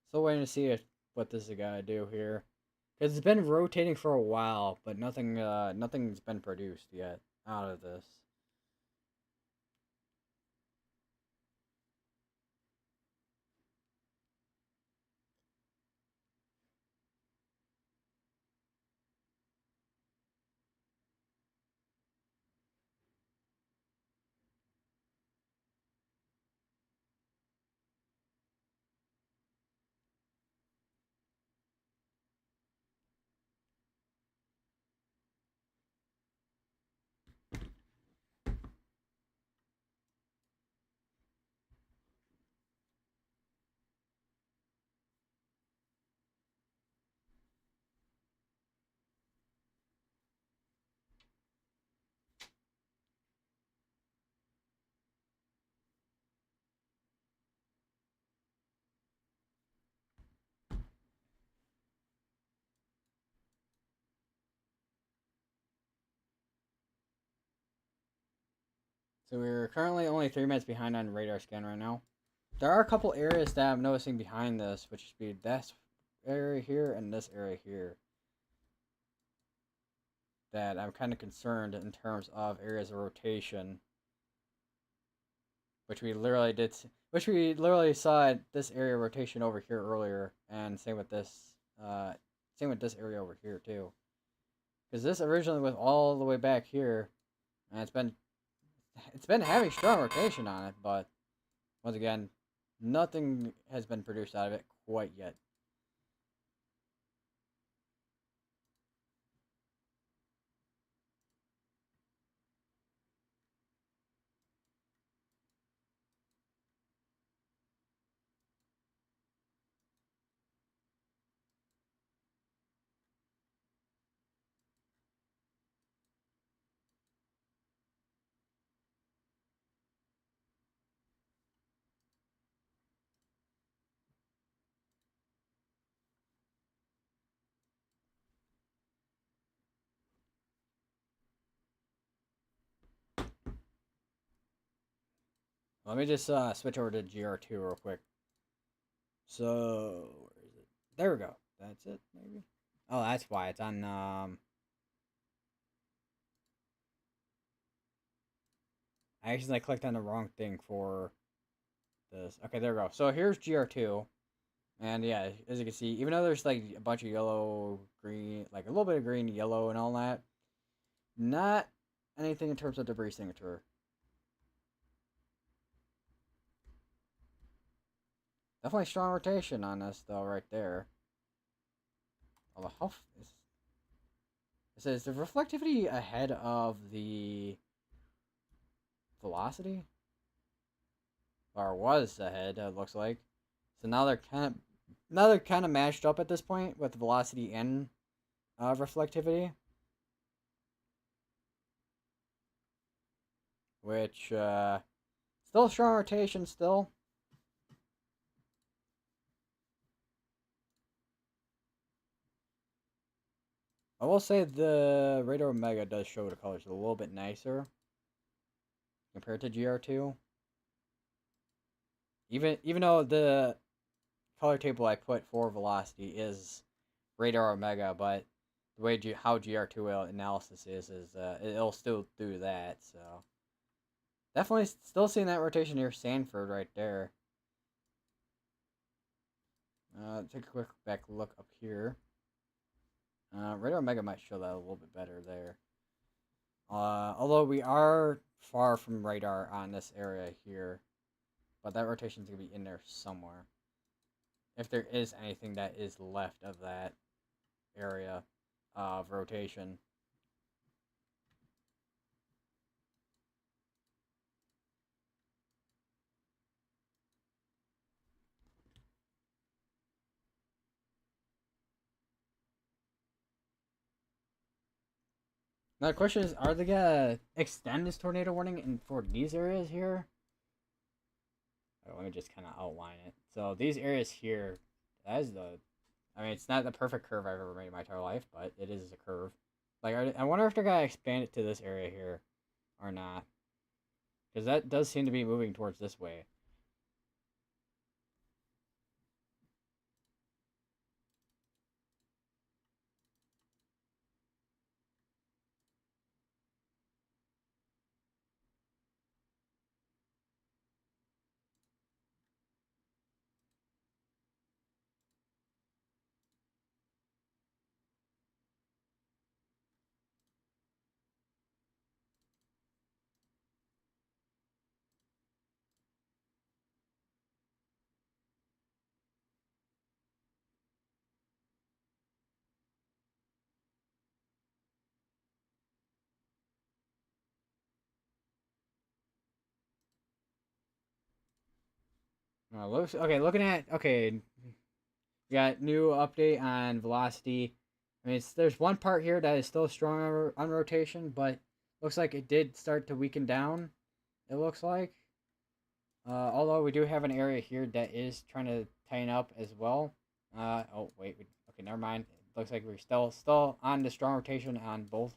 Still waiting to see what this is gonna do here, because it's been rotating for a while, but nothing's been produced yet out of this. So we're currently only 3 minutes behind on radar scan right now. There are a couple areas that I'm noticing behind this, which would be this area here and this area here, that I'm kind of concerned in terms of areas of rotation, which we literally did, which we literally saw at this area of rotation over here earlier, and same with this, area over here too. Because this originally was all the way back here, and it's been having strong rotation on it, but once again, nothing has been produced out of it quite yet. Let me just switch over to GR2 real quick. So where is it? There we go. That's it, maybe. Oh, that's why it's on. I actually clicked on the wrong thing for this. Okay, there we go. So here's GR2, and yeah, as you can see, even though there's like a bunch of yellow, green, like a little bit of green, yellow, and all that, not anything in terms of debris signature. Definitely strong rotation on this though, right there. Although how it says the reflectivity ahead of the velocity, or was ahead. It looks like. So now they're kind of mashed up at this point with velocity and reflectivity, which still strong rotation still. I will say the Radar Omega does show the colors a little bit nicer compared to GR2. Even though the color table I put for velocity is Radar Omega, but the way how GR2 analysis is it'll still do that. So definitely still seeing that rotation near Sanford right there. Take a quick back look up here. Radar Omega might show that a little bit better there. Although we are far from radar on this area here, but that rotation's gonna be in there somewhere. If there is anything that is left of that area of rotation. Now the question is, are they gonna extend this tornado warning and for these areas here? Oh, let me just kind of outline it. So these areas here, that is the, I mean, it's not the perfect curve I've ever made in my entire life, but it is a curve. Like, I wonder if they're gonna expand it to this area here, or not, because that does seem to be moving towards this way. Looking at we got new update on velocity. I mean, there's one part here that is still strong on rotation, but looks like it did start to weaken down. It looks like, although we do have an area here that is trying to tighten up as well. Oh wait, okay, never mind. It looks like we're still on the strong rotation on both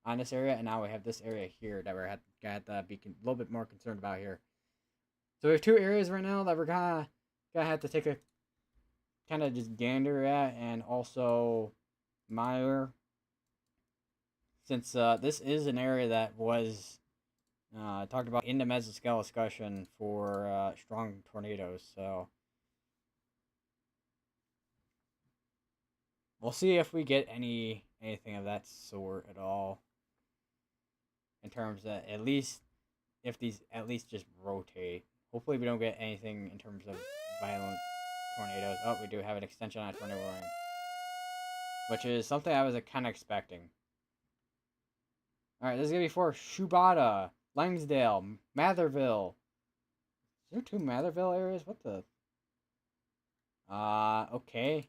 on this area, and now we have this area here that we're got to be a little bit more concerned about here. So we have two areas right now that we're gonna have to take a kind of just gander at, and also mire, since this is an area that was talked about in the mesoscale discussion for strong tornadoes. So we'll see if we get anything of that sort at all, in terms of at least if these at least just rotate. Hopefully we don't get anything in terms of violent tornadoes. Oh, we do have an extension on tornado warning, which is something I was kind of expecting. All right, this is gonna be for Shubata, Langsdale, Matherville. Is there two Matherville areas? What the? Okay.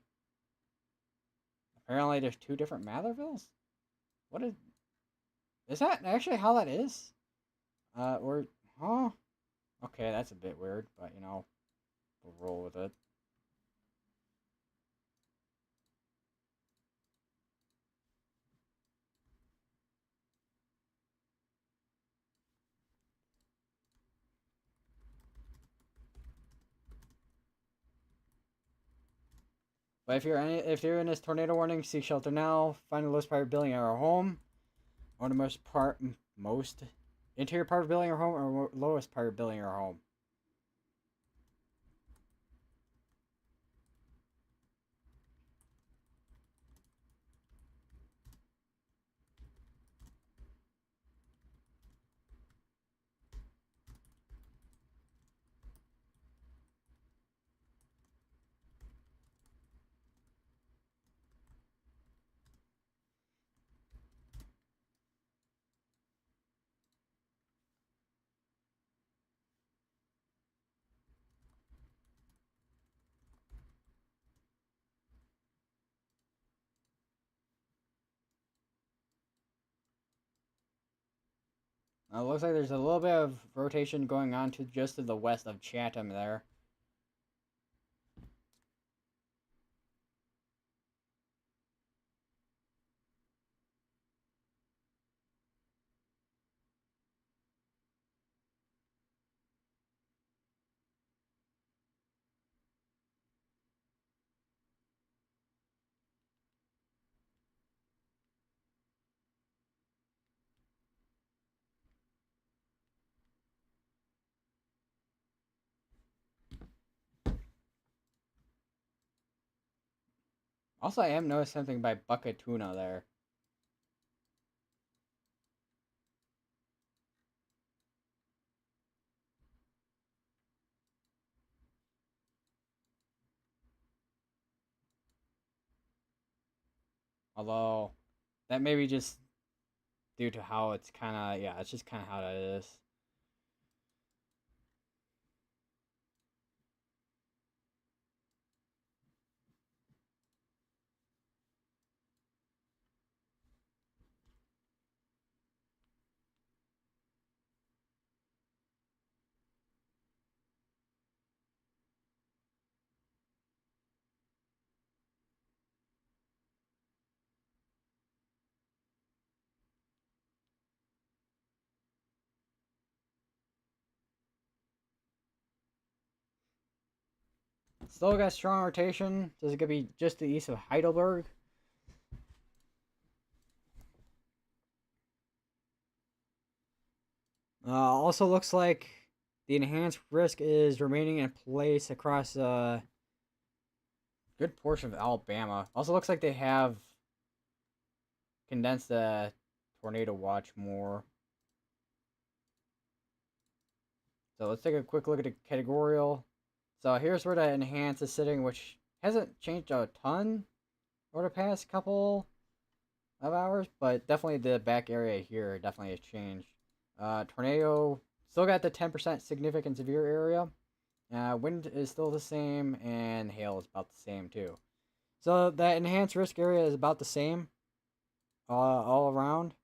Apparently, there's two different Mathervilles. What is that actually how that is? Or huh? Okay, that's a bit weird, but you know, we'll roll with it. But if you're in this tornado warning, seek shelter now. Find the lowest part of building or home, or the most interior part of building or home, or lowest part of building or home. It looks like there's a little bit of rotation going on to just to the west of Chatham there. Also, I am noticing something by Bucket Tuna there. Although, that may be just due to how it's kind of, yeah, it's just kind of how that is. Still got strong rotation. This is going to be just to the east of Heidelberg. Also looks like the enhanced risk is remaining in place across a good portion of Alabama. Also looks like they have condensed the tornado watch more. So let's take a quick look at the categorical. So here's where the enhance is sitting, which hasn't changed a ton over the past couple of hours, but definitely the back area here definitely has changed. Tornado still got the 10% significant severe area. Wind is still the same, and hail is about the same too. So that enhanced risk area is about the same all around.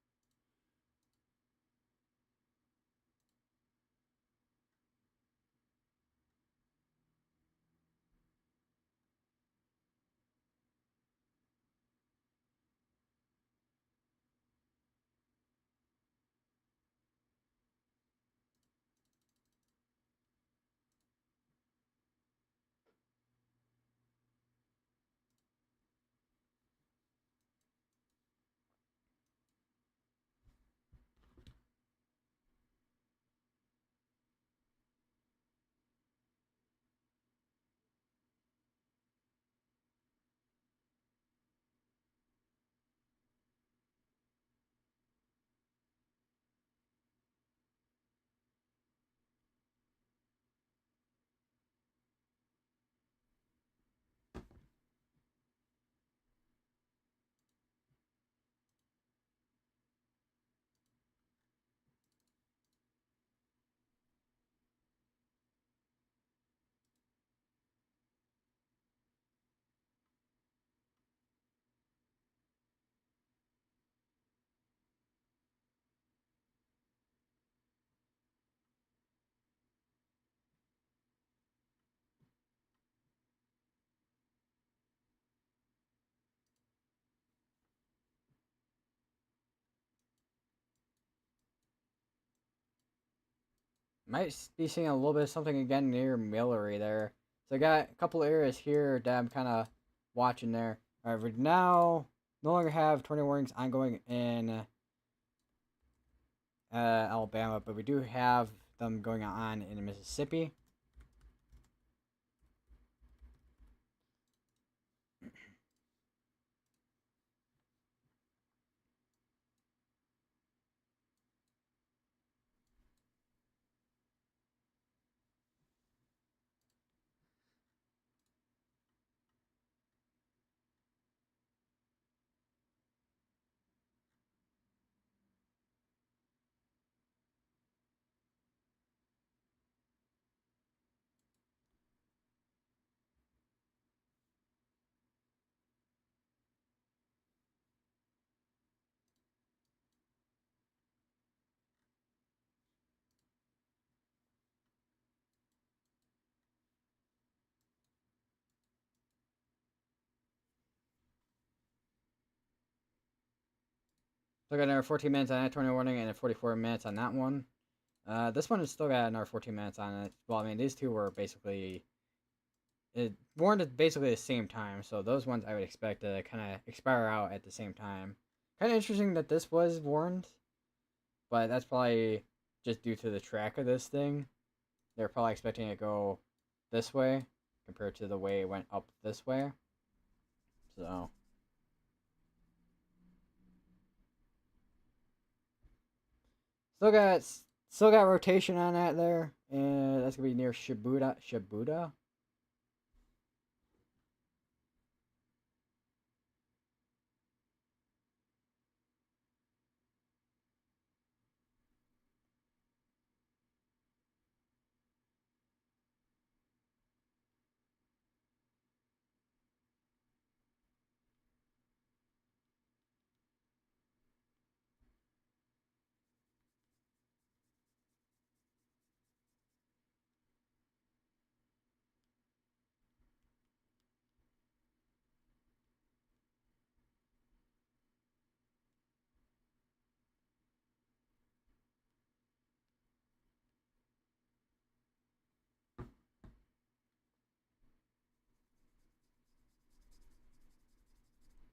Might be seeing a little bit of something again near Millery there. So I got a couple areas here that I'm kind of watching there. All right, we now no longer have tornado warnings ongoing in Alabama, but we do have them going on in Mississippi. Still got another 14 minutes on that tornado warning and 44 minutes on that one. This one has still got another 14 minutes on it. Well, I mean, these two were basically it warned at basically the same time, so those ones I would expect to kind of expire out at the same time. Kind of interesting that this was warned, but that's probably just due to the track of this thing. They're probably expecting it to go this way compared to the way it went up this way. So still got still got rotation on that there, and that's gonna be near Shibuda.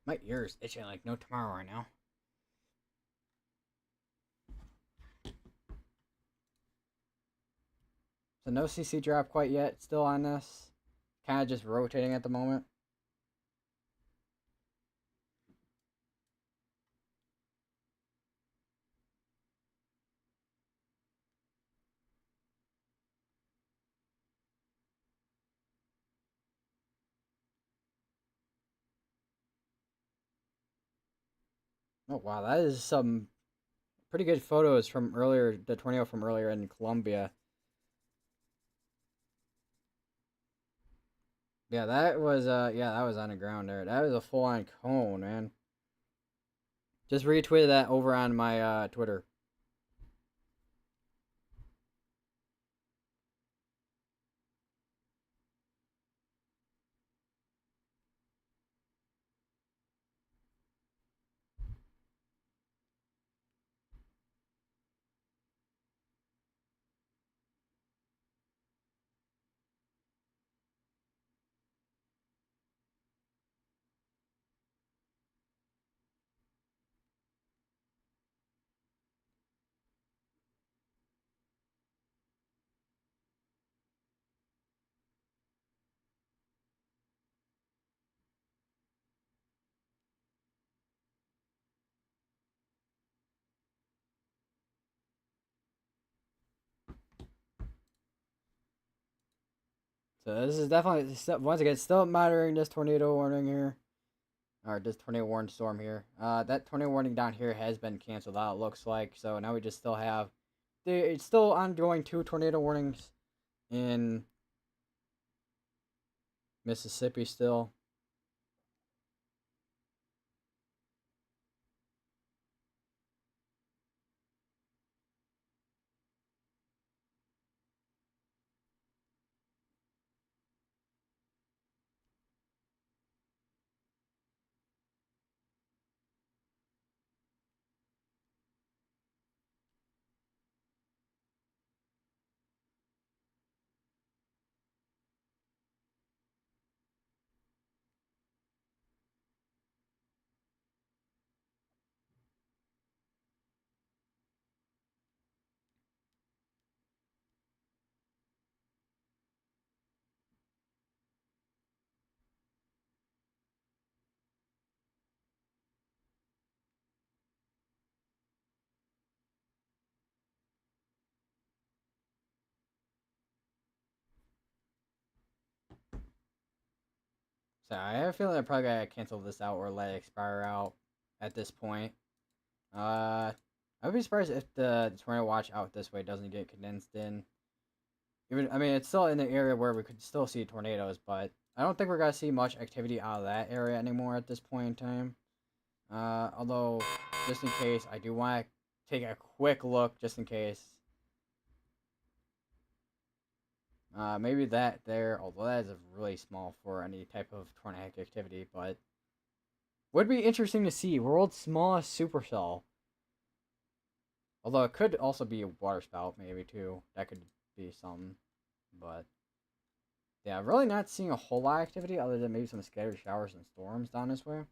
My ears itching like no tomorrow right now. So no CC drop quite yet. Still on this. Kind of just rotating at the moment. Oh wow, that is some pretty good photos from earlier. The tornado from earlier in Colombia. Yeah, that was on the ground there. That was a full on cone, man. Just retweeted that over on my Twitter. So this is definitely once again still monitoring this tornado warning here, or this tornado warning storm here. That tornado warning down here has been canceled out. It looks like so now we just still have it's still ongoing 2 tornado warnings in Mississippi still. So I have a feeling I probably gotta cancel this out or let it expire out at this point. I would be surprised if the tornado watch out this way doesn't get condensed in. Even I mean, it's still in the area where we could still see tornadoes, but I don't think we're gonna see much activity out of that area anymore at this point in time. Although, just in case, I do want to take a quick look, just in case. Maybe that there, although that is really small for any type of tornadic activity, but would be interesting to see. World's smallest supercell. Although it could also be a water spout, maybe too. That could be something. But yeah, really not seeing a whole lot of activity other than maybe some scattered showers and storms down this way.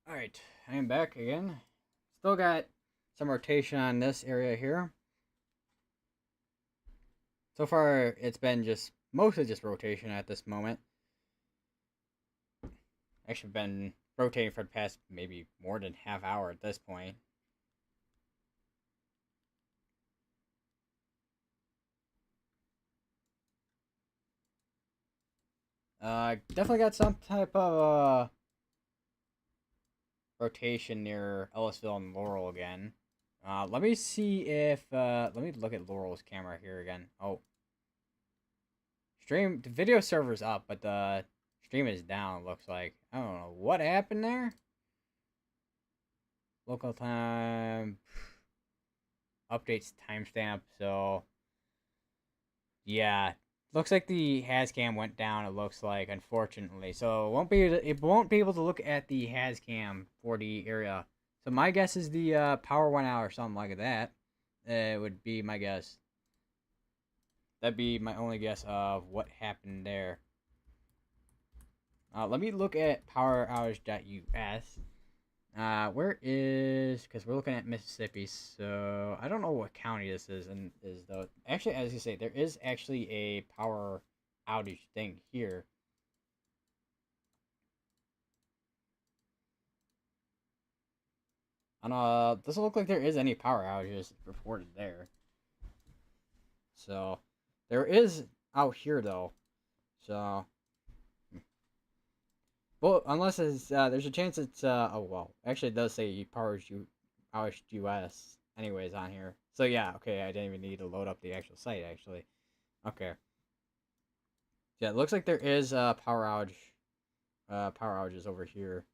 Alright, I am back again. Still got some rotation on this area here. So far, it's been just mostly just rotation at this moment. Actually, been rotating for the past maybe more than half hour at this point. Definitely got some type of rotation near Ellisville and Laurel again. Let me see if let me look at Laurel's camera here again. Oh, stream the video server's up, but the stream is down. Looks like I don't know what happened there. Local time updates timestamp. So yeah, looks like the Hascam went down. It looks like, unfortunately, so it won't be able to look at the Hascam for the area. So my guess is the power went out or something like that. It would be my guess. That'd be my only guess of what happened there. Let me look at poweroutage.us. Where is? Because we're looking at Mississippi, so I don't know what county this is. And is though actually, as you say, there is actually a power outage thing here. And doesn't look like there is any power outages reported there. So there is out here though. So well, unless it's there's a chance it's oh well, actually it does say outage US anyways on here. So yeah, okay, I didn't even need to load up the actual site actually. Okay. Yeah, it looks like there is power outages over here.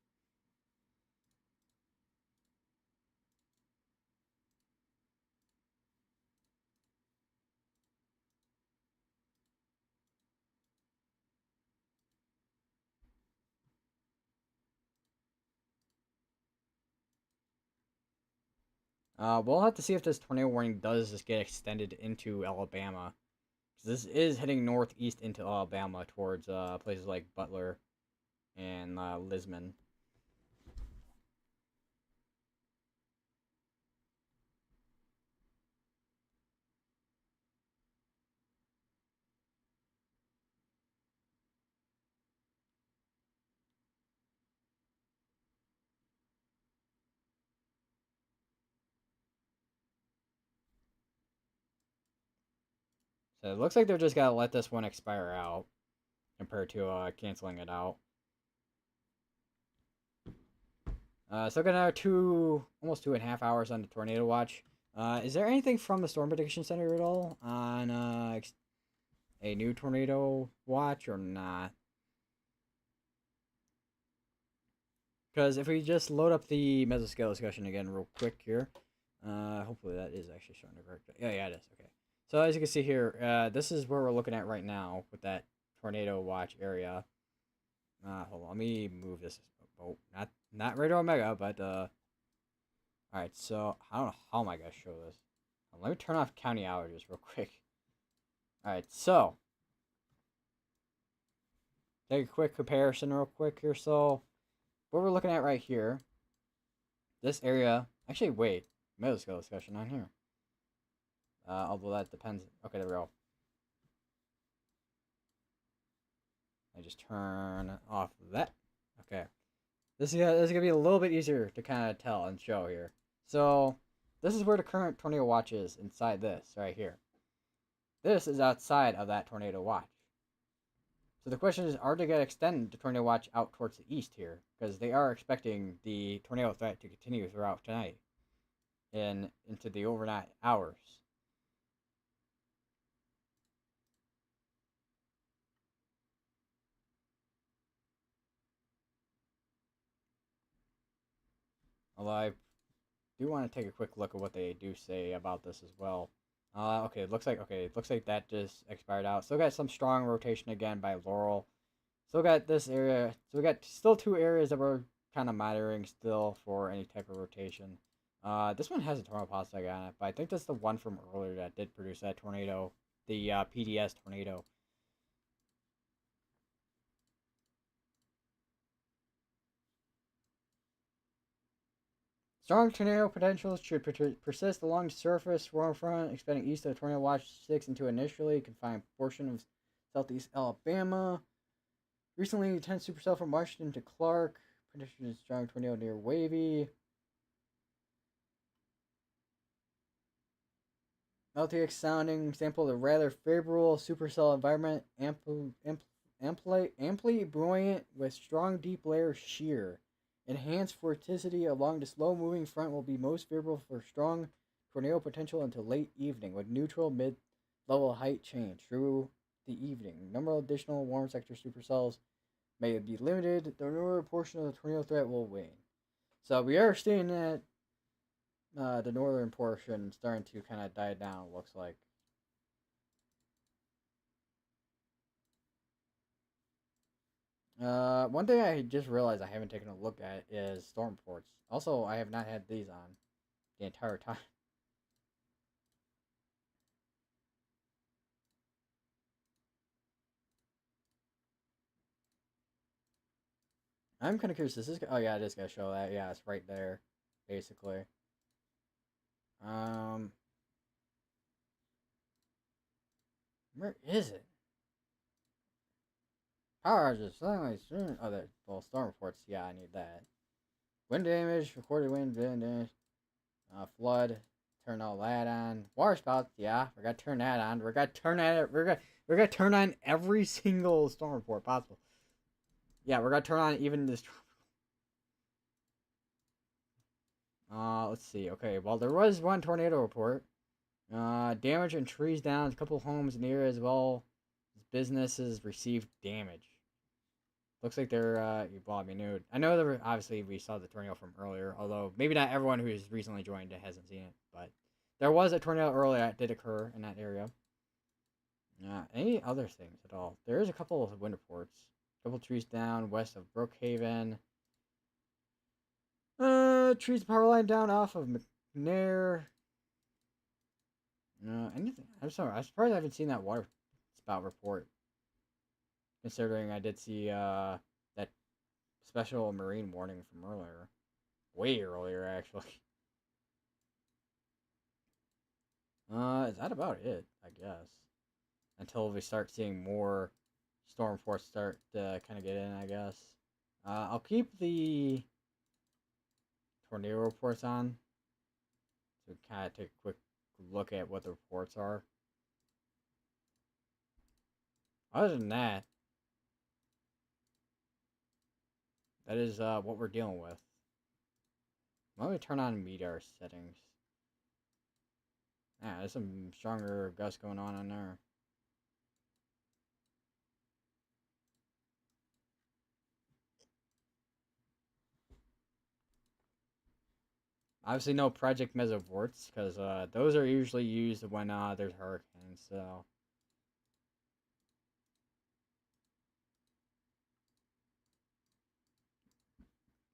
We'll have to see if this tornado warning does just get extended into Alabama. This is heading northeast into Alabama towards places like Butler and Lisman. So it looks like they're just gonna let this one expire out compared to canceling it out. So got almost 2.5 hours on the tornado watch. Is there anything from the Storm Prediction Center at all on a new tornado watch or not? Because if we just load up the mesoscale discussion again real quick here, hopefully that is actually showing the correct. Yeah, it is. Okay. So as you can see here, this is where we're looking at right now with that tornado watch area. Hold on, let me move this. Oh, not Radio Omega, but all right. So I don't know how am I gonna show this. Let me turn off county outages real quick. All right, so take a quick comparison real quick here. So what we're looking at right here, this area. Actually, wait, mesoscale discussion on here. Although that depends. Okay, there we go. I just turn off that. Okay. This is gonna be a little bit easier to kind of tell and show here. So, this is where the current tornado watch is inside this right here. This is outside of that tornado watch. So the question is, are they gonna extend the tornado watch out towards the east here? Because they are expecting the tornado threat to continue throughout tonight and into the overnight hours. Although I do want to take a quick look at what they do say about this as well. Okay, it looks like that just expired out. Still got some strong rotation again by Laurel. Still got this area. So we got still 2 areas that we're kind of monitoring still for any type of rotation. This one has a tornado pulse on it, but I think that's the one from earlier that did produce that tornado, the PDS tornado. Strong tornado potential should persist along the surface warm front, expanding east of Tornado Watch 6 into initially confined portion of southeast Alabama. Recently, 10 supercell from Washington to Clark. Prediction is strong tornado near Wavy. LTX sounding sample the rather favorable supercell environment, amply buoyant with strong deep layer shear Enhanced vorticity along the slow-moving front will be most favorable for strong tornado potential until late evening, with neutral mid-level height change through the evening. Number of additional warm sector supercells may be limited. The northern portion of the tornado threat will wane. So we are seeing that the northern portion starting to kind of die down. It looks like. One thing I just realized I haven't taken a look at is storm reports. Also, I have not had these on the entire time. I'm kind of curious. Is this? Oh yeah, it is gonna show that. Yeah, it's right there, basically. Um, where is it? Power outages. Suddenly, oh, there. Well, storm reports. Yeah, I need that. Wind damage. Recorded wind damage. Flood. Turn all that on. Water spouts. Yeah, we got to turn that on. We got to turn that. We're gonna turn on every single storm report possible. Yeah, we're gonna turn on even this. Let's see. Okay, well, there was one tornado report. Damage and trees down. A couple homes in the area as well. Businesses received damage. Looks like they're, well, I mean, I know that obviously we saw the tornado from earlier, although maybe not everyone who's recently joined hasn't seen it, but there was a tornado earlier that did occur in that area. Any other things at all? There is a couple of wind reports. A couple trees down west of Brookhaven. Trees power line down off of McNair. Anything? I'm sorry. I'm surprised I haven't seen that water spout report. Considering I did see that special marine warning from earlier, way earlier actually. Is that about it? I guess until we start seeing more storm force start to kind of get in. I guess. I'll keep the tornado reports on to kind of take a quick look at what the reports are. Other than that, that is what we're dealing with. Let me turn on meteor settings. Yeah, there's some stronger gusts going on there. Obviously, no Project Mesovorts, because those are usually used when there's hurricanes, so.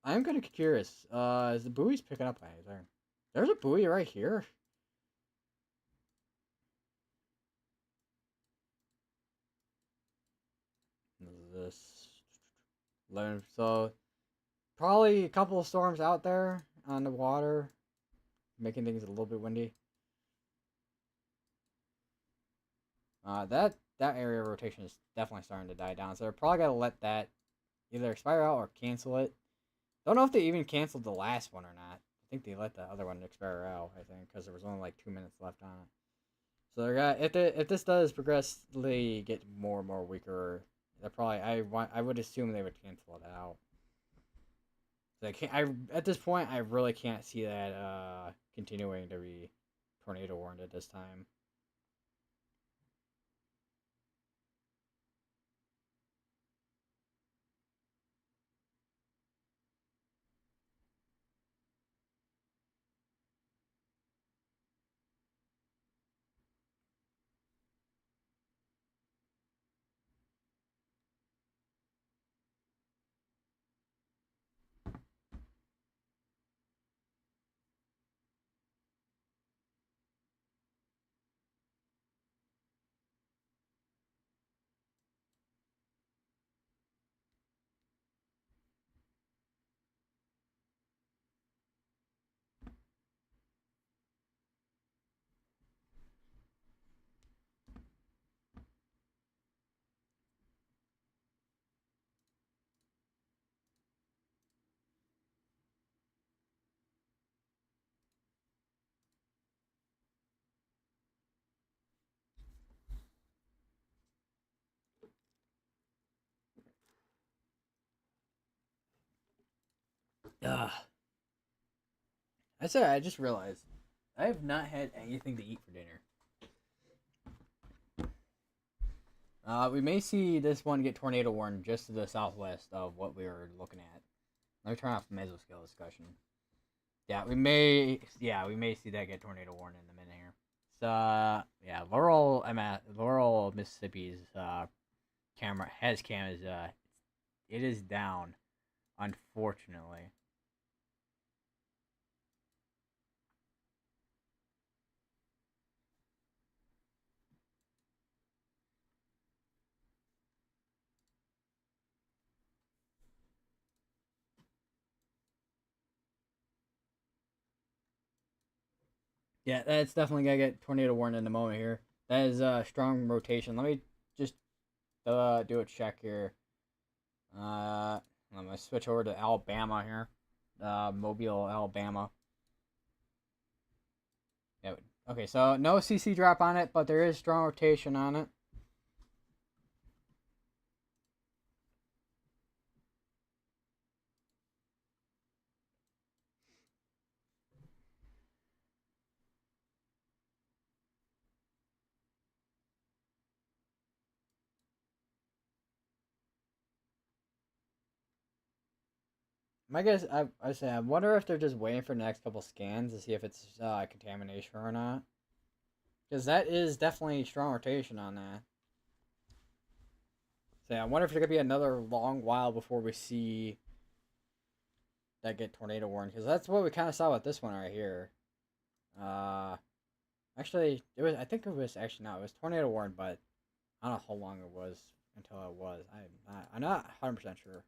I'm kind of curious. Is the buoys picking up anything? There's a buoy right here. This 11, so probably a couple of storms out there on the water, making things a little bit windy. That area of rotation is definitely starting to die down, so they're probably gonna let that either expire out or cancel it. Don't know if they even canceled the last one or not. I think they let the other one expire out. I think because there was only like 2 minutes left on it. So they're gonna, if this does progressively get more and more weaker, they're probably I would assume they would cancel it out. So at this point I really can't see that continuing to be tornado warned at this time. Ugh. I said I just realized I have not had anything to eat for dinner. We may see this one get tornado warned just to the southwest of what we were looking at. Let me turn off the mesoscale discussion. Yeah, we may. Yeah, we may see that get tornado warned in a minute here. So yeah, Laurel. I'm at Laurel, Mississippi's camera has cam is it is down, unfortunately. Yeah, that's definitely gonna get tornado warned in a moment here. That is strong rotation. Let me just do a check here. I'm gonna switch over to Alabama here, Mobile, Alabama. Yeah. Okay, so no CC drop on it, but there is strong rotation on it. My guess, I say, I wonder if they're just waiting for the next couple scans to see if it's contamination or not. Because that is definitely strong rotation on that. So yeah, I wonder if it's gonna be another long while before we see that get tornado warned. Because that's what we kind of saw with this one right here. Uh, actually, it was. I think it was actually no, it was tornado warned, but I don't know how long it was until it was. I'm not 100% sure.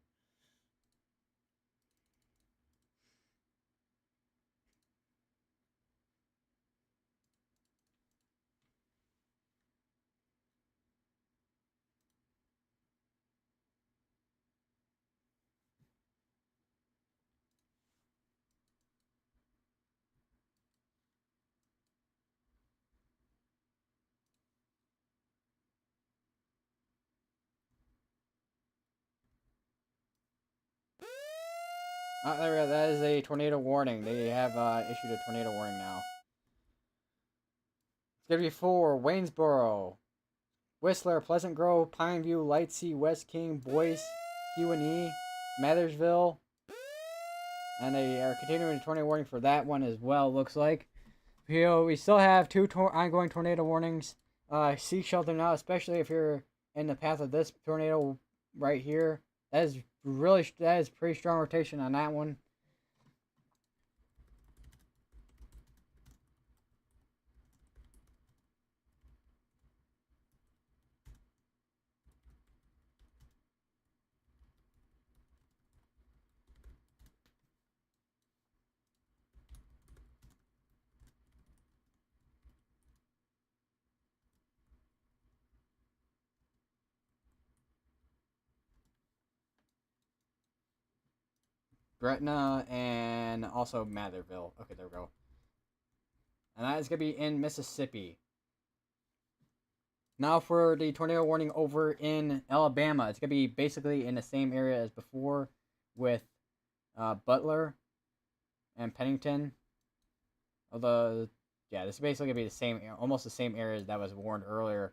There we go. That is a tornado warning. They have issued a tornado warning now. It's gonna be for Waynesboro, Whistler, Pleasant Grove, Pineview, Lightsey, West King, Boyce, Kewanee, Mathersville, and they are continuing a tornado warning for that one as well. Looks like. We still have two ongoing tornado warnings. Seek shelter now, especially if you're in the path of this tornado right here. That is pretty strong rotation on that one. Gretna and also Matherville. Okay, there we go. And that is going to be in Mississippi. Now for the tornado warning over in Alabama. It's going to be basically in the same area as before with Butler and Pennington. Although, yeah, this is basically going to be the same, almost the same areas that was warned earlier.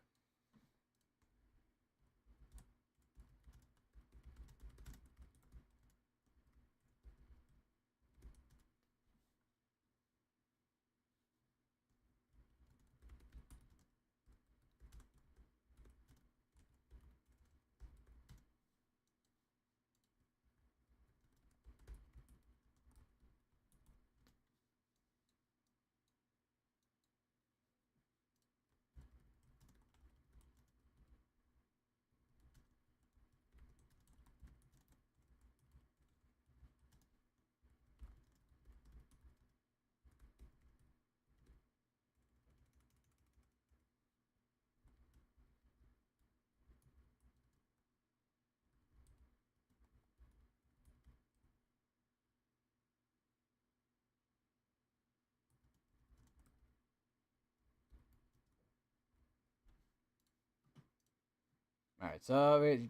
All right, so we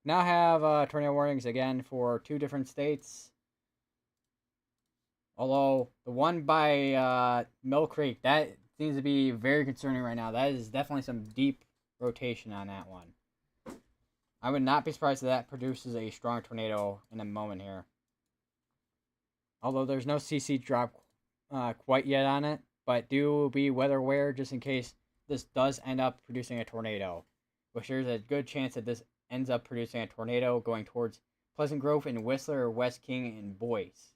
now have tornado warnings again for two different states. Although the one by Mill Creek, that seems to be very concerning right now. That is definitely some deep rotation on that one. I would not be surprised if that produces a strong tornado in a moment here. Although there's no CC drop quite yet on it, but do be weather aware just in case this does end up producing a tornado, which there's a good chance that this ends up producing a tornado going towards Pleasant Grove and Whistler, West King, and Boyce.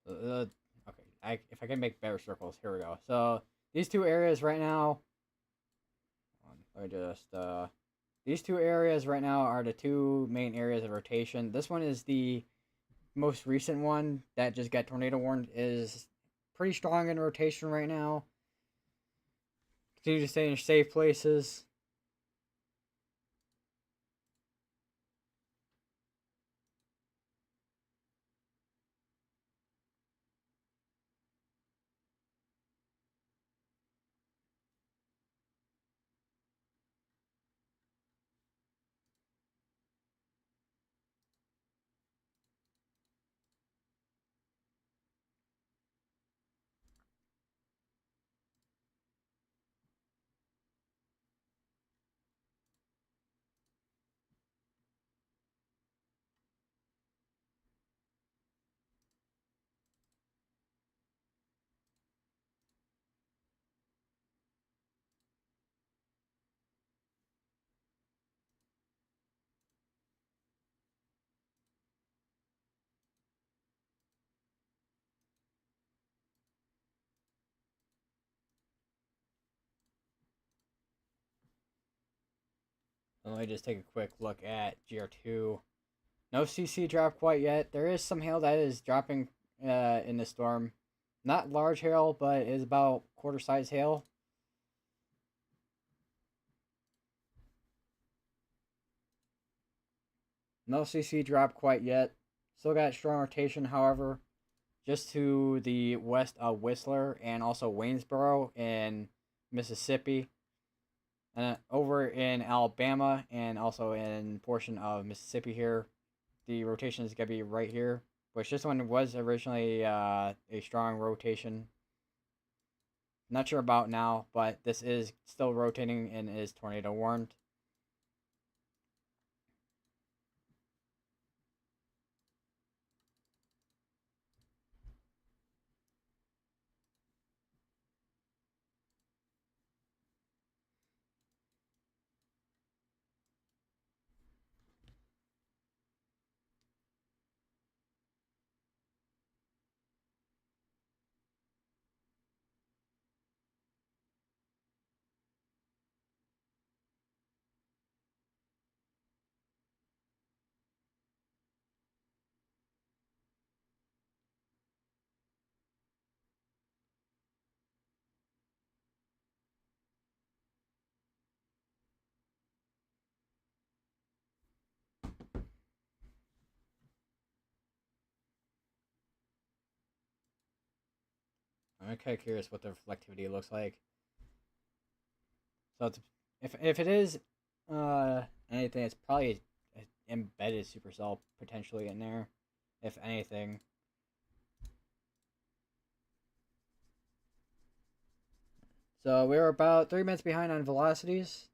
Okay, if I can make better circles, here we go. So these two areas right now, let me just these two areas right now are the two main areas of rotation. This one is the most recent one that just got tornado warned, is pretty strong in rotation right now. Continue to stay in safe places. Let me just take a quick look at GR2. No CC drop quite yet. There is some hail that is dropping in the storm. Not large hail, but it is about quarter size hail. No CC drop quite yet. Still got strong rotation, however, just to the west of Whistler and also Waynesboro in Mississippi. Over in Alabama and also in portion of Mississippi here, the rotation is going to be right here, which this one was originally a strong rotation. Not sure about now, but this is still rotating and is tornado warned. I'm kind of curious what the reflectivity looks like. So it's, if it is anything, it's probably an embedded supercell potentially in there, if anything. So we're about 3 minutes behind on velocities.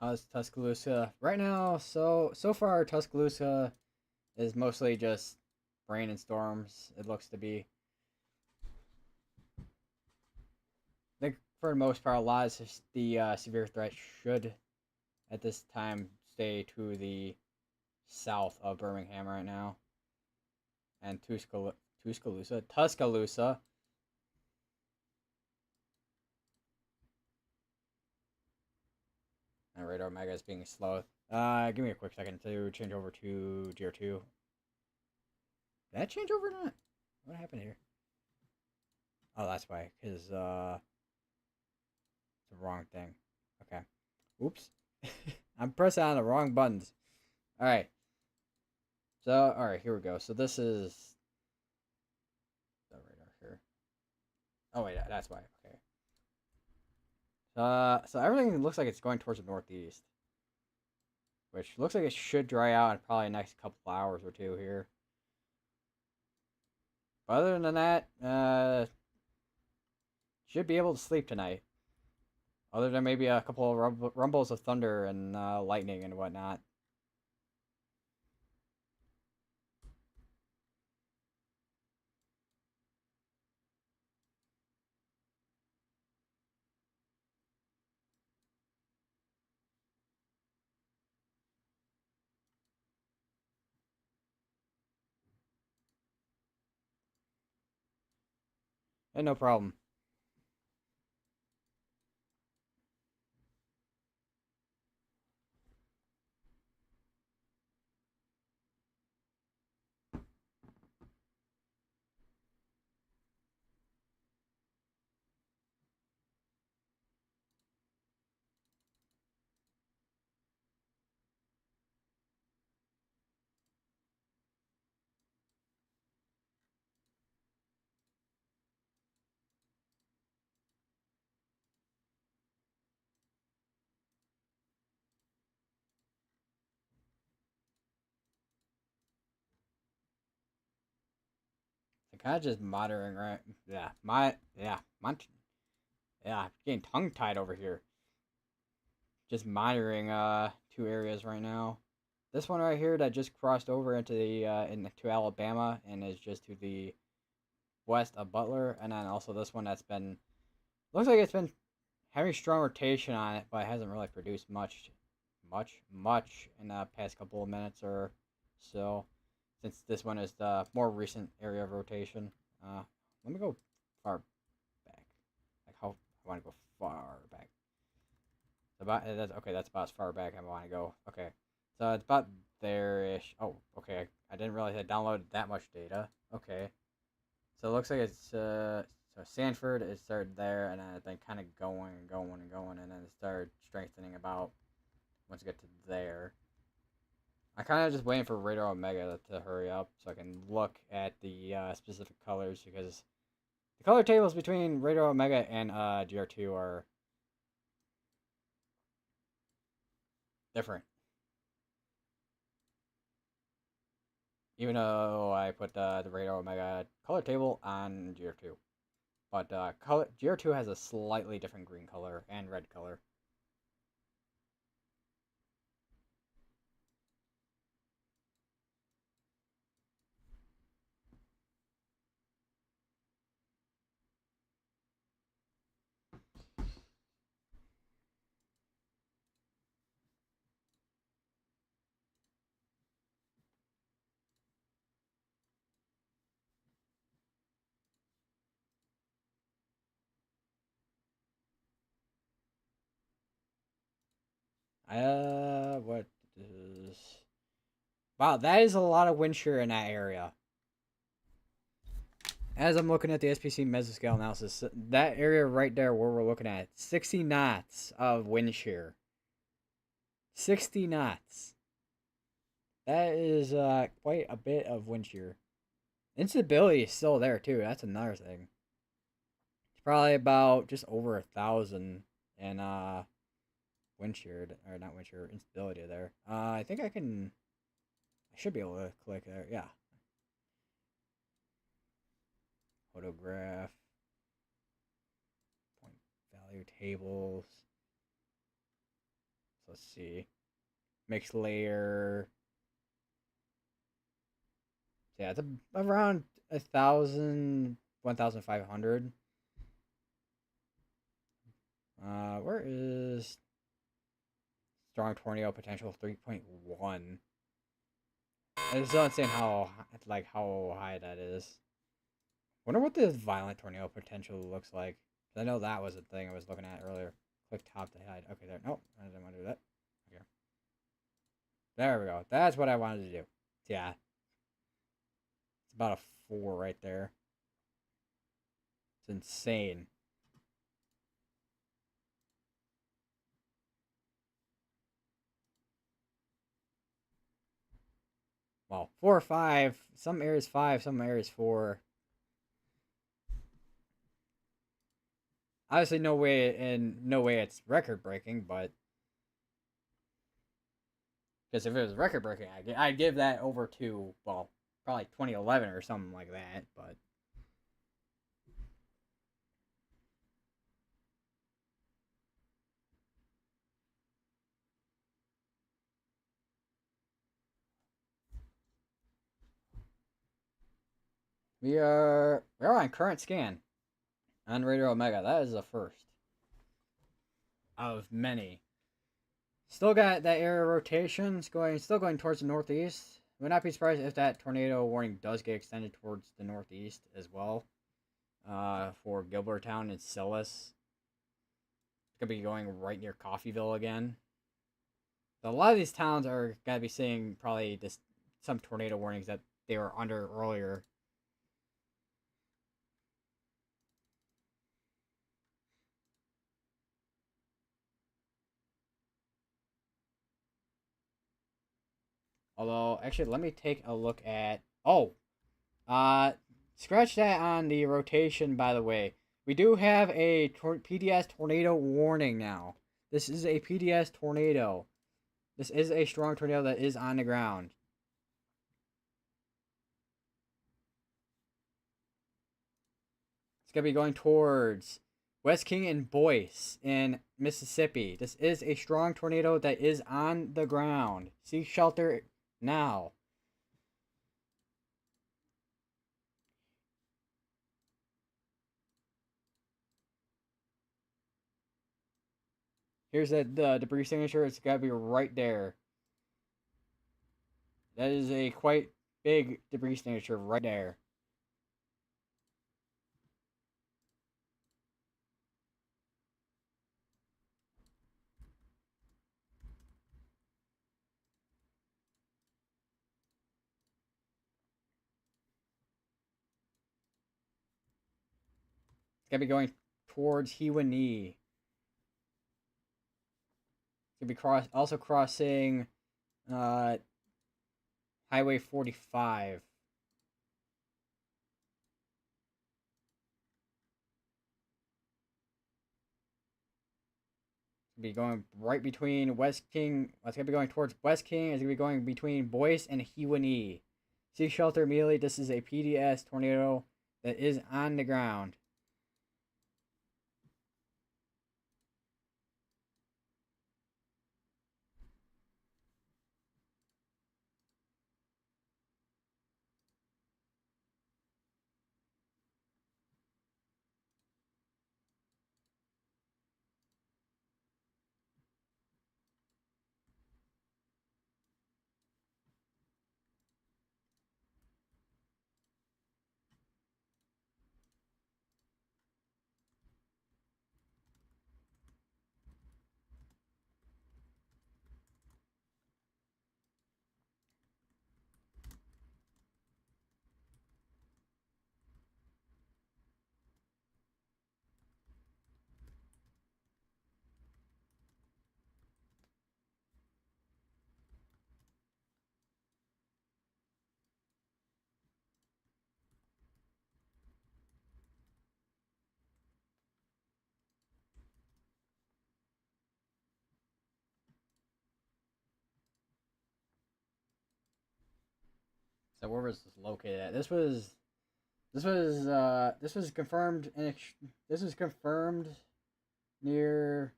How's Tuscaloosa right now? So far, Tuscaloosa is mostly just rain and storms. It looks to be. I think for the most part, a lot of the severe threat should at this time stay to the south of Birmingham right now, and Tuscaloosa. And radar Omega is being slow. Give me a quick second to change over to GR2. Did that change over or not? What happened here? Oh, that's why, because it's the wrong thing. Okay. Oops. I'm pressing on the wrong buttons. Alright. So, alright, here we go. So this is the radar here. Oh, wait, that's why. Okay. So everything looks like it's going towards the northeast. Which looks like it should dry out in probably the next couple hours or two here. But other than that, should be able to sleep tonight. Other than maybe a couple of rumbles of thunder and lightning and whatnot. And no problem. I'm kind of just monitoring, right? Yeah, getting tongue tied over here. Just monitoring two areas right now. This one right here that just crossed over into the into Alabama and is just to the west of Butler, and then also this one that's been looks like it's been having strong rotation on it, but it hasn't really produced much in the past couple of minutes or so. Since this one is the more recent area of rotation. Let me go far back. Like how I want to go far back. About that's okay. That's about as far back I want to go. Okay, so it's about there-ish. Oh, okay. I didn't realize I downloaded that much data. Okay, so it looks like it's so Sanford it started there, and then it's been kind of going and going and going, and then it started strengthening about once you get to there. I kind of just waiting for Radar Omega to hurry up so I can look at the specific colors because the color tables between Radar Omega and GR2 are different. Even though I put the Radar Omega color table on GR2. But GR2 has a slightly different green color and red color. What is... Wow, that is a lot of wind shear in that area. As I'm looking at the SPC mesoscale analysis, that area right there where we're looking at, 60 knots of wind shear. 60 knots. That is quite a bit of wind shear. Instability is still there too. That's another thing. It's probably about just over 1,000 in wind shear or not wind shear instability there. I think I can. I should be able to click there. Yeah. Photograph. Point value tables. let's see. Mixed layer. Yeah, it's around 1,000, 1,500. Where is strong tornado potential 3.1? I just don't understand how high that is. Wonder what the violent tornado potential looks like. I know that was a thing I was looking at earlier. Click top to hide. Okay, there. Nope, I didn't want to do that. Okay. There we go. That's what I wanted to do. Yeah. It's about a 4 right there. It's insane. Well, 4 or 5. Some areas 5, some areas 4. Obviously, no way it's record breaking, but because if it was record breaking, I'd give that over to, well, probably 2011 or something like that. But we're on current scan on Radio Omega. That is the first of many. Still got that area rotation. Still going towards the northeast. Would not be surprised if that tornado warning does get extended towards the northeast as well. For Gilbertown and Silas. It's gonna be going right near Coffeyville again. So a lot of these towns are gonna be seeing probably some tornado warnings that they were under earlier. Although, actually, let me take a look at. Oh, scratch that on the rotation. By the way, we do have a PDS tornado warning now. This is a PDS tornado. This is a strong tornado that is on the ground. It's gonna be going towards West King and Boyce in Mississippi. This is a strong tornado that is on the ground. Seek shelter now. Here's the debris signature. It's got to be right there. That is a quite big debris signature right there. It's got to be going towards Hewanee. It's going to be also crossing Highway 45. Be going right between West King. It's gonna be going towards West King. It's gonna be going between Boyce and Hewanee. Seek shelter immediately. This is a PDS tornado that is on the ground. So where was this located at? This was confirmed this was confirmed near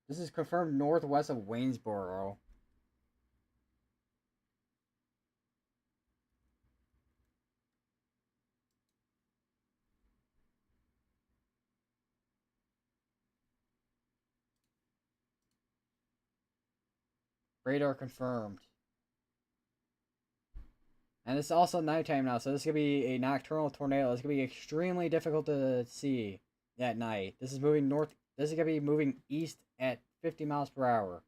This is confirmed northwest of Waynesboro. Radar confirmed. And it's also nighttime now, so this is going to be a nocturnal tornado. It's going to be extremely difficult to see at night. This is moving north. This is going to be moving east at 50 miles per hour.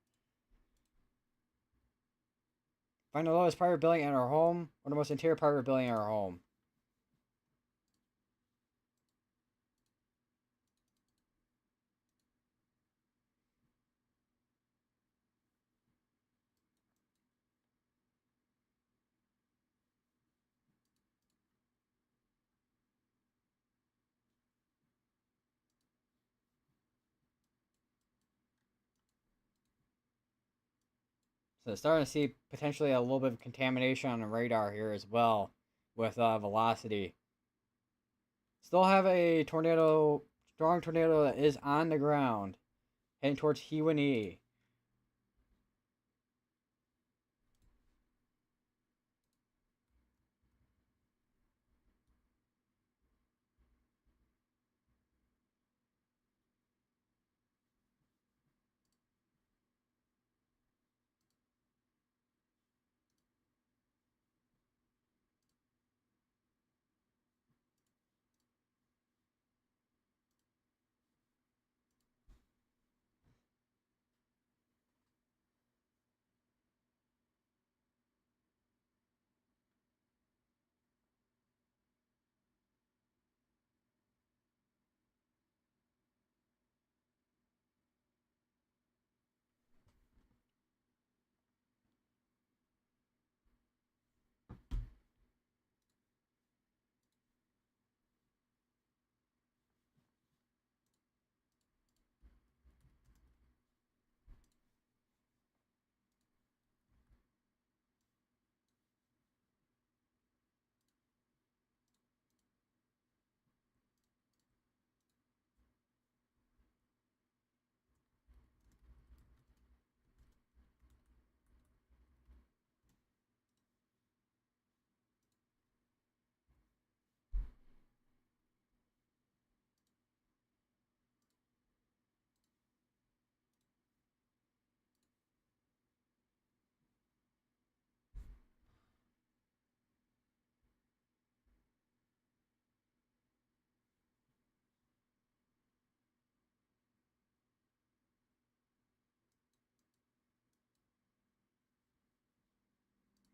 Find the lowest private building in our home, or the most interior private building in our home. So starting to see potentially a little bit of contamination on the radar here as well with velocity. Still have a tornado, strong tornado that is on the ground, heading towards Hewanee.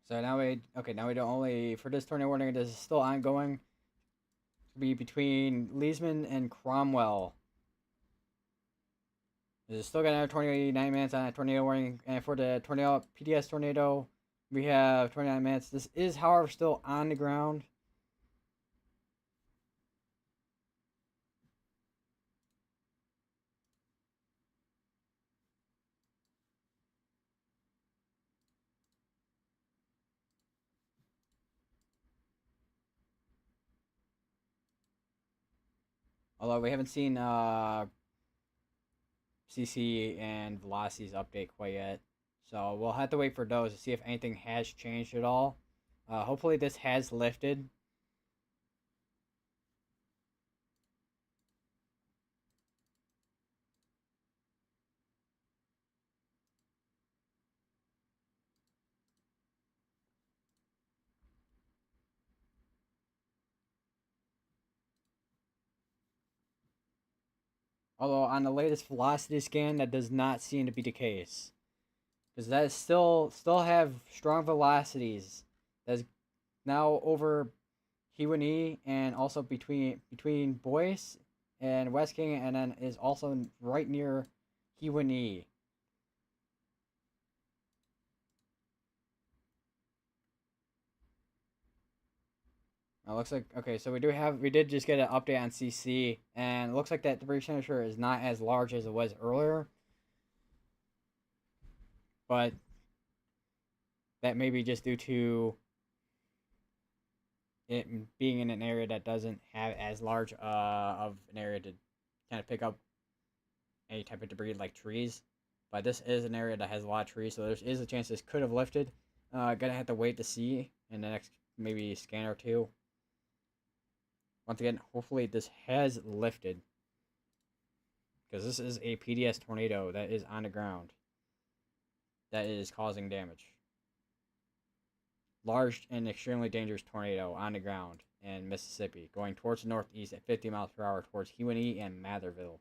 So now we don't only for this tornado warning. This is still ongoing. To be between Leesman and Cromwell. This is still got another 29 minutes on a tornado warning, and for the tornado PDS tornado, we have 29 minutes. This is, however, still on the ground. Although we haven't seen CC and velocities update quite yet. So we'll have to wait for those to see if anything has changed at all. Hopefully this has lifted. Although on the latest velocity scan, that does not seem to be the case. Because that is still have strong velocities. That's now over Hewanee and also between Boyce and West King, and then is also right near Hewanee. It looks like okay, so we did just get an update on CC, and it looks like that debris signature is not as large as it was earlier, but that may be just due to it being in an area that doesn't have as large of an area to kind of pick up any type of debris like trees. But this is an area that has a lot of trees, so there is a chance this could have lifted. Gonna have to wait to see in the next maybe scan or two. Once again, hopefully this has lifted, because this is a PDS tornado that is on the ground that is causing damage. Large and extremely dangerous tornado on the ground in Mississippi, going towards the northeast at 50 miles per hour towards Hueneme and Matherville.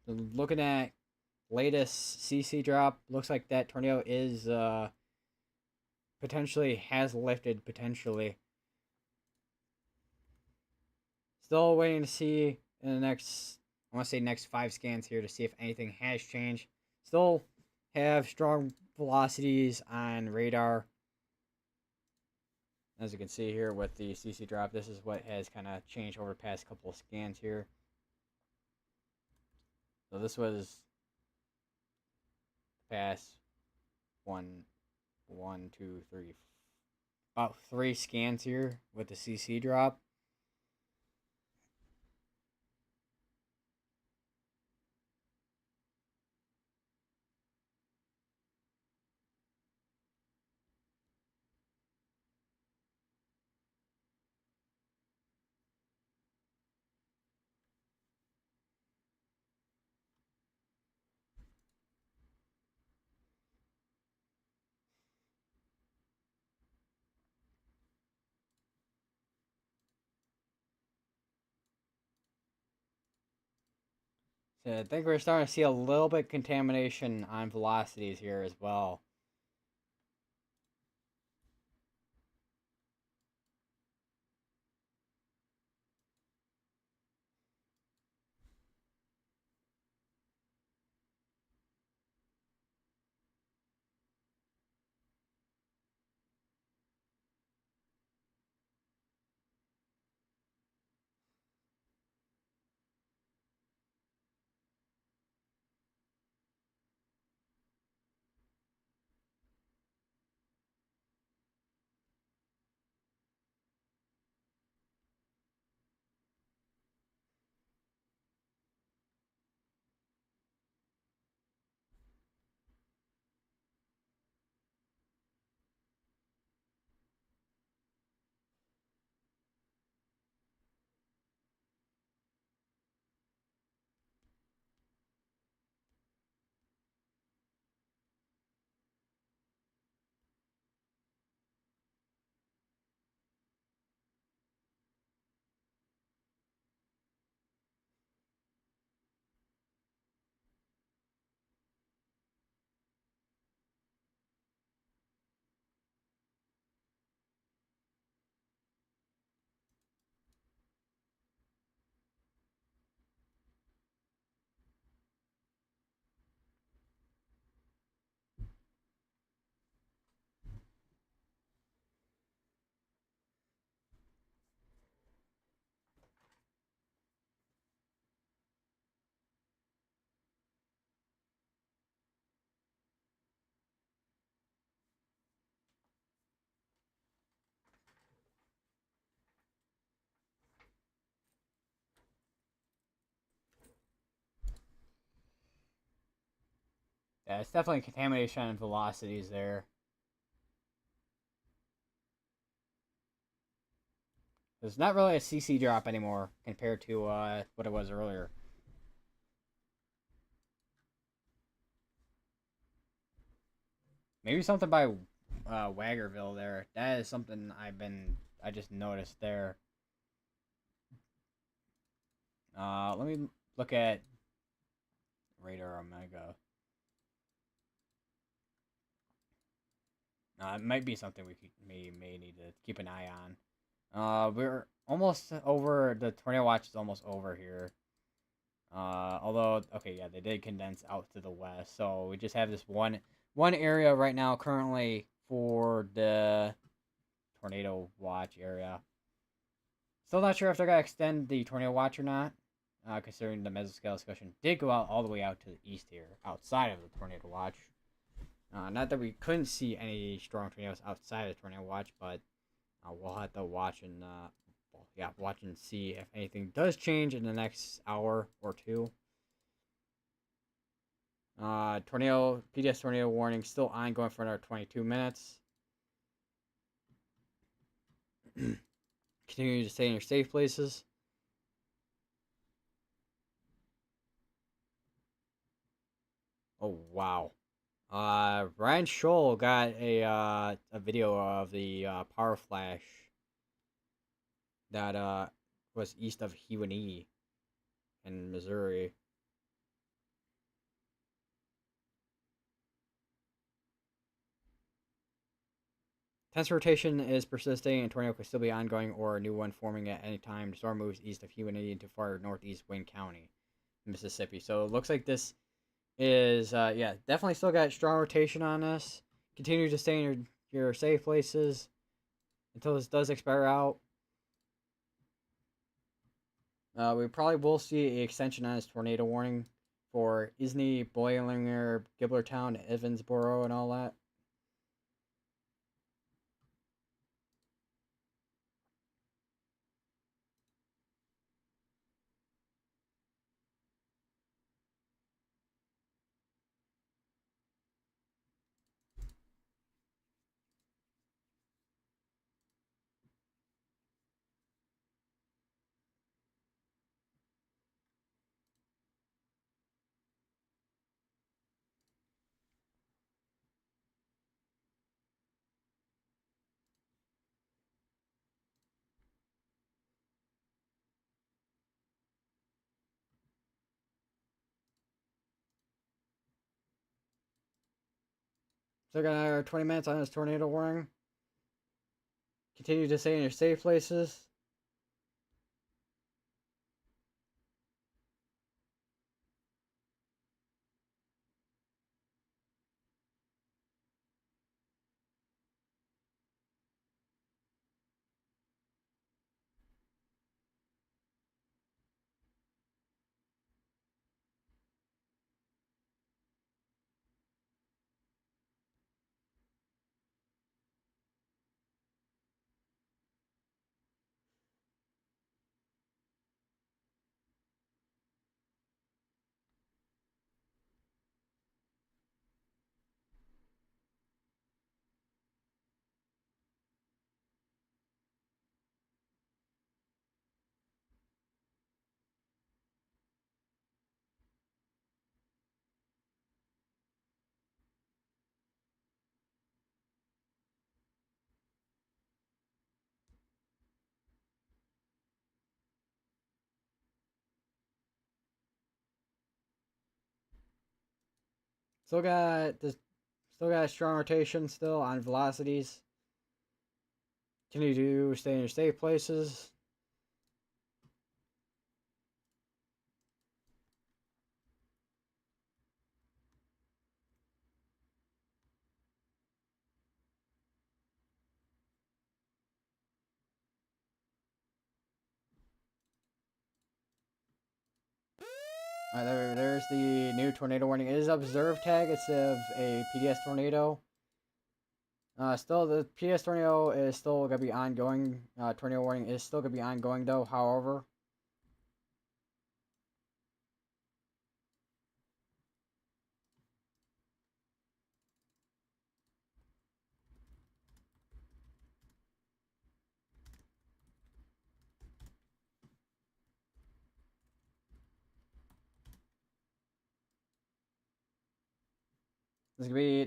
So looking at latest CC drop, looks like that tornado is potentially has lifted potentially. Still waiting to see in the next, I want to say next 5 scans here to see if anything has changed. Still have strong velocities on radar. As you can see here with the CC drop, this is what has kind of changed over the past couple of scans here. So this was past one, two, three, about 3 scans here with the CC drop. So I think we're starting to see a little bit contamination on velocities here as well. Yeah, it's definitely contamination on velocities there. It's not really a CC drop anymore compared to what it was earlier. Maybe something by Waggerville there. That is something I just noticed there. Let me look at Radar Omega. It might be something we may need to keep an eye on. We're almost over. The tornado watch is almost over here. Although, okay, yeah, they did condense out to the west, so we just have this one area right now currently for the tornado watch area. Still not sure if they're gonna extend the tornado watch or not, considering the mesoscale cushion did go out all the way out to the east here, outside of the tornado watch. Not that we couldn't see any strong tornadoes outside of the tornado watch, but we'll have to watch and watch and see if anything does change in the next hour or two. Tornado PDS tornado warning still ongoing for another 22 minutes. Continue to stay in your safe places. Oh wow. Ryan Scholl got a video of the power flash that was east of Hewanee in Missouri. Tense rotation is persisting and tornado could still be ongoing or a new one forming at any time. The storm moves east of Hewanee into far northeast Wayne County, Mississippi. So it looks like this is definitely still got strong rotation on this. Continue to stay in your safe places until this does expire out. We probably will see an extension on this tornado warning for Isney, Boilinger, Gibblertown, Evansboro, and all that. So, got another 20 minutes on this tornado warning. Continue to stay in your safe places. Still got a strong rotation still on velocities. Continue to stay in your safe places. There's the new tornado warning. It is observed tag instead of a PDS tornado. Still, the PDS tornado is still gonna be ongoing. Tornado warning is still gonna be ongoing though. However, this gonna be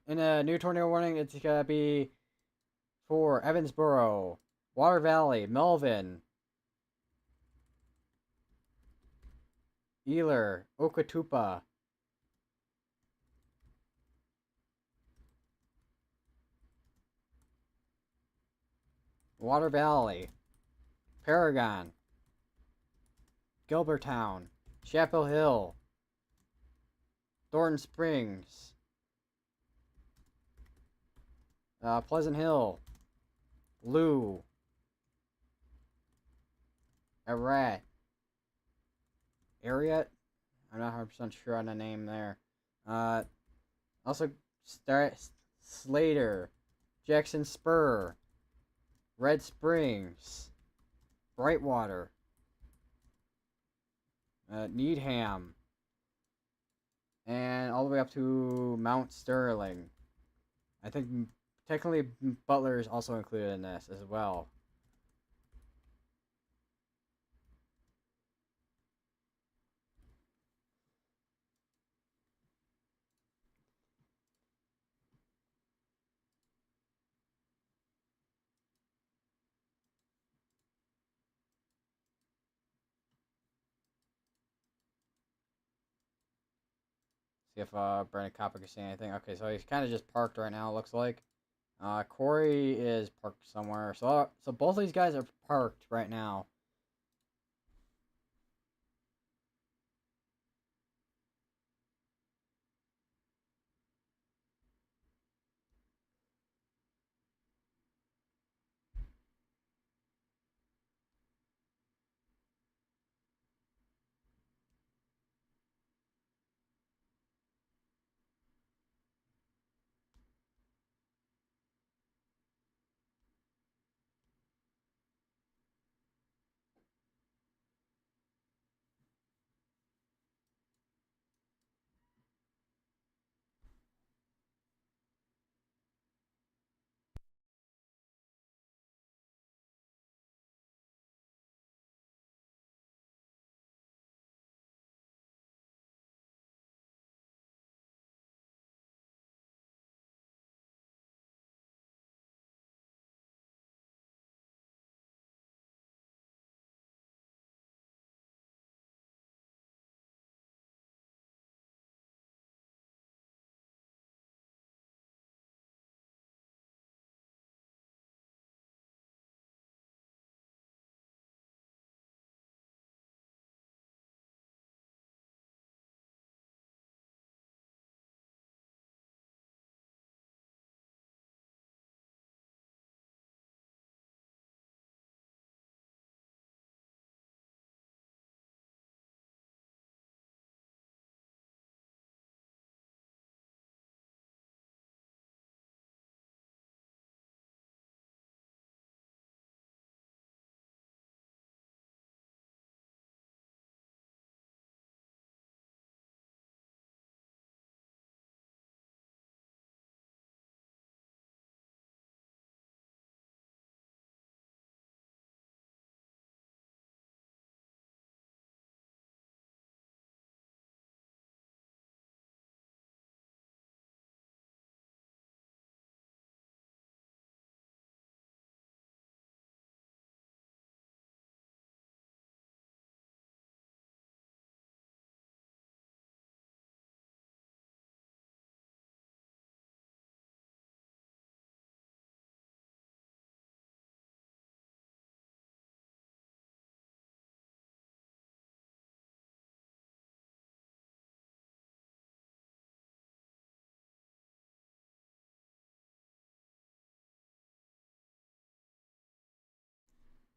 in a new tornado warning. It's gonna be for Evansboro, Water Valley, Melvin, Eler, Okatupa, Water Valley, Paragon, Gilbertown, Chapel Hill, Thornton Springs, Pleasant Hill, Lou, Arat, Ariat. I'm not 100% sure on the name there. Uh, Also, Slater, Jackson Spur, Red Springs, Brightwater, Needham, and all the way up to Mount Sterling. I think technically Butler is also included in this as well. See if Brandon Copper can say anything. Okay, so he's kind of just parked right now. It looks like. Corey is parked somewhere. So both of these guys are parked right now.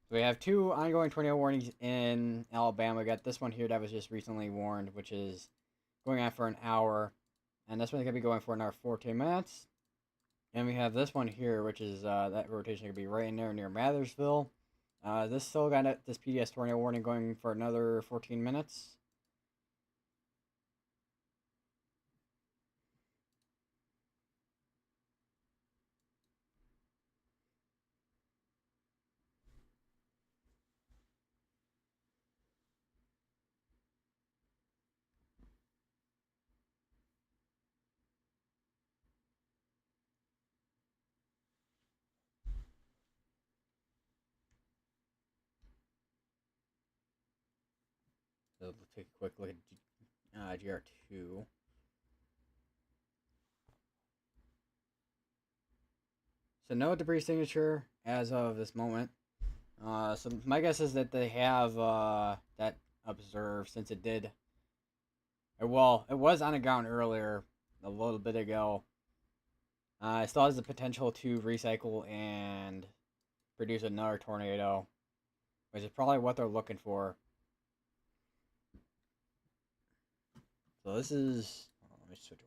So we have two ongoing tornado warnings in Alabama. We got this one here that was just recently warned, which is going on for an hour. And this one's going to be going for another 14 minutes. And we have this one here, which is that rotation could be right in there near Mathersville. This still got this PDS tornado warning going for another 14 minutes. So let's take a quick look at GR2. So no debris signature as of this moment. So my guess is that they have that observed since it did. Well, it was on the ground earlier, a little bit ago. It still has the potential to recycle and produce another tornado, which is probably what they're looking for. So this is. Let me switch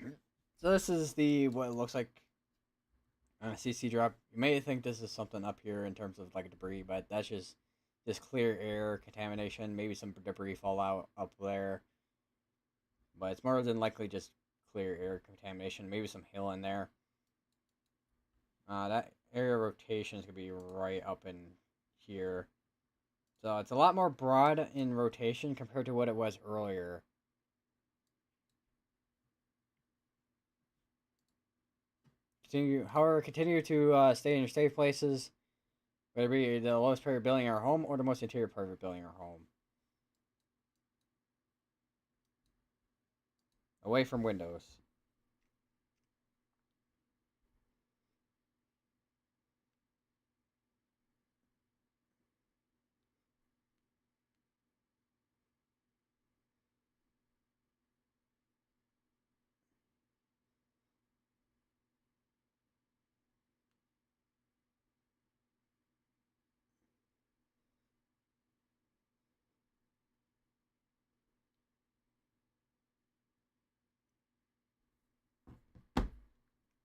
over. So this is the what it looks like on a CC drop. You may think this is something up here in terms of like debris, but that's just clear air contamination. Maybe some debris fallout up there, but it's more than likely just clear air contamination. Maybe some hail in there. That area rotation is gonna be right up in here, so it's a lot more broad in rotation compared to what it was earlier. Continue to stay in your safe places, whether it be the lowest part of your building or home or the most interior part of your building or home. Away from windows.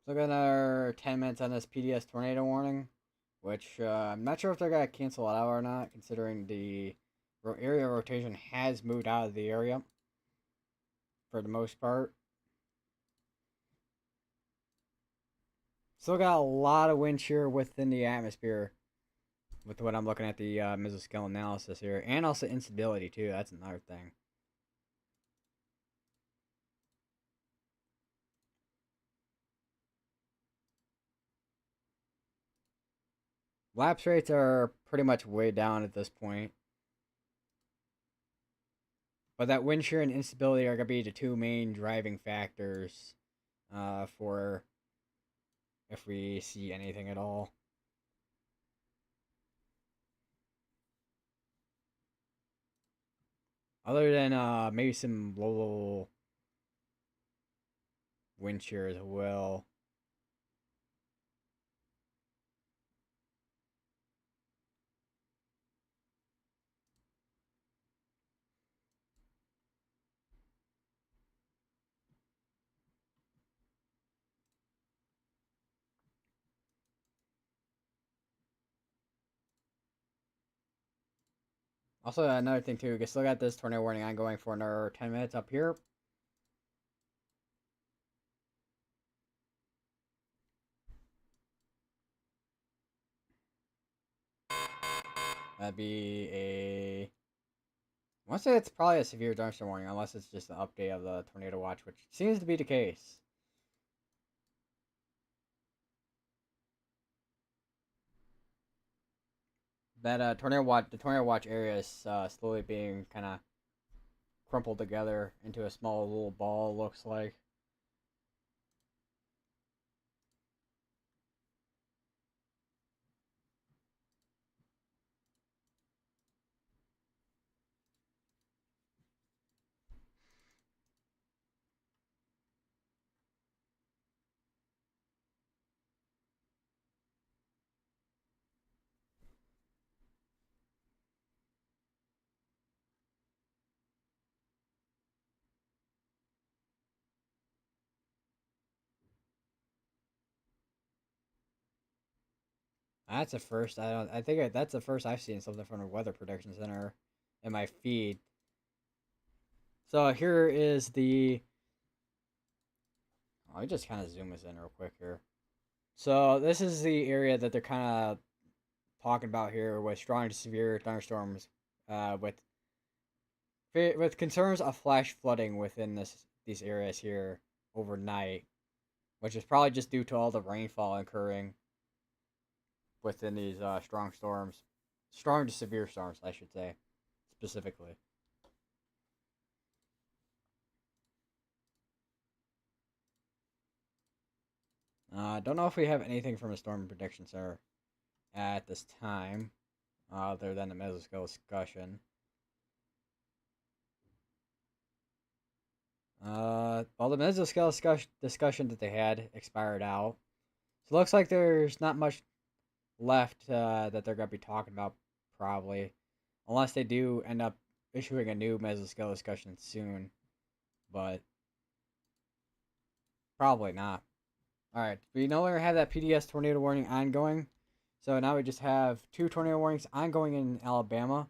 So got another 10 minutes on this PDS tornado warning, which I'm not sure if they're going to cancel it out or not, considering the area rotation has moved out of the area for the most part. Still got a lot of wind shear within the atmosphere with what I'm looking at the mesoscale analysis here, and also instability too. That's another thing. Lapse rates are pretty much way down at this point. But that wind shear and instability are going to be the two main driving factors for if we see anything at all. Other than maybe some low wind shear as well. Also, another thing too, we still got this tornado warning ongoing for another 10 minutes up here. That'd be a. I want to say it's probably a severe thunderstorm warning, unless it's just an update of the tornado watch, which seems to be the case. That the tornado watch area is slowly being kind of crumpled together into a small little ball. Looks like. That's the first. I don't. I think that's the first I've seen something from the Weather Prediction Center in my feed. So here is the. I'll just kind of zoom us in real quick here. So this is the area that they're kind of talking about here with strong to severe thunderstorms, with concerns of flash flooding within these areas here overnight, which is probably just due to all the rainfall occurring within these strong to severe storms, I should say, specifically. Don't know if we have anything from a storm prediction center at this time, other than the Mesoskele discussion. Well, the Mesoskele discussion that they had expired out, so it looks like there's not much left that they're gonna be talking about, probably, unless they do end up issuing a new Mesoskele discussion soon, but probably not. All right, we no longer have that PDS tornado warning ongoing, so now we just have two tornado warnings ongoing in Alabama.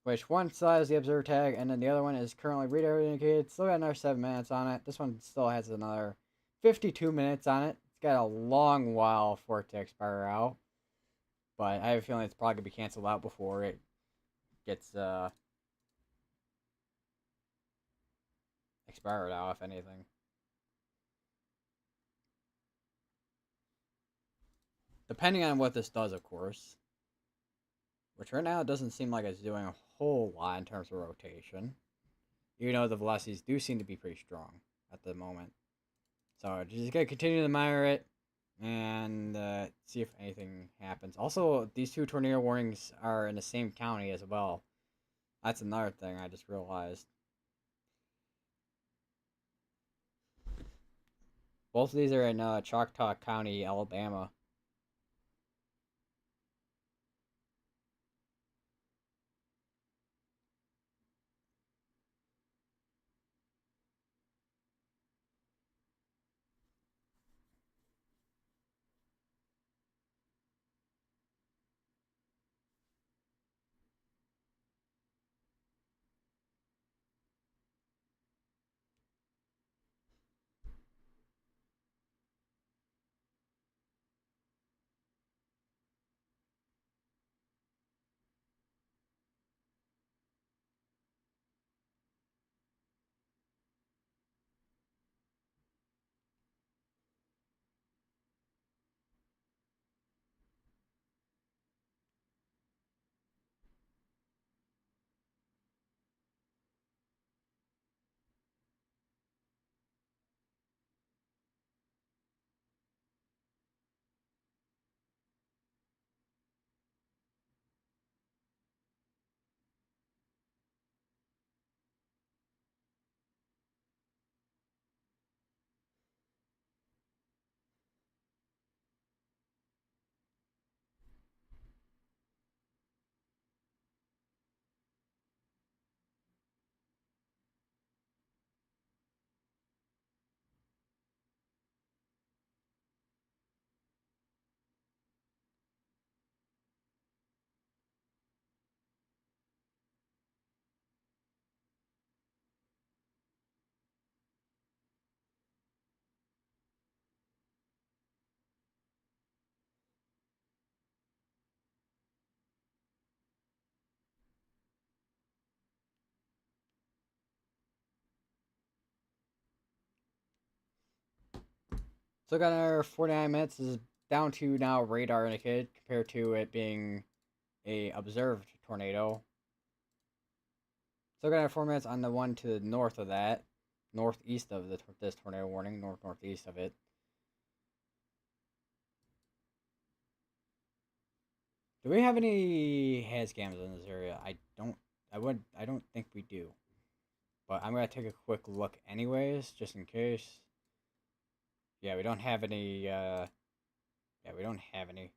Which one still has the observer tag, and then the other one is currently radar indicated. Still got another 7 minutes on it. This one still has another 52 minutes on it. It's got a long while for it to expire out, but I have a feeling it's probably gonna be canceled out before it gets expired out, if anything. Depending on what this does, of course. Which right now it doesn't seem like it's doing a whole lot in terms of rotation. Even though the velocities do seem to be pretty strong at the moment. So just gotta continue to monitor it and see if anything happens. Also, these two tornado warnings are in the same county as well. That's another thing I just realized. Both of these are in Choctaw County, Alabama. So got another 49 minutes. This is down to now radar indicated compared to it being a observed tornado. Still got another 4 minutes on the one to the north of that, northeast of this tornado warning, northeast of it. Do we have any has cams in this area? I don't think we do. But I'm gonna take a quick look anyways, just in case. Yeah, we don't have any yeah, we don't have any.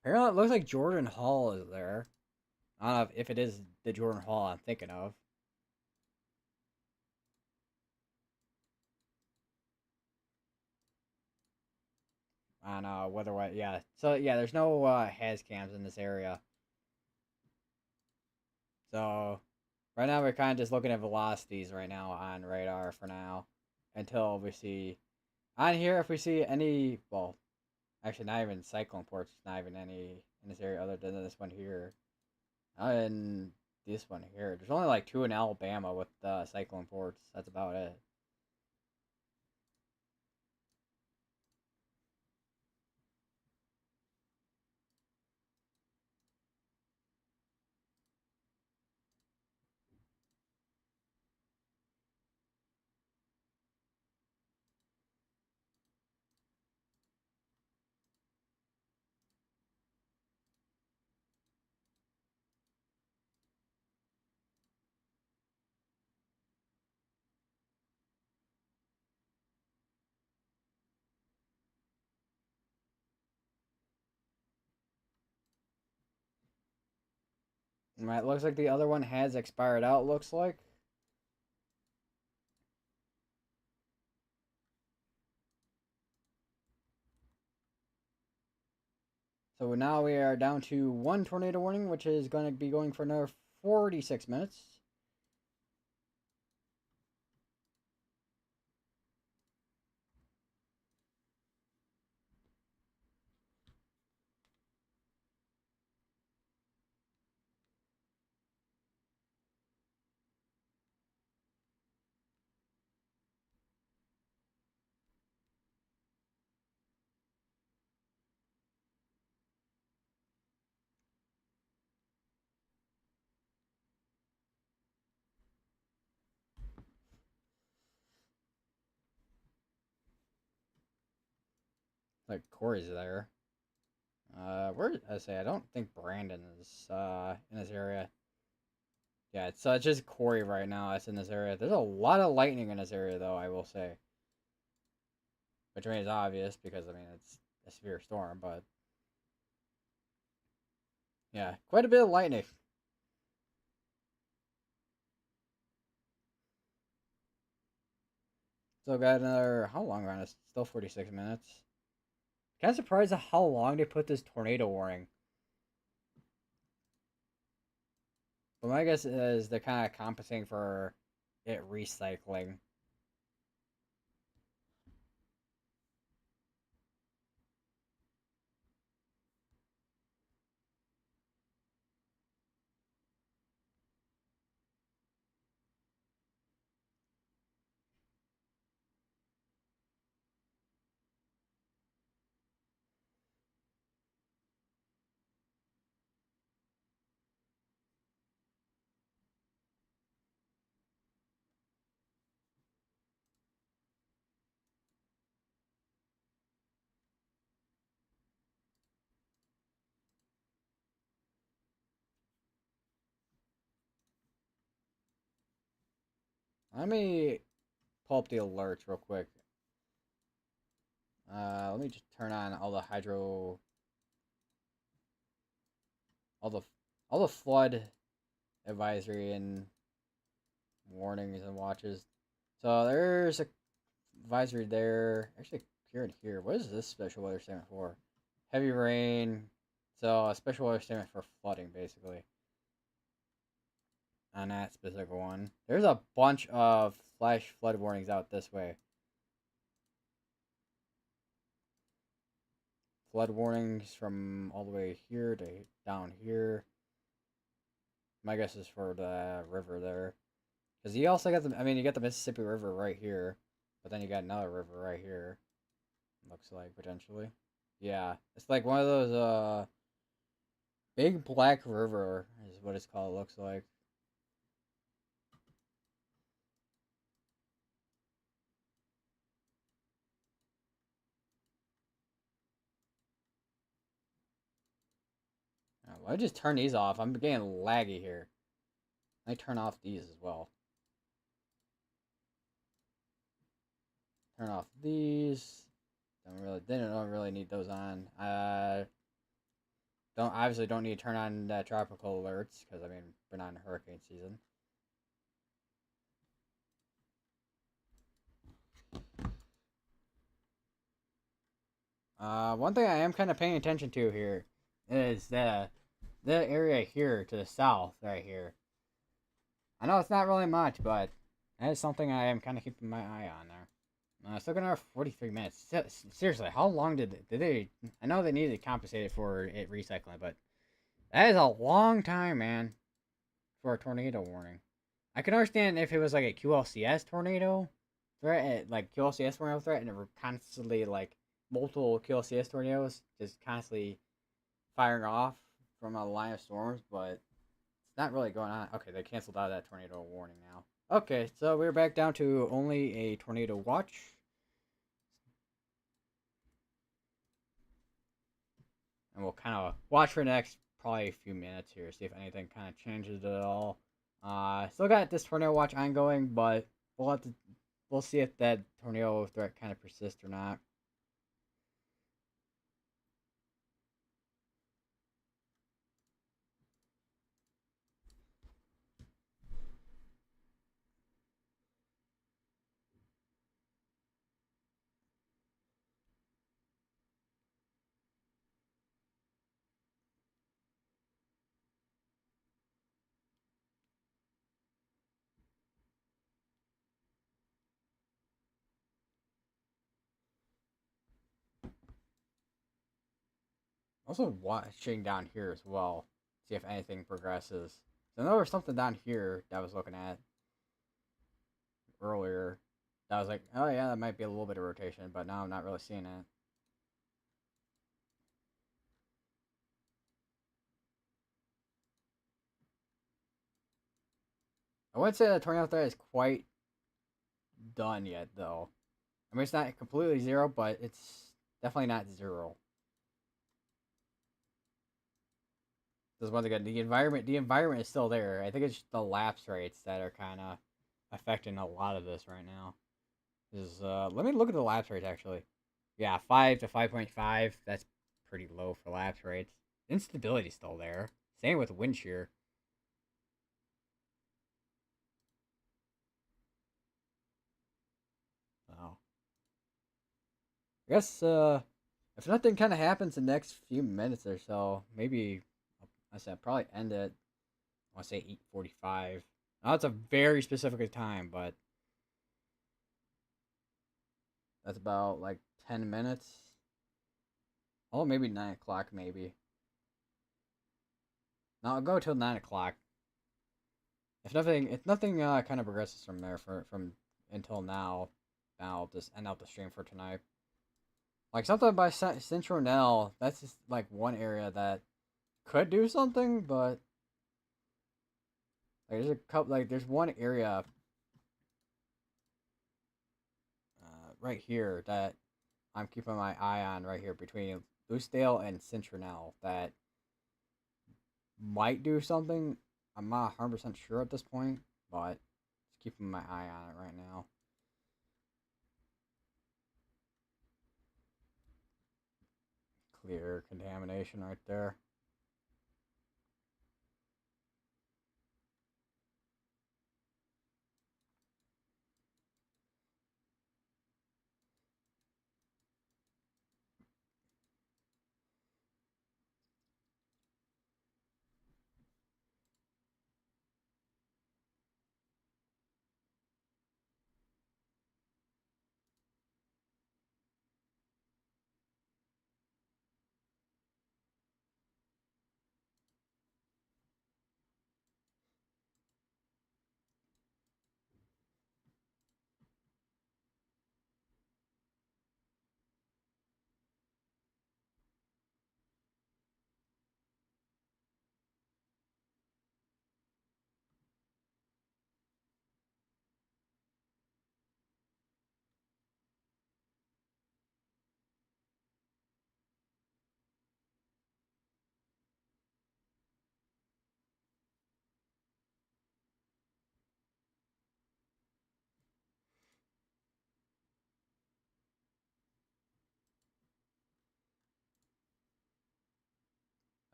Apparently it looks like Jordan Hall is there. I don't know if it is the Jordan Hall I'm thinking of. On whether what yeah. So yeah, there's no has cams in this area. So right now we're kind of just looking at velocities right now on radar for now until we see on here if we see any well actually not even cyclone ports, not even any in this area other than this one here. And this one here. There's only like two in Alabama with cyclone ports. That's about it. Right, looks like the other one has expired out. Looks like. So now we are down to one tornado warning, which is going to be going for another 46 minutes. Like Corey's there. Where I say I don't think Brandon is in this area. Yeah, it's just Corey right now that's in this area. There's a lot of lightning in this area though, I will say. Which I mean is obvious because I mean it's a severe storm, but yeah, quite a bit of lightning. Still got another how long on it? Still 46 minutes. Kind of surprised at how long they put this tornado warning. But my guess is they're kind of compensating for it recycling. Let me pull up the alerts real quick. Let me just turn on all the hydro, all the all the flood advisory and warnings and watches. So there's a advisory there. Actually, here and here. What is this special weather statement for? Heavy rain. So a special weather statement for flooding, basically. On that specific one, there's a bunch of flash flood warnings out this way. Flood warnings from all the way here to down here. My guess is for the river there. Because you also got the, I mean, you got the Mississippi River right here. But then you got another river right here. Looks like, potentially. Yeah. It's like one of those, Big Black River is what it's called, looks like. Why I just turn these off? I'm getting laggy here. I turn off these as well. Turn off these. Don't really need those on. Don't need to turn on tropical alerts because I mean we're not in hurricane season. One thing I am kind of paying attention to here is the area here to the south, right here. I know it's not really much, but that is something I am kind of keeping my eye on there. Still got another 43 minutes. Seriously, how long did they? I know they needed to compensate it for it recycling, but that is a long time, man. for a tornado warning. I can understand if it was like a QLCS tornado threat, like QLCS tornado threat, and it were constantly like multiple QLCS tornadoes just constantly firing off from a line of storms, but it's not really going on. Okay, they canceled out that tornado warning now. Okay, so we're back down to only a tornado watch. And we'll kind of watch for the next probably a few minutes here, see if anything kind of changes at all. Still got this tornado watch ongoing, but we'll see if that tornado threat kind of persists or not. Also watching down here as well, see if anything progresses. So I know there's something down here that I was looking at earlier. That was like, oh yeah, that might be a little bit of rotation, but now I'm not really seeing it. I wouldn't say the tornado threat is quite done yet, though. I mean, it's not completely zero, but it's definitely not zero. Because once again, the environment is still there. I think it's just the lapse rates that are kind of affecting a lot of this right now. Let me look at the lapse rates actually. Yeah, 5 to 5.5. That's pretty low for lapse rates. Instability's still there. Same with wind shear. So I guess if nothing kind of happens in the next few minutes or so, maybe I said probably end it. I want to say 8:45. Now that's a very specific time, but that's about like 10 minutes. Oh, maybe 9 o'clock, maybe. No, I'll go till 9 o'clock. If nothing kind of progresses from there from until now, I'll just end out the stream for tonight. Like something by Centronel, that's just like one area that could do something, but like there's a couple, like there's one area right here that I'm keeping my eye on right here between Loosedale and Centronel that might do something. I'm not 100% sure at this point, but just keeping my eye on it right now. Clear contamination right there.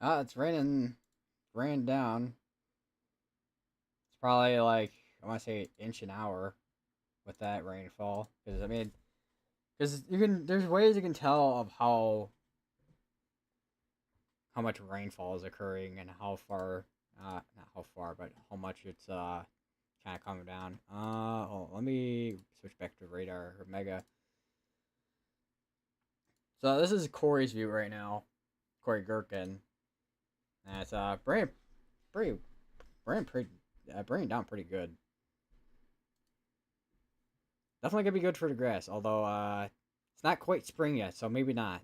It's raining down. It's probably like I want to say inch an hour with that rainfall. Because I mean, because there's ways you can tell of how much rainfall is occurring and how far, not how far, but how much it's kind of coming down. Let me switch back to radar or mega. So this is Corey's view right now, Corey Gherkin. And it's pretty bringing down pretty good. Definitely gonna be good for the grass, although it's not quite spring yet, so maybe not.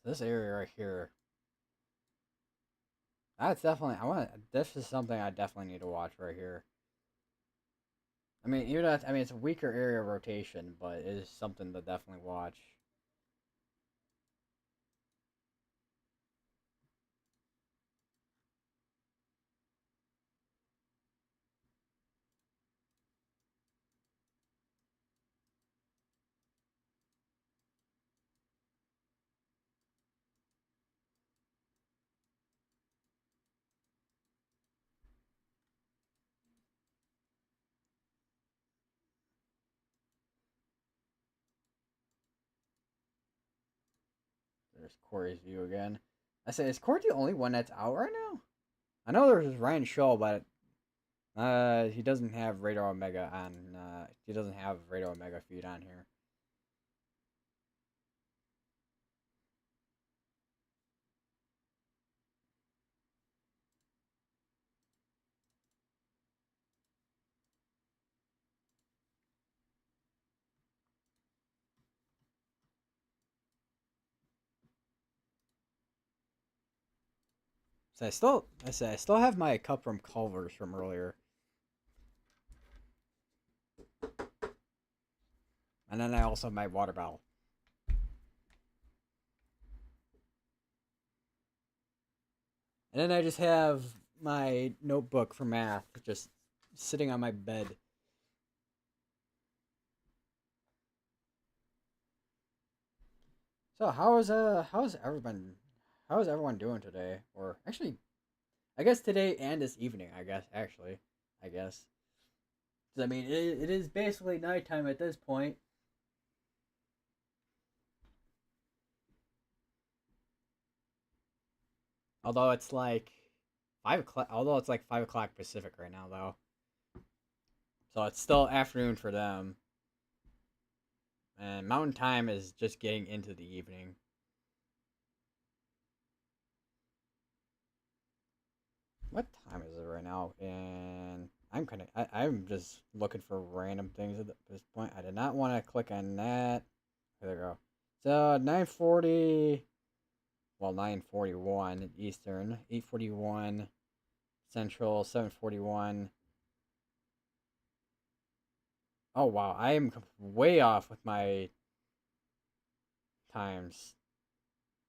This area right here, that's definitely I want. This is something I definitely need to watch right here. I mean, even though I mean it's a weaker area rotation, but it is something to definitely watch. There's Corey's view again. I say, is Corey the only one that's out right now? I know there's Ryan Shaw, but he doesn't have Radar Omega on. He doesn't have Radar Omega feed on here. So I still have my cup from Culver's from earlier, and then I also have my water bottle. And then I just have my notebook for math just sitting on my bed. So how is everyone doing today? Or actually, I guess today and this evening. I guess actually, I guess. 'Cause, I mean, it is basically nighttime at this point. Although it's like 5 o'clock. Although it's like 5 o'clock Pacific right now, though. So it's still afternoon for them. And Mountain Time is just getting into the evening. What time is it right now? And I'm just looking for random things at this point. I did not want to click on that. There we go. So 9:40. Well, 9:41 Eastern, 8:41 Central, 7:41. Oh wow, I am way off with my times.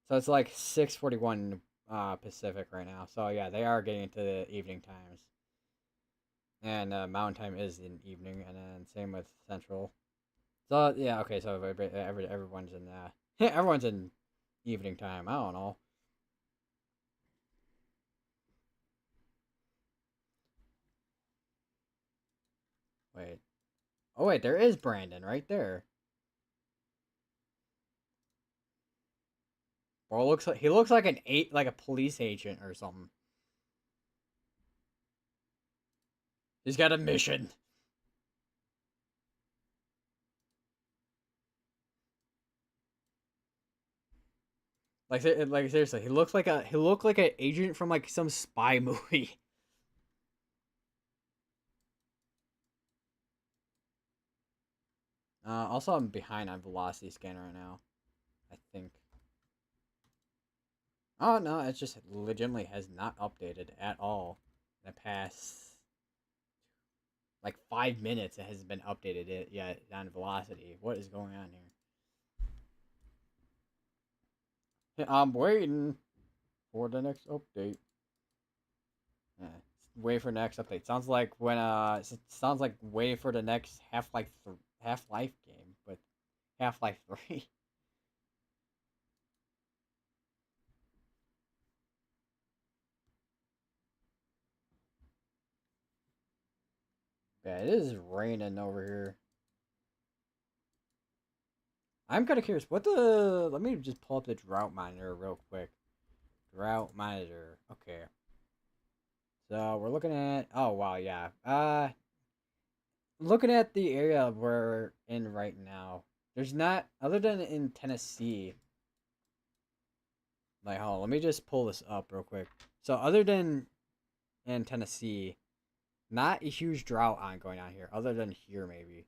So it's like 6:41 Pacific right now. So yeah, they are getting into the evening times. And Mountain Time is in evening, and then same with Central. So yeah, okay. So everyone's in everyone's in evening time. I don't know. Wait. Oh wait, there is Brandon right there. Or looks like he looks like like a police agent or something. He's got a mission. Like seriously, he looked like an agent from like some spy movie. Also, I'm behind on velocity scan right now. I think. Oh no, it just legitimately has not updated at all in the past like 5 minutes. It hasn't been updated it yet on velocity. What is going on here? I'm waiting for the next update. Yeah, wait for the next update. Sounds like when sounds like wait for the next Half Life game, but Half Life 3. Yeah, it is raining over here. I'm kind of curious. What the? Let me just pull up the drought monitor real quick. Drought monitor. Okay. So we're looking at. Oh wow, yeah. Looking at the area we're in right now. There's not, other than in Tennessee. Like, hold on, let me just pull this up real quick. So other than in Tennessee, not a huge drought ongoing on here. Other than here maybe,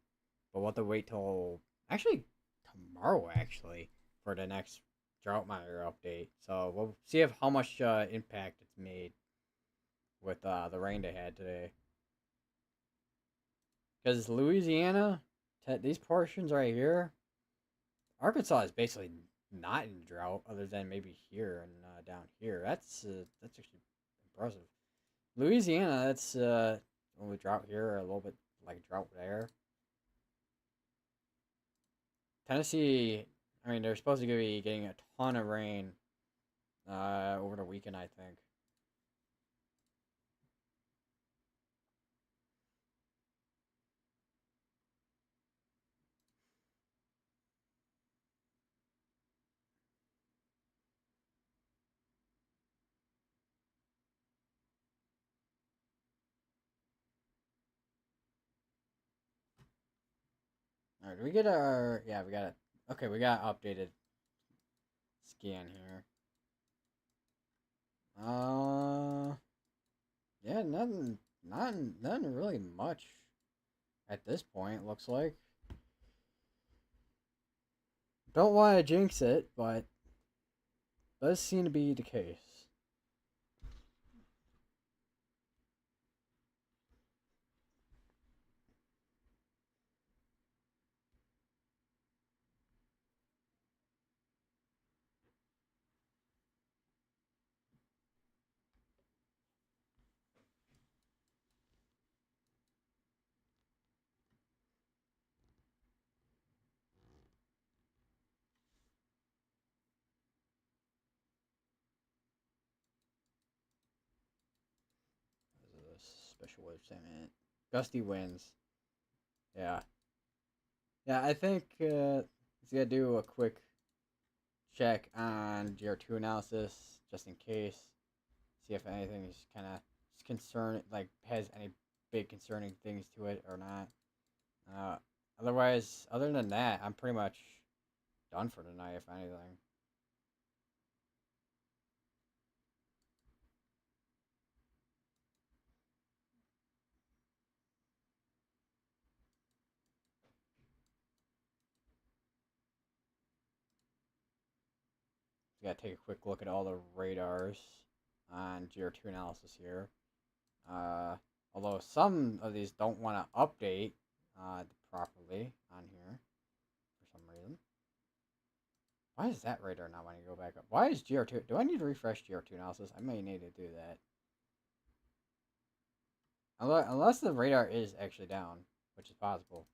but we'll have to wait till actually tomorrow actually for the next drought monitor update. So we'll see if how much impact it's made with the rain they had today. Because Louisiana, these portions right here, Arkansas is basically not in drought, other than maybe here and down here. That's actually impressive. Louisiana, that's only drought here, a little bit like drought there. Tennessee, I mean, they're supposed to be getting a ton of rain over the weekend, I think. All right, do we get our? Yeah, we got it. Okay, we got updated scan here. Uh, yeah, nothing really much at this point. Looks like. Don't want to jinx it, but does seem to be the case. This is a special weather statement. Gusty winds. Yeah, yeah. I think it's gonna do a quick check on GR2 analysis just in case. See if anything is kind of concerned, like has any big concerning things to it or not. Uh, Otherwise, other than that, I'm pretty much done for tonight. If anything. We gotta take a quick look at all the radars on GR2 analysis here. Uh, Although some of these don't want to update properly on here for some reason. Why is that radar not wanting to go back up? Why is GR2? Do I need to refresh GR2 analysis? I may need to do that. Unless the radar is actually down, which is possible.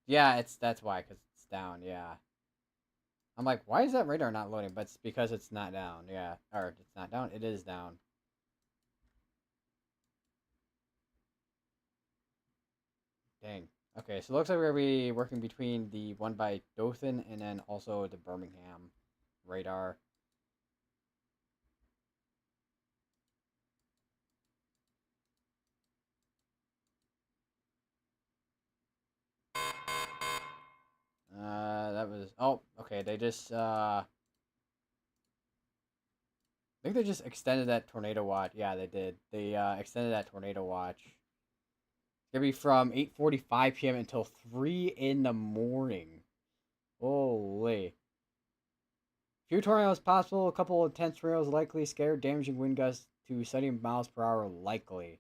Yeah, that's why, because it's down, yeah. I'm like, why is that radar not loading? But it's because it's not down, yeah. Or, it's not down, it is down. Dang. Okay, so it looks like we're going to be working between the one by Dothan and then also the Birmingham radar. That was, oh, okay, they just, I think they just extended that tornado watch. Yeah, they did. They, extended that tornado watch. It's going to be from 8:45 p.m. until 3 in the morning. Holy. Few tornadoes possible, a couple of intense tornadoes likely, scare damaging wind gusts to 70 miles per hour likely.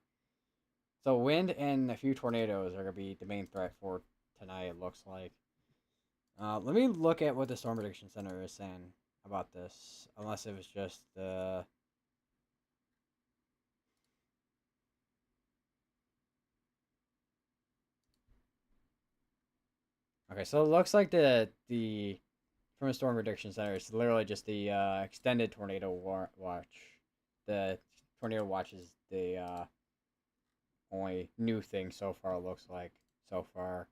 So wind and a few tornadoes are going to be the main threat for tonight, it looks like. Let me look at what the Storm Prediction Center is saying. about this, unless it was just the. Okay, so it looks like the from a storm prediction center, it's literally just the extended watch. The tornado watch is the only new thing so far. Looks like so far.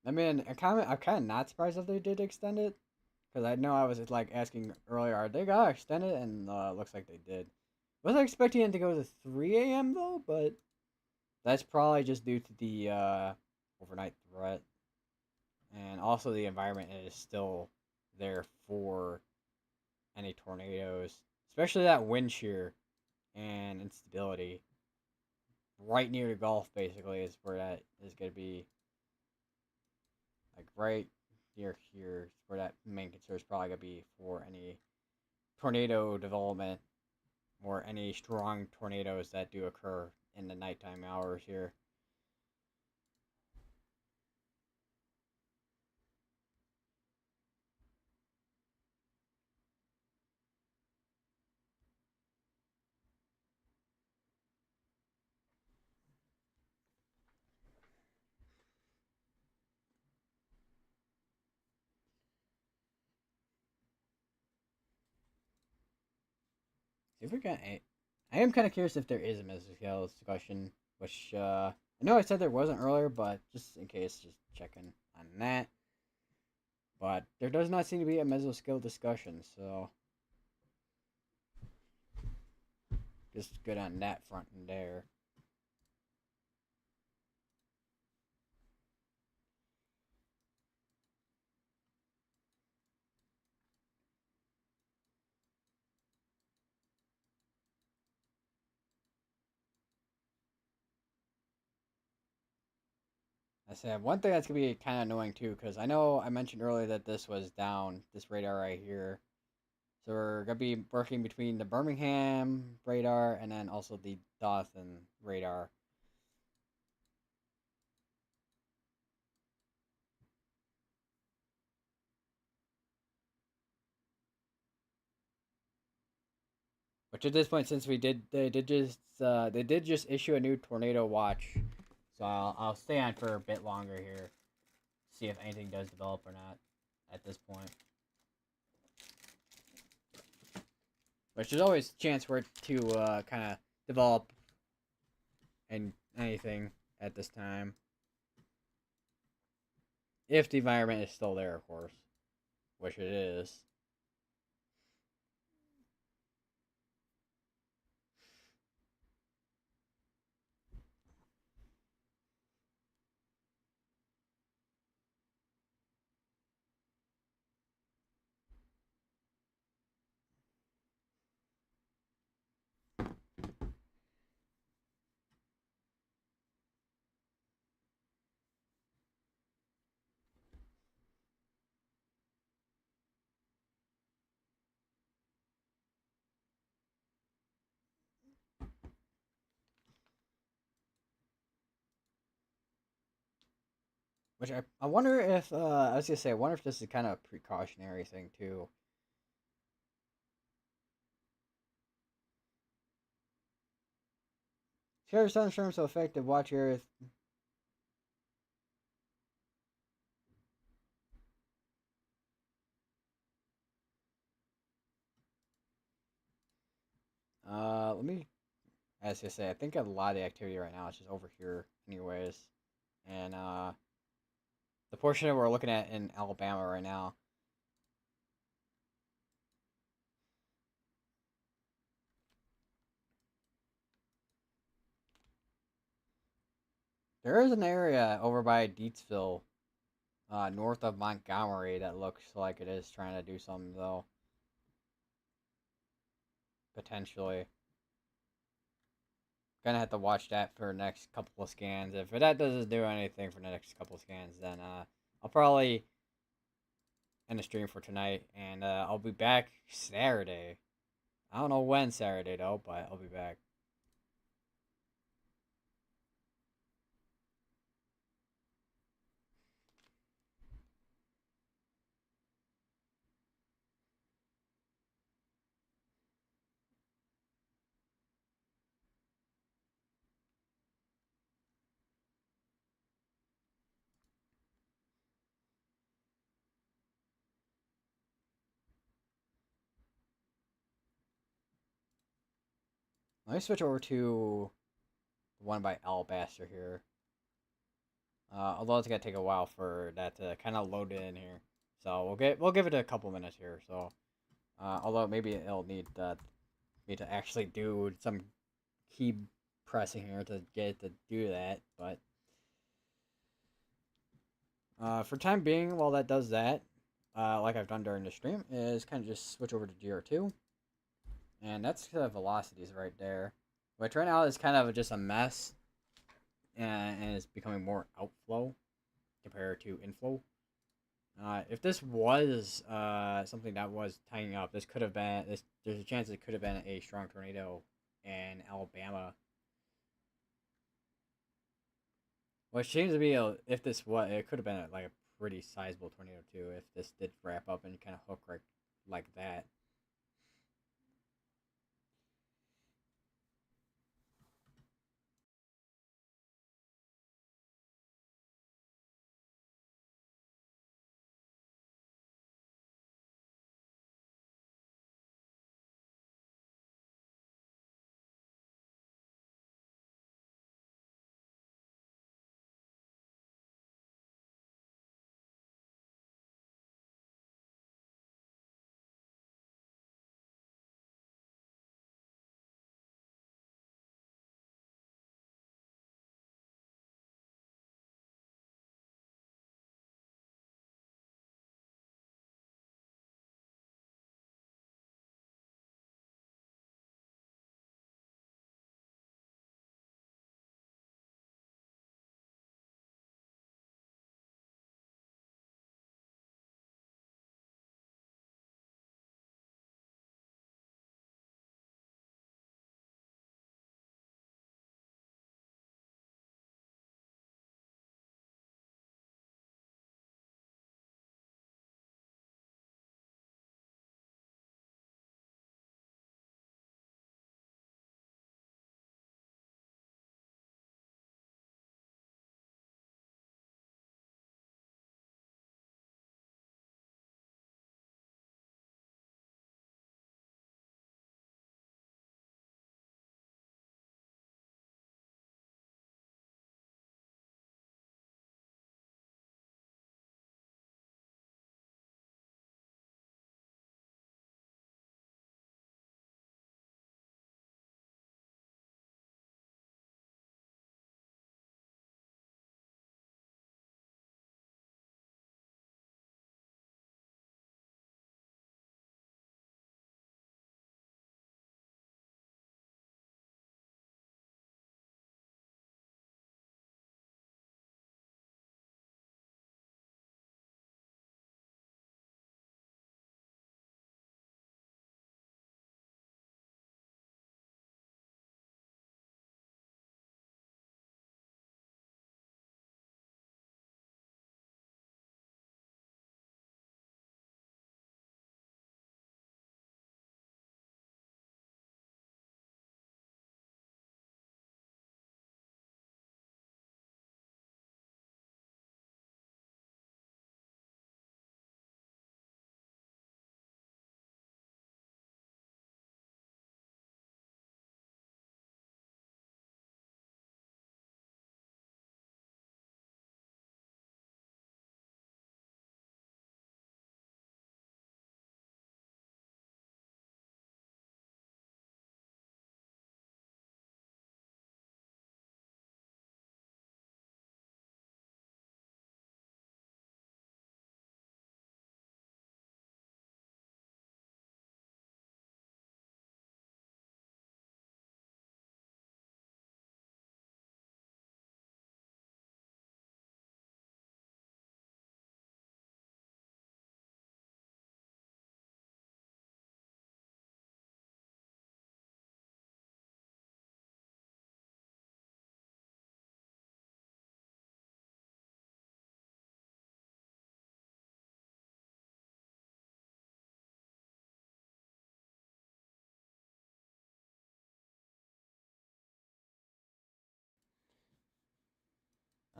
I mean, I'm kind of not surprised if they did extend it, because I know I was like asking earlier, are they gonna extend it? And looks like they did. Wasn't expecting it to go to 3 a.m. though, but that's probably just due to the overnight threat, and also the environment is still there for any tornadoes, especially that wind shear and instability. Right near the Gulf, basically, is where that is going to be. Like right near here, is where that main concern is probably going to be for any tornado development or any strong tornadoes that do occur in the nighttime hours here. See if we got a. I am kind of curious if there is a mesoscale discussion, which I know I said there wasn't earlier, but just in case, just checking on that. But there does not seem to be a mesoscale discussion, so just good on that front and there. I said one thing that's gonna be kind of annoying too, because I know I mentioned earlier that this was down, this radar right here. So we're gonna be working between the Birmingham radar and then also the Dothan radar. Which at this point, since they did just issue a new tornado watch, so I'll stay on for a bit longer here, see if anything does develop or not. At this point, which there's always a chance for it to kind of develop and anything at this time, if the environment is still there, of course, which it is. Which I wonder if I was gonna say I wonder if this is kind of a precautionary thing too. Share thunderstorms so effective. Watch your. Let me. As I say, I think a lot of the activity right now is just over here, anyways, and the portion that we're looking at in Alabama right now. There is an area over by Deatsville, north of Montgomery, that looks like it is trying to do something though. Potentially. Gonna have to watch that for the next couple of scans. If that doesn't do anything for the next couple of scans, then I'll probably end the stream for tonight, and I'll be back Saturday. I don't know when Saturday though, but I'll be back. Let me switch over to the one by Alabaster here. Although it's gonna take a while for that to kind of load in here, so we'll give it a couple minutes here. So, although maybe it'll need me to actually do some key pressing here to get it to do that, but for time being, while that does that, like I've done during the stream, is kind of just switch over to GR2, and that's the velocities right there, which right now is kind of just a mess, and it's becoming more outflow compared to inflow. If this was something that was tying up, this could have been this. There's a chance it could have been a strong tornado in Alabama, which seems to be if this was, it could have been like a pretty sizable tornado too. If this did wrap up and kind of hook right like that.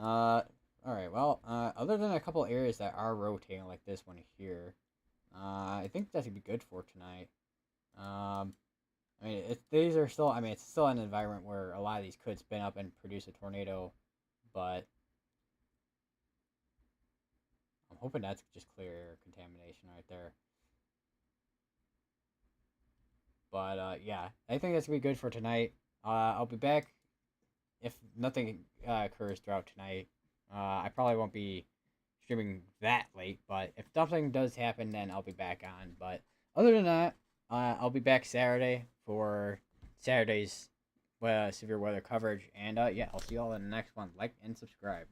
All right. Well, other than a couple areas that are rotating like this one here, I think that's gonna be good for tonight. Um, I mean, these are still. I mean, it's still an environment where a lot of these could spin up and produce a tornado, but I'm hoping that's just clear air contamination right there. But yeah, I think that's gonna be good for tonight. I'll be back if nothing occurs throughout tonight. I probably won't be streaming that late, but if something does happen, then I'll be back on. But other than that, I'll be back Saturday for Saturday's severe weather coverage. And yeah, I'll see you all in the next one. Like and subscribe.